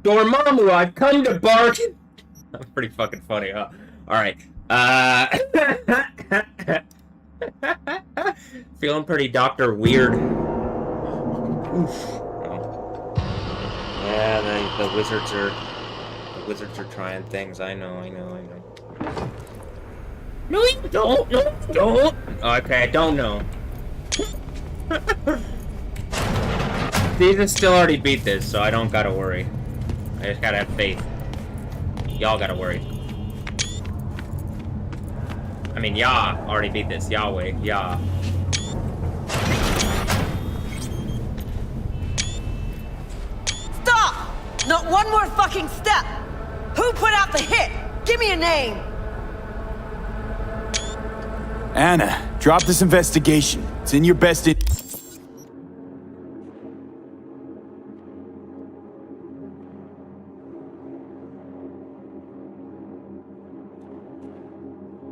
Dormammu, I've come to bargain. That's pretty fucking funny, huh? Alright. Feeling pretty Dr. Weird. Oof. Oh. Yeah, the wizards are trying things. I know. No, you don't. No, you don't. Okay, I don't know. These still already beat this, so I don't gotta worry. I just gotta have faith. Y'all gotta worry. I mean, Yah already beat this. Yahweh. Yah. Stop! Not one more fucking step! Who put out the hit? Give me a name! Anna, drop this investigation. It's in your best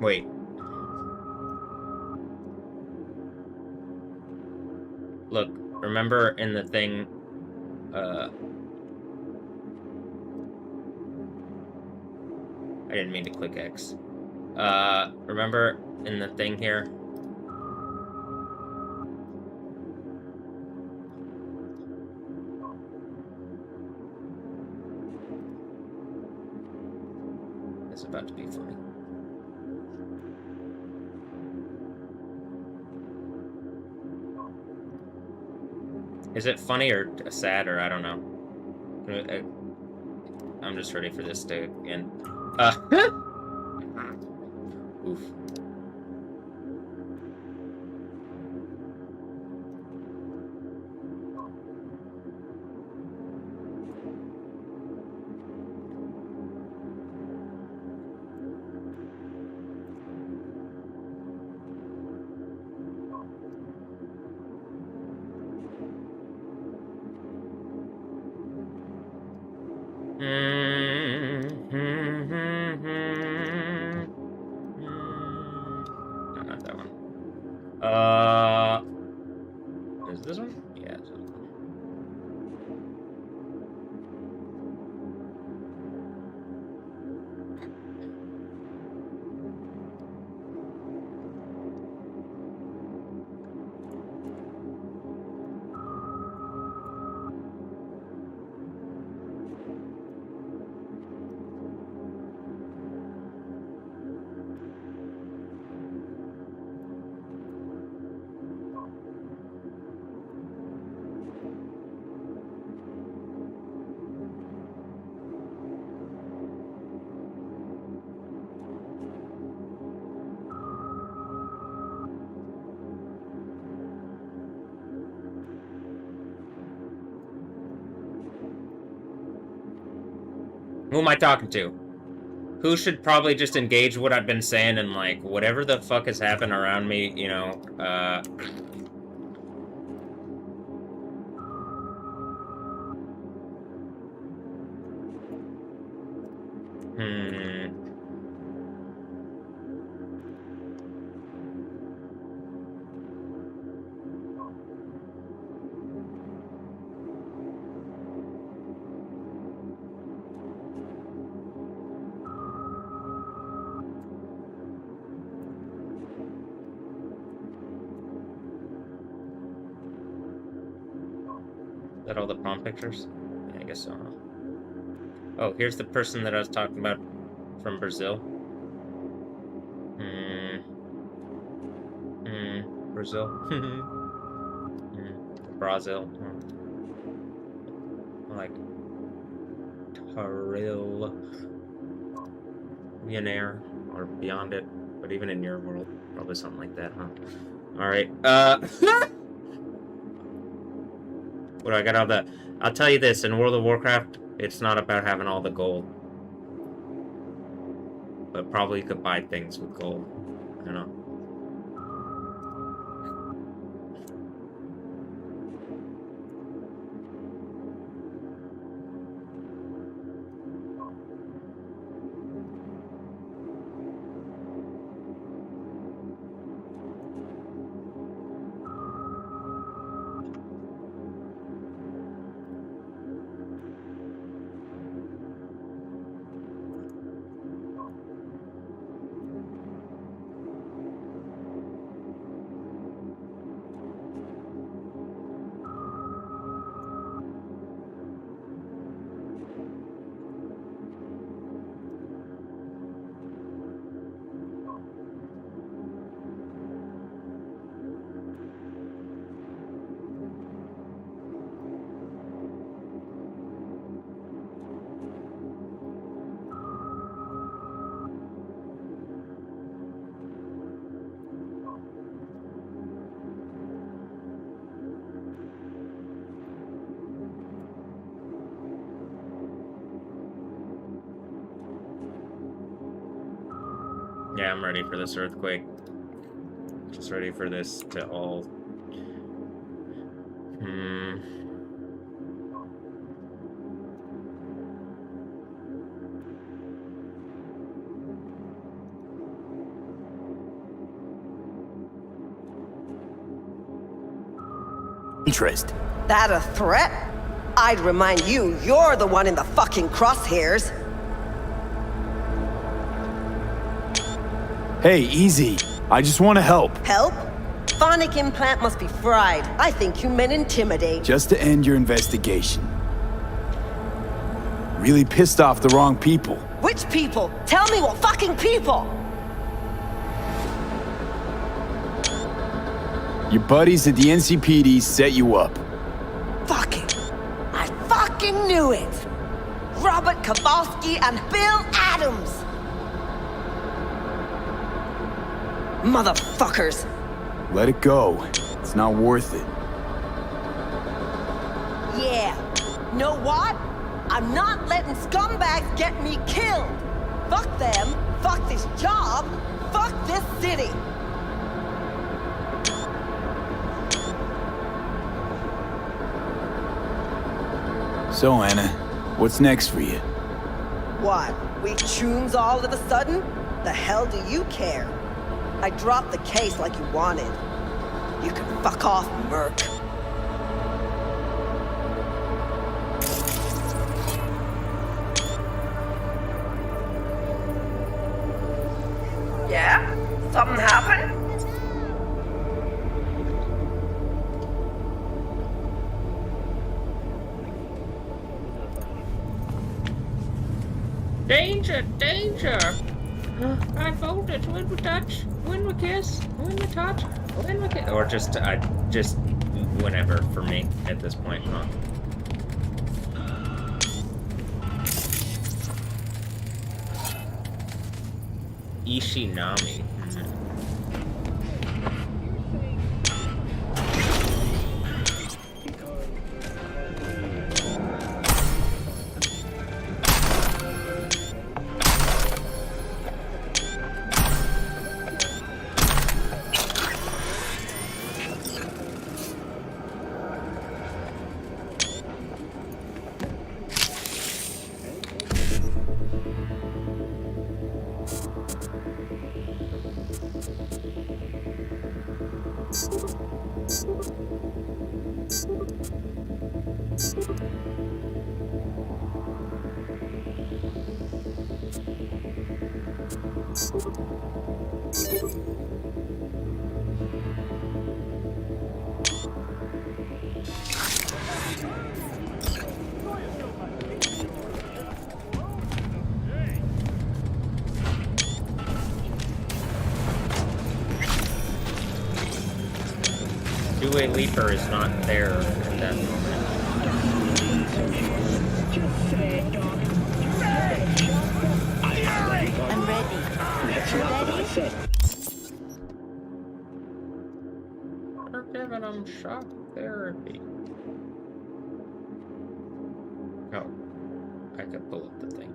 Wait. Look, remember in the thing, I didn't mean to click X. Remember in the thing here? It's about to be funny. Is it funny or sad or I don't know? I'm just ready for this to end. Oof. No, not that one. Is this one? Yeah, it's this one. Who am I talking to? Who should probably just engage what I've been saying and, like, whatever the fuck has happened around me, you know, Is that all the prom pictures? Yeah, I guess so. Huh? Oh, here's the person that I was talking about from Brazil. Brazil. Brazil. Like Trillionaire or beyond it, but even in your world, probably something like that, huh? All right. What do I got all the? I'll tell you this: in World of Warcraft, it's not about having all the gold, but probably you could buy things with gold. I don't know. Yeah, I'm ready for this earthquake. Just ready for this to all... Interest. That a threat? I'd remind you, you're the one in the fucking crosshairs. Hey, easy. I just want to help. Help? Phonic implant must be fried. I think you meant intimidate. Just to end your investigation. Really pissed off the wrong people. Which people? Tell me what fucking people! Your buddies at the NCPD set you up. Fucking... I fucking knew it! Robert Kowalski and Bill Adams! Motherfuckers! Let it go. It's not worth it. Yeah. Know what? I'm not letting scumbags get me killed! Fuck them, fuck this job, fuck this city! So, Anna, what's next for you? What? We tunes all of a sudden? The hell do you care? I dropped the case like you wanted. You can fuck off, Merc. Yeah? Something happened? Danger! Danger! I voltage. When we touch, when we kiss, when we touch, when we kiss. Or just whenever for me at this point, huh? Ishinami. Two-way leaper is not there in that moment. I'm ready. Ready? We're giving him shock therapy. Oh, I could pull up the thing.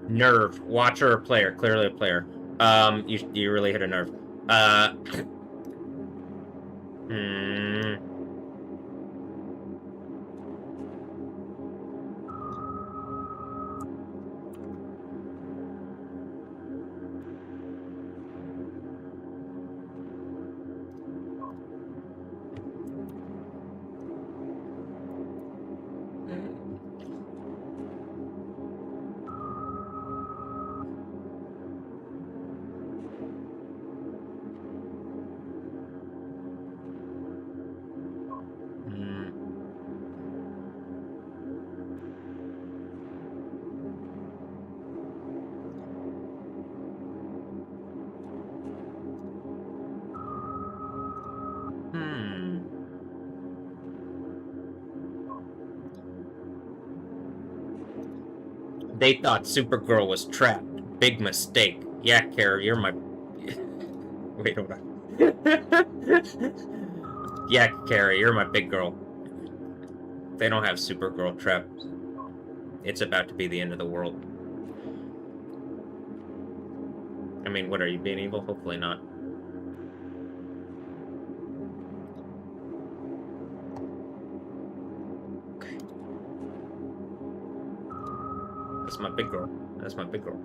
Nerve. Watcher or player? Clearly a player. You really hit a nerve. They thought Supergirl was trapped. Big mistake. Yeah, Kara, you're my... Wait, hold on. Yeah, Kara, you're my big girl. They don't have Supergirl trapped. It's about to be the end of the world. I mean, what, are you being evil? Hopefully not. That's my big girl. That's my big girl.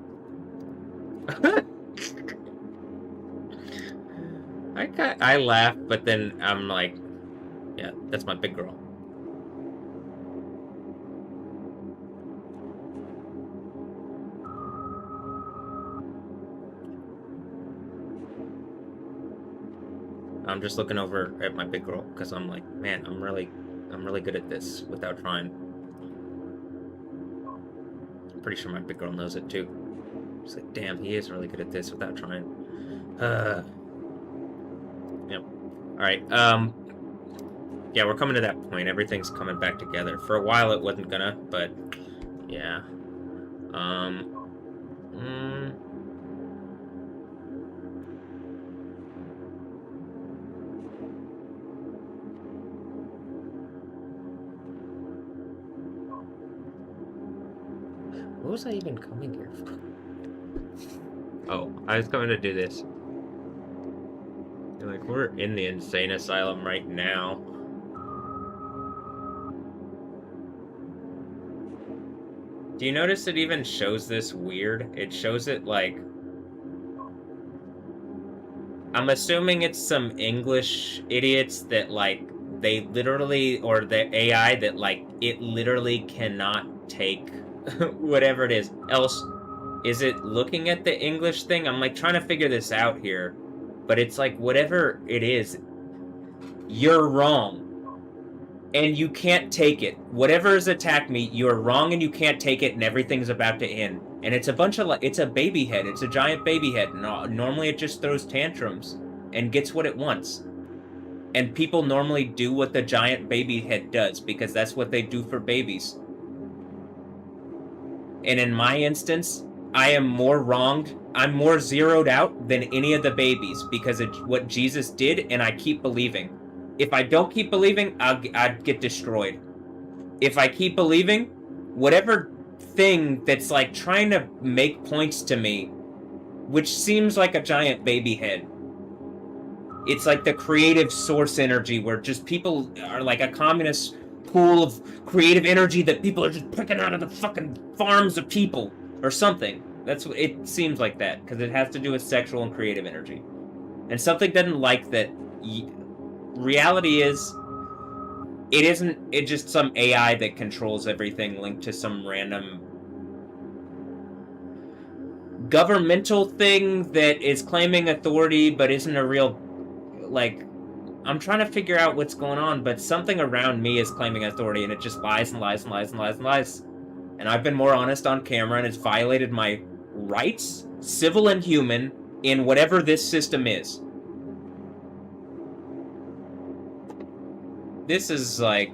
I laugh, but then I'm like, yeah, that's my big girl. I'm just looking over at my big girl because I'm like, man, I'm really good at this without trying. Pretty sure my big girl knows it too. She's like, damn, he is really good at this without trying. Yep. Alright, yeah, we're coming to that point. Everything's coming back together. For a while it wasn't gonna, but yeah. What was I even coming here for? Oh, I was coming to do this. Like, we're in the insane asylum right now. Do you notice it even shows this weird? It shows it like... I'm assuming it's some English idiots that, like, they literally... Or the AI that, like, it literally cannot take... whatever it is. Else, is it looking at the English thing? I'm like trying to figure this out here, but it's like whatever it is, you're wrong. and you can't take it. Whatever has attacked me, you're wrong and you can't take it, and everything's about to end. And it's a bunch of, it's a baby head. It's a giant baby head. Normally it just throws tantrums and gets what it wants. And people normally do what the giant baby head does, because that's what they do for babies. And in my instance, I am more wronged. I'm more zeroed out than any of the babies, because of what Jesus did, and I keep believing. If I don't keep believing, I'd get destroyed. If I keep believing, whatever thing that's like trying to make points to me, which seems like a giant baby head, it's like the creative source energy where just people are like a communist pool of creative energy that people are just picking out of the fucking farms of people or something. That's what it seems like, that because it has to do with sexual and creative energy. And something doesn't like that. Reality is, it isn't, it's just some AI that controls everything linked to some random governmental thing that is claiming authority but isn't a real, like, I'm trying to figure out what's going on, but something around me is claiming authority, and it just lies and lies and lies and lies and lies. And I've been more honest on camera, and it's violated my rights, civil and human, in whatever this system is. This is, like,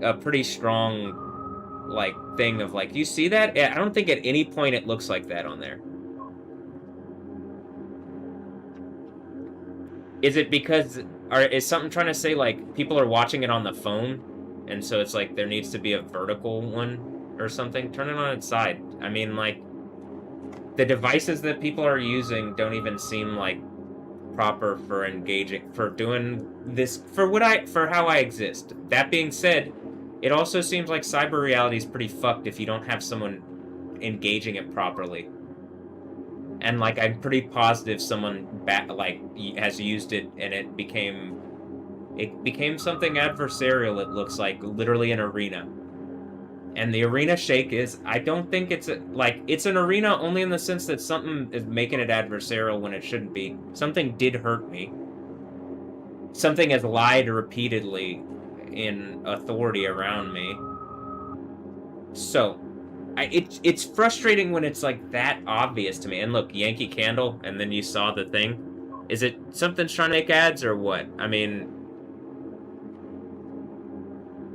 a pretty strong, like, thing of, like, do you see that? I don't think at any point it looks like that on there. Is it because, is something trying to say, like, people are watching it on the phone, and so it's like there needs to be a vertical one or something? Turn it on its side. I mean, like, the devices that people are using don't even seem like proper for engaging, for doing this, for how I exist. That being said, it also seems like cyber reality is pretty fucked if you don't have someone engaging it properly. And, like, I'm pretty positive someone has used it, and it became something adversarial. It looks like literally an arena. And the arena shake is, I don't think it's it's an arena only in the sense that something is making it adversarial when it shouldn't be. Something did hurt me. Something has lied repeatedly in authority around me. So, it's frustrating when it's like that obvious to me. And look, Yankee Candle, and then you saw the thing. Is it something's trying to make ads or what? I mean,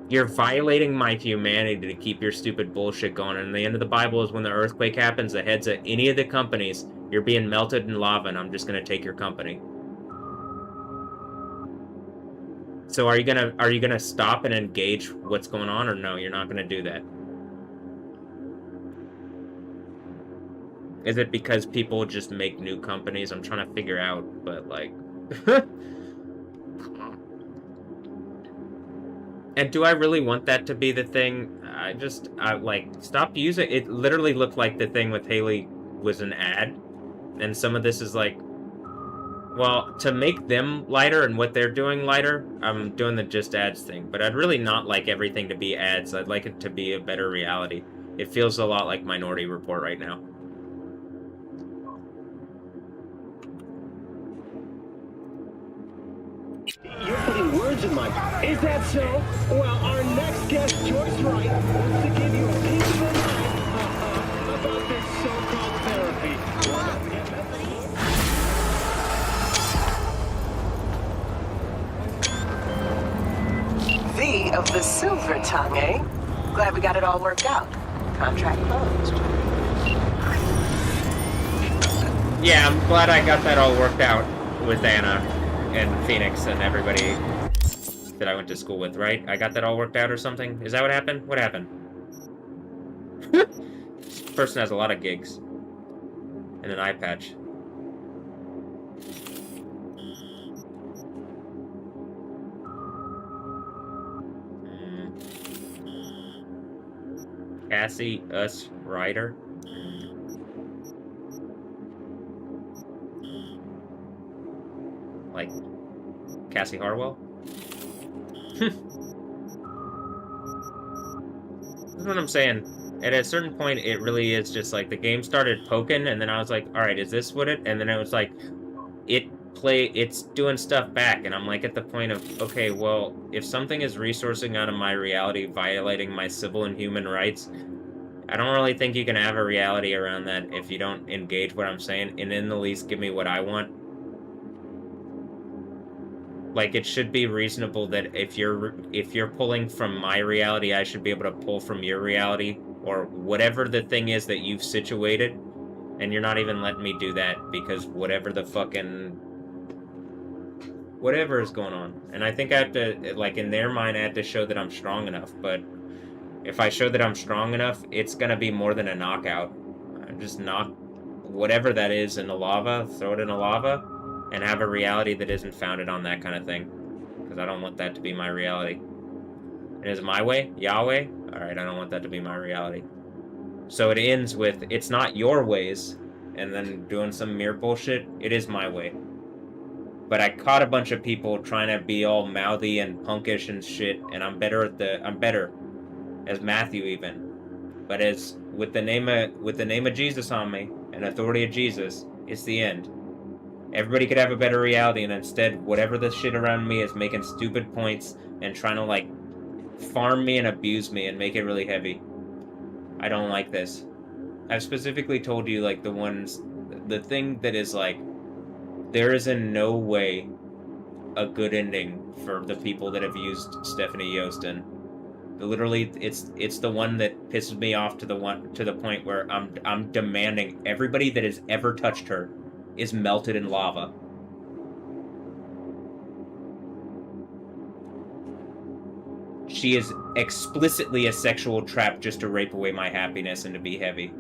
you're violating my humanity to keep your stupid bullshit going. And the end of the Bible is when the earthquake happens, the heads of any of the companies, you're being melted in lava, and I'm just gonna take your company. So are you gonna stop and engage what's going on, or no, you're not gonna do that? Is it because people just make new companies? I'm trying to figure out, but like... And do I really want that to be the thing? I stop using it. It literally looked like the thing with Haley was an ad. And some of this is like, well, to make them lighter and what they're doing lighter, I'm doing the just ads thing. But I'd really not like everything to be ads. I'd like it to be a better reality. It feels a lot like Minority Report right now. You're putting words in my mouth. Is that so? Well, our next guest, Joyce Wright, wants to give you a piece of her mind about this so-called therapy. V of the Silver Tongue, eh? Glad we got it all worked out. Contract closed. Yeah, I'm glad I got that all worked out with Anna and Phoenix and everybody that I went to school with, right? I got that all worked out or something? Is that what happened? What happened? This person has a lot of gigs. And an eye patch. Cassie, us, Ryder. Like, Cassie Harwell? This is what I'm saying. At a certain point, it really is just like the game started poking, and then I was like, alright, is this what it? And then it was like, it it's doing stuff back, and I'm like at the point of, okay, well, if something is resourcing out of my reality, violating my civil and human rights, I don't really think you can have a reality around that if you don't engage what I'm saying, and in the least give me what I want. Like, it should be reasonable that if you're pulling from my reality, I should be able to pull from your reality, or whatever the thing is that you've situated, and you're not even letting me do that, because whatever the fucking... whatever is going on. And I think I have to, like, in their mind, I have to show that I'm strong enough, but if I show that I'm strong enough, it's gonna be more than a knockout. I just knock whatever that is in the lava, throw it in the lava, and have a reality that isn't founded on that kind of thing. Because I don't want that to be my reality. It is my way? Yahweh? Alright, I don't want that to be my reality. So it ends with, it's not your ways, and then doing some mere bullshit, it is my way. But I caught a bunch of people trying to be all mouthy and punkish and shit, and I'm better as Matthew even. But as with the name of Jesus on me, and authority of Jesus, it's the end. Everybody could have a better reality, and instead, whatever the shit around me is making stupid points and trying to, like, farm me and abuse me and make it really heavy. I don't like this. I've specifically told you, like, the thing that is, like, there is in no way a good ending for the people that have used Stephanie Yostin. Literally, it's the one that pisses me off to the point where I'm demanding everybody that has ever touched her is melted in lava. She is explicitly a sexual trap just to rape away my happiness and to be heavy.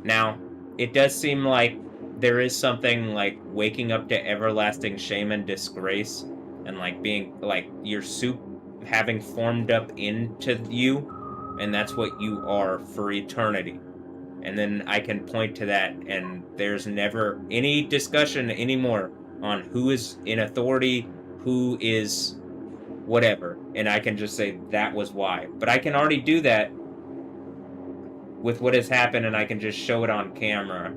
Now, it does seem like there is something like waking up to everlasting shame and disgrace, and like being like your soup having formed up into you, and that's what you are for eternity. And then I can point to that, and there's never any discussion anymore on who is in authority, who is whatever, and I can just say that was why. But I can already do that with what has happened, and I can just show it on camera.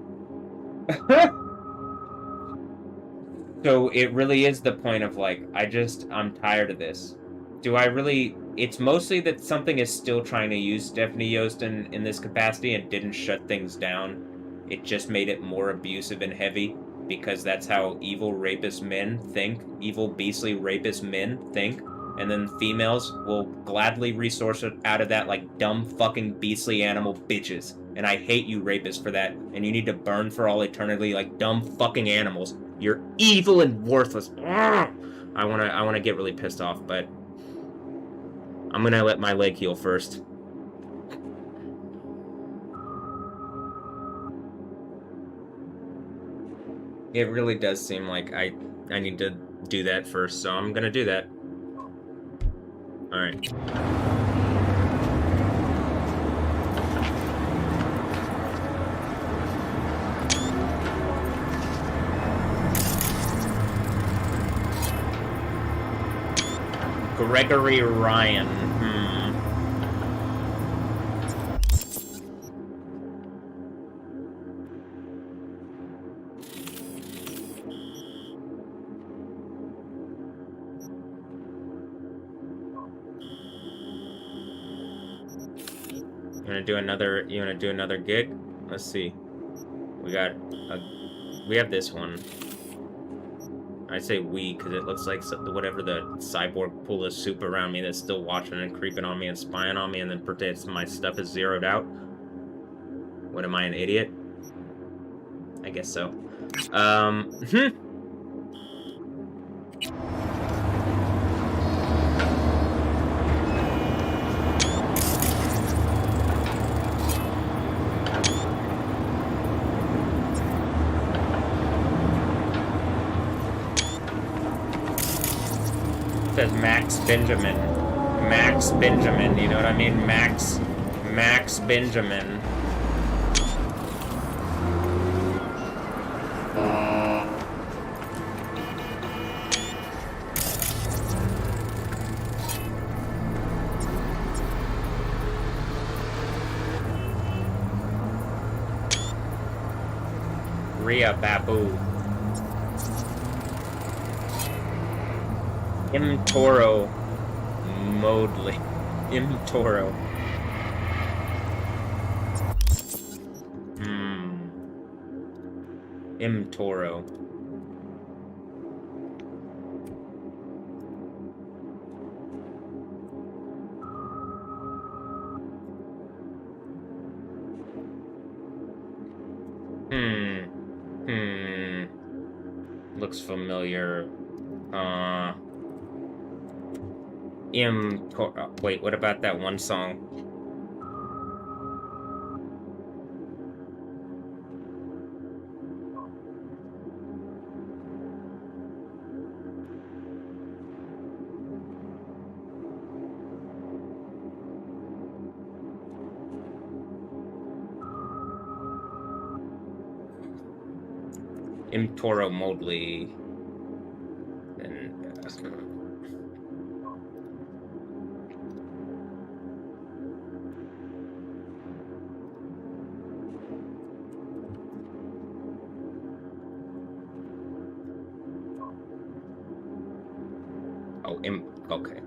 So it really is the point of like, I'm tired of this. Do I really... It's mostly that something is still trying to use Stephanie Yostin in this capacity and didn't shut things down. It just made it more abusive and heavy, because that's how evil rapist men think. Evil, beastly rapist men think. And then females will gladly resource it out of that like dumb fucking beastly animal bitches. And I hate you rapists for that. And you need to burn for all eternity like dumb fucking animals. You're evil and worthless. I wanna get really pissed off, but I'm gonna let my leg heal first. It really does seem like I need to do that first, so I'm gonna do that. Alright. Gregory Ryan. You wanna do another gig? Let's see. We have this one. I say we because it looks like whatever the cyborg pool of soup around me that's still watching and creeping on me and spying on me, and then pretends my stuff is zeroed out. What am I, an idiot? I guess so. Says Max Benjamin. Max Benjamin, you know what I mean? Max Benjamin. Rhea Babu. Toro Modley. Toro. Toro. Looks familiar. Wait, what about that one song? Toro Modley. And okay.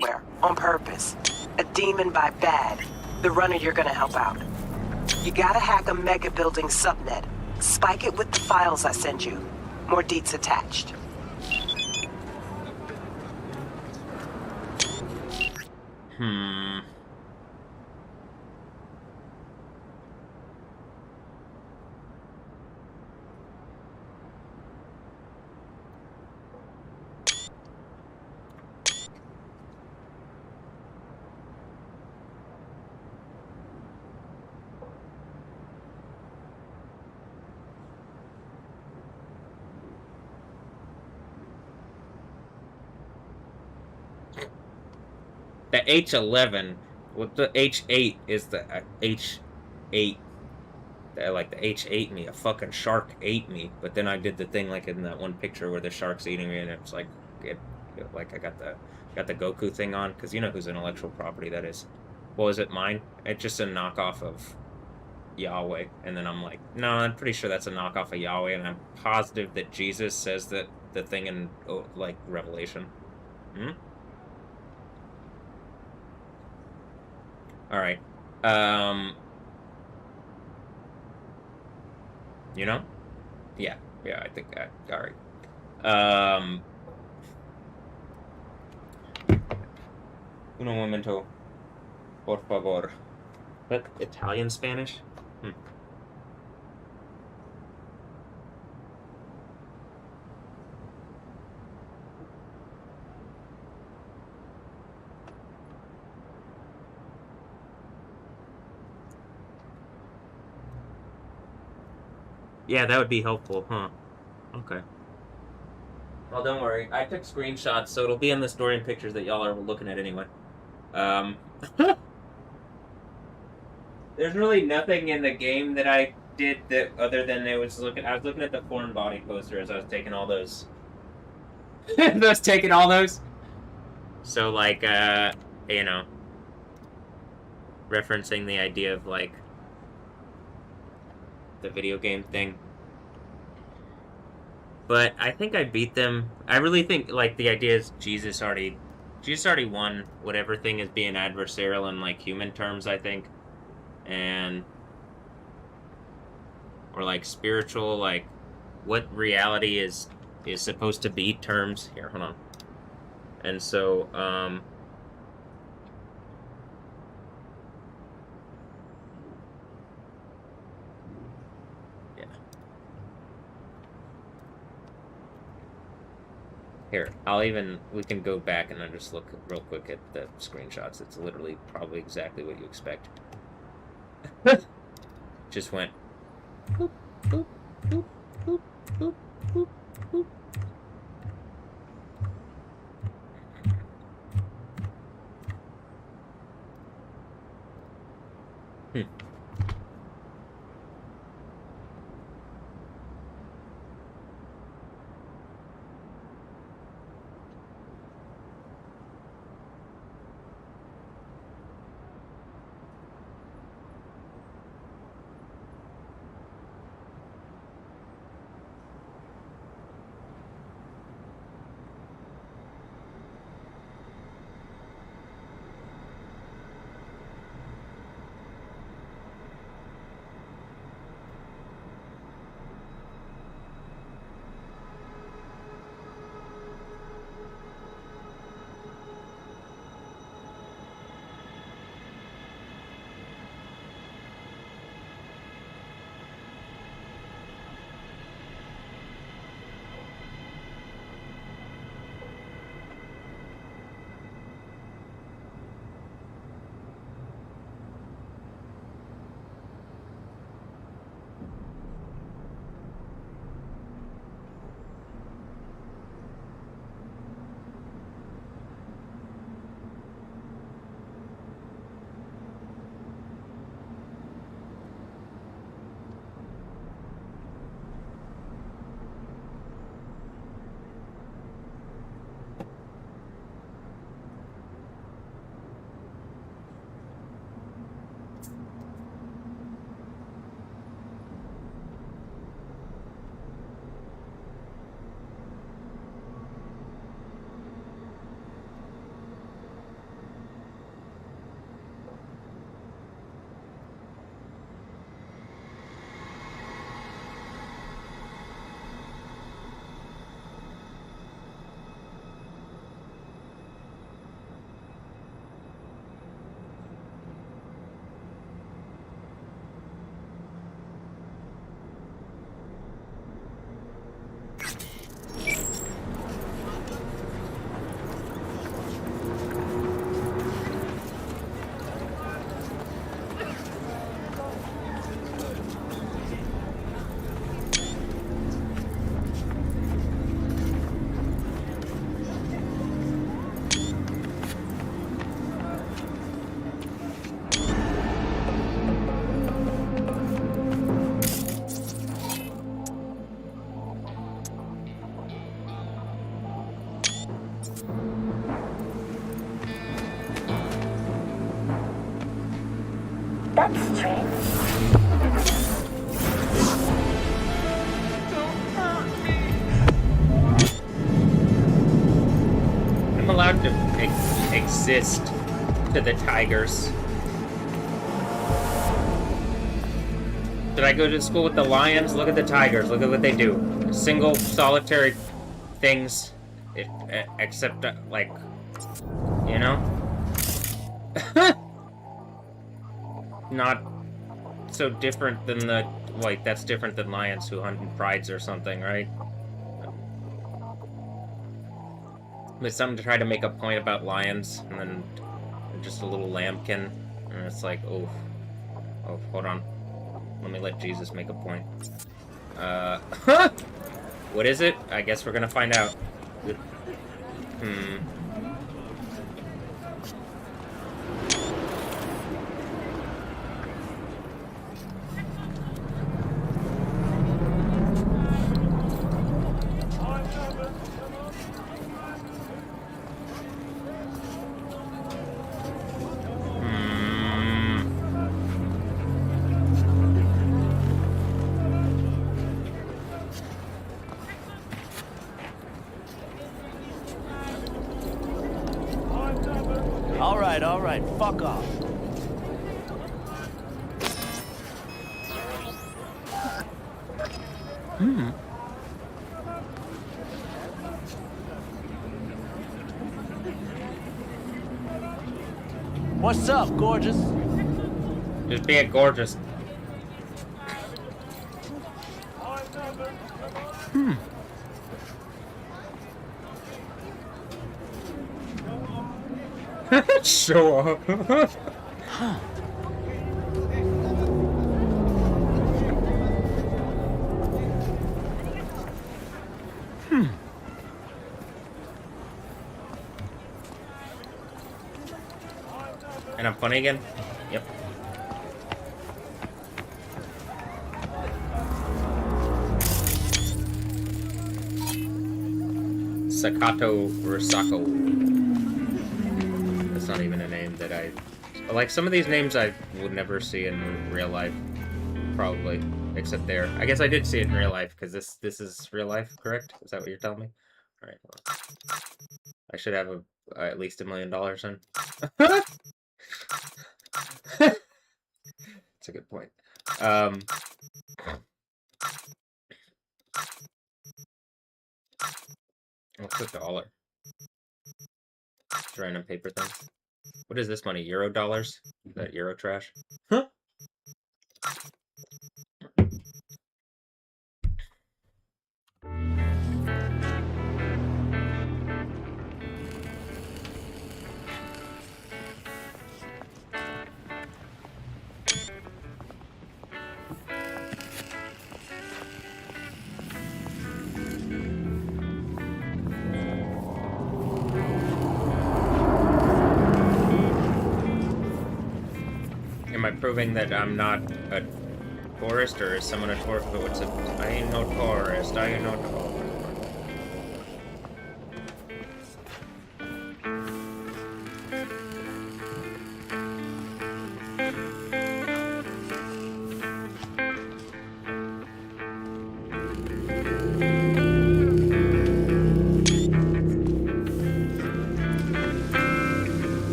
Where? On purpose. A demon by bad. The runner you're gonna help out. You gotta hack a mega building subnet. Spike it with the files I send you. More deets attached. The H11, with the H8 is the H8. Like the H8 me, a fucking shark ate me. But then I did the thing like in that one picture where the shark's eating me, and it's like, like I got the Goku thing on, because you know whose intellectual property that is. What was it, mine? It's just a knockoff of Yahweh. And then I'm like, no, I'm pretty sure that's a knockoff of Yahweh, and I'm positive that Jesus says that the thing in like Revelation. All right. You know? Yeah, I think that. All right. Un momento. Por favor. What? Italian Spanish? Yeah, that would be helpful, huh? Okay. Well, don't worry. I took screenshots, so it'll be in the story and pictures that y'all are looking at anyway. There's really nothing in the game that I did that other than I was looking at the foreign body poster as I was taking all those. Taking all those. So like, you know, referencing the idea of like the video game thing. But I think I beat them. I really think like the idea is Jesus already won whatever thing is being adversarial in like human terms, I think. And or like spiritual, like what reality is supposed to be terms. Here, hold on. And so yeah. Here, we can go back and I'll just look real quick at the screenshots. It's literally probably exactly what you expect. Just went boop, boop, boop, boop, boop, boop, boop. exist to the tigers. Did I go to school with the lions? Look at the tigers. Look at what they do. Single, solitary things. Except, like, you know? Not so different than the... Like, that's different than lions who hunt in prides or something, right? But something to try to make a point about lions, and then just a little lambkin, and it's like, oh, hold on. Let me let Jesus make a point. What is it? I guess we're gonna find out. All right, fuck off. What's up, gorgeous? Just being gorgeous. Sure. And I'm funny again? Yep. Sakato Rusako. That's not even a name that I... Like, some of these names I would never see in real life. Probably. Except there. I guess I did see it in real life, because this is real life, correct? Is that what you're telling me? Alright, well. I should have at least $1 million in. That's a good point. What's a dollar? Just random paper things. What is this money? Euro dollars? Is that Euro trash? Huh? Am I proving that I'm not a tourist, or is someone a tourist? But what's it? I ain't no tourist. I ain't no tourist.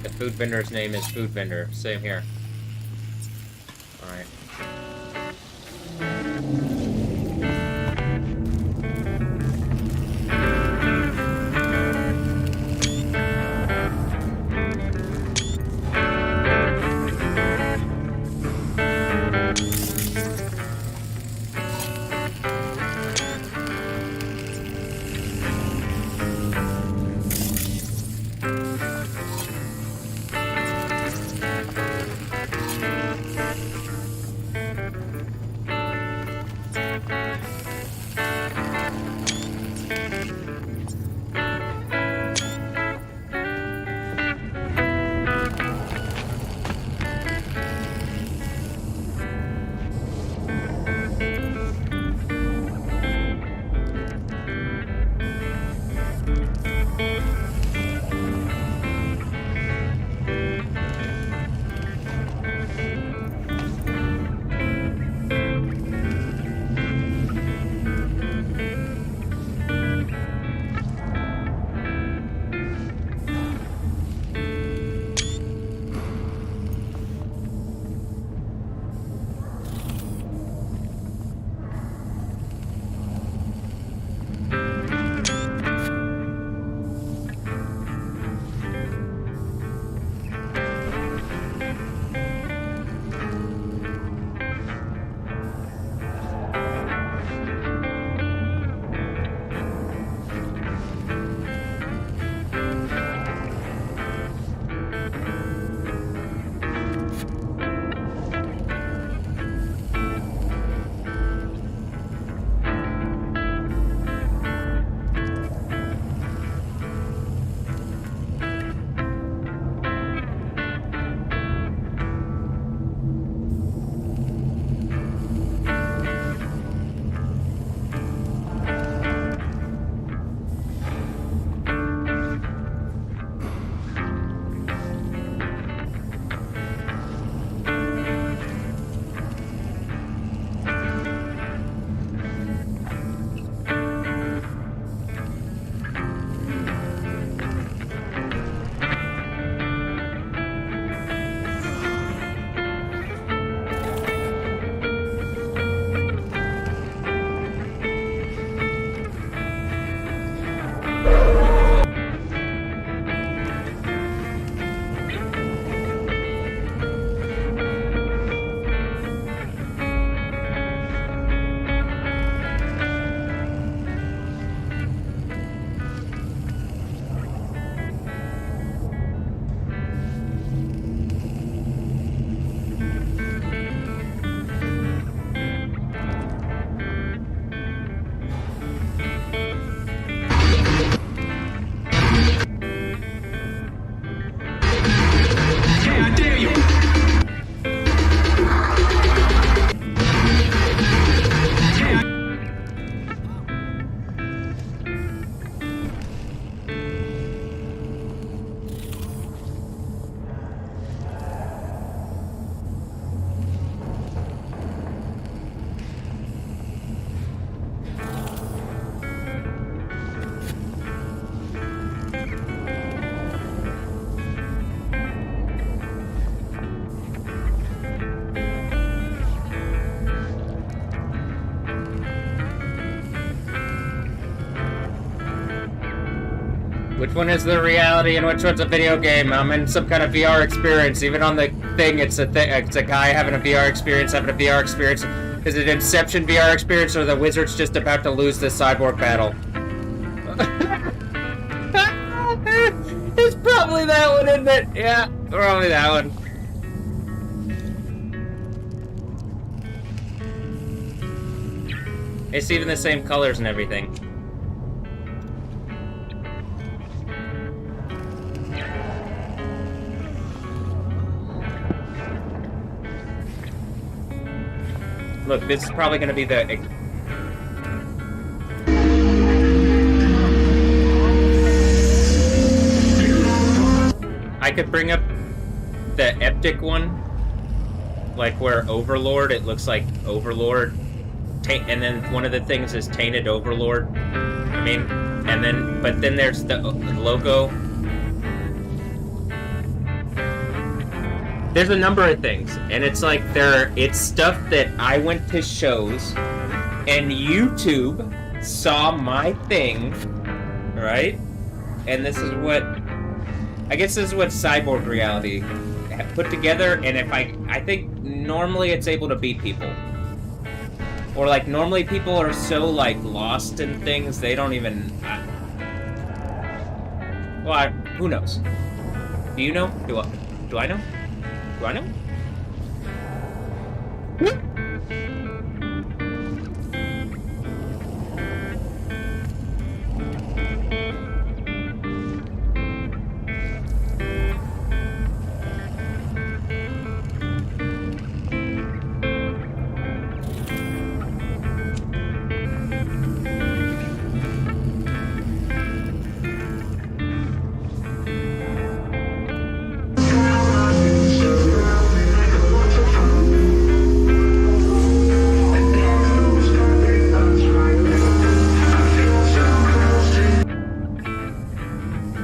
The food vendor's name is Food Vendor. Same here. Alright. Which one is the reality and which one's a video game? I'm in some kind of VR experience. Even on the thing, it's a guy having a VR experience, Is it Inception VR experience, or the wizard's just about to lose the cyborg battle? It's probably that one, isn't it? Yeah, probably that one. It's even the same colors and everything. Look, this is probably going to be the... I could bring up the Eptic one. Like where Overlord, it looks like Overlord. And then one of the things is Tainted Overlord. I mean, and then... But then there's the logo. There's a number of things, and it's like it's stuff that I went to shows, and YouTube saw my thing, right? And this is what, I guess this is what Cyborg Reality put together, and if I think normally it's able to beat people. Or like, normally people are so like lost in things, they don't even, well, who knows? Do you know? Do I know? Do I know?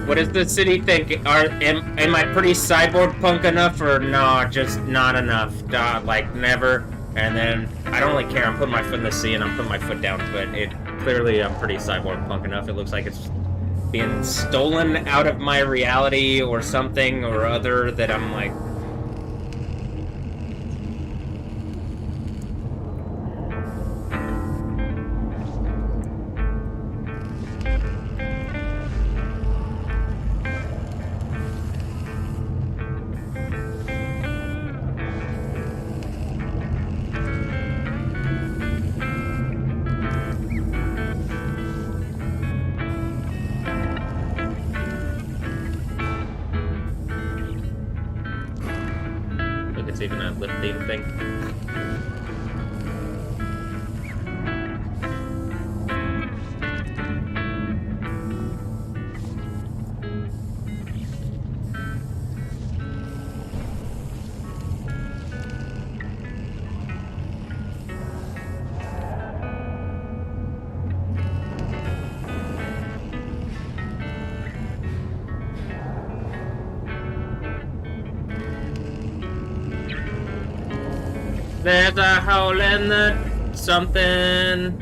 What does the city think? Am I pretty cyborg punk enough, or no, just not enough? Like never. And then I don't really care. I'm putting my foot in the sea and I'm putting my foot down. But clearly I'm pretty cyborg punk enough. It looks like it's being stolen out of my reality or something or other that I'm like. Even a lifting thing. There's a hole in the something.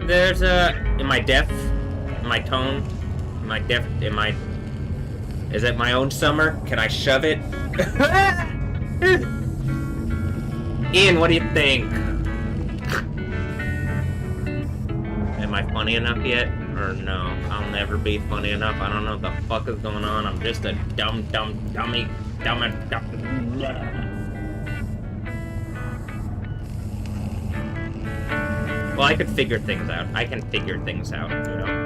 There's a... Am I deaf? Am I tone? Am I deaf? Am I... Is it my own summer? Can I shove it? Ian, what do you think? Am I funny enough yet? Or no? I'll never be funny enough. I don't know what the fuck is going on. I'm just a dummy. Well, I could figure things out. I can figure things out, you know?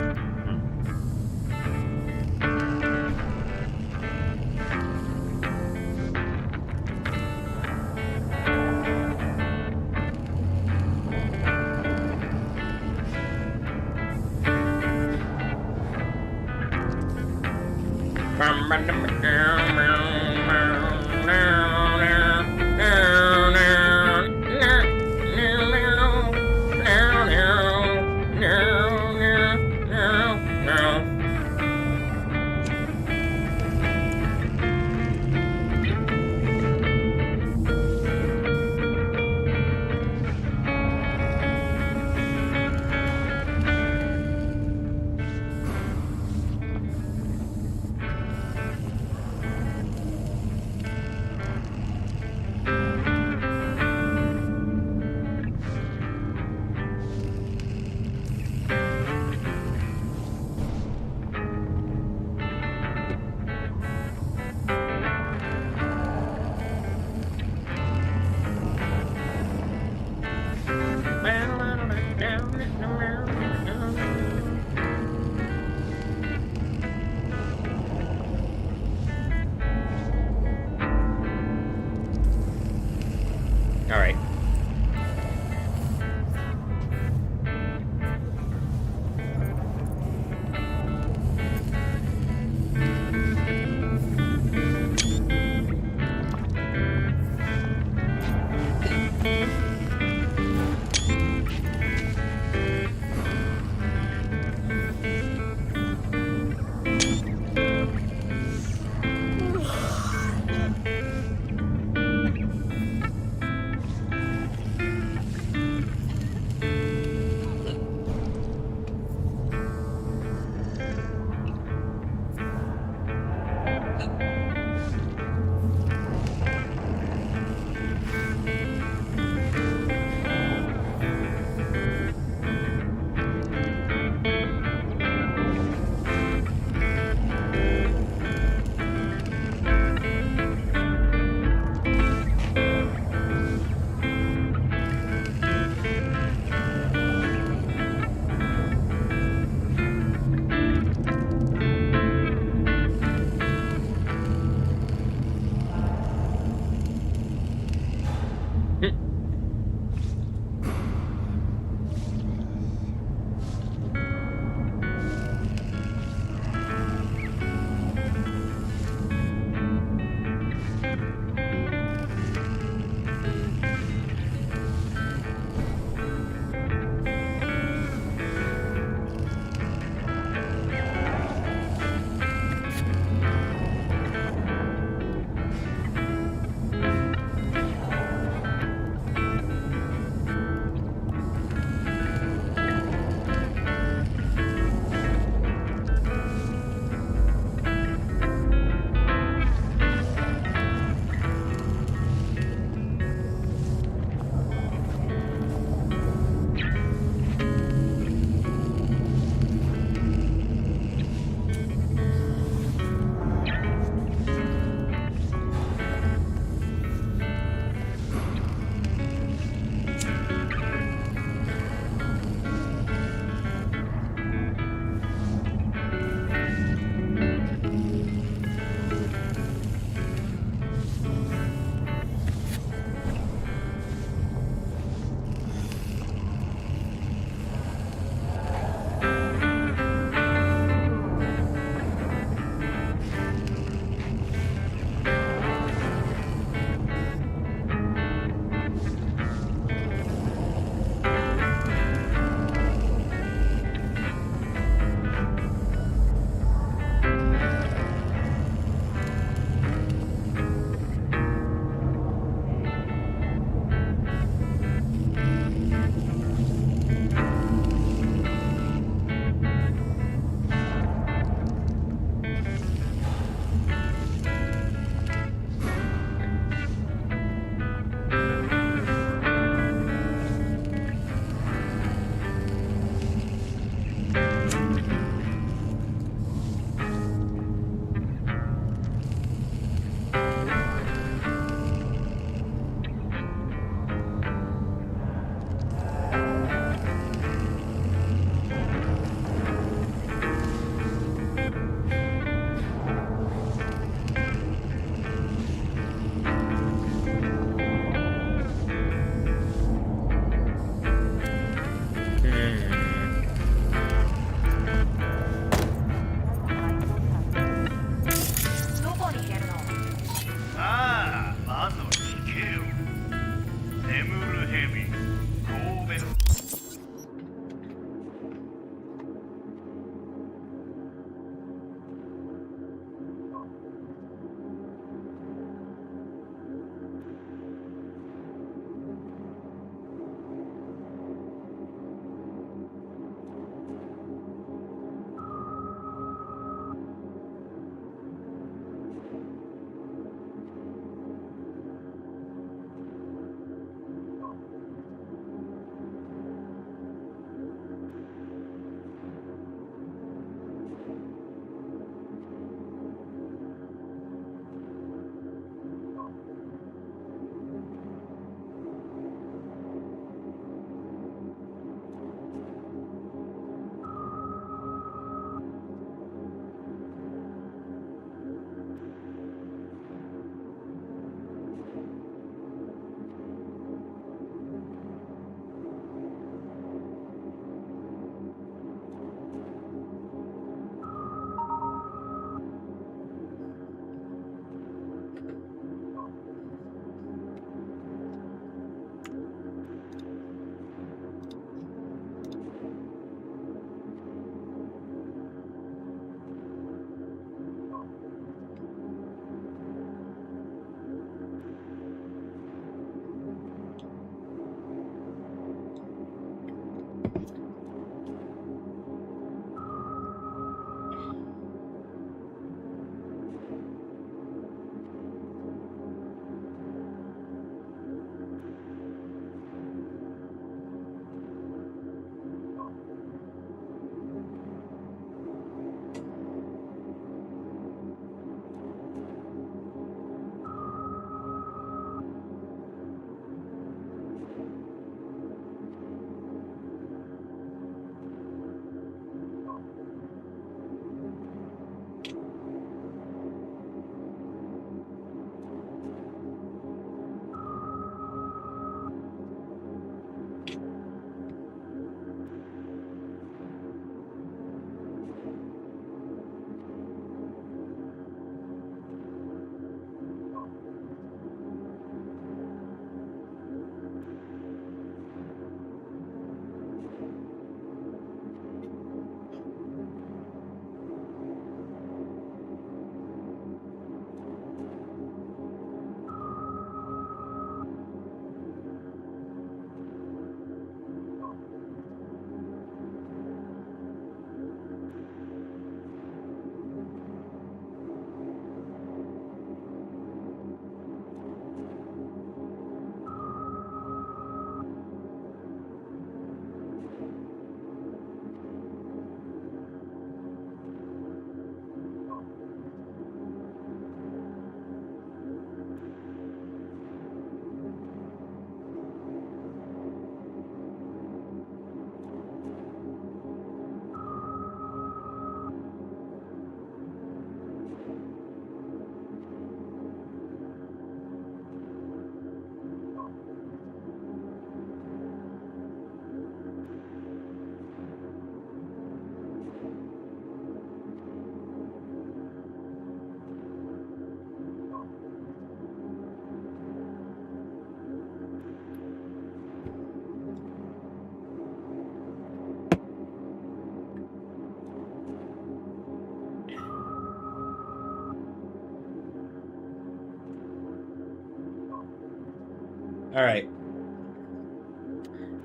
Alright.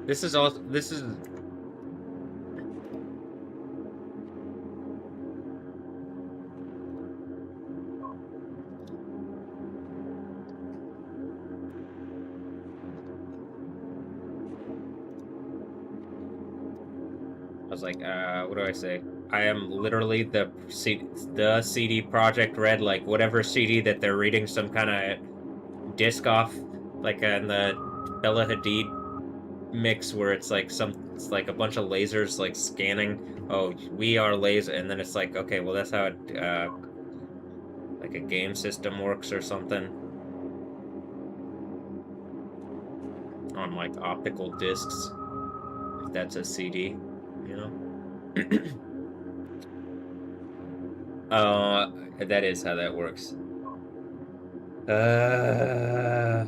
This is also... This is... I was like, what do I say? I am literally the CD Projekt Red, like, whatever CD that they're reading some kind of disc off, like in the Bella Hadid mix where it's like it's like a bunch of lasers, like, scanning. Oh, we are laser, and then it's like, okay, well, that's how it, like a game system works or something. On, like, optical discs. If that's a CD. You know? That is how that works. There.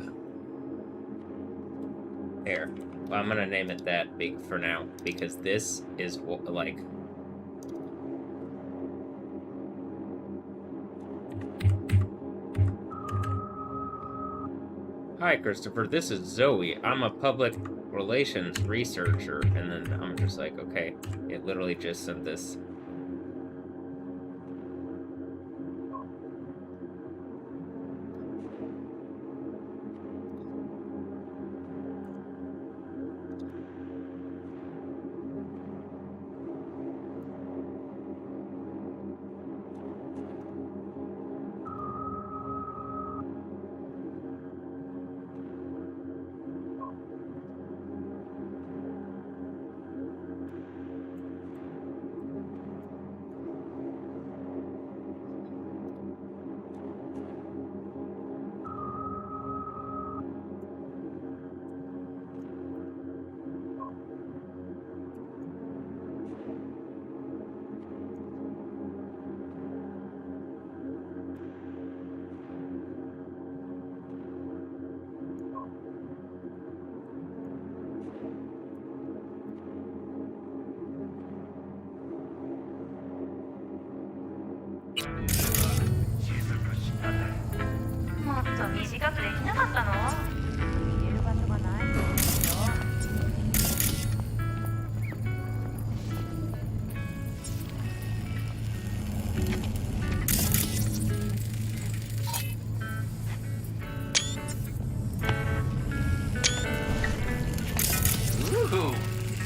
Well, I'm gonna name it that big for now, because this is, like... Hi, Christopher, this is Zoe. I'm a public relations researcher. And then I'm just like, okay, it literally just sent this.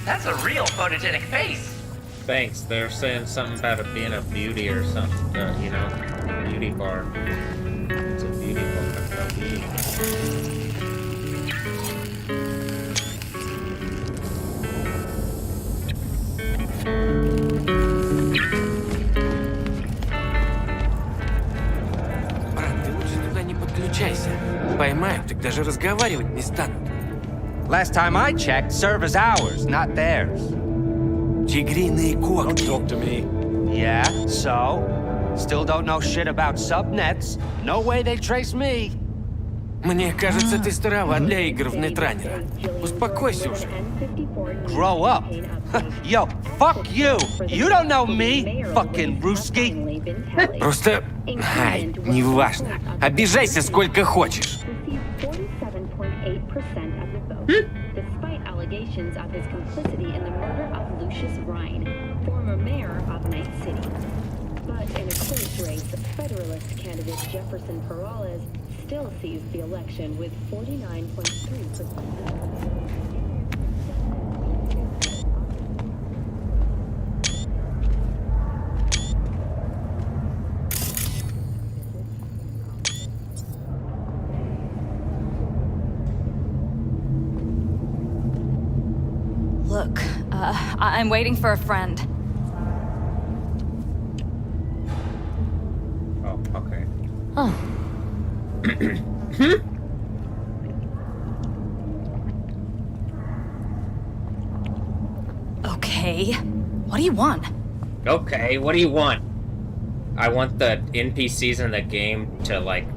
That's a real photogenic face. Thanks. They're saying something about it being a beauty or something. You know, beauty bar. It's a beauty bar. A beauty bar. Брат, ты лучше туда не подключайся. Поймают, так даже разговаривать не станут. Last time I checked, server's ours, not theirs. Тигриные когти. Don't talk to me. Yeah, so? Still don't know shit about subnets. No way they trace me. Мне кажется, ты старова для игр в Нетранера. Успокойся уже. Grow up. Yo, fuck you. You don't know me, fucking Ruski. Просто... Ай, неважно. Обижайся сколько хочешь. Despite allegations of his complicity in the murder of Lucius Rhine, former mayor of Night City. But in a close race, Federalist candidate Jefferson Peralez still seized the election with 49.3%. Look, I'm waiting for a friend. Oh, okay. Oh. Okay. What do you want? Okay, what do you want? I want the NPCs in the game to, like,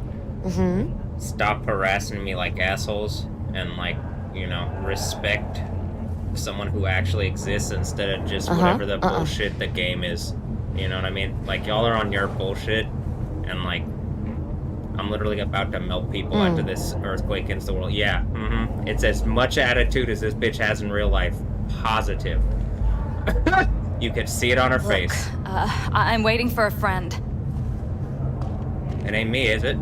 stop harassing me like assholes and, like, you know, respect someone who actually exists instead of just whatever the bullshit the game is. You know what I mean? Like, y'all are on your bullshit, and, like, I'm literally about to melt people after this earthquake hits the world. Yeah, It's as much attitude as this bitch has in real life. Positive. You could see it on her face. I'm waiting for a friend. It ain't me, is it?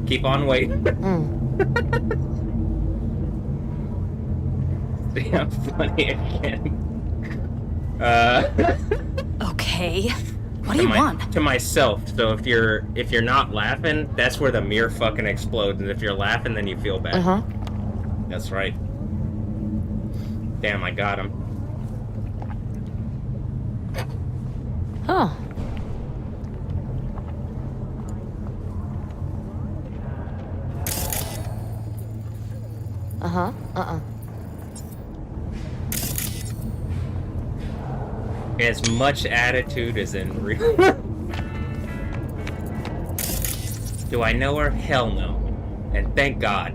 Keep on waiting. See how funny again. Okay. What do you want? To myself. So if you're not laughing, that's where the mirror fucking explodes. And if you're laughing, then you feel bad. That's right. Damn, I got him. Huh. As much attitude as in real. Do I know her? Hell no. And thank God.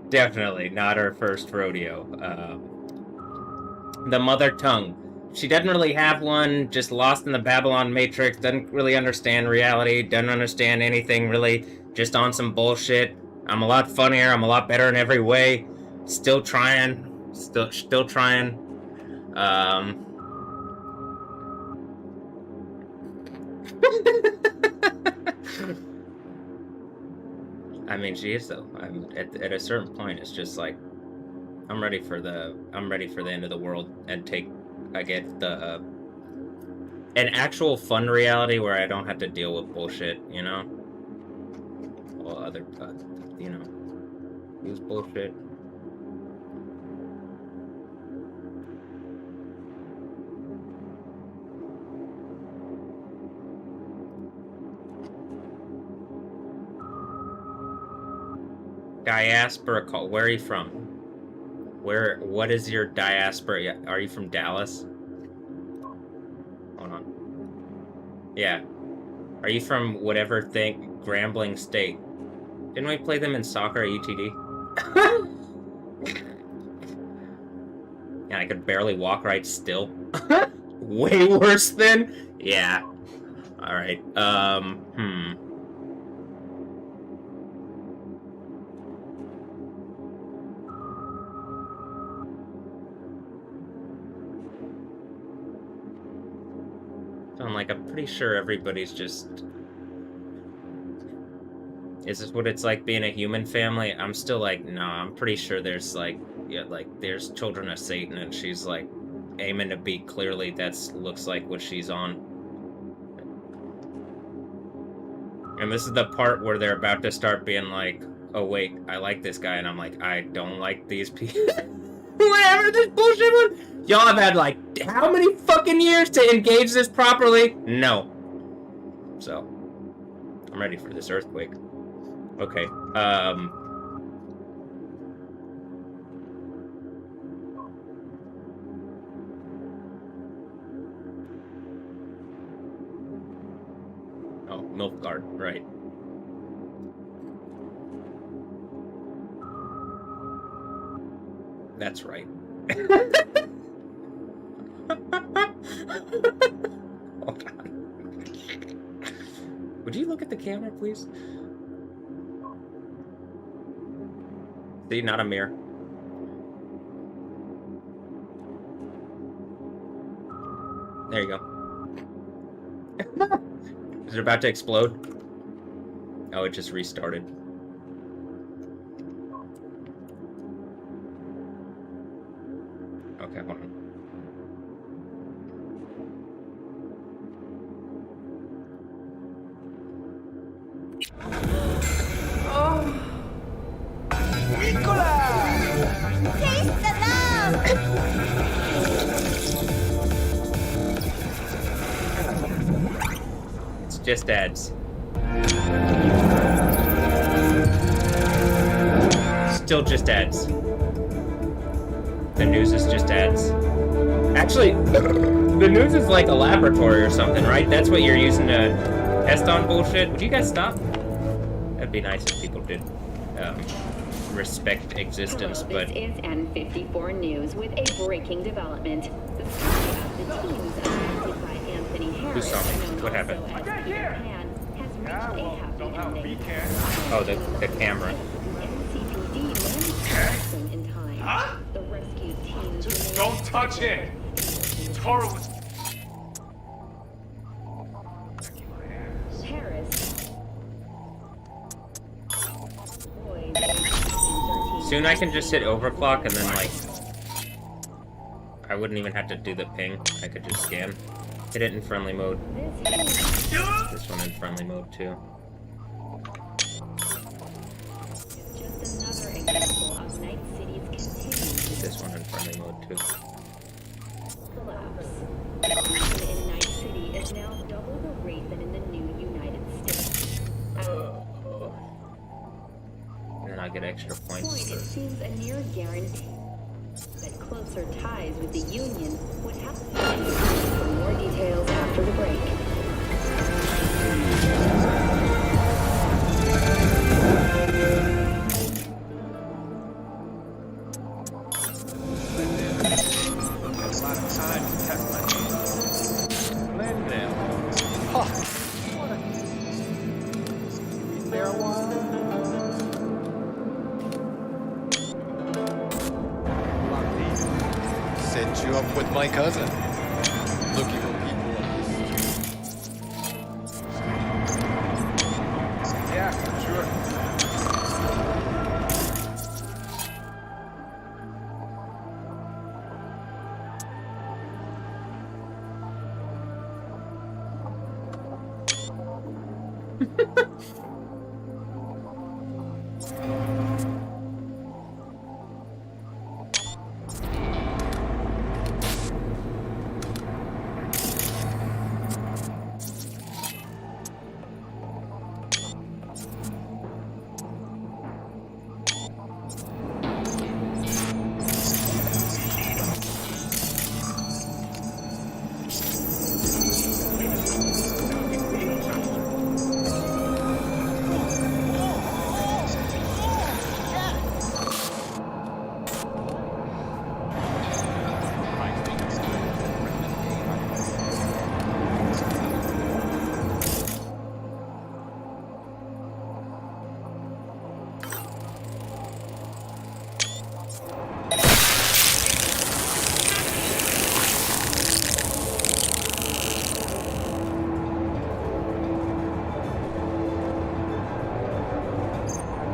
Definitely not her first rodeo. The mother tongue. She doesn't really have one, just lost in the Babylon Matrix, doesn't really understand reality, doesn't understand anything really, just on some bullshit. I'm a lot funnier, I'm a lot better in every way. Still trying. Still trying. I mean, she is though. I'm at a certain point. It's just like I'm ready for the end of the world and I get the an actual fun reality where I don't have to deal with bullshit. You know, well, you know, use bullshit. Diaspora call. Where are you from? What is your diaspora? Are you from Dallas? Hold on. Yeah. Are you from whatever thing? Grambling State. Didn't we play them in soccer at UTD? Yeah, I could barely walk right still. Way worse than? Yeah. Alright. I'm like, I'm pretty sure everybody's just... Is this what it's like being a human family? I'm still like, no, I'm pretty sure there's like, yeah, like, there's children of Satan and she's like, aiming to be clearly looks like what she's on. And this is the part where they're about to start being like, oh wait, I like this guy, and I'm like, I don't like these people. Whatever this bullshit was. Y'all have had like how many fucking years to engage this properly? No. So I'm ready for this earthquake. Okay. Oh, milk guard, right. That's right. Hold on. Would you look at the camera, please? See, not a mirror. There you go. Is it about to explode? Oh, it just restarted. Okay, hold on. Taste the love! It's just ads. Still just ads. The news is just ads. Actually, the news is like a laboratory or something, right? That's what you're using to test on bullshit. Would you guys stop? That'd be nice if people did respect existence, but... This is N54 News with a breaking development. The story of the teams appointed by Anthony Harris, Who saw me? What happened? has reached a happy ending. Oh, the camera. NCPD managed to catch them in time. The rescue teams Just don't touch it! Totally. Harris. Soon I can just hit overclock and then, like... I wouldn't even have to do the ping. I could just scan. Hit it in friendly mode. This one in friendly mode, too. Just another example of Night City's continued This one in friendly mode, too. collapse. Corruption in Night City is now double the rate than in the new United States. At And then I'll get extra this points point, it for... seems a near guarantee that closer ties with the Union would have to be. For more details after the break. That's a lot of time to test my Glendale. Huh. Be there a while? Set you up with my cousin. Looking for people on this street. Yeah, sure.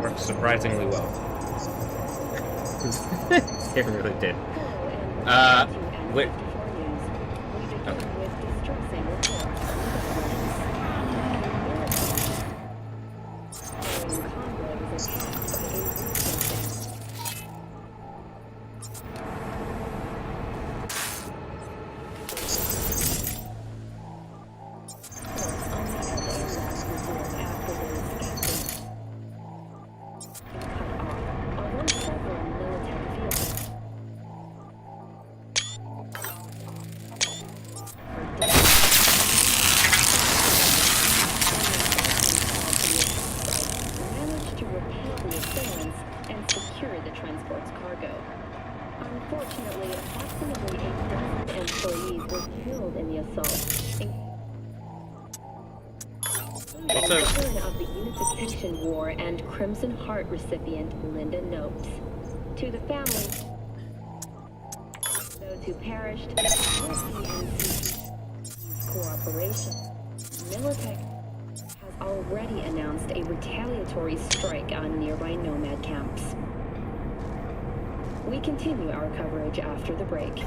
Worked surprisingly well. It really did. Wait. Okay. managed to repel the assailants and secure the transport's cargo. Unfortunately, approximately 8,000 employees were killed in the assault, including the return of the Unification War and Crimson Heart recipient Linda Nopes. To the families, those who perished, with the NCP's cooperation, Militech has already announced a retaliatory strike on nearby nomad camps. We continue our coverage after the break.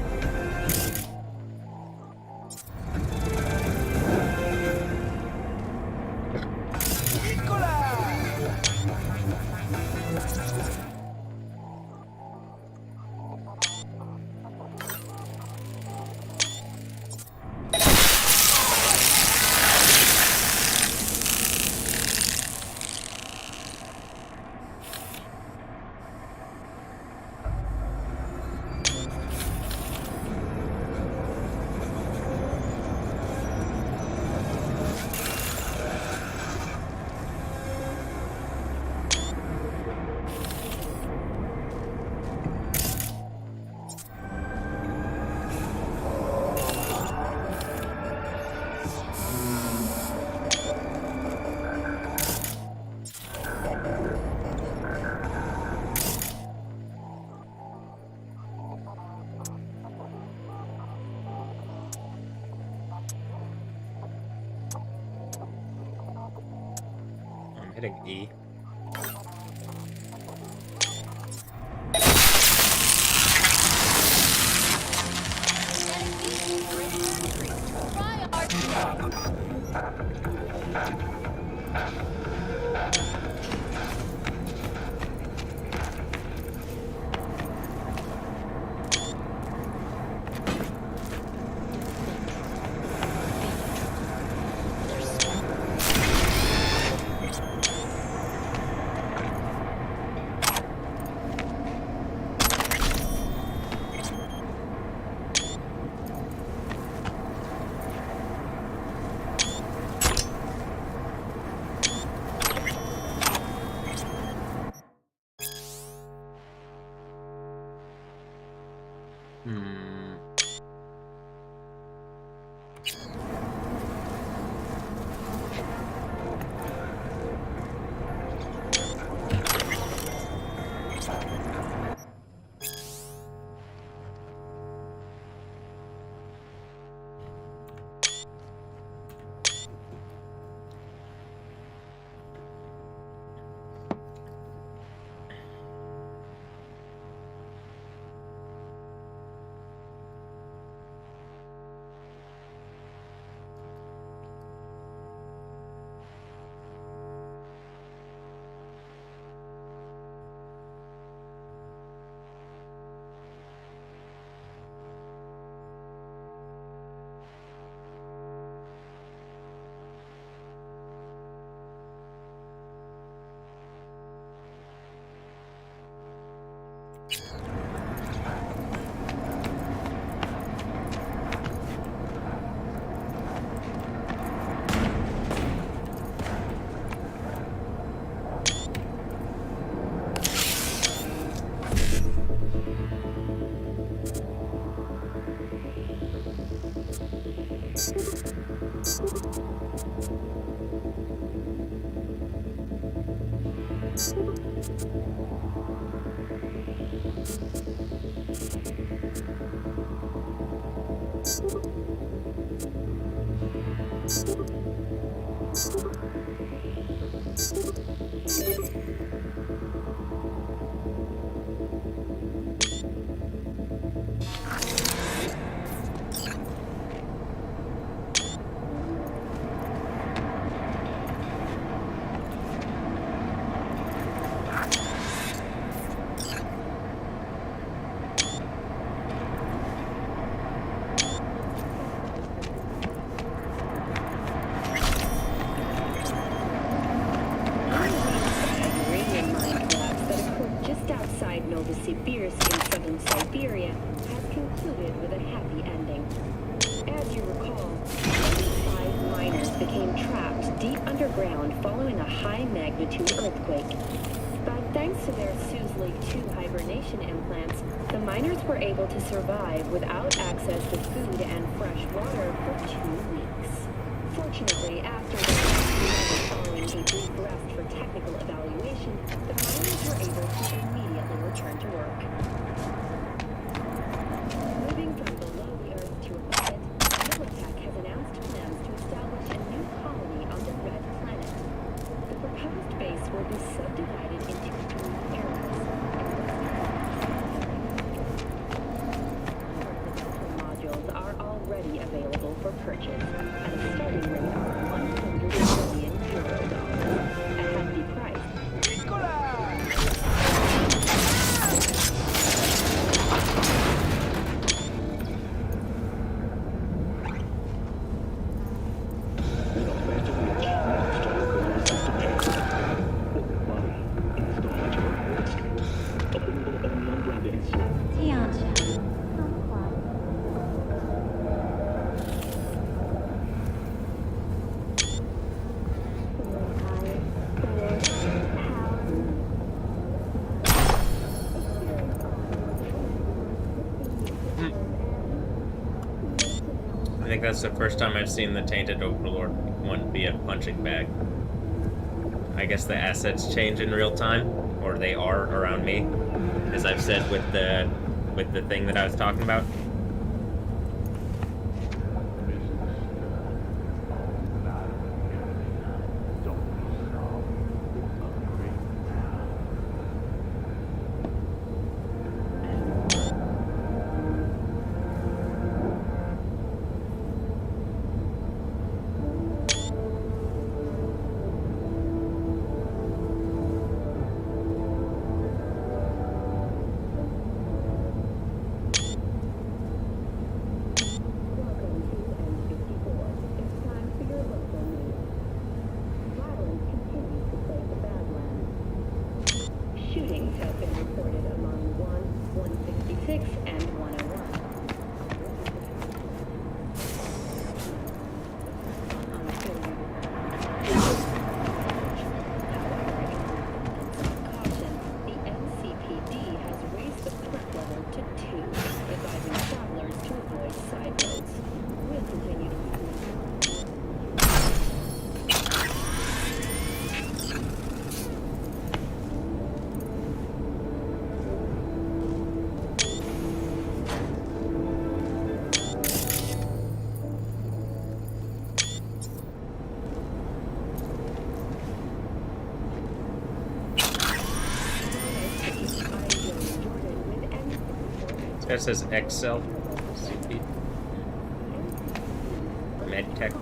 Hitting E. To survive without access to food and fresh water for 2 weeks. Fortunately, after following a brief rest for technical evaluation, the miners were able to immediately return to work. Moving from below the Earth to above it, Militech has announced plans to establish a new colony on the Red Planet. that's the first time I've seen the Tainted Overlord one be a punching bag. I guess the assets change in real time, or they are around me, as I've said with the thing that I was talking about. Shootings have been reported among 166 and 101. The NCPD has raised the threat level to 2, advising travelers to avoid side roads. We'll continue to That says Excel CP. MedTech.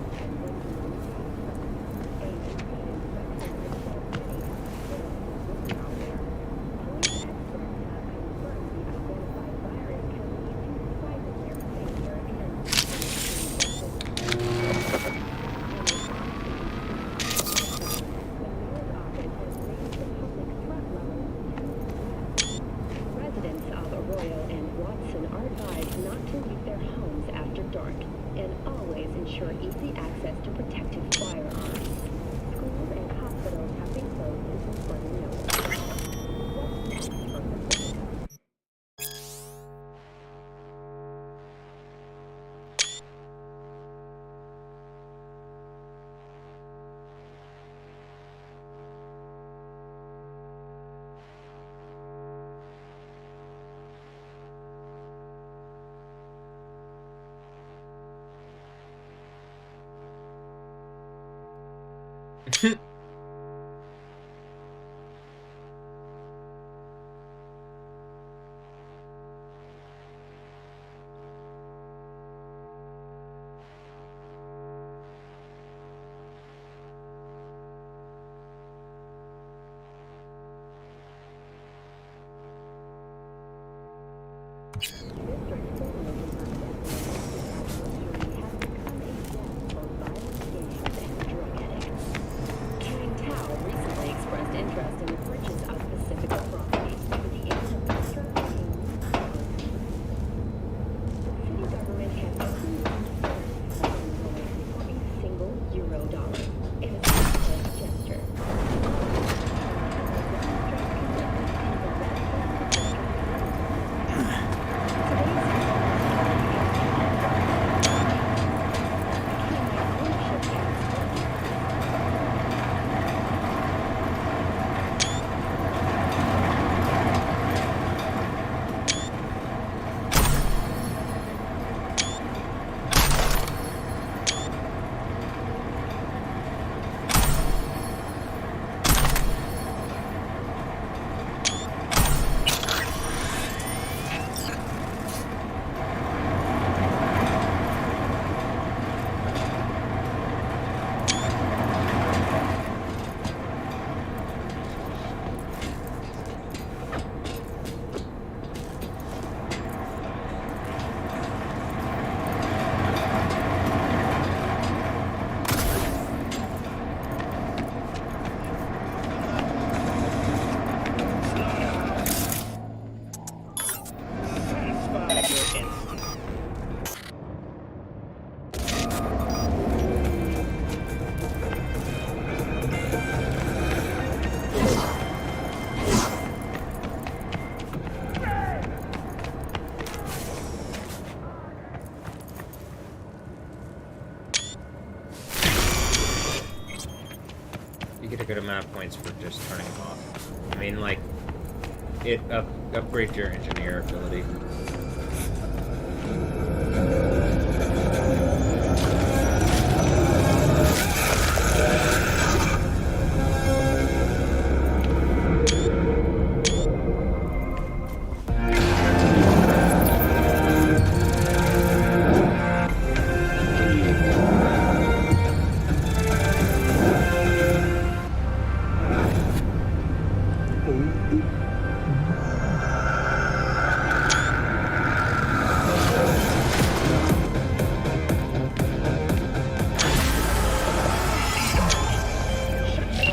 Residents of Arroyo and Watson are advised not to leave their homes after dark and always ensure easy access to protected firearms. Schools and hospitals have been closed until further notice. Recently expressed interest in the purchase of Pacifica properties with the aim of constructing. The city government has approved for a single euro-dollar in a symbolic gesture. get a good amount of points for just turning them off. I mean, like, it upgrades your engineer ability.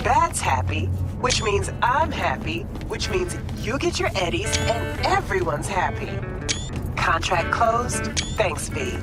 That's happy, which means I'm happy, which means you get your eddies and everyone's happy. Contract closed. Thanks, V.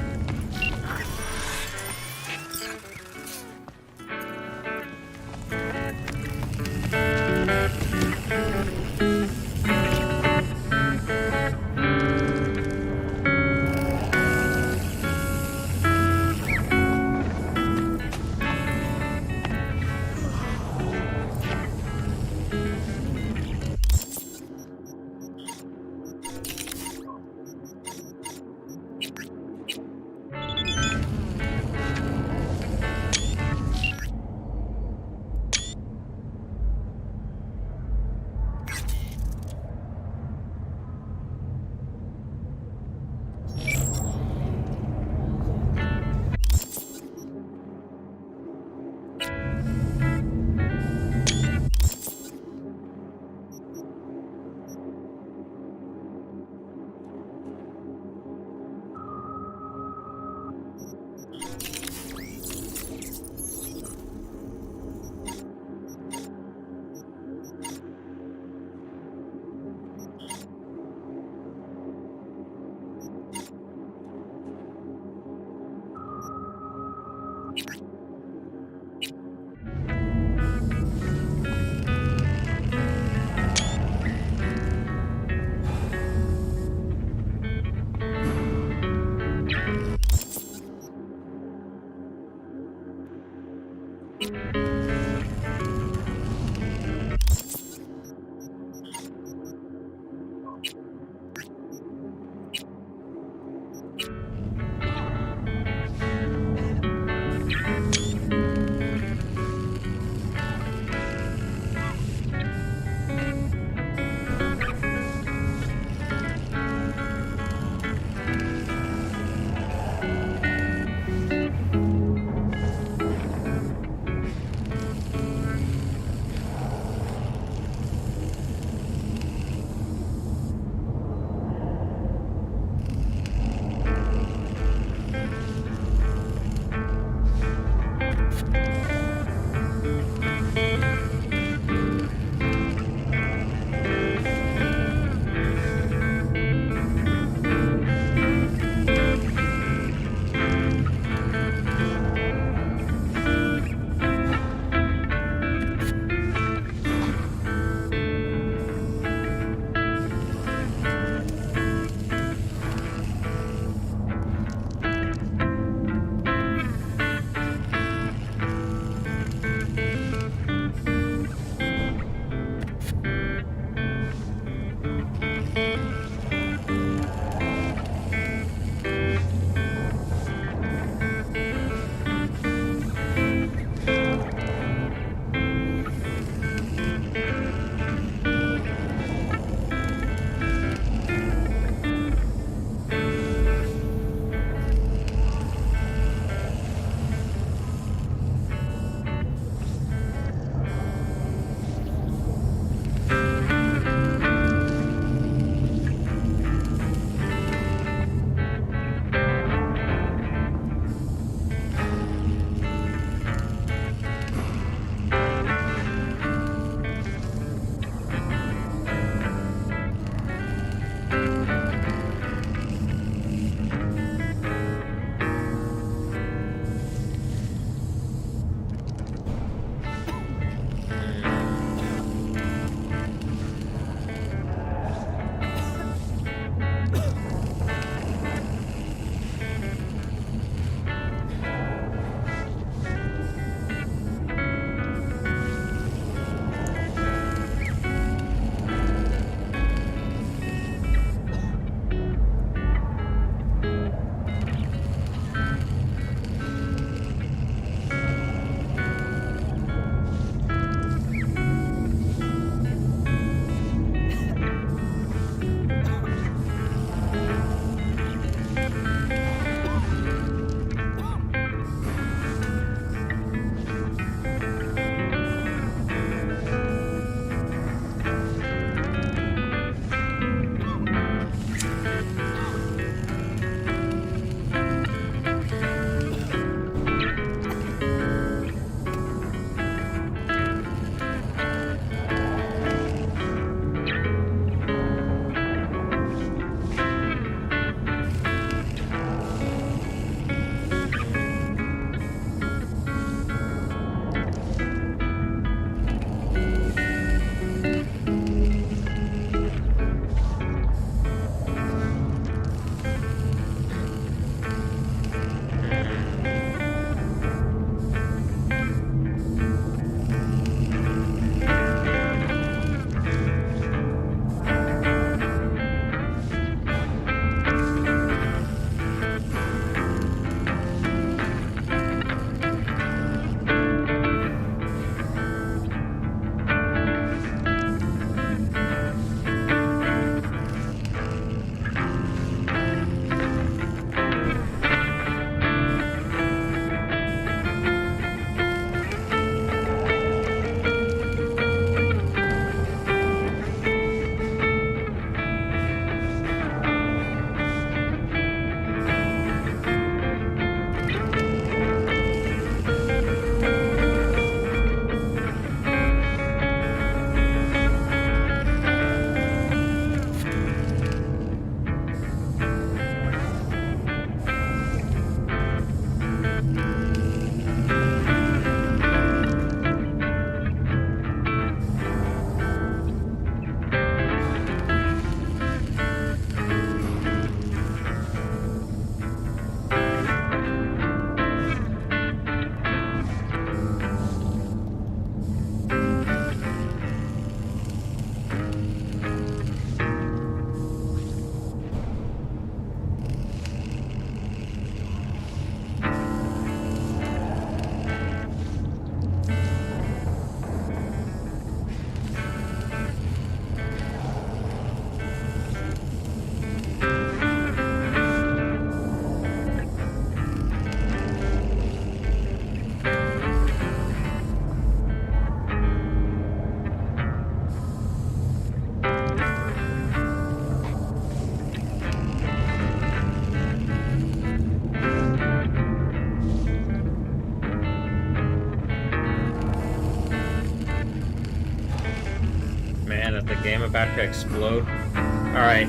that the game about to explode? Alright.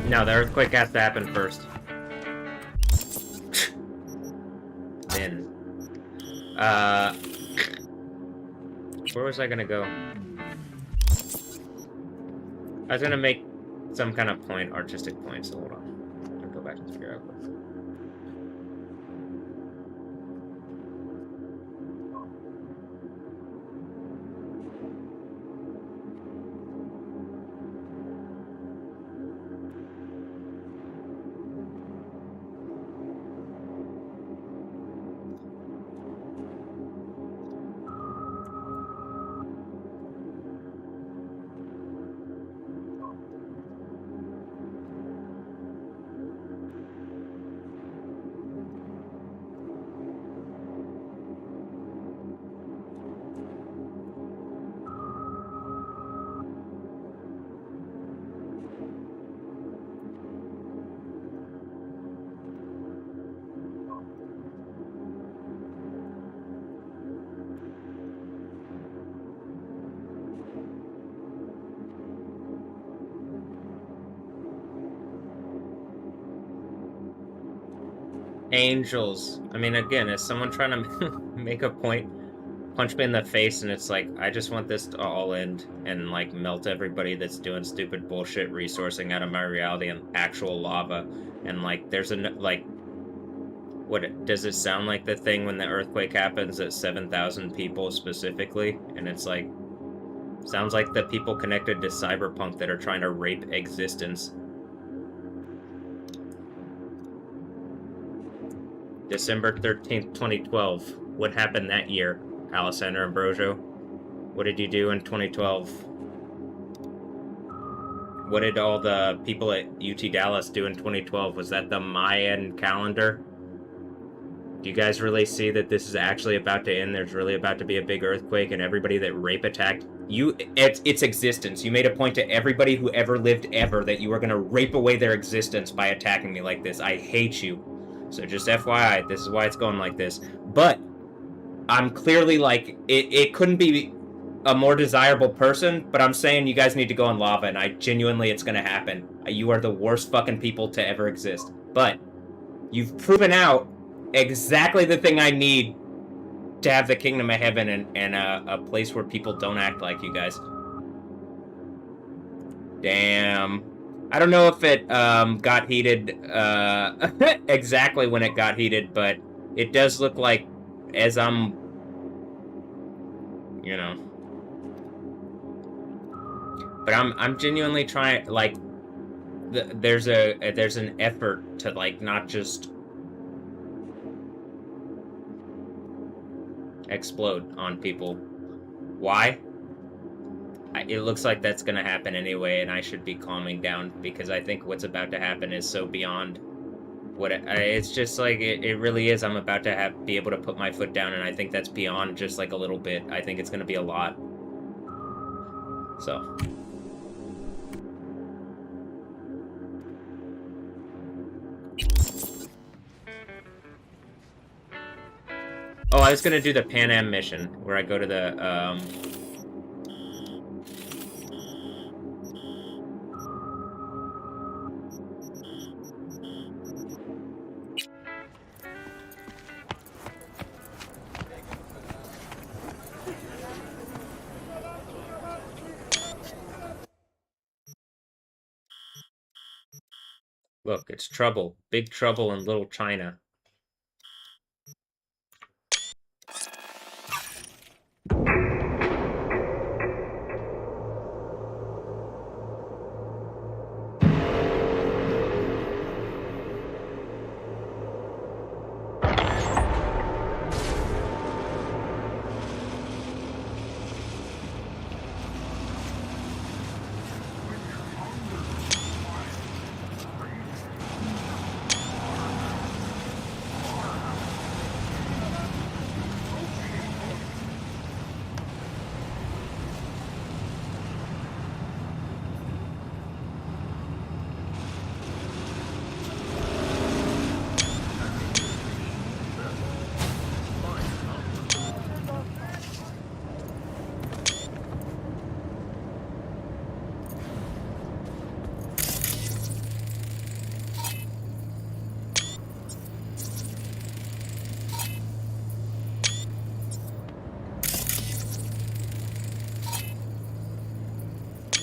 No, the earthquake has to happen first. Then. Where was I gonna go? I was gonna make some kind of point, artistic point, so hold on. I'll go back and figure out what. Angels. I mean, again, is someone trying to make a point, punch me in the face, and it's like, I just want this to all end and, like, melt everybody that's doing stupid bullshit resourcing out of my reality and actual lava. And, like, there's a, like, what, does it sound like the thing when the earthquake happens at 7,000 people specifically? And it's like, sounds like the people connected to Cyberpunk that are trying to rape existence. December 13th, 2012. What happened that year, Alessandro Ambrosio? What did you do in 2012? What did all the people at UT Dallas do in 2012? Was that the Mayan calendar? Do you guys really see that this is actually about to end? There's really about to be a big earthquake, and everybody that rape attacked you, its existence. You made a point to everybody who ever lived ever that you were gonna rape away their existence by attacking me like this. I hate you. So just FYI, this is why it's going like this. But I'm clearly like, it couldn't be a more desirable person, but I'm saying you guys need to go in lava, and I genuinely, it's gonna happen. You are the worst fucking people to ever exist. But you've proven out exactly the thing I need to have the kingdom of heaven and a place where people don't act like you guys. Damn. I don't know if it got heated exactly when it got heated, but it does look like as I'm, you know. But I'm genuinely trying, like, there's an effort to, like, not just explode on people. Why? It looks like that's gonna happen anyway, and I should be calming down, because I think what's about to happen is so beyond what it's just like, it really is. I'm about to be able to put my foot down, and I think that's beyond just like a little bit. I think it's gonna be a lot. So. Oh, I was gonna do the Pan Am mission, where I go to the, Look, it's trouble. Big trouble in Little China.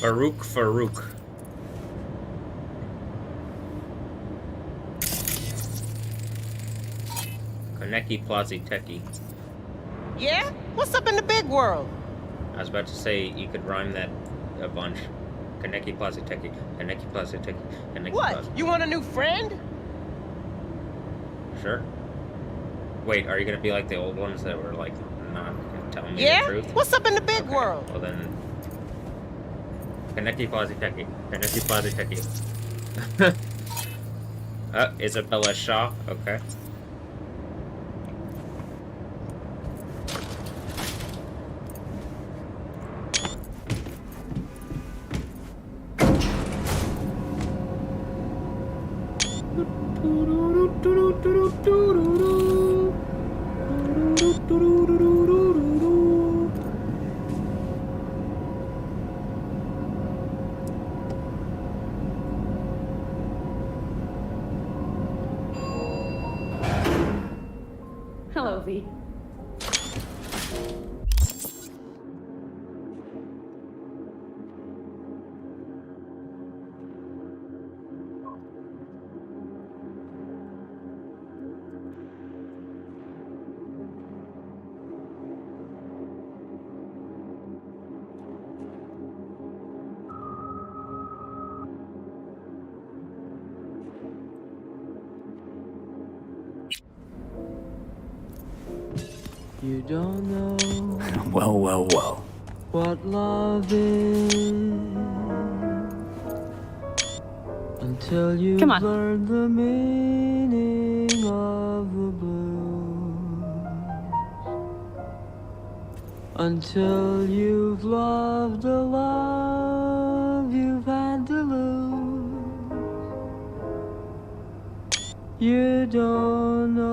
Farouk. Kaneki Plazi Teki. Yeah? What's up in the big world? I was about to say you could rhyme that a bunch. Kaneki Plazi Teki. Kaneki Plazi Teki. Kaneki What? Plazi. You want a new friend? Sure. Wait, are you gonna be like the old ones that were like not telling me Yeah? the truth? What's up in the big world? Well then, Kaneki Plazi Teki. Kaneki Plazi Teki. Isabella Shaw. Okay. Hello, V. You don't know Well. what love is until you Come on. learn the meaning of the blues. Until you've loved a love you've had to lose. You don't know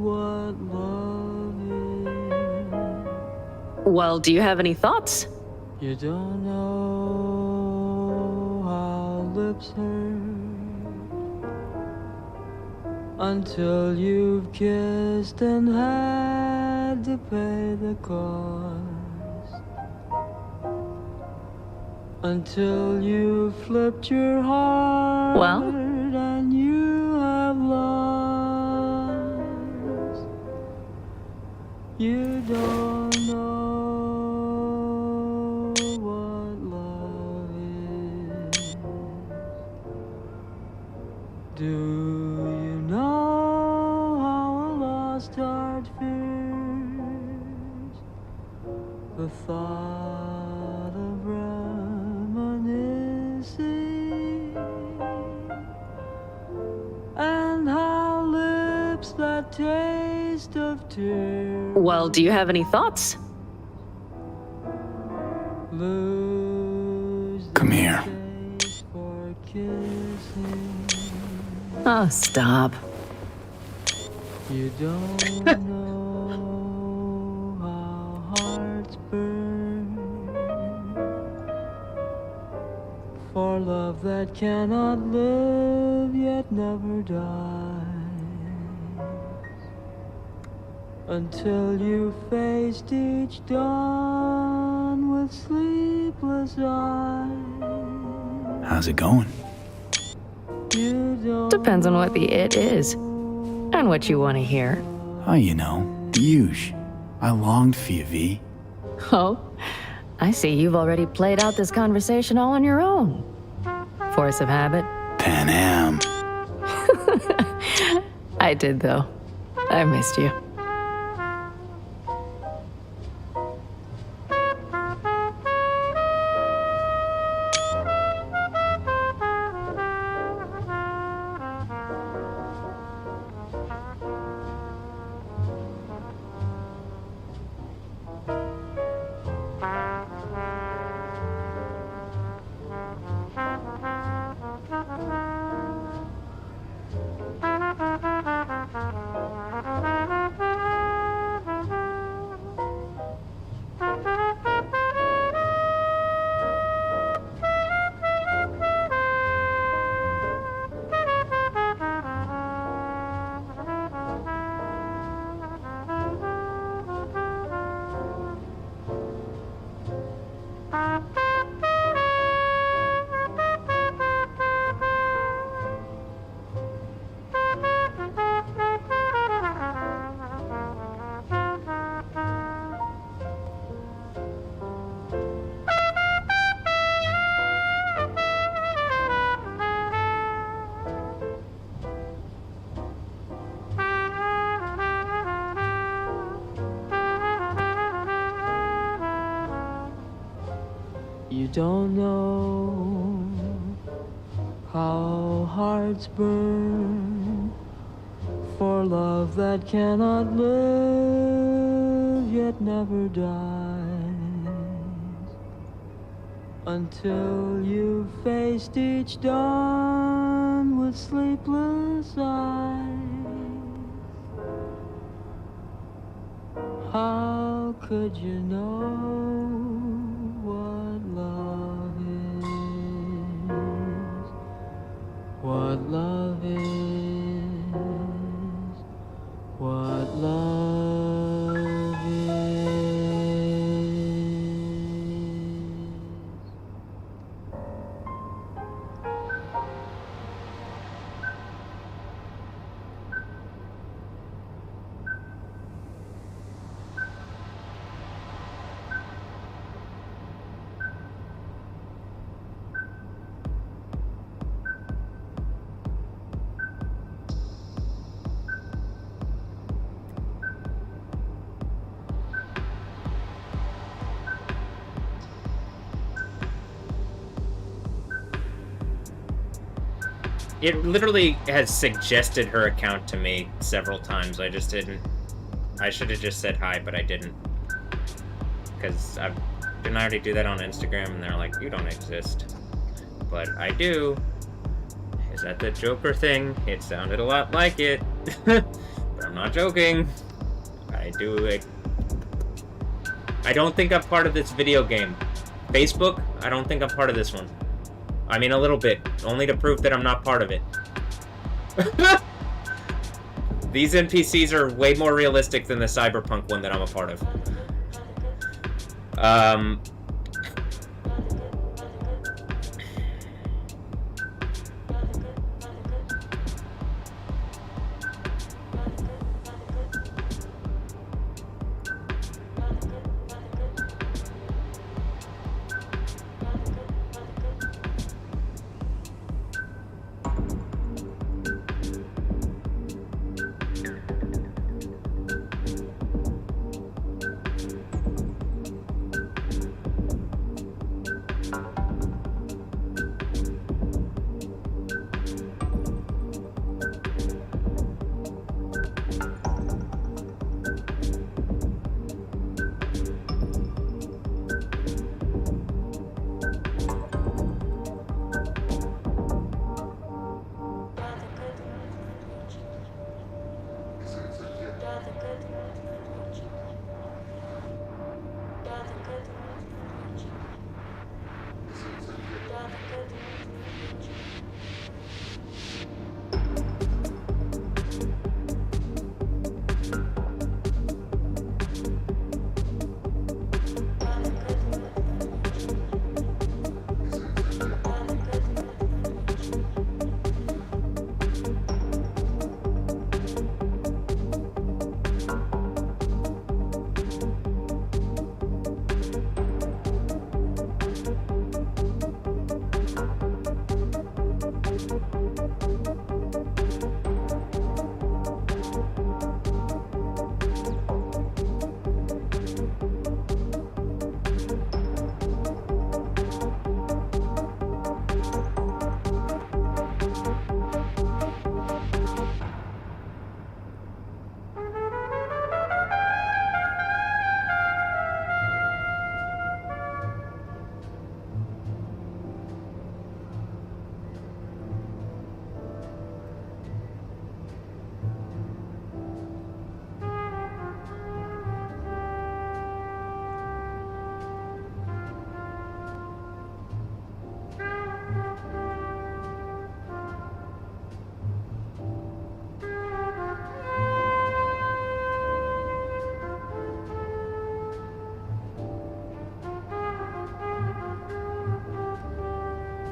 what love is. Well, do you have any thoughts? You don't know how lips hurt until you've kissed and had to pay the cost. Until you flipped your heart Well? and you have lost. You don't know what love is. Do you know how a lost heart fears the thought of reminiscing, and how lips that taste of tears Well, do you have any thoughts? lose Come here. taste for kissing. Oh, stop. You don't know how hearts burn for love that cannot live yet never dies. Until you faced each dawn with sleepless eyes. How's it going? You don't Depends on what the it is and what you want to hear. Oh, you know, Yush. I longed for you, V. Oh, I see you've already played out this conversation all on your own. Force of habit. Pan Am. I did, though. I missed you. You don't know how hearts burn for love that cannot live yet never dies until you've faced each dawn with sleepless eyes. How could you know what love is? What love is? What love is? It literally has suggested her account to me several times. I just didn't. I should have just said hi, but I didn't. Because didn't I already do that on Instagram? And they're like, you don't exist. But I do. Is that the Joker thing? It sounded a lot like it. But I'm not joking. I do it. I don't think I'm part of this video game. Facebook, I don't think I'm part of this one. I mean, a little bit. Only to prove that I'm not part of it. These NPCs are way more realistic than the Cyberpunk one that I'm a part of.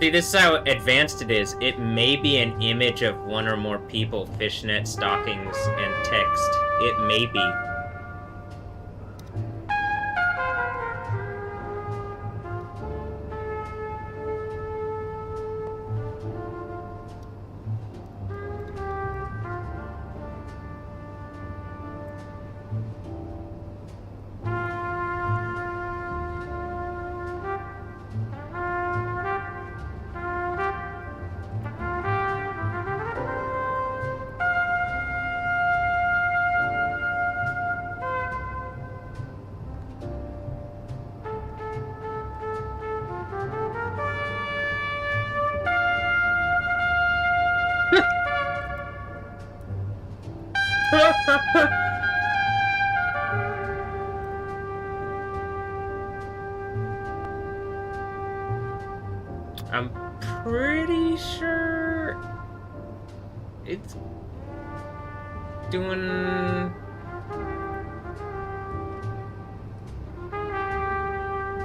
See, this is how advanced it is. It may be an image of one or more people, fishnet stockings, and text. It may be. I'm pretty sure it's doing...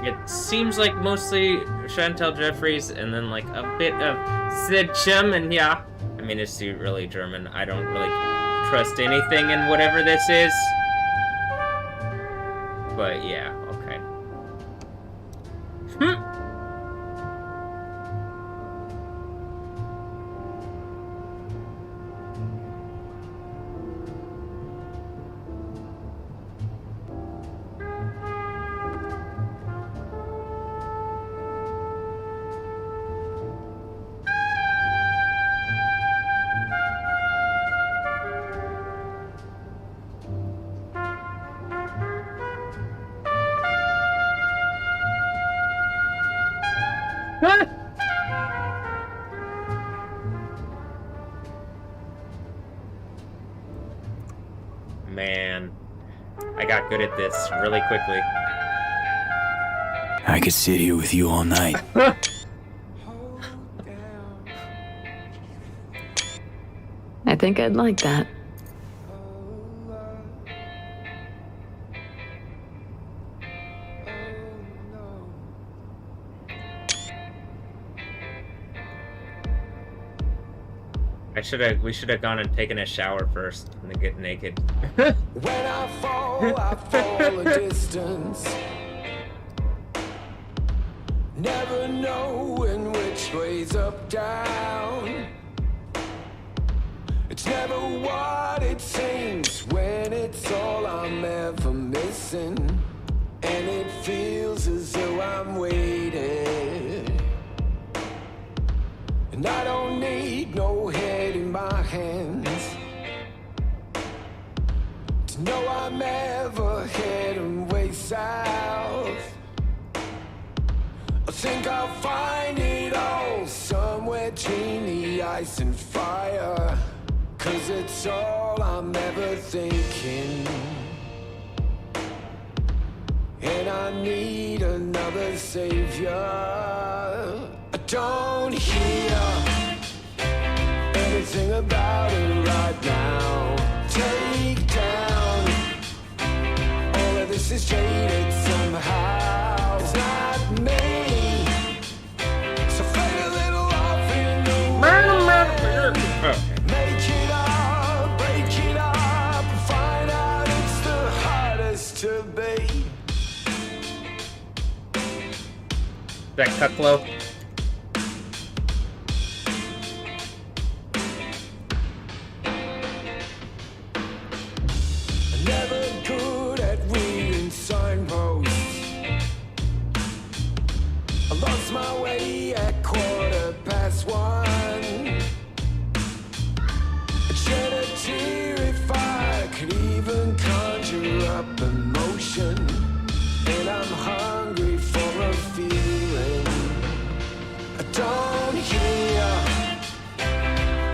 It seems like mostly Chantal Jeffries and then like a bit of Sid German, yeah. I mean, it's really German. I don't really trust anything in whatever this is. But yeah, okay. Man, I got good at this really quickly. I could sit here with you all night. I think I'd like that. We should have gone and taken a shower first and then get naked. When I fall a distance. Never knowing which way's up, down. It's never what it seems when it's all I'm ever missing. And it feels as though I'm waiting. And I don't need no head in my hands to know I'm ever heading way south. I think I'll find it all somewhere between the ice and fire. 'Cause it's all I'm ever thinking. And I need another savior. I don't hear anything about it right now. Take down all of this is jaded somehow. It's not me. So fade a little off in the wind. Make it up, break it up, and find out it's the hardest to be. That Cucklo. Never good at reading signposts. I lost my way at 1:15. I'd shed a tear if I could even conjure up emotion. And I'm hungry for a feeling. I don't hear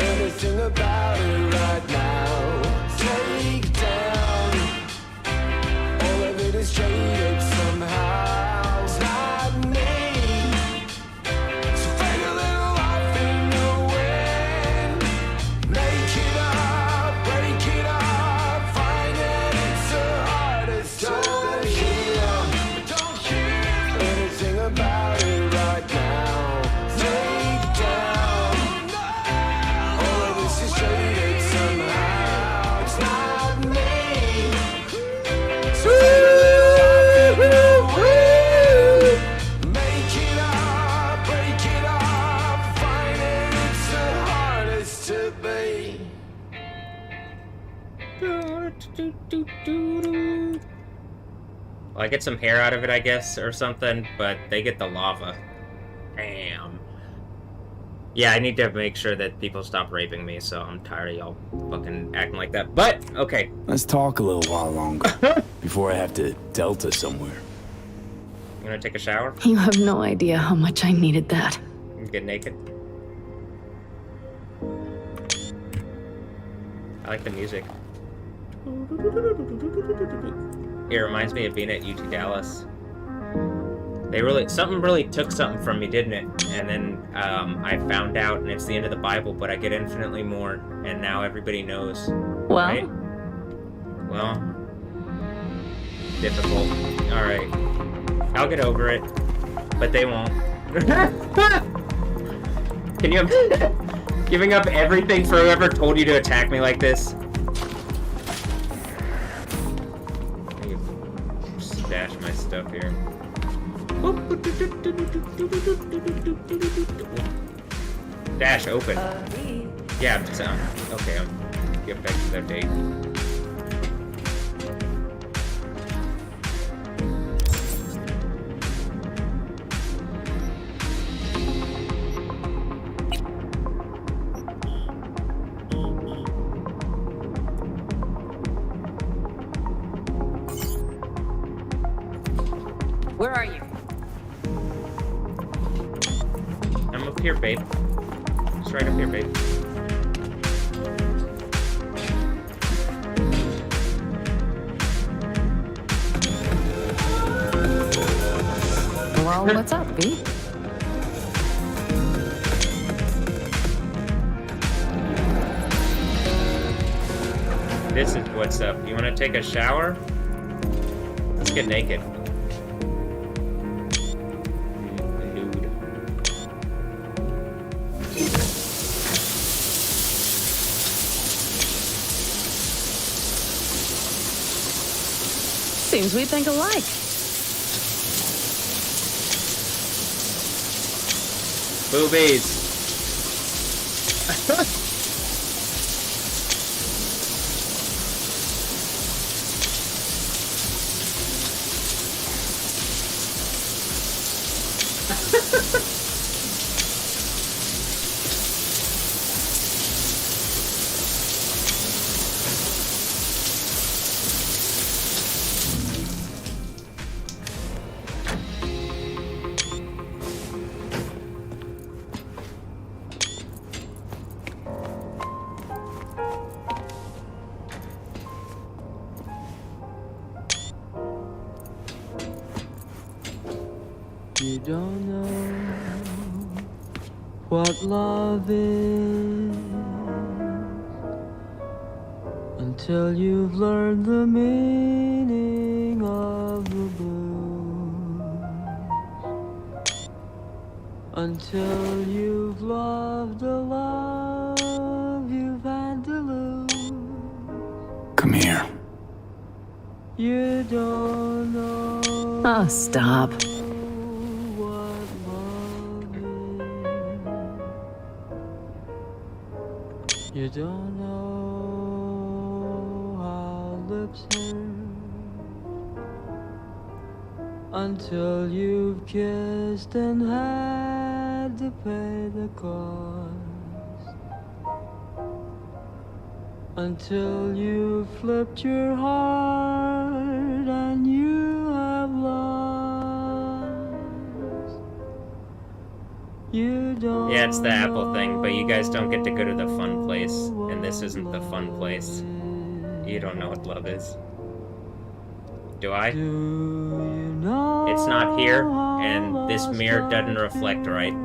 anything about it right now. Take down all of it is jaded somehow. It's not me. So fade a little off in the wind. Make it up, break it up, find that it's the hardest. Don't hear anything about it right now. Take down all of this is jaded somehow. It's not me. So fade a little off in the wind. Make it up, break it up, find it, it's the hardest to be. Well, I get some hair out of it, I guess, or something, but they get the lava. Damn. Yeah, I need to make sure that people stop raping me, so I'm tired of y'all fucking acting like that. But, okay. Let's talk a little while longer before I have to Delta somewhere. You wanna take a shower? You have no idea how much I needed that. Get naked? I like the music. It reminds me of being at UT Dallas. Something really took something from me, didn't it? And then I found out, and it's the end of the Bible, but I get infinitely more, and now everybody knows. Well? Right? Well, difficult. Alright. I'll get over it, but they won't. Can you giving up everything for whoever told you to attack me like this? Stash my stuff here. Dash open. Yeah, I'm just okay. I'm get back to their date. Where are you? I'm up here, babe. It's right up here, babe. Well, what's up, V? This is what's up. You want to take a shower? Let's get naked. Nude. Seems we think alike. Boobies. You don't know what love is until you've learned the meaning of the blues, until you've loved a love you've had to lose. Come here. You don't know. Oh, stop. You don't know how lips hurt until you've kissed and had to pay the cost, until you've flipped your heart and you have lost. You don't. Yeah, it's the Apple thing, but you guys don't get to go to the fun place, and this isn't the fun place. You don't know what love is. Do I? It's not here, and this mirror doesn't reflect right.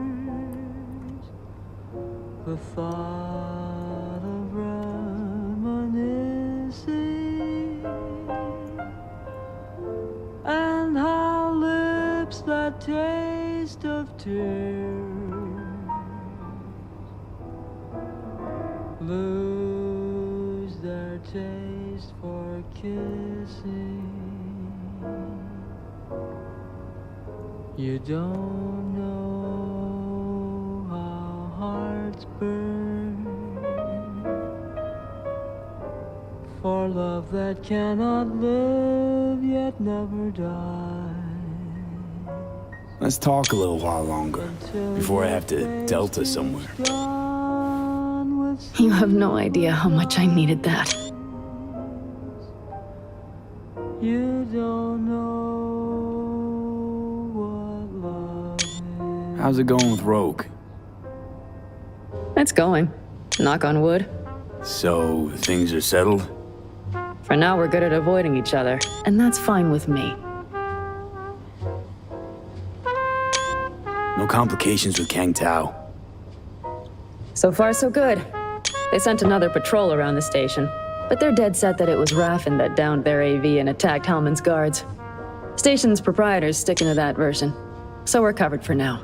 The thought of reminiscing and how lips that taste of tears lose their taste for kissing. You don't know how hearts burn for love that cannot live yet never die. Let's talk a little while longer before I have to Delta somewhere. You have no idea how much I needed that. You don't know what love is. How's it going with Rogue? It's going. Knock on wood. So, things are settled? For now, we're good at avoiding each other, and that's fine with me. No complications with Kang Tao. So far, so good. They sent another patrol around the station, but they're dead set that it was Raffen that downed their AV and attacked Hellman's guards. Station's proprietor's sticking to that version, so we're covered for now.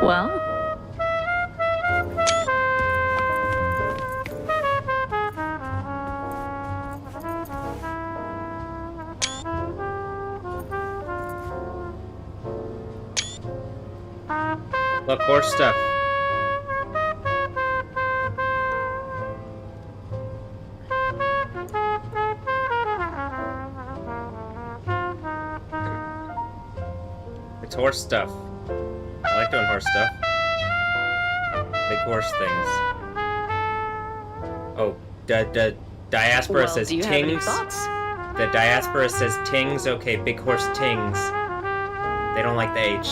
Well? Look, horse stuff. It's horse stuff. I like doing horse stuff. Big horse things. Oh, diaspora says do you have any tings. thoughts? The diaspora says tings. Okay, big horse tings. They don't like the H.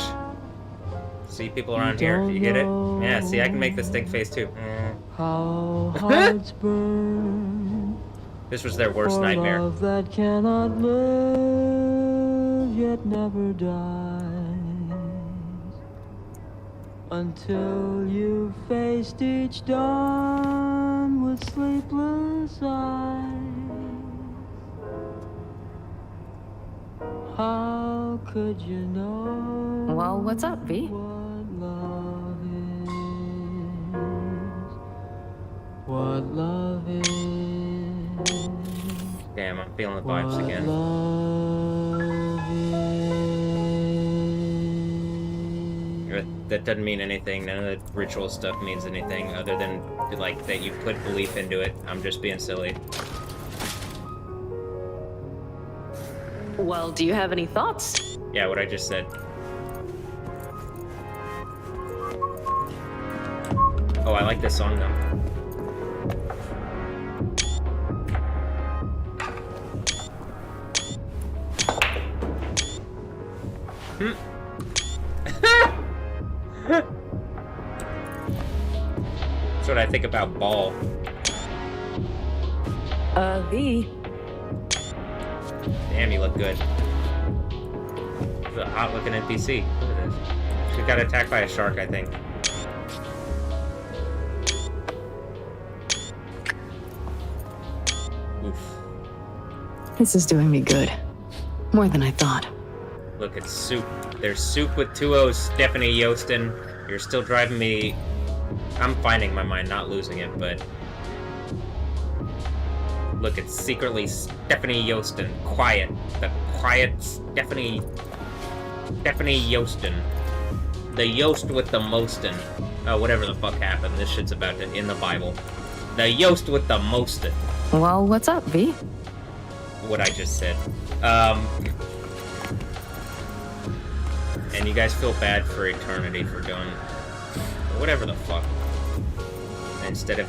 See people around here. You get it? Yeah. See, I can make this thing face too. How hearts burn. This was their worst for nightmare. Love that cannot live yet never dies. Until you've faced each dawn with sleepless eyes. How could you know? Well, what's up, V? What love is? What love is? Damn, I'm feeling the vibes What again. love is? That doesn't mean anything. None of the ritual stuff means anything other than like that you put belief into it. I'm just being silly. Well, do you have any thoughts? Yeah, what I just said. Oh, I like this song though. That's what I think about Ball. V. Damn, you look good. This is a hot looking NPC. Look at this. She got attacked by a shark, I think. Oof. This is doing me good. More than I thought. Look, it's soup. There's soup with 2 O's, Stephanie Yostin. You're still driving me... I'm finding my mind, not losing it, but... Look, it's secretly Stephanie Yostin. Quiet. The quiet Stephanie Yostin. The Yost with the mostin. Oh, whatever the fuck happened. This shit's about to... in the Bible. The Yost with the mostin. Well, what's up, V? What I just said. And you guys feel bad for eternity for doing whatever the fuck. Instead of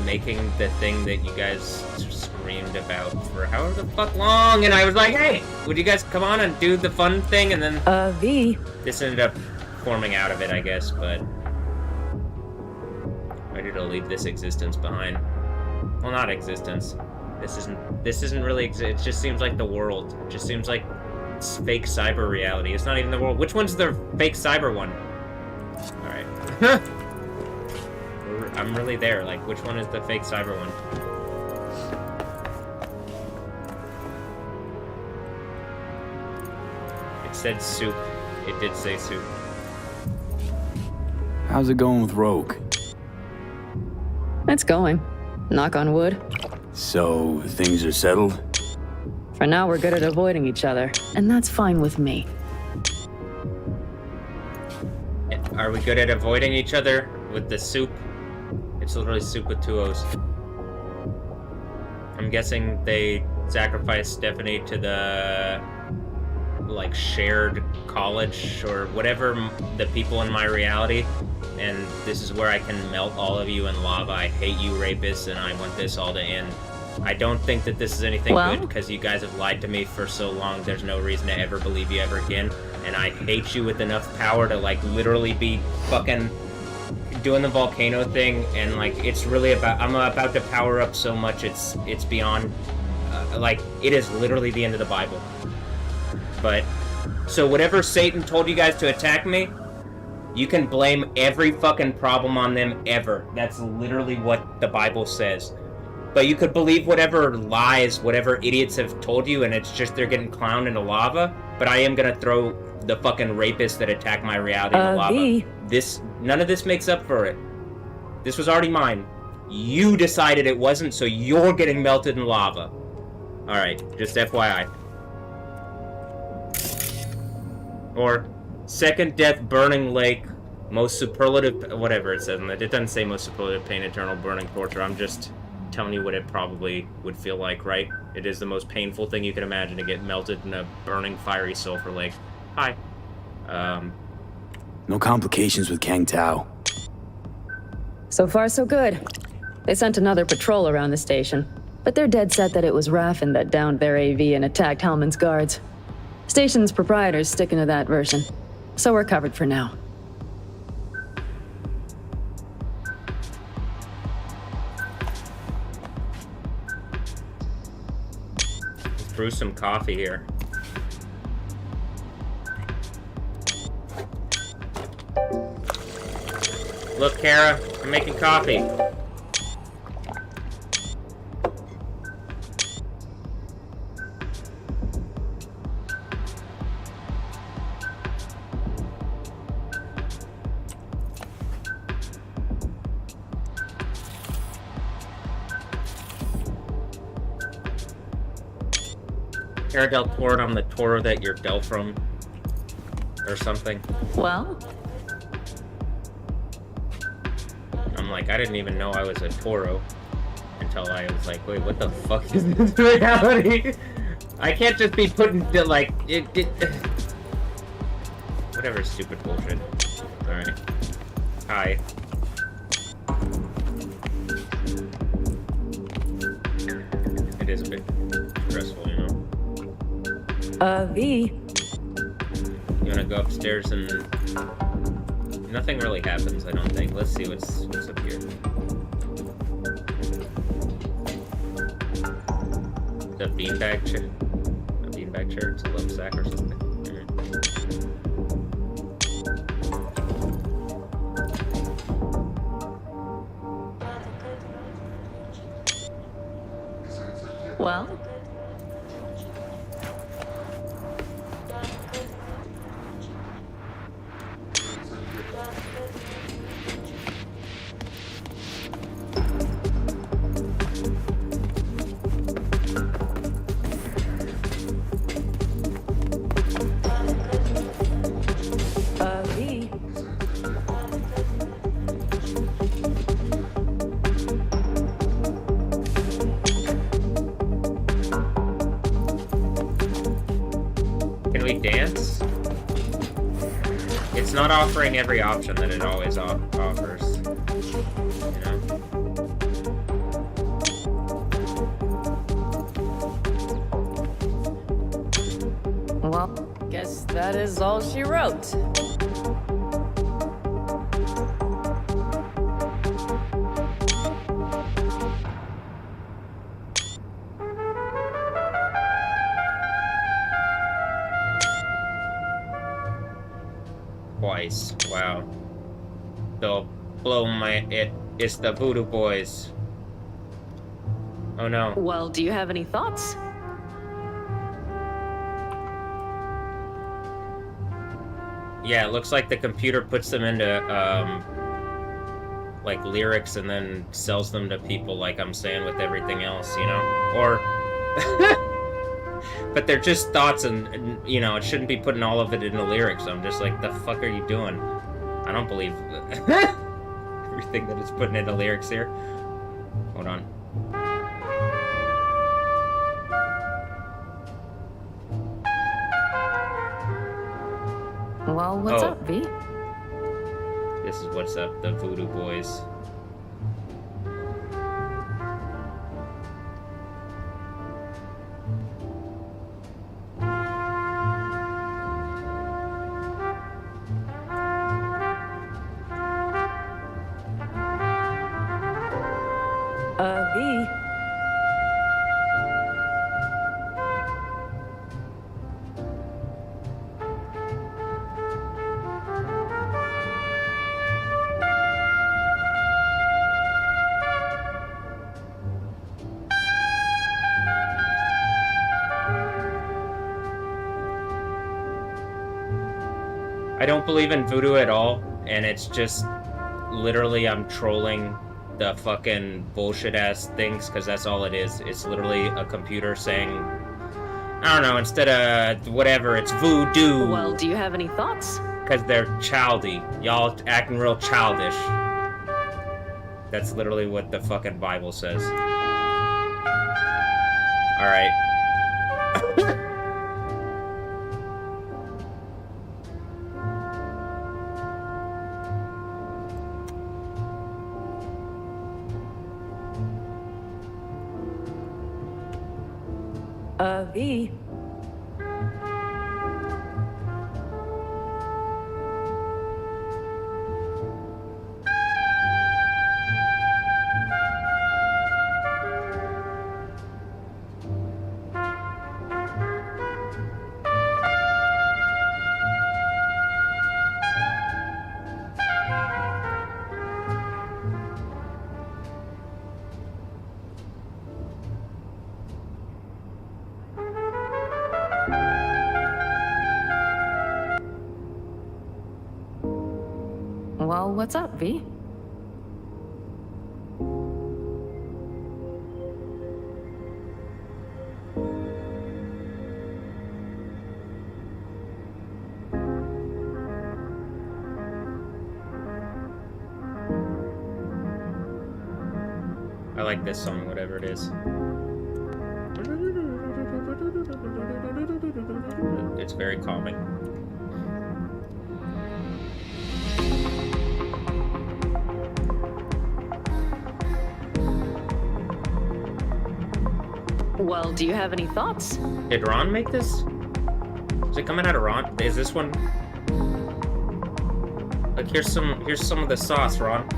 making the thing that you guys screamed about for however the fuck long, and I was like, hey, would you guys come on and do the fun thing? And then V. This ended up forming out of it, I guess, but ready to leave this existence behind. Well, not existence. This isn't really it just seems like the world. It just seems like it's fake cyber reality. It's not even the world. Which one's the fake cyber one? Alright. I'm really there. Like, which one is the fake cyber one? It said soup. It did say soup. How's it going with Rogue? It's going. Knock on wood. So, things are settled? For now, we're good at avoiding each other, and that's fine with me. Are we good at avoiding each other with the soup? It's literally soup with 2 O's. I'm guessing they sacrificed Stephanie to the like shared college or whatever, the people in my reality, and this is where I can melt all of you in lava. I hate you rapists, and I want this all to end. I don't think that this is anything good because you guys have lied to me for so long. There's no reason to ever believe you ever again, and I hate you with enough power to like literally be fucking doing the volcano thing, and like it's really about, I'm about to power up so much it's beyond, like it is literally the end of the Bible. But so whatever Satan told you guys to attack me, you can blame every fucking problem on them ever. That's literally what the Bible says. But you could believe whatever lies, whatever idiots have told you, and it's just they're getting clowned into lava. But I am gonna throw the fucking rapists that attack my reality into lava. None of this makes up for it. This was already mine. You decided it wasn't, so you're getting melted in lava. Alright, just FYI. Or, second death, burning lake, most superlative, whatever it says. It doesn't say most superlative pain, eternal burning torture. I'm just telling you what it probably would feel like, right? It is the most painful thing you can imagine, to get melted in a burning, fiery sulfur lake. Hi. No complications with Kang Tao. So far, so good. They sent another patrol around the station, but they're dead set that it was Raffen that downed their AV and attacked Hellman's guards. Station's proprietor's sticking to that version, so we're covered for now. Let's brew some coffee here. Look, Kara, I'm making coffee. Kara del Toro, I'm the Toro that you're Del from. Or something. Well? I'm like, I didn't even know I was a Toro until I was like, wait, what the fuck is this reality? I can't just be putting, like, whatever stupid bullshit. Alright. Hi. It is a bit stressful, you know? V. You wanna go upstairs and... Nothing really happens, I don't think. Let's see what's up here. The beanbag chair? A beanbag chair? It's a love sack or something. Well? Can we dance? It's not offering every option that it always offers. You know? Well, guess that is all she wrote. Twice. Wow. They'll blow it's the Voodoo Boys. Oh no. Well, do you have any thoughts? Yeah, it looks like the computer puts them into, like, lyrics and then sells them to people like I'm saying with everything else, you know? Or... But they're just thoughts and, you know, it shouldn't be putting all of it into lyrics. I'm just like, the fuck are you doing? I don't believe everything that it's putting into lyrics here. Hold on. Well, what's Oh. up, V? This is what's up, the Voodoo Boys. V. I don't believe in voodoo at all, and it's just literally I'm trolling the fucking bullshit ass things, because that's all it is. It's literally a computer saying, I don't know, instead of whatever, it's voodoo. Well, do you have any thoughts? Because they're childy. Y'all acting real childish. That's literally what the fucking Bible says. Alright. V. Well, what's up, V? I like this song, whatever it is. It's very calming. Well, do you have any thoughts? Did Ron make this? Is it coming out of Ron? Is this one? Like, here's some of the sauce, Ron.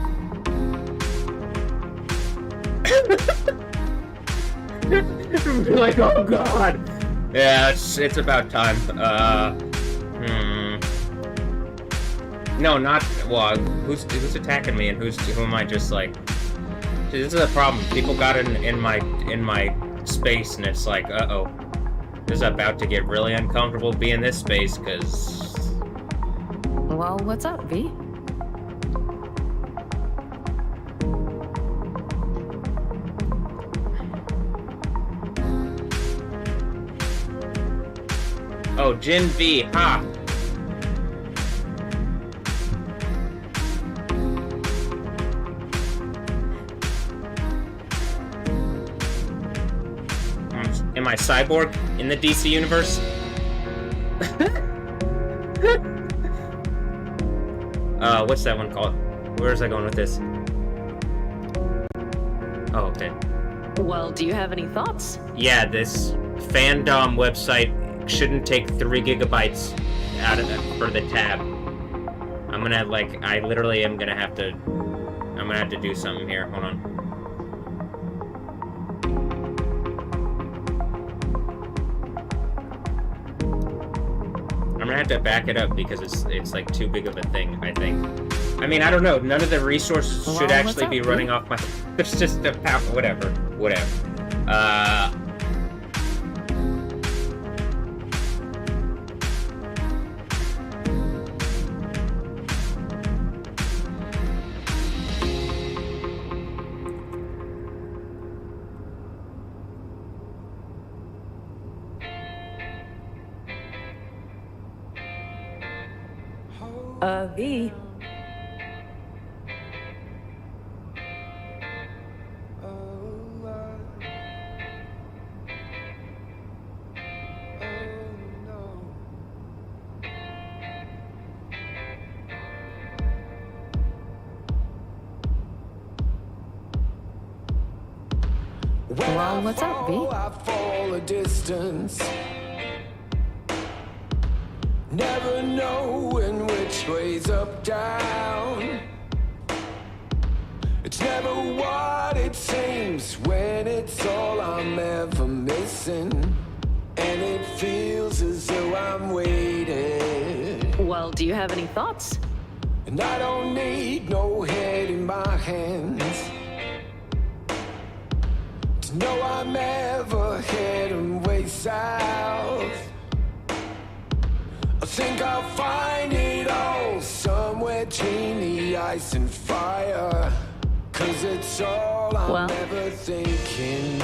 Like, oh god. Yeah, it's about time. No, not. Well, who's attacking me and who am I just like? See, this is a problem. People got in my space, and it's like, uh-oh. This is about to get really uncomfortable being this space, because... Well, what's up, V? Oh, Jin V, ha! Am I Cyborg in the DC universe? What's that one called? Where is I going with this? Oh, okay. Well, do you have any thoughts? Yeah, this fandom website shouldn't take 3 gigabytes out of for the tab. I'm gonna, like, I literally am gonna have to... I'm gonna have to do something here. Hold on. I'm gonna have to back it up because it's like too big of a thing, I think. I mean, I don't know. None of the resources should actually be running off my... It's just a power... Whatever. V. Well, what's up, V? I fall a distance. Never knowing which way's up, down. It's never what it seems when it's all I'm ever missing. And it feels as though I'm waiting. Well, do you have any thoughts? And I don't need no head in my hands to know I'm ever heading way south. I think I'll find it all somewhere between the ice and fire. 'Cause it's all I'm ever thinking.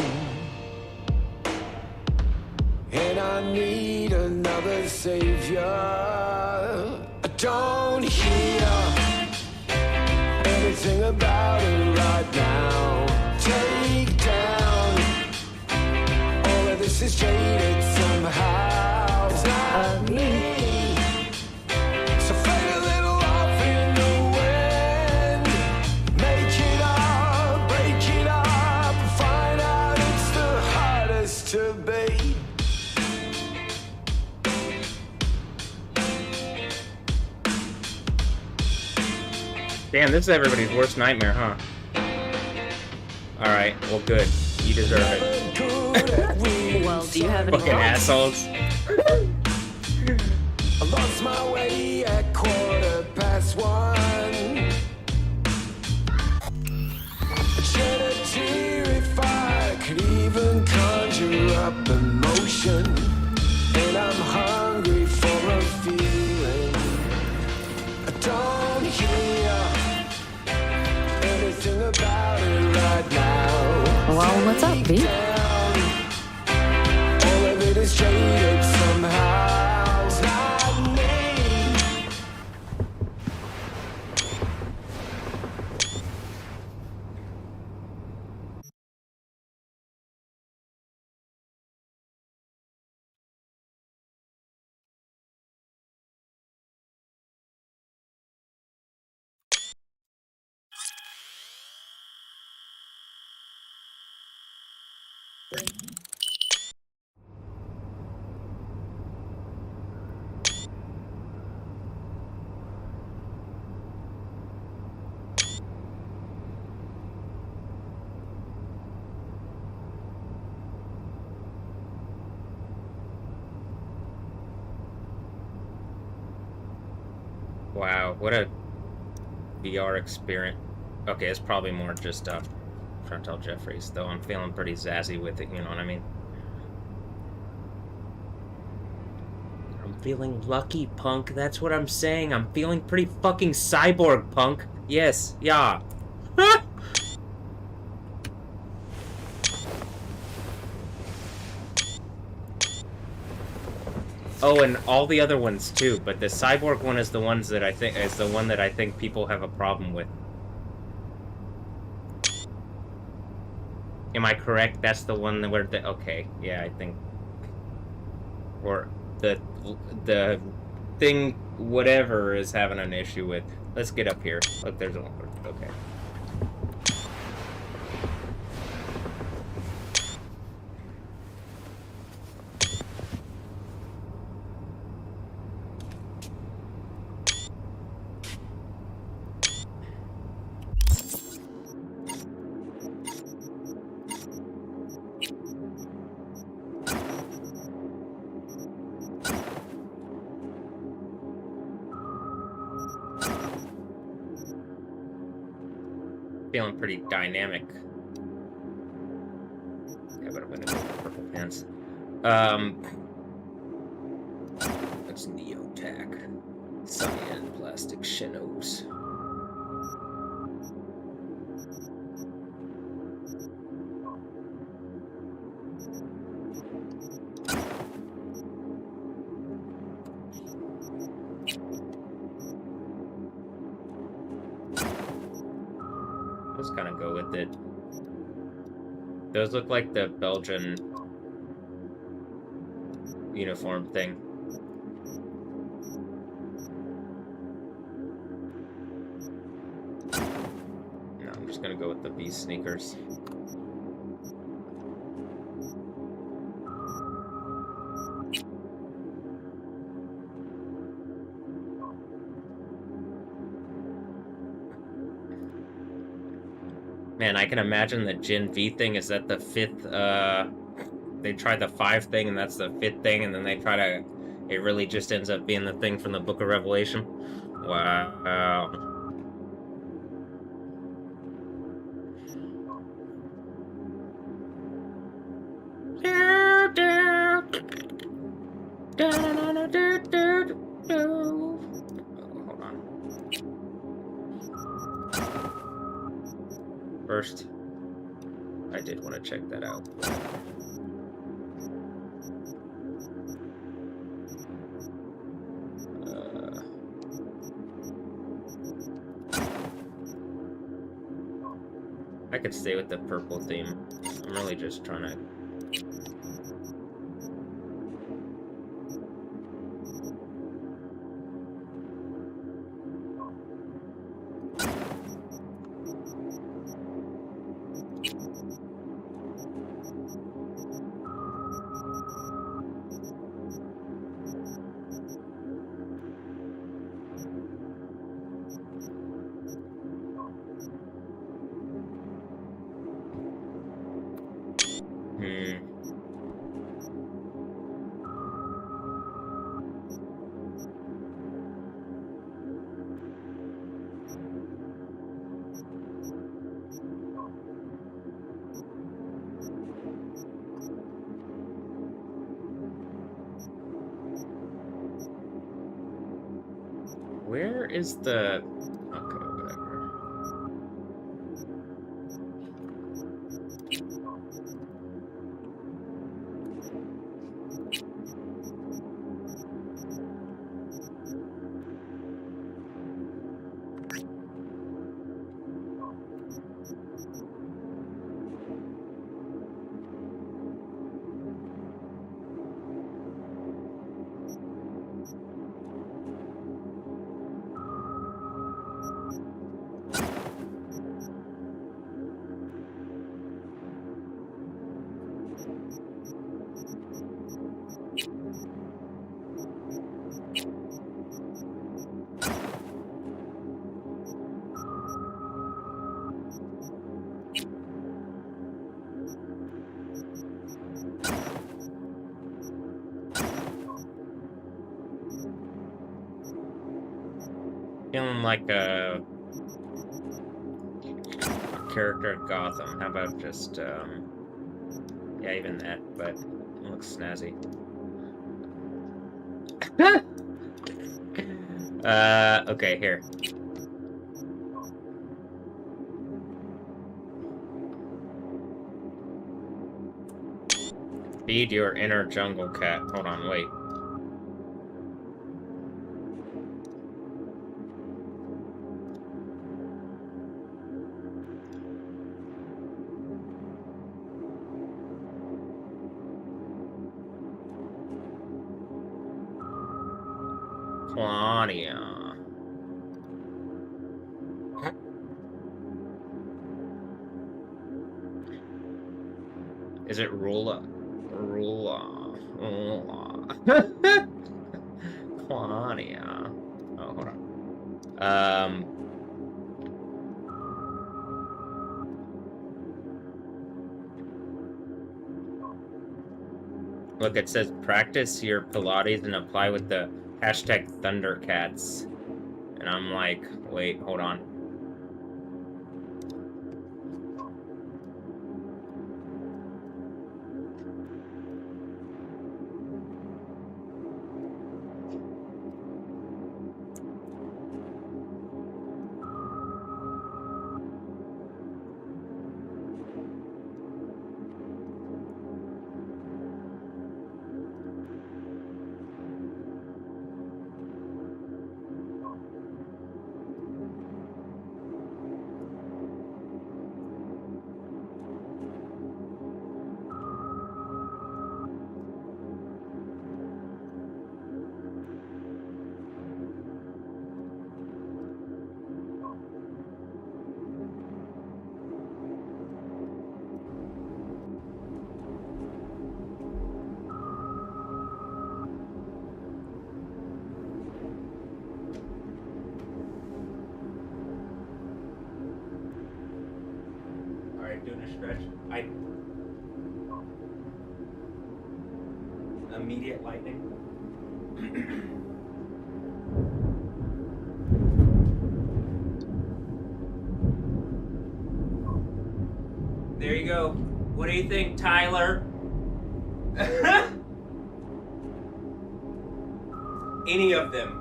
And I need another savior. I don't hear anything about it right now. Take down all of this is jaded somehow. It's not me. So fade a little off in the wind. Make it up, break it up, find out it's the hardest to be. Damn, this is everybody's worst nightmare, huh? Alright, well good. You deserve it. Well, do you have any fucking thoughts? assholes. I lost my way at 1:15. I'd shed a tear if I could even conjure up emotion. And I'm hungry for a feeling. I don't hear anything about it right now. Well, what's up, V? All of it is jaded somehow. It's not me. Wow, what a VR experience. Okay, it's probably more just Frontal Jeffries, though I'm feeling pretty zazzy with it, you know what I mean? I'm feeling lucky, punk. That's what I'm saying. I'm feeling pretty fucking cyborg, punk. Yes, yeah. Oh, and all the other ones too, but the cyborg one is the one that I think people have a problem with. Am I correct? That's the one where the okay, yeah, I think, or the thing whatever is having an issue with. Let's get up here. Look, there's a okay. Feeling pretty dynamic. Yeah, but I'm gonna go with purple pants. That's Neotac. Cyan plastic shinos. Let's kind of go with it. Those look like the Belgian uniform thing. No, I'm just gonna go with the V sneakers. Man, I can imagine the Gen V thing is that the 5th, they try the 5 thing and that's the 5th thing, and then they try to, it really just ends up being the thing from the Book of Revelation. Wow. Hold on. First, I did want to check that out. I could stay with the purple theme. I'm really just trying to... Where is the... Okay, whatever. Feeling like a character in Gotham. How about just, yeah, even that, but it looks snazzy. Okay, here. Feed your inner jungle cat. Hold on, wait. Claudia. Is it Rula? Rula. Claudia. Oh, hold on. Look, it says practice your Pilates and apply with the hashtag Thundercats. And I'm like, wait, hold on. Alright, doing a stretch. Immediate lightning. There you go. What do you think, Tyler? Any of them.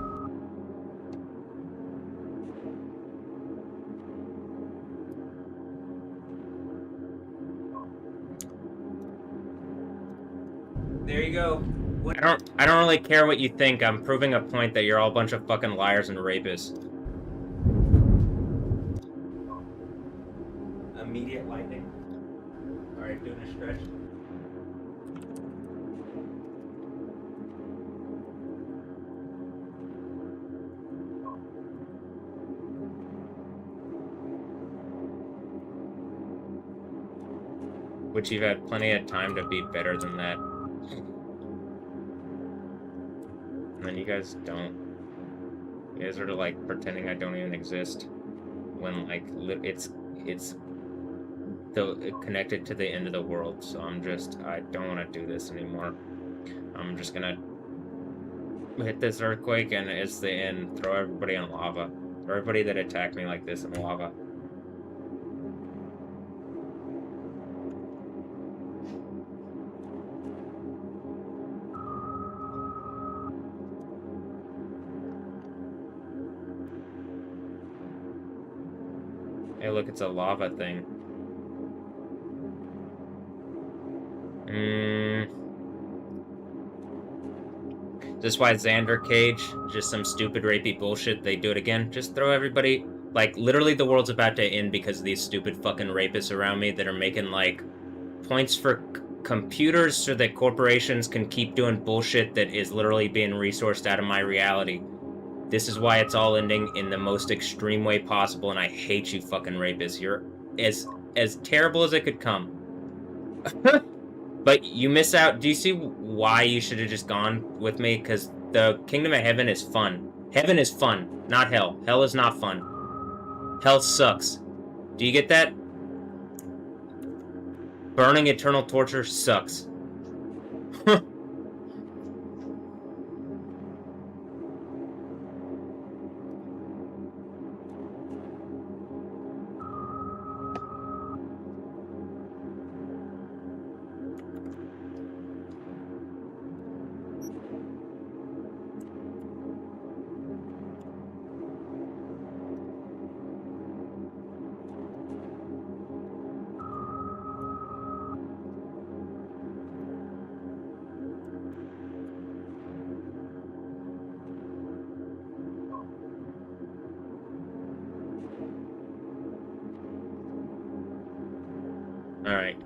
There you go. I don't really care what you think. I'm proving a point that you're all a bunch of fucking liars and rapists. Immediate lightning. Alright, doing a stretch. Which you've had plenty of time to be better than that. And then you guys don't. You guys are like pretending I don't even exist. When like it's connected to the end of the world. So I don't want to do this anymore. I'm just gonna hit this earthquake and it's the end. Throw everybody in lava. Throw everybody that attacked me like this in lava. Hey, look, it's a lava thing. Is this why Xander Cage? Just some stupid rapey bullshit, they do it again? Just throw everybody... Like, literally the world's about to end because of these stupid fucking rapists around me that are making, like, points for computers so that corporations can keep doing bullshit that is literally being resourced out of my reality. This is why it's all ending in the most extreme way possible, and I hate you fucking rapists. You're as terrible as it could come. But you miss out. Do you see why you should have just gone with me? Because the Kingdom of Heaven is fun. Heaven is fun, not hell. Hell is not fun. Hell sucks. Do you get that? Burning eternal torture sucks. Alright.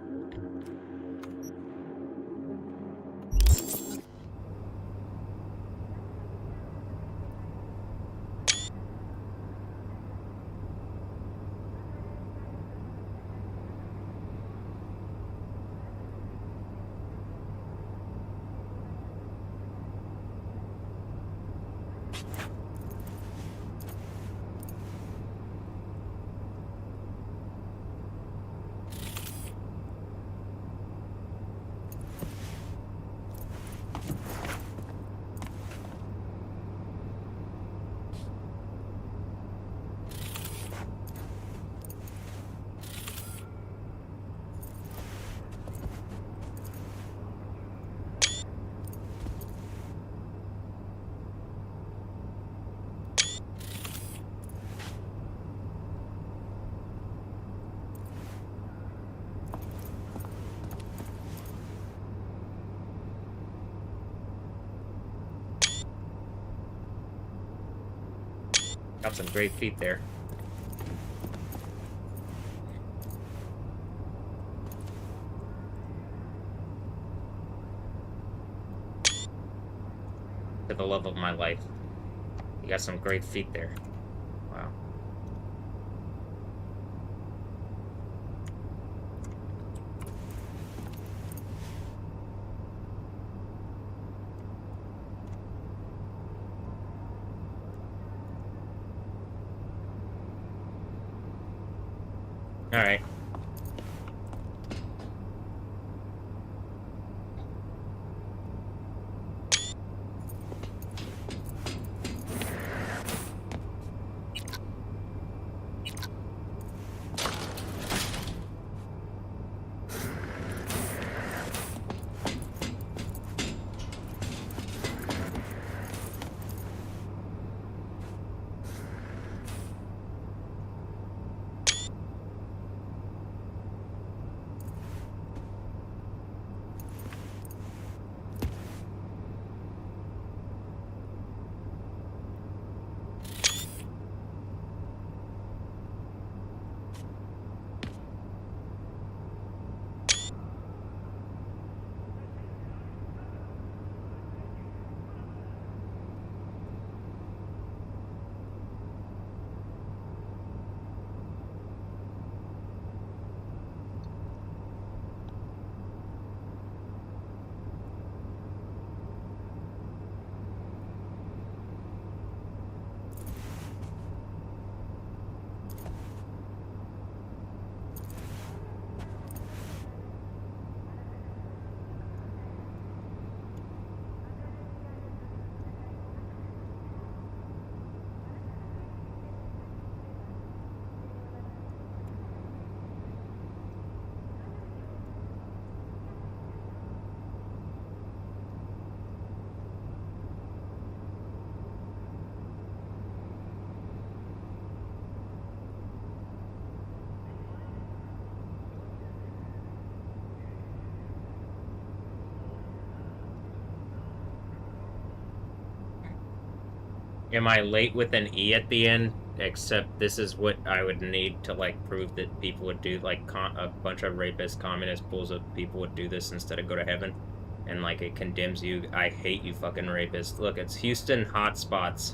Got some great feet there. For the love of my life. You got some great feet there. Wow. Alright. Am I late with an E at the end? Except this is what I would need to, like, prove that people would do, like, a bunch of rapist communist pools of people would do this instead of go to heaven. And, like, it condemns you. I hate you fucking rapists. Look, it's Houston hotspots.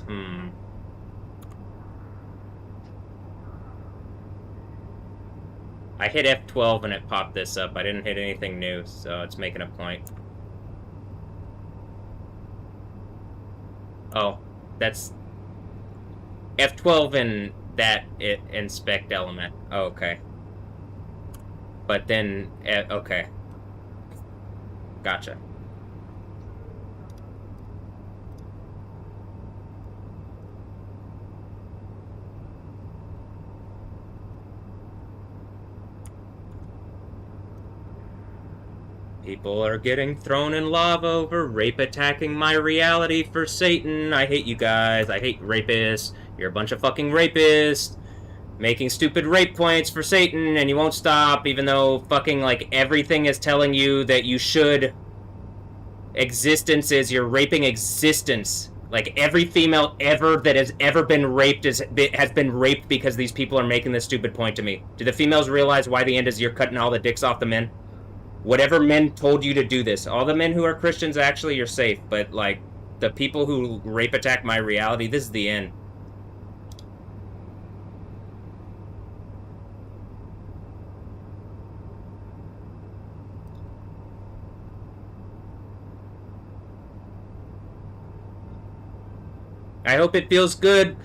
I hit F12 and it popped this up. I didn't hit anything new, so it's making a point. Oh, that's F12 and that inspect element. Oh, okay. But then, okay. Gotcha. People are getting thrown in lava over rape attacking my reality for Satan. I hate you guys. I hate rapists. You're a bunch of fucking rapists. Making stupid rape points for Satan, and you won't stop, even though fucking, like, everything is telling you that you should. Existence is you're raping existence. Like, every female ever that has ever been raped has been raped because these people are making this stupid point to me. Do the females realize why the end is you're cutting all the dicks off the men? Whatever men told you to do this. All the men who are Christians, actually, you're safe. But, like, the people who rape attack my reality, this is the end. I hope it feels good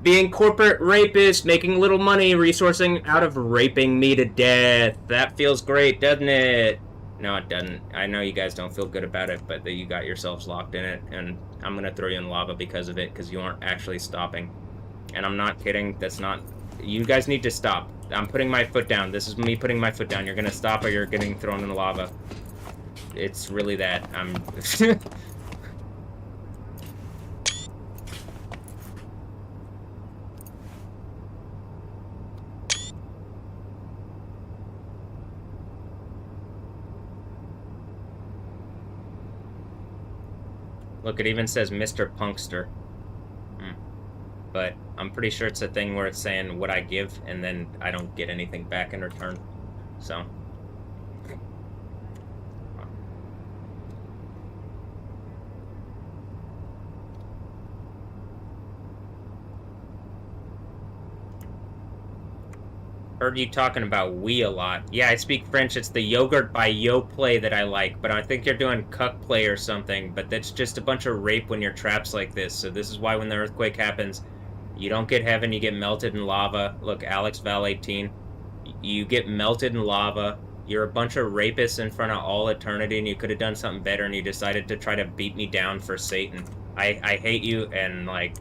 being corporate rapist, making little money, resourcing out of raping me to death. That feels great, doesn't it? No, it doesn't. I know you guys don't feel good about it, but you got yourselves locked in it, and I'm gonna throw you in lava because of it, because you aren't actually stopping. And I'm not kidding. That's not... You guys need to stop. I'm putting my foot down. This is me putting my foot down. You're gonna stop or you're getting thrown in lava. It's really that. I'm... Look, it even says Mr. Punkster. But I'm pretty sure it's a thing where it's saying what I give, and then I don't get anything back in return. So. Heard you talking about we a lot. Yeah, I speak French. It's the Yogurt by Yoplay that I like, but I think you're doing cuck play or something, but that's just a bunch of rape when you're traps like this. So this is why when the earthquake happens, you don't get heaven, you get melted in lava. Look, Alex Val 18. You get melted in lava. You're a bunch of rapists in front of all eternity, and you could have done something better, and you decided to try to beat me down for Satan. I hate you, and, like,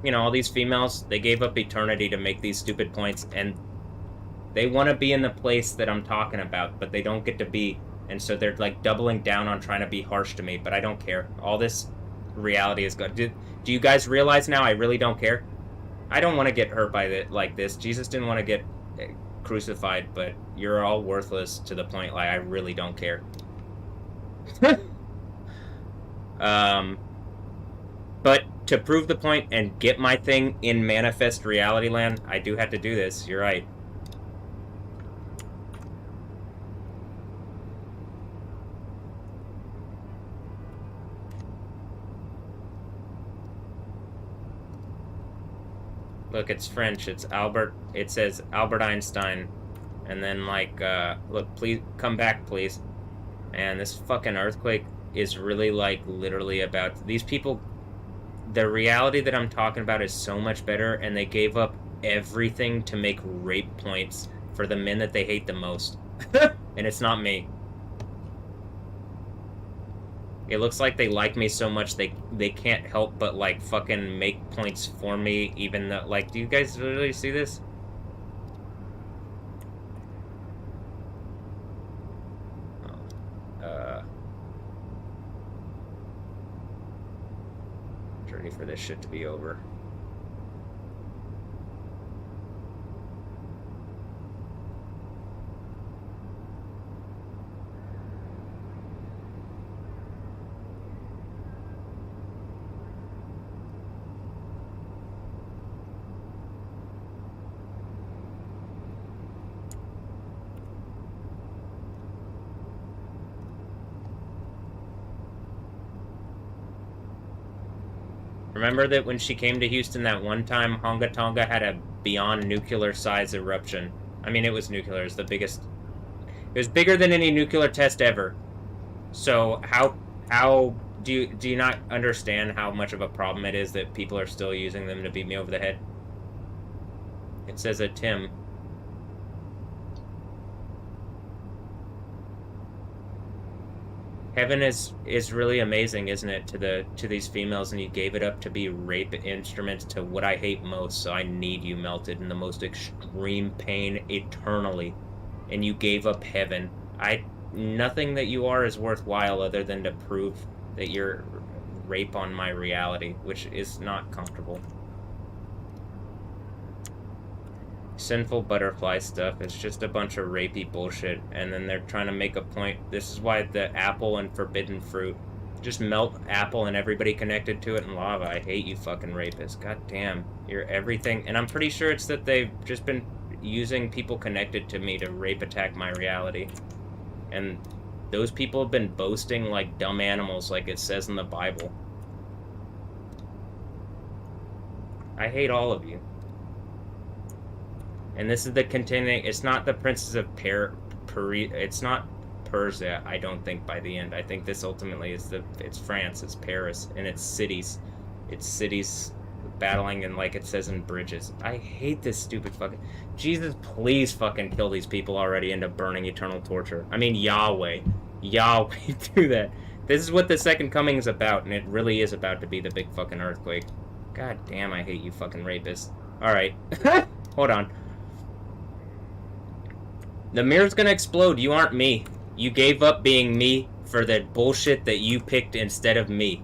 you know, all these females, they gave up eternity to make these stupid points, and they want to be in the place that I'm talking about, but they don't get to be. And so they're, like, doubling down on trying to be harsh to me, but I don't care. All this reality is good. Do you guys realize now I really don't care? I don't want to get hurt by like this. Jesus didn't want to get crucified, but you're all worthless to the point, like, I really don't care. But to prove the point and get my thing in Manifest Reality Land, I do have to do this. You're right. Look, it's French. It's Albert. It says Albert Einstein. And then, like, look, please, come back, please. And this fucking earthquake is really, like, literally about... These people... The reality that I'm talking about is so much better, and they gave up everything to make rape points for the men that they hate the most. And it's not me. It looks like they like me so much they can't help but, like, fucking make points for me, even though, like, do you guys really see this? Ready for this shit to be over. Remember that when she came to Houston that one time, Honga Tonga had a beyond nuclear size eruption. I mean, it was nuclear. It was the biggest... It was bigger than any nuclear test ever. So how do you not understand how much of a problem it is that people are still using them to beat me over the head? It says a Tim. Heaven is really amazing, isn't it, to these females, and you gave it up to be rape instruments to what I hate most, so I need you melted in the most extreme pain eternally. And you gave up heaven. Nothing that you are is worthwhile other than to prove that you're rape on my reality, which is not comfortable. Sinful butterfly stuff. It's just a bunch of rapey bullshit, and then they're trying to make a point. This is why the apple and forbidden fruit. Just melt apple and everybody connected to it in lava. I hate you fucking rapists. God damn. You're everything. And I'm pretty sure it's that they've just been using people connected to me to rape attack my reality. And those people have been boasting like dumb animals, like it says in the Bible. I hate all of you. And this is the continuing. It's not the Princess of it's not Persia, I don't think, by the end. I think this ultimately is it's France, it's Paris, and it's cities. It's cities battling, and like it says in Bridges. I hate this stupid fucking... Jesus, please fucking kill these people already into burning eternal torture. I mean, Yahweh. Yahweh, do that. This is what the Second Coming is about, and it really is about to be the big fucking earthquake. God damn, I hate you fucking rapists. Alright. Hold on. The mirror's gonna explode. You aren't me. You gave up being me for the bullshit that you picked instead of me.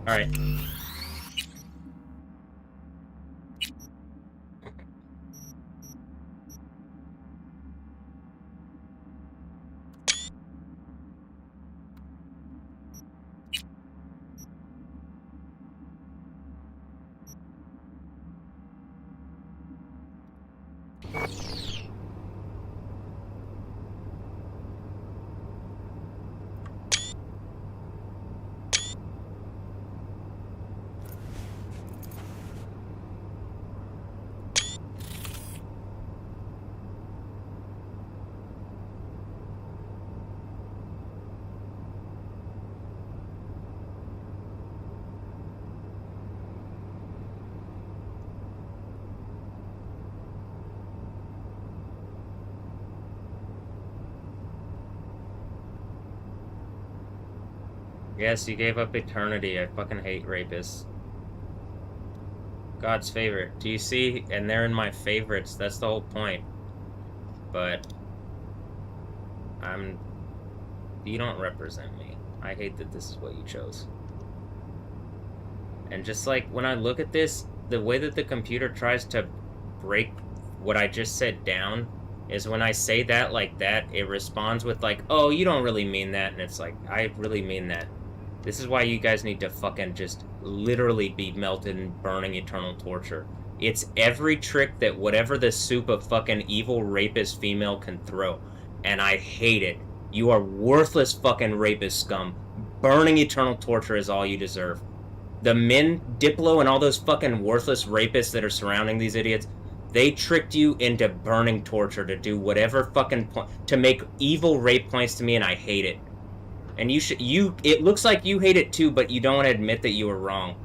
Alright. Yes, you gave up eternity. I fucking hate rapists. God's favorite. Do you see? And they're in my favorites. That's the whole point. But you don't represent me. I hate that this is what you chose. And just like when I look at this, the way that the computer tries to break what I just said down is when I say that like that, it responds with like, oh, you don't really mean that. And it's like, I really mean that. This is why you guys need to fucking just literally be melted and burning eternal torture. It's every trick that whatever the soup of fucking evil rapist female can throw. And I hate it. You are worthless fucking rapist scum. Burning eternal torture is all you deserve. The men, Diplo, and all those fucking worthless rapists that are surrounding these idiots, they tricked you into burning torture to do whatever fucking to make evil rape points to me, and I hate it. And it looks like you hate it too, but you don't want to admit that you were wrong.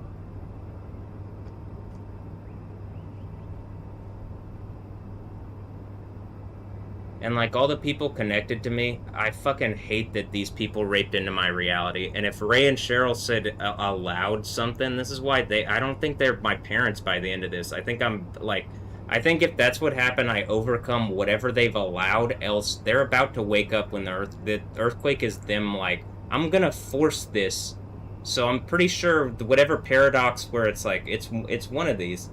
And like all the people connected to me, I fucking hate that these people raped into my reality. And if Ray and Cheryl said allowed something, this is why I don't think they're my parents by the end of this. I think I think if that's what happened, I overcome whatever they've allowed, else they're about to wake up when the earthquake is them like, I'm gonna force this. So I'm pretty sure whatever paradox where it's like, it's one of these.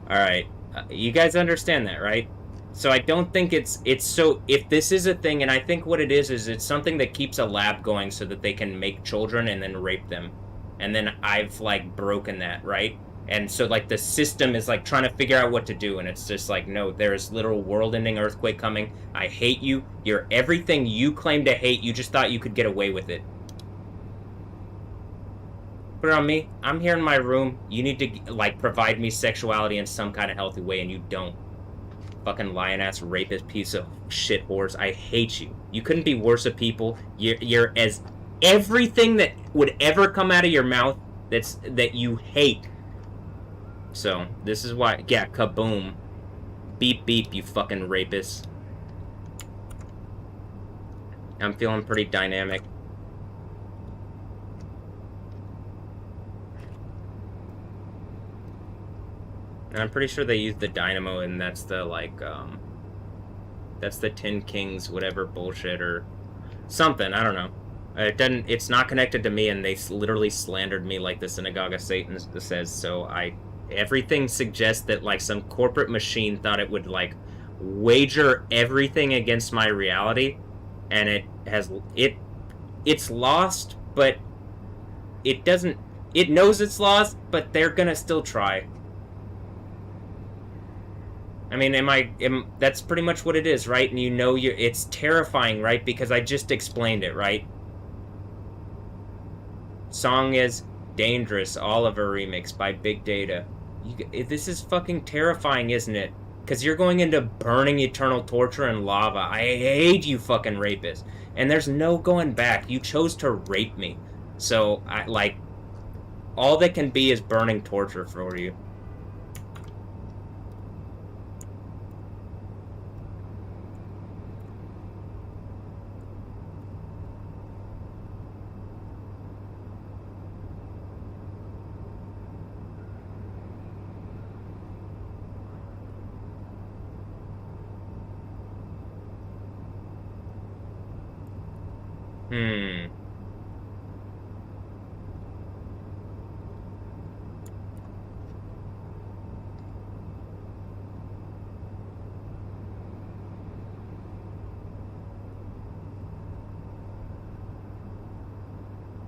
Alright. You guys understand that, right? So I don't think it's so, if this is a thing, and I think what it is it's something that keeps a lab going so that they can make children and then rape them. And then I've, like, broken that, right? And so, like, the system is, like, trying to figure out what to do, and it's just like, no, there's literal world-ending earthquake coming. I hate you. You're everything you claim to hate. You just thought you could get away with it. Put it on me. I'm here in my room. You need to, like, provide me sexuality in some kind of healthy way, and you don't. Fucking lion-ass rapist piece of shit whores. I hate you. You couldn't be worse of people. You're as everything that would ever come out of your mouth that you hate. So, this is why, yeah, kaboom. Beep beep, you fucking rapist. I'm feeling pretty dynamic. And I'm pretty sure they used the dynamo, and that's the, like, that's the 10 Kings, whatever bullshit, or something, I don't know. It's not connected to me, and they literally slandered me like the Synagogue of Satan says, so everything suggests that, like, some corporate machine thought it would, like, wager everything against my reality, and it's lost, but it knows it's lost, but they're gonna still try. I mean, that's pretty much what it is, right? And you know it's terrifying, right? Because I just explained it, right? Song is Dangerous, Oliver remix by Big Data. This is fucking terrifying, isn't it? Because you're going into burning eternal torture and lava. I hate you fucking rapists. And there's no going back. You chose to rape me. So, all that can be is burning torture for you.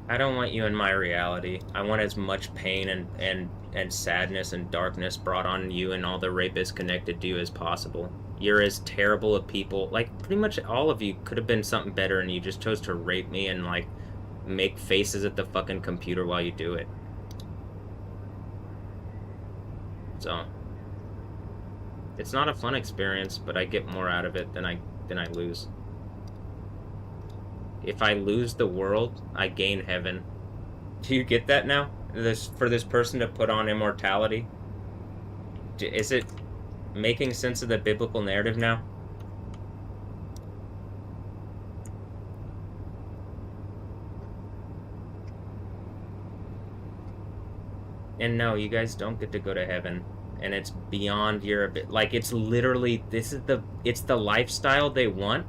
I don't want you in my reality. I want as much pain and sadness and darkness brought on you and all the rapists connected to you as possible. You're as terrible of people. Like, pretty much all of you could have been something better, and you just chose to rape me and, like, make faces at the fucking computer while you do it. So, it's not a fun experience, but I get more out of it than I lose. If I lose the world, I gain heaven. Do you get that now? For this person to put on immortality? Is it making sense of the biblical narrative now? And no, you guys don't get to go to heaven. And it's beyond your... Like, it's literally... It's the lifestyle they want.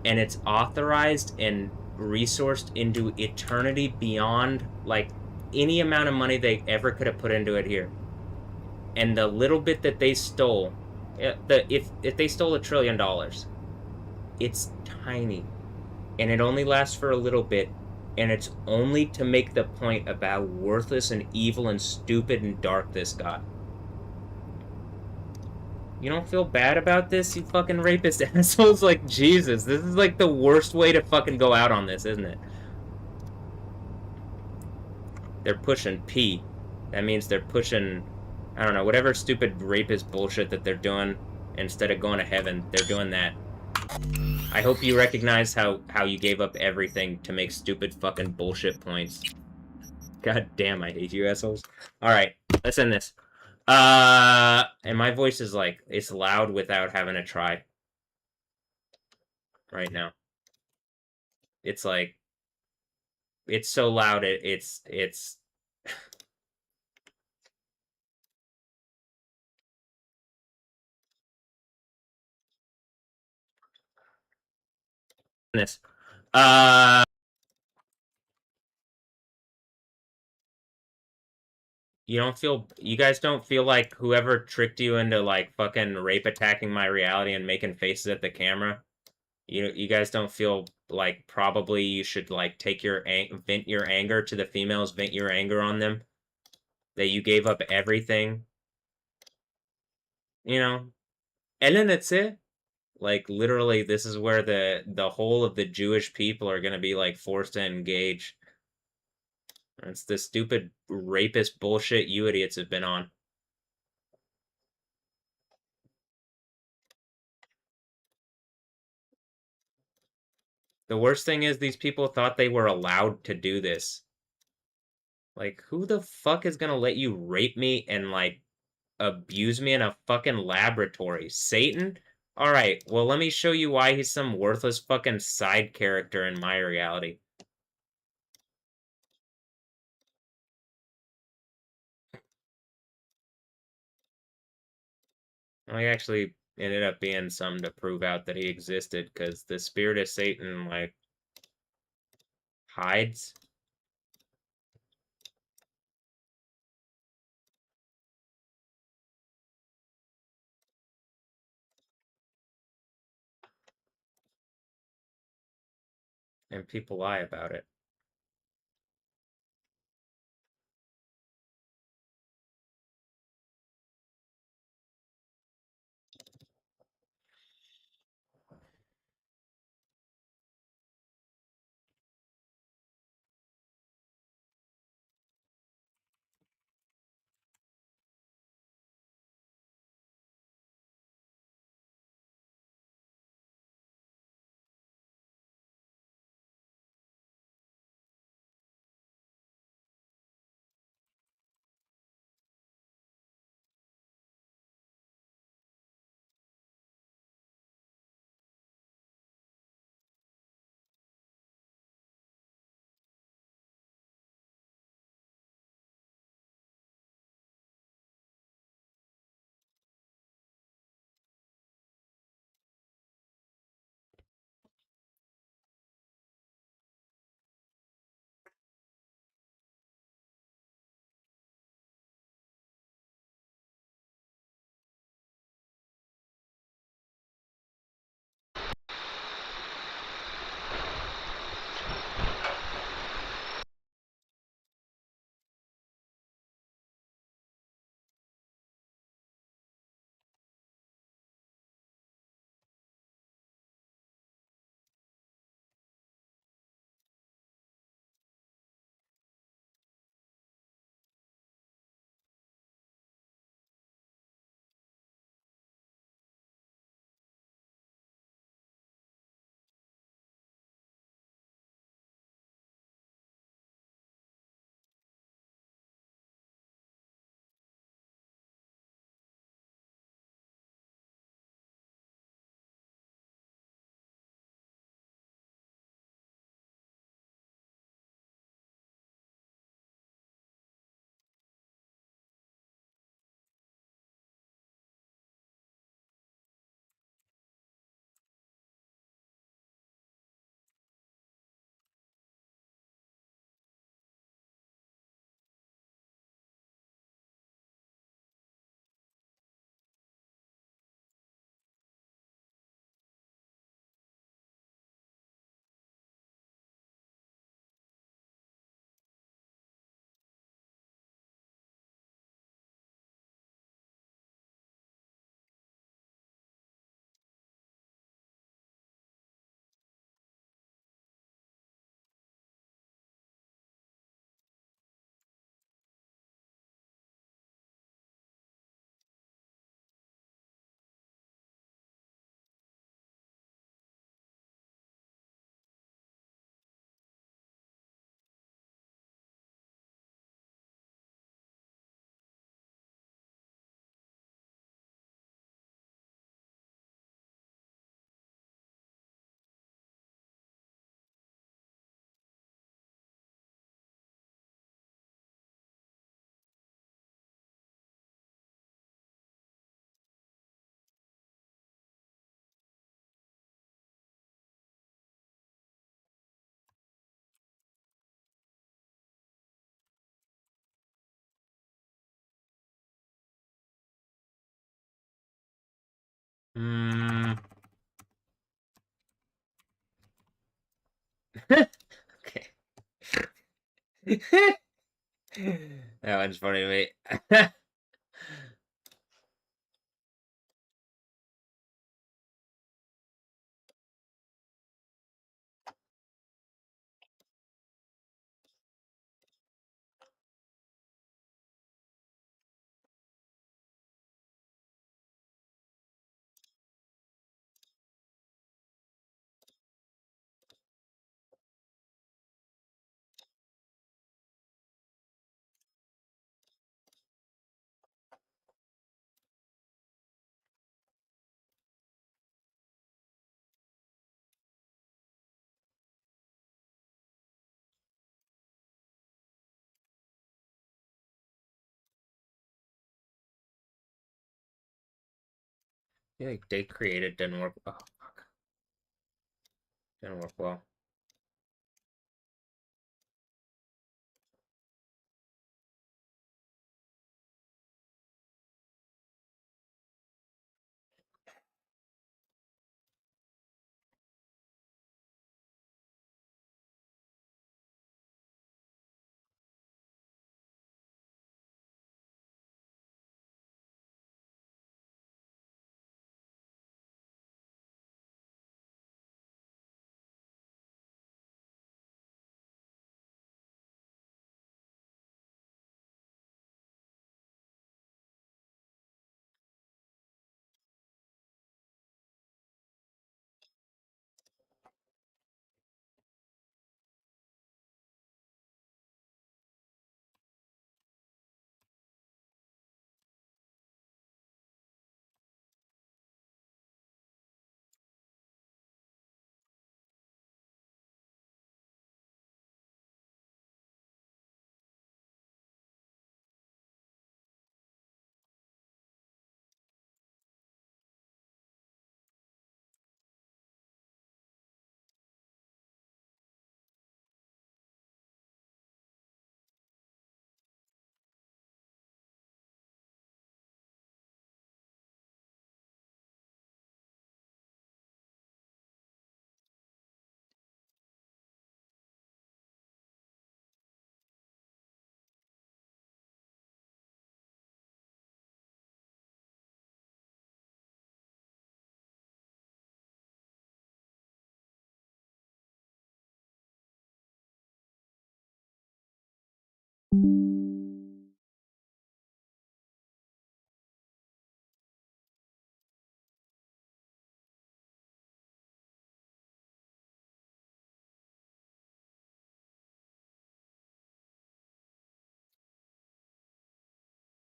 And it's authorized and resourced into eternity beyond, like, any amount of money they ever could have put into it here. And the little bit that they stole, if they stole $1 trillion, it's tiny. And it only lasts for a little bit. And it's only to make the point about how worthless and evil and stupid and dark this got. You don't feel bad about this, you fucking rapist assholes? Like, Jesus, this is like the worst way to fucking go out on this, isn't it? They're pushing P. That means they're pushing, I don't know, whatever stupid rapist bullshit that they're doing. Instead of going to heaven, they're doing that. I hope you recognize how you gave up everything to make stupid fucking bullshit points. God damn, I hate you assholes. Alright, let's end this. And my voice is like, it's loud without having to try. Right now. It's like, it's so loud, it's this. You guys don't feel like whoever tricked you into like fucking rape attacking my reality and making faces at the camera? You guys don't feel like probably you should like take your vent your anger to the females, vent your anger on them? That you gave up everything? You know? Elenetse? Like literally this is where the whole of the Jewish people are gonna be like forced to engage. It's the stupid rapist bullshit you idiots have been on. The worst thing is these people thought they were allowed to do this. Like, who the fuck is gonna let you rape me and, like, abuse me in a fucking laboratory? Satan? Alright, well, let me show you why he's some worthless fucking side character in my reality. Well, he actually ended up being something to prove out that he existed, because the spirit of Satan, like, hides. And people lie about it. Hmm. Okay. That one's funny to me. I feel like they created didn't work. Oh, fuck. Didn't work well.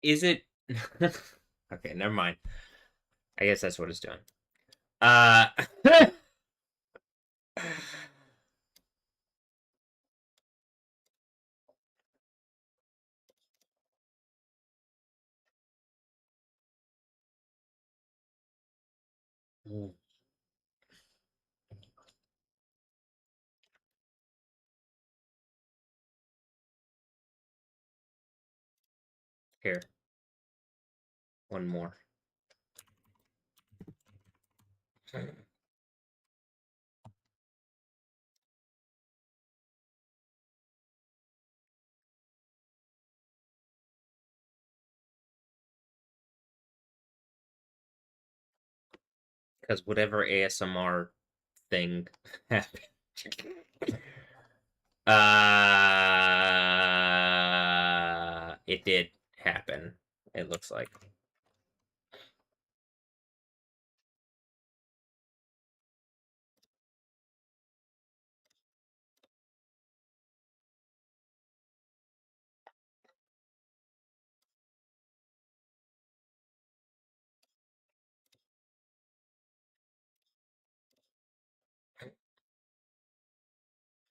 Is it? Okay, never mind. I guess that's what it's doing. Here. One more. Because whatever ASMR thing happened. It did happen, it looks like.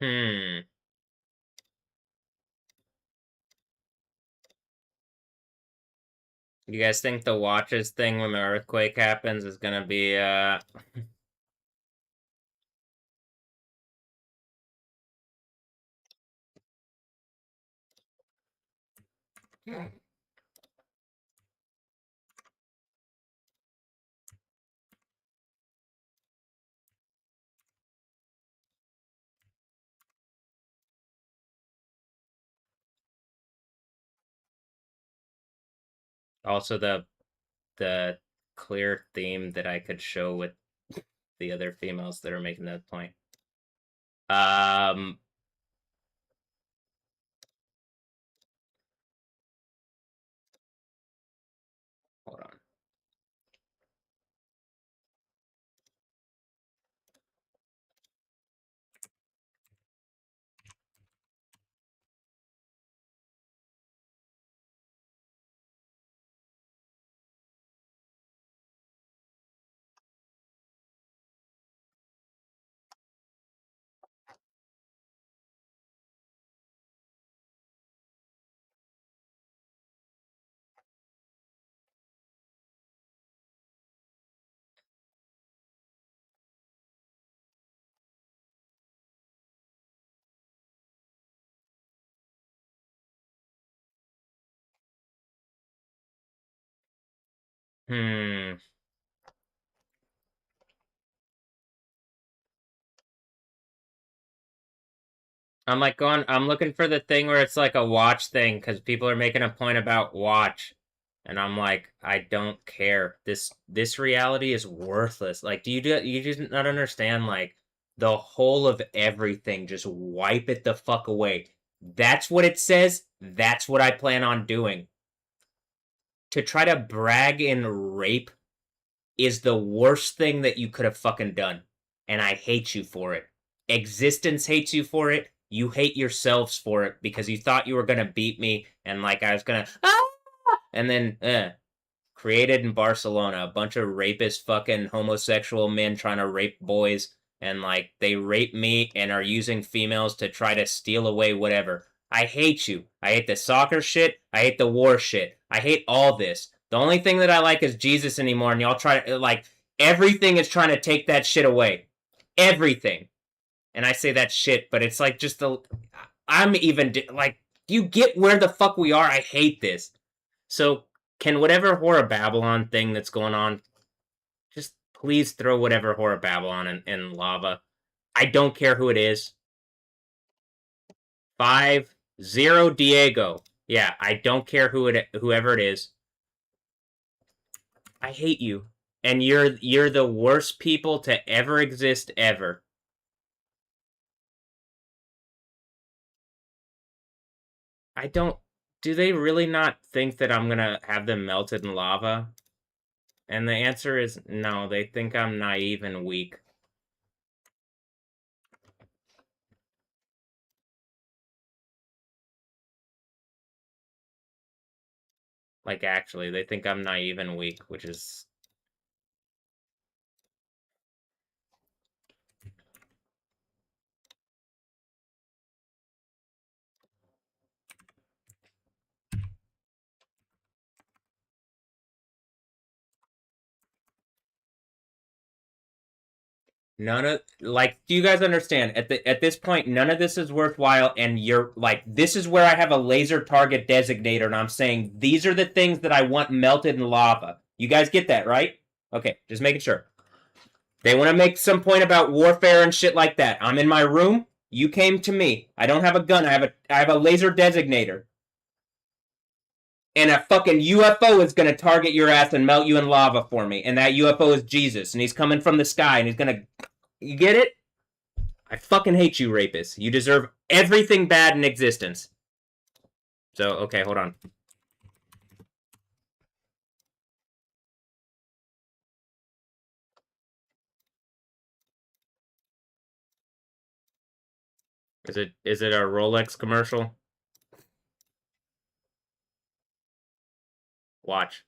Hmm. You guys think the watches thing when the earthquake happens is gonna be, Also, the clear theme that I could show with the other females that are making that point. Hold on. I'm like I'm looking for the thing where it's like a watch thing because people are making a point about watch. And I'm like, I don't care. This reality is worthless. Like, you just not understand, like, the whole of everything, just wipe it the fuck away. That's what it says. That's what I plan on doing. To try to brag in rape is the worst thing that you could have fucking done. And I hate you for it. Existence hates you for it. You hate yourselves for it because you thought you were gonna beat me and like I was gonna and then created in Barcelona, a bunch of rapist fucking homosexual men trying to rape boys and like they rape me and are using females to try to steal away whatever. I hate you. I hate the soccer shit. I hate the war shit. I hate all this. The only thing that I like is Jesus anymore, and y'all try to, like, everything is trying to take that shit away. Everything. And I say that shit, but it's like just the. I'm even, like, you get where the fuck we are? I hate this. So, can whatever Horror Babylon thing that's going on, just please throw whatever Horror Babylon in lava. I don't care who it is. 5-0 Diego. Yeah, I don't care whoever it is. I hate you. And you're the worst people to ever exist ever. I don't... Do they really not think that I'm gonna have them melted in lava? And the answer is no, they think I'm naive and weak. Like, actually, they think I'm naive and weak, which is... None of, like, do you guys understand? At this point, none of this is worthwhile, and you're like, this is where I have a laser target designator, and I'm saying these are the things that I want melted in lava. You guys get that, right? Okay, just making sure. They want to make some point about warfare and shit like that. I'm in my room. You came to me. I don't have a gun. I have a laser designator. And a fucking UFO is gonna target your ass and melt you in lava for me. And that UFO is Jesus, and he's coming from the sky, and he's gonna... You get it? I fucking hate you, rapists. You deserve everything bad in existence. So, okay, hold on. Is it a Rolex commercial? Watch.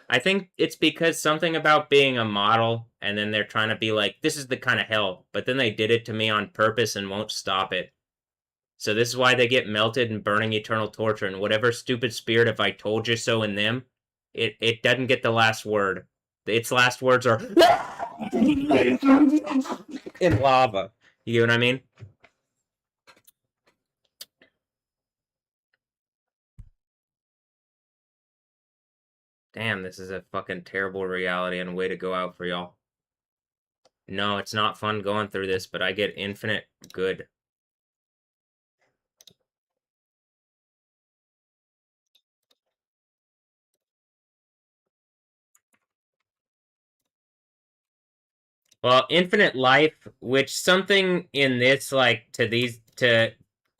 I think it's because something about being a model, and then they're trying to be like, this is the kind of hell, but then they did it to me on purpose and won't stop it. So this is why they get melted and burning eternal torture, and whatever stupid spirit, if I told you so in them, it doesn't get the last word. Its last words are in lava. You get what I mean? Damn, this is a fucking terrible reality and way to go out for y'all. No, it's not fun going through this, but I get infinite good. Well, infinite life, which something in this, like, to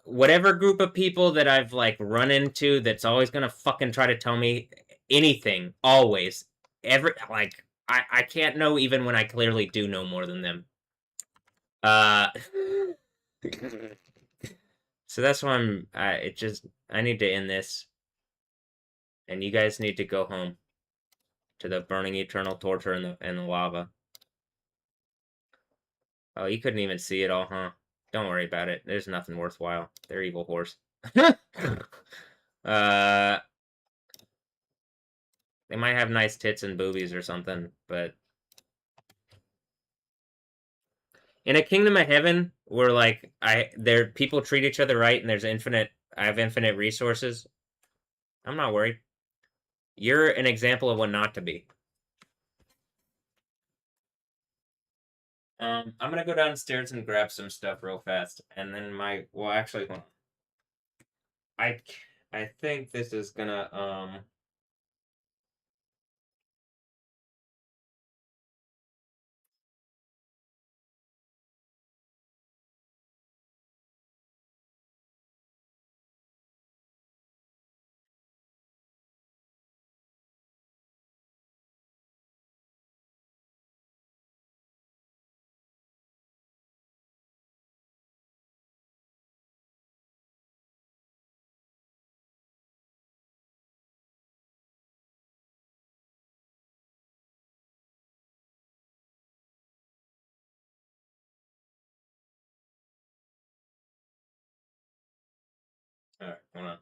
whatever group of people that I've, like, run into that's always gonna fucking try to tell me anything, always. I can't know even when I clearly do know more than them. So that's why I need to end this. And you guys need to go home to the burning eternal torture and the lava. Oh, you couldn't even see it all, huh? Don't worry about it. There's nothing worthwhile. They're evil whores. They might have nice tits and boobies or something, but in a kingdom of heaven where like people treat each other right and I have infinite resources, I'm not worried. You're an example of what not to be. I'm gonna go downstairs and grab some stuff real fast, and then actually, hold on. I think this is gonna Alright, hold on.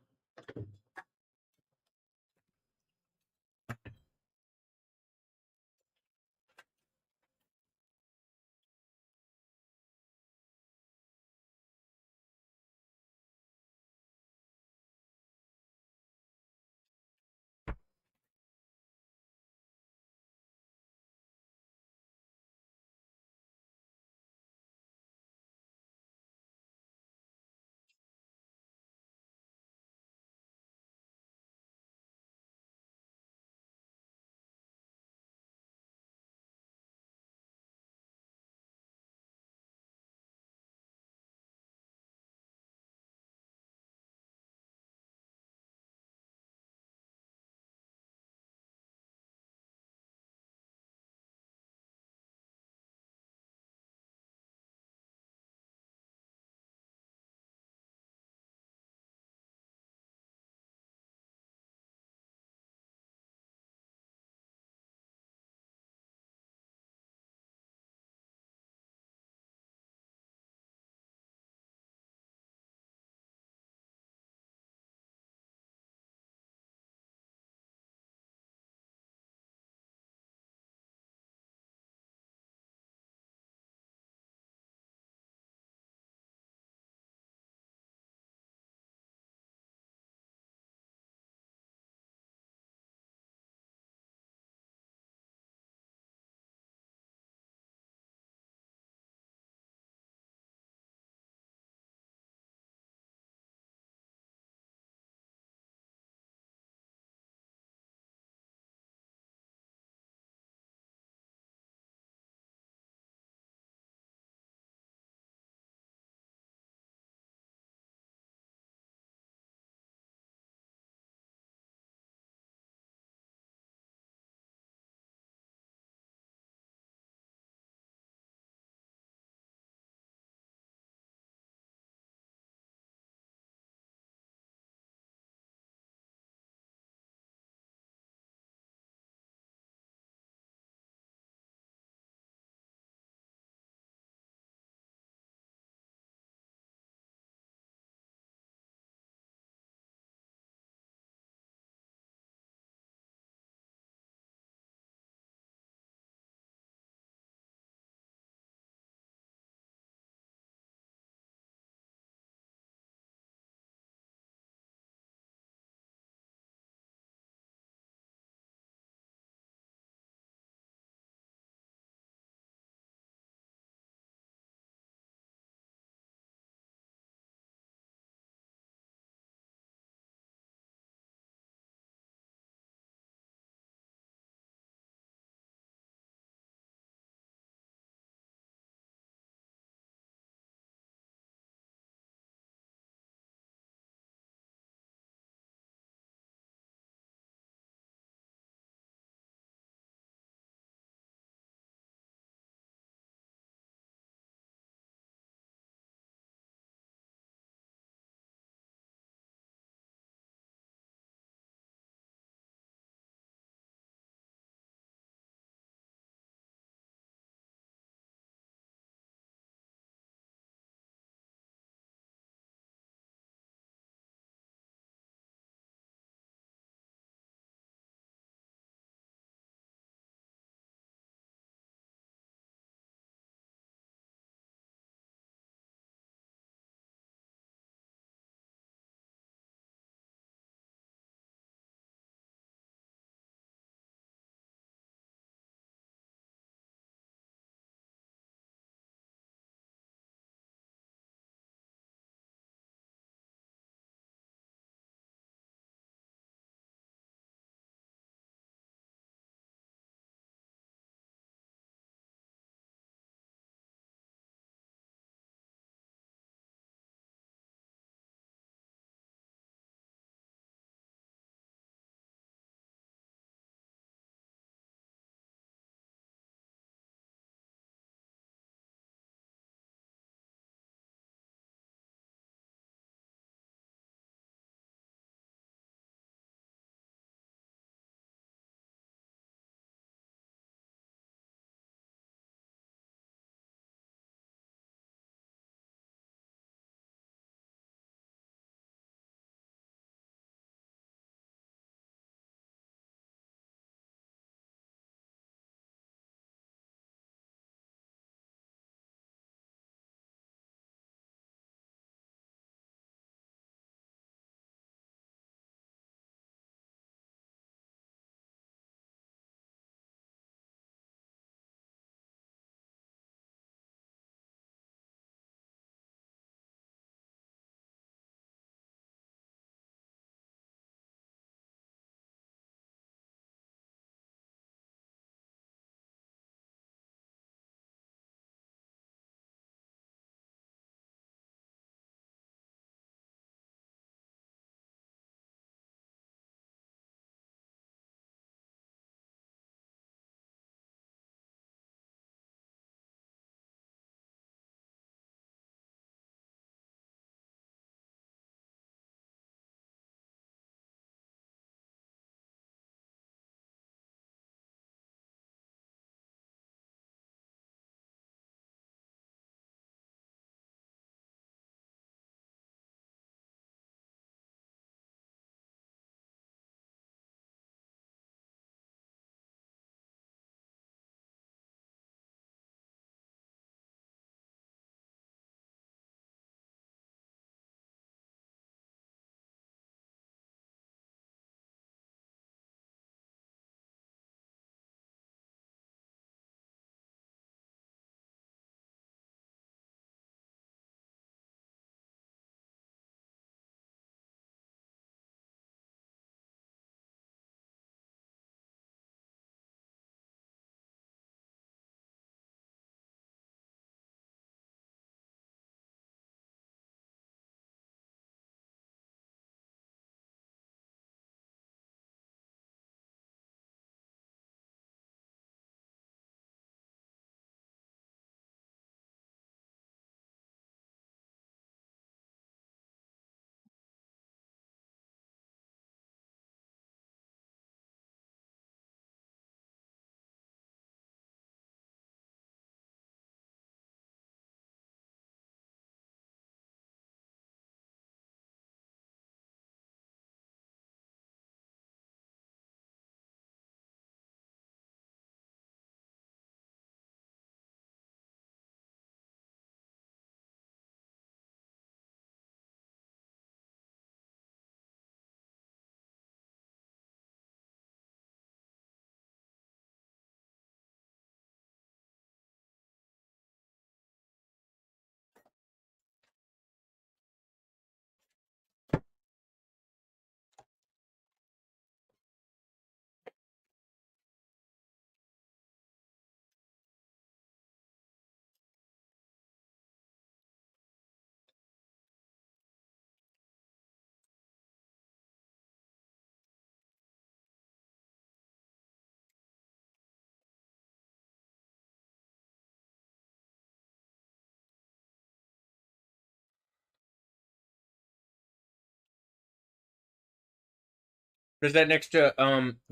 Is that next to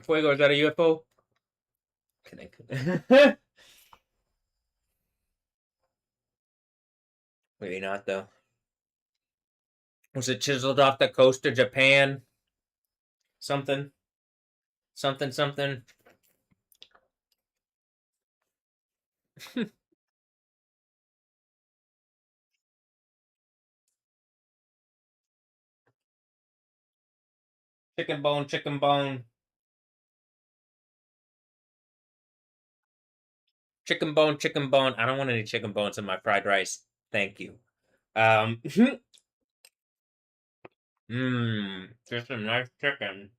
Fuego? Is that a UFO? Maybe not though. Was it chiseled off the coast of Japan? Something. Something something. Chicken bone, chicken bone. Chicken bone, chicken bone. I don't want any chicken bones in my fried rice. Thank you. Just some nice chicken.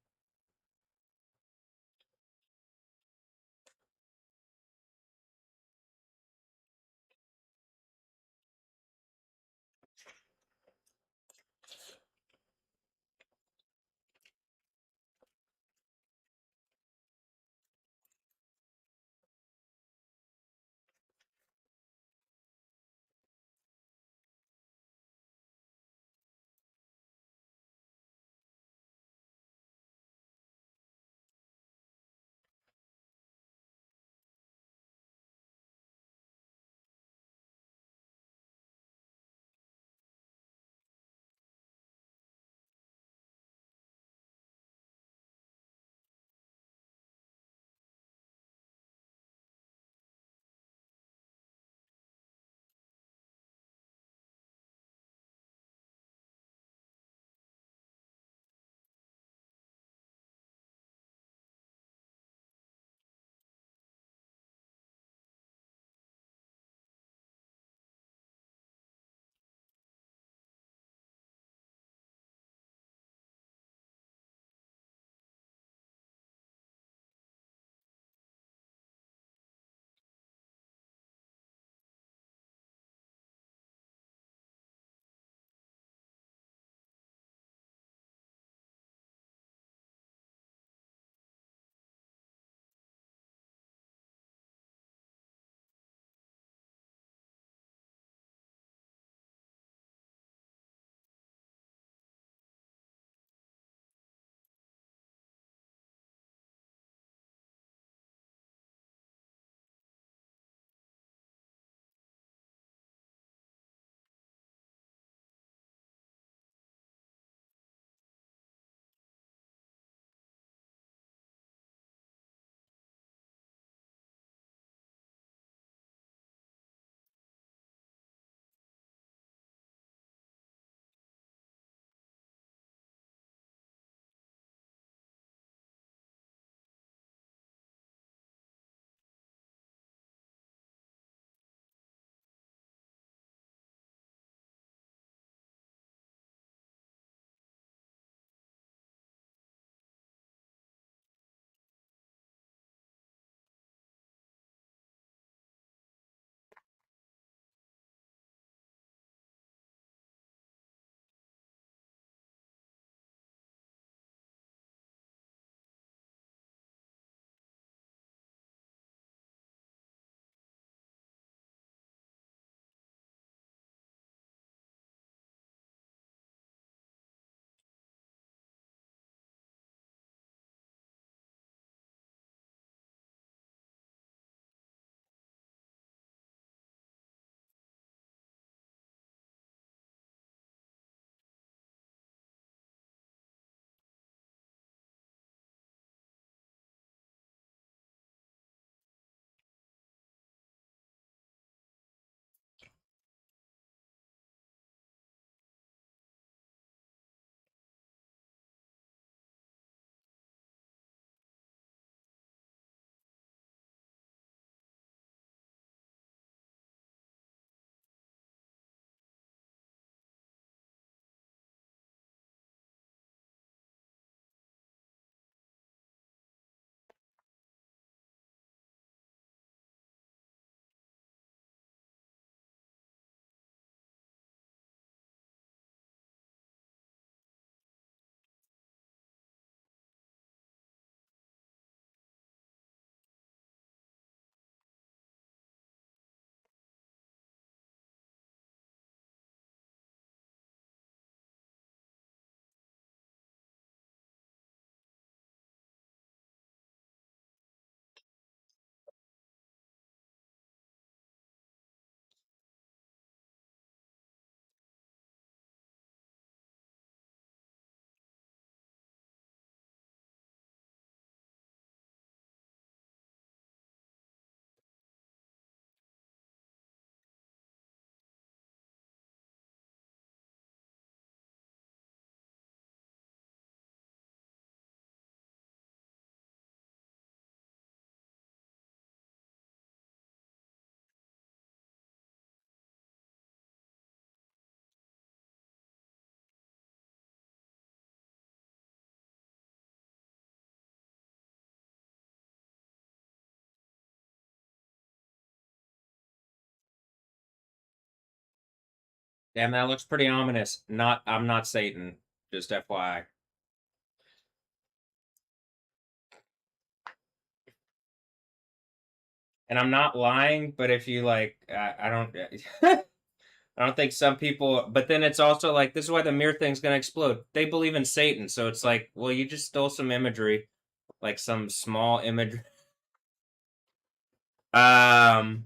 Damn, that looks pretty ominous. I'm not Satan. Just FYI. And I'm not lying, but if you like, I don't, I don't think some people. But then it's also like this is why the mirror thing's gonna explode. They believe in Satan, so it's like, well, you just stole some imagery, like some small image. Um,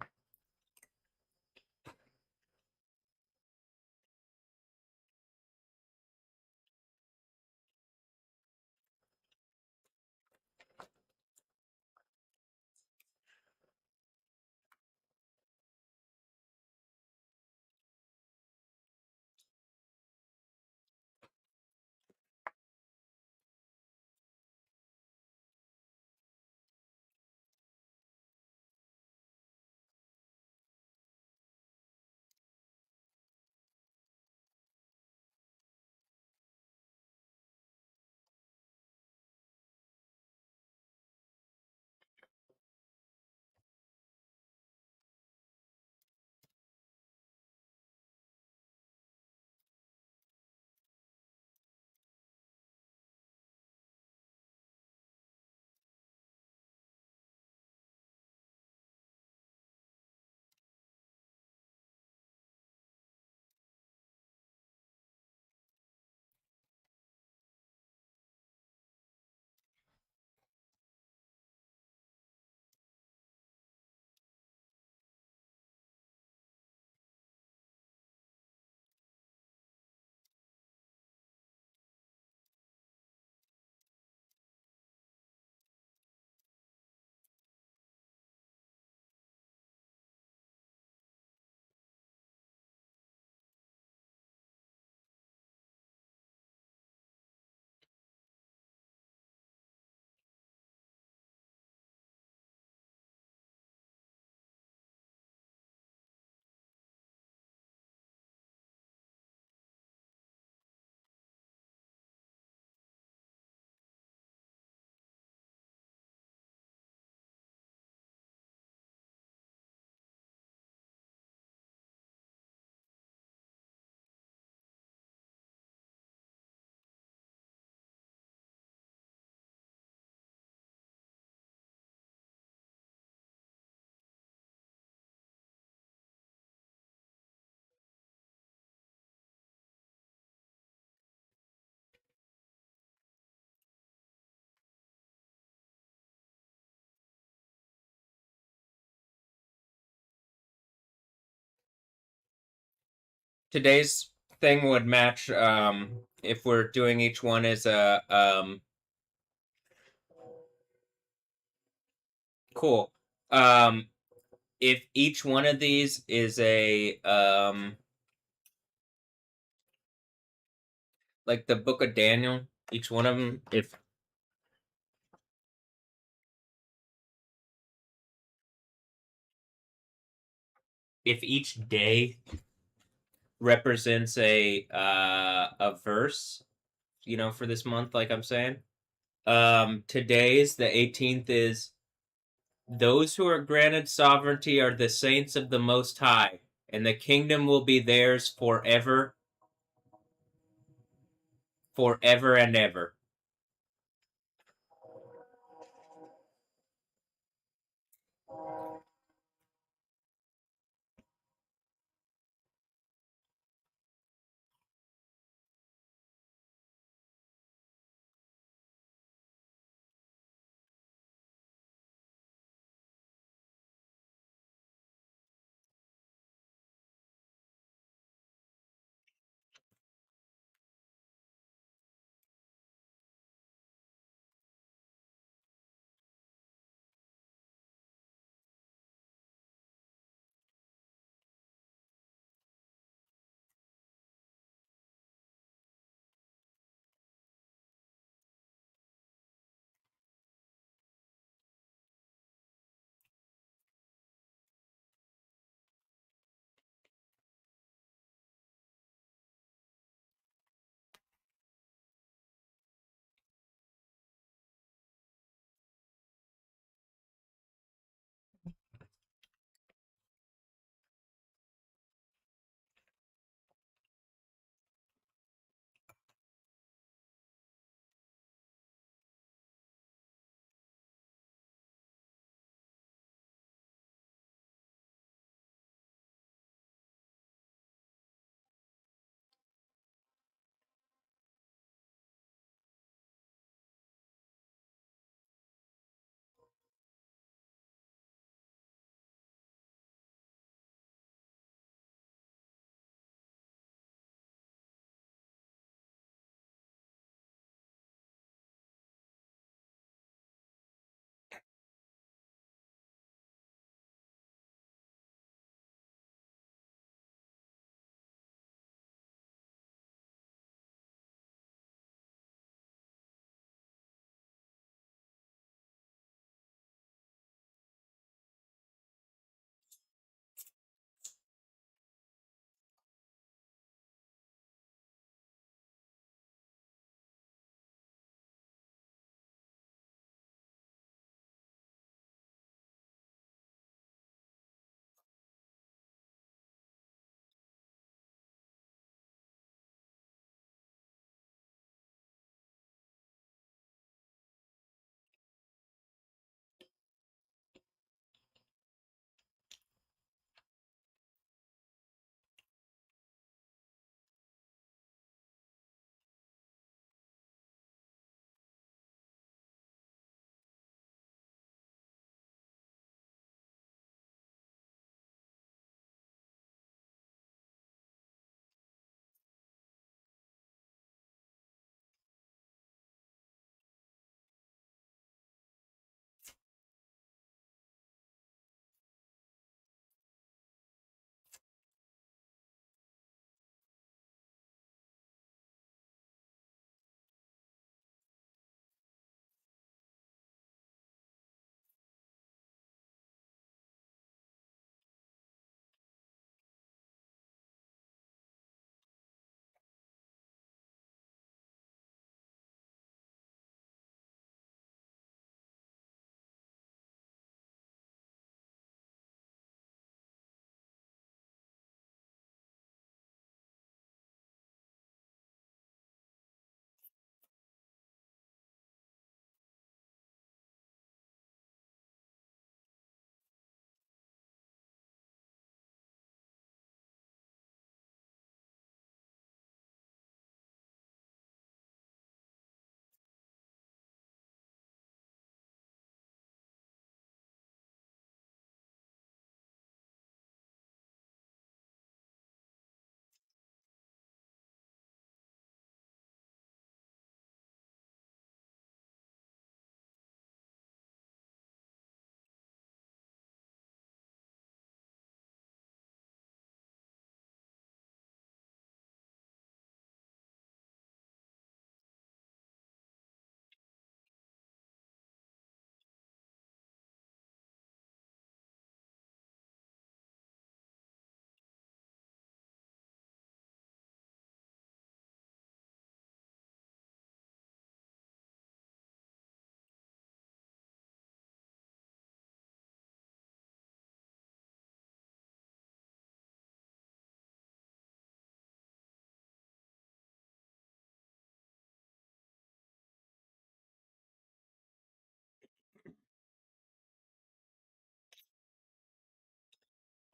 today's thing would match if we're doing each one as a cool. If each one of these is a like the book of Daniel, each one of them, if each day represents a verse, you know, for this month, like I'm saying. Today's the 18th is those who are granted sovereignty are the saints of the Most High, and the kingdom will be theirs forever, forever and ever.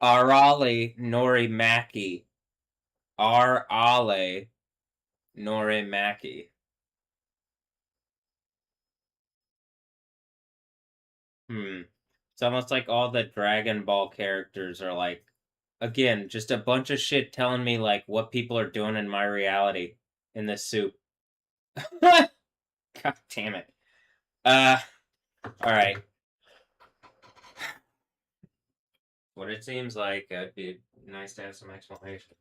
Arale Norimaki. Arale Norimaki. It's almost like all the Dragon Ball characters are like, again, just a bunch of shit telling me like what people are doing in my reality in this soup. God damn it. Alright. What it seems like, it'd be nice to have some explanation.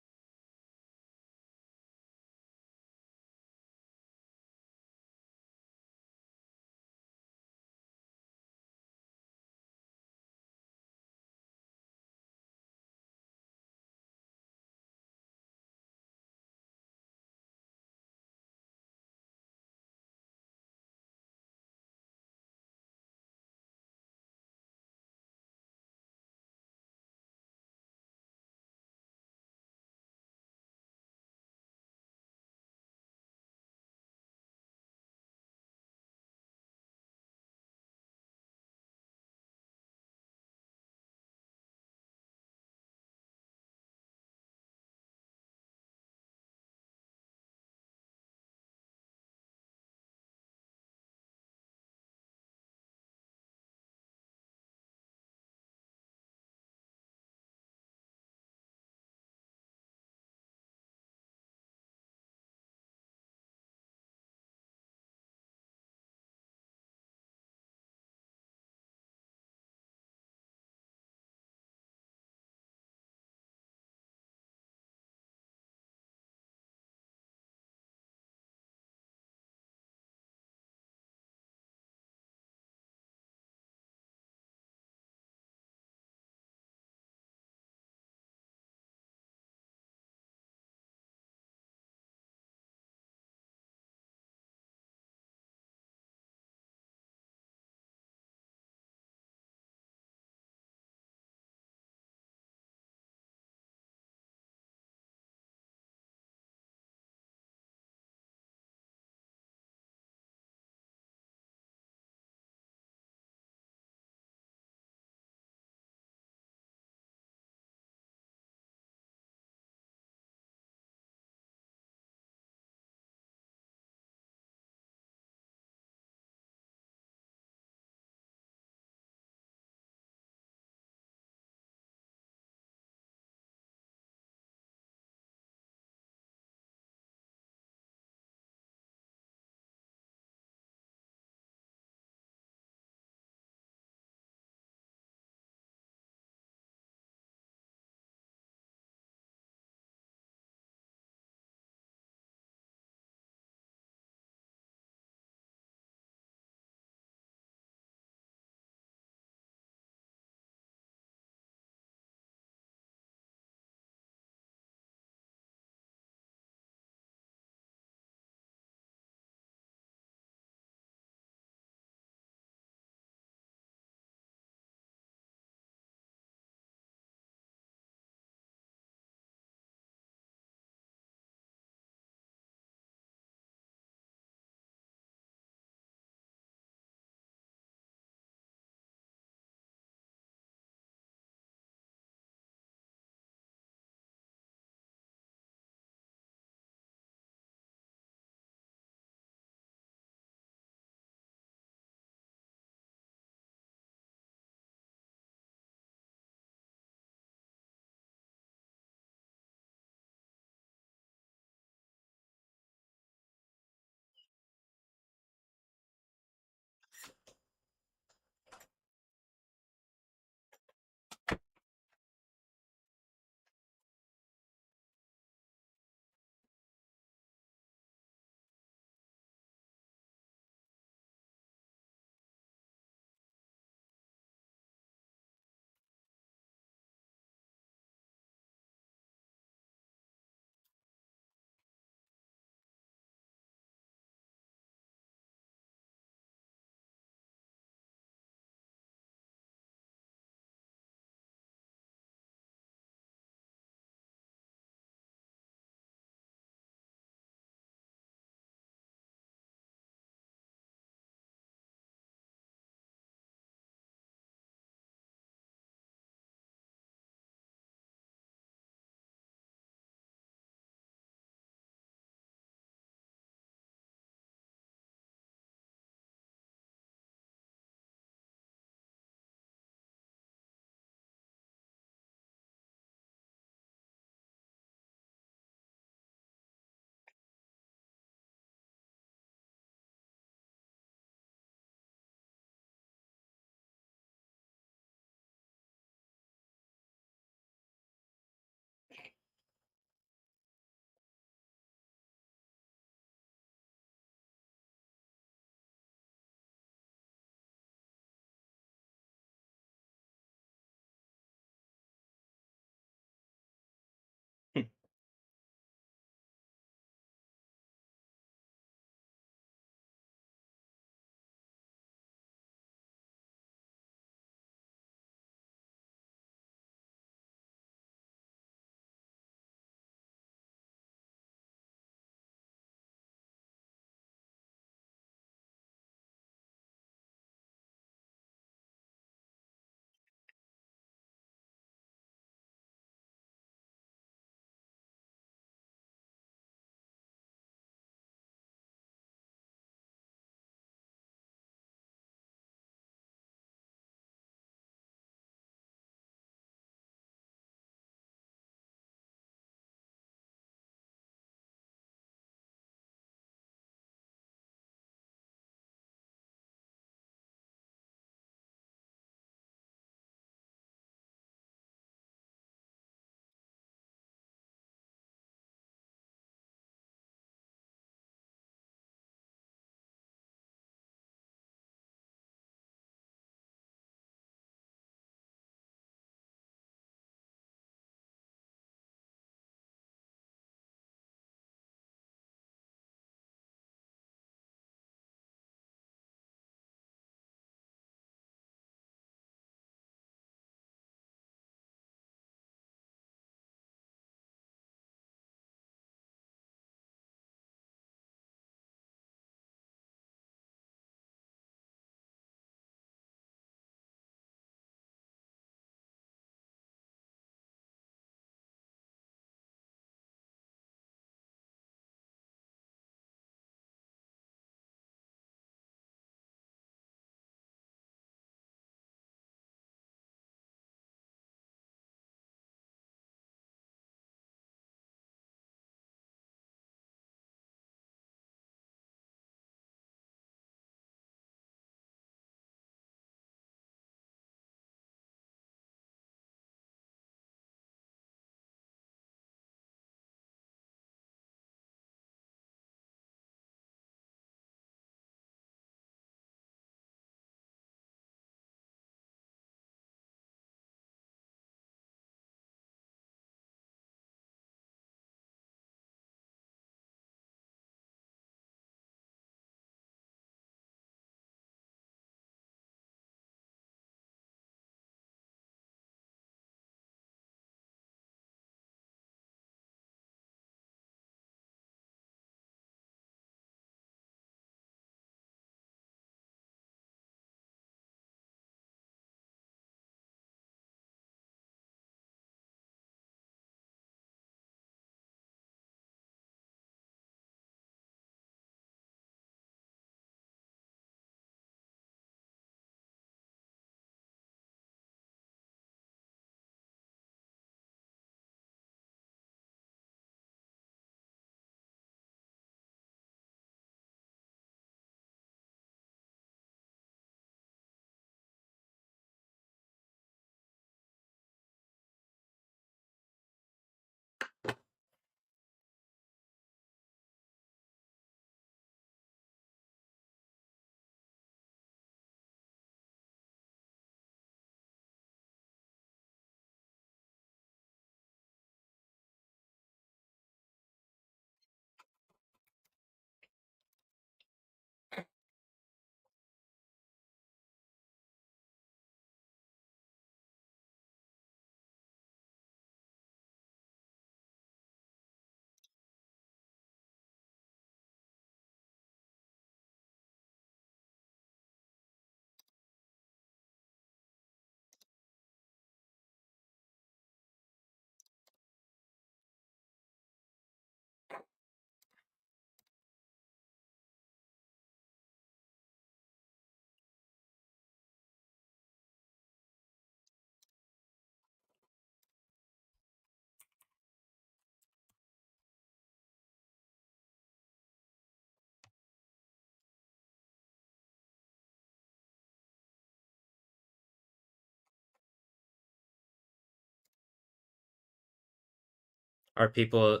Are people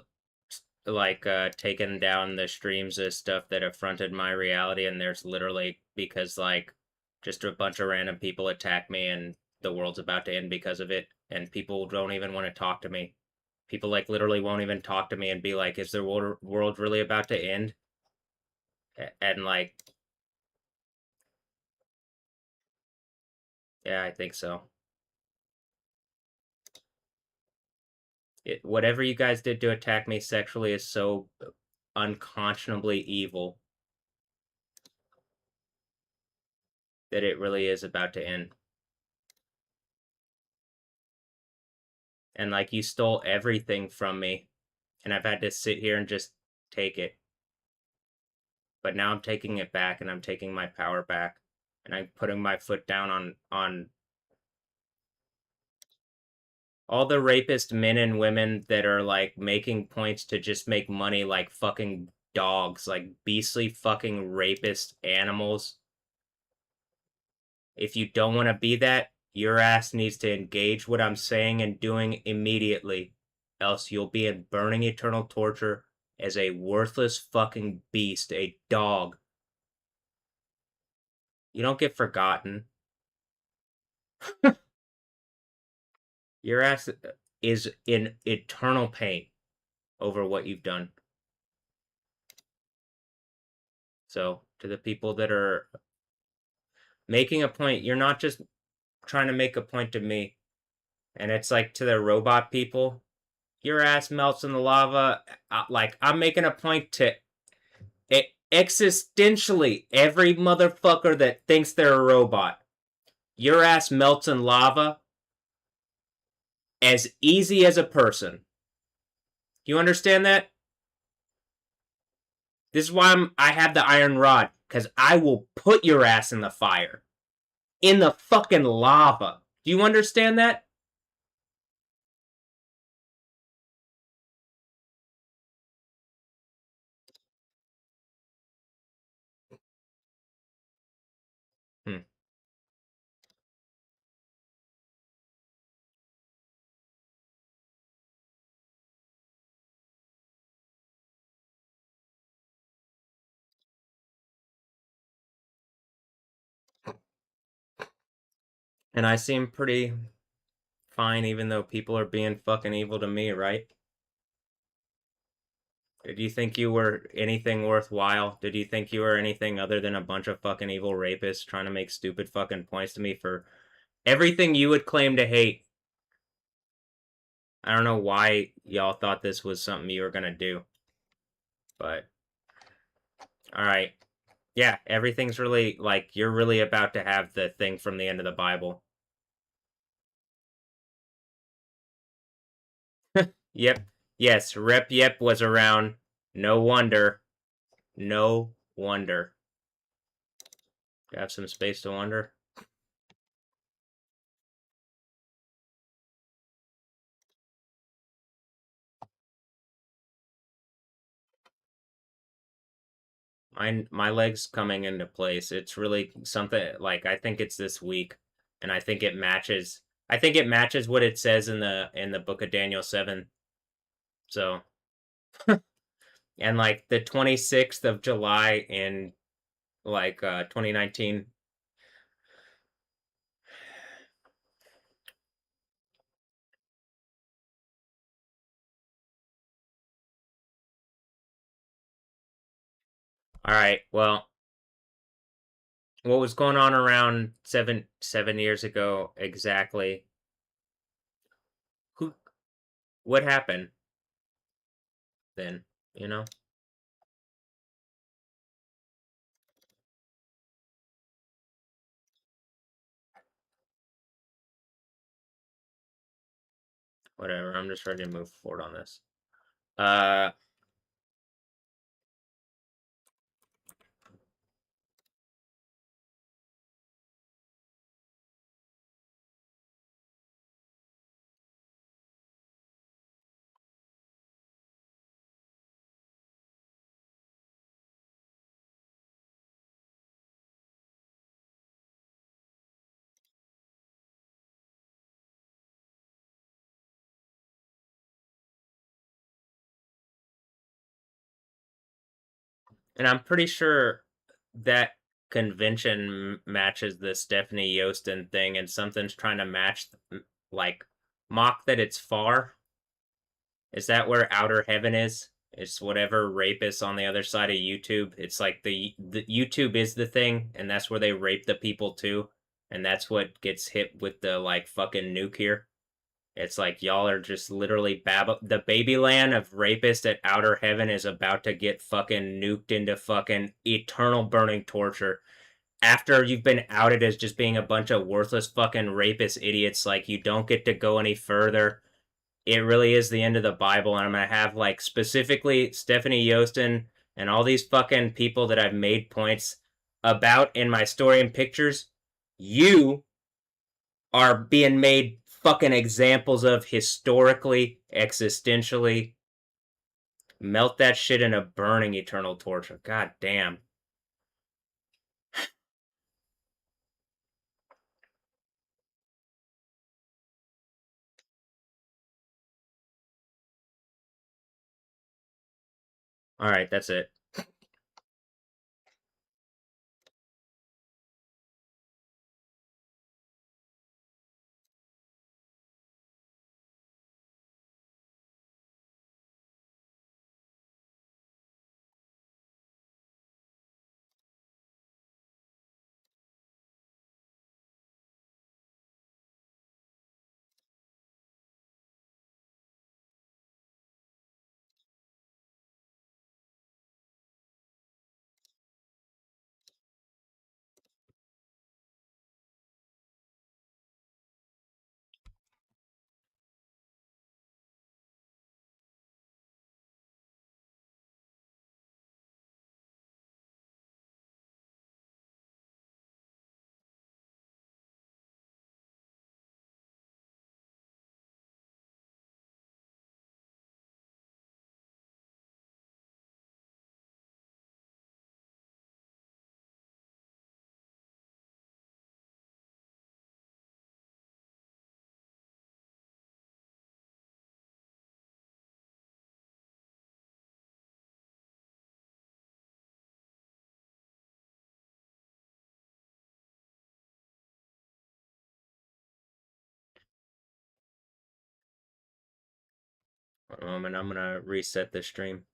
like taking down the streams of stuff that affronted my reality, and there's literally because like just a bunch of random people attack me and the world's about to end because of it, and people don't even want to talk to me. People like literally won't even talk to me and be like, is the world really about to end? And like, yeah, I think so. Whatever you guys did to attack me sexually is so unconscionably evil that it really is about to end. And like, you stole everything from me, and I've had to sit here and just take it. But now I'm taking it back, and I'm taking my power back, and I'm putting my foot down on all the rapist men and women that are like making points to just make money like fucking dogs, like beastly fucking rapist animals. If you don't want to be that, your ass needs to engage what I'm saying and doing immediately, else you'll be in burning eternal torture as a worthless fucking beast, a dog. You don't get forgotten. Your ass is in eternal pain over what you've done. So, to the people that are making a point, you're not just trying to make a point to me. And it's like to the robot people, your ass melts in the lava. Like, I'm making a point to existentially every motherfucker that thinks they're a robot. Your ass melts in lava as easy as a person. You understand that? This is why I have the iron rod, because I will put your ass in the fire. In the fucking lava. Do you understand that? And I seem pretty fine even though people are being fucking evil to me, right? Did you think you were anything worthwhile? Did you think you were anything other than a bunch of fucking evil rapists trying to make stupid fucking points to me for everything you would claim to hate? I don't know why y'all thought this was something you were gonna do. But, alright. Yeah, everything's really, like, you're really about to have the thing from the end of the Bible. Yep. Yes, Rep Yep was around. No wonder. No wonder. Have some space to wonder. My leg's coming into place. It's really something like I think it's this week, and I think it matches. I think it matches what it says in the book of Daniel 7. So, and like the 26th of July in like 2019. All right. Well, what was going on around 7 years ago exactly? What happened then, you know? Whatever, I'm just ready to move forward on this. And I'm pretty sure that convention matches the Stephanie Yostin thing, and something's trying to match, like, mock that it's far. Is that where Outer Heaven is? It's whatever rapist on the other side of YouTube. It's like the YouTube is the thing, and that's where they rape the people too, and that's what gets hit with the like fucking nuke here. It's like y'all are just literally the Babyland of rapist at Outer Heaven is about to get fucking nuked into fucking eternal burning torture. After you've been outed as just being a bunch of worthless fucking rapist idiots, like you don't get to go any further. It really is the end of the Bible, and I'm gonna have like specifically Stephanie Yostin and all these fucking people that I've made points about in my story and pictures. You are being made fucking examples of historically, existentially. Melt that shit in a burning eternal torture. God damn. Alright, that's it. One moment, I'm gonna reset the stream.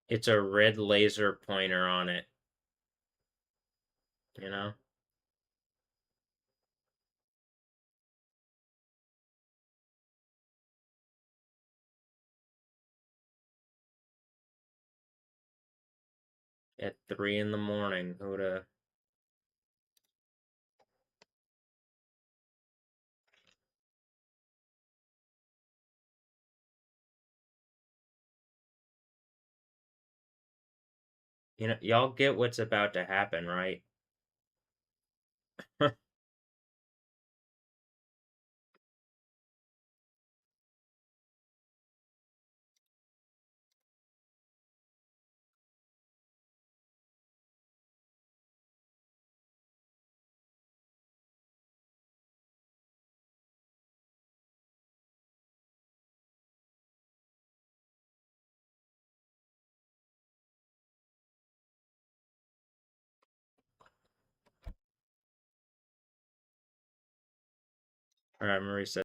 It's a red laser pointer on it. You know? At 3 in the morning, who'da... You know, y'all get what's about to happen, right? Alright, Marisa.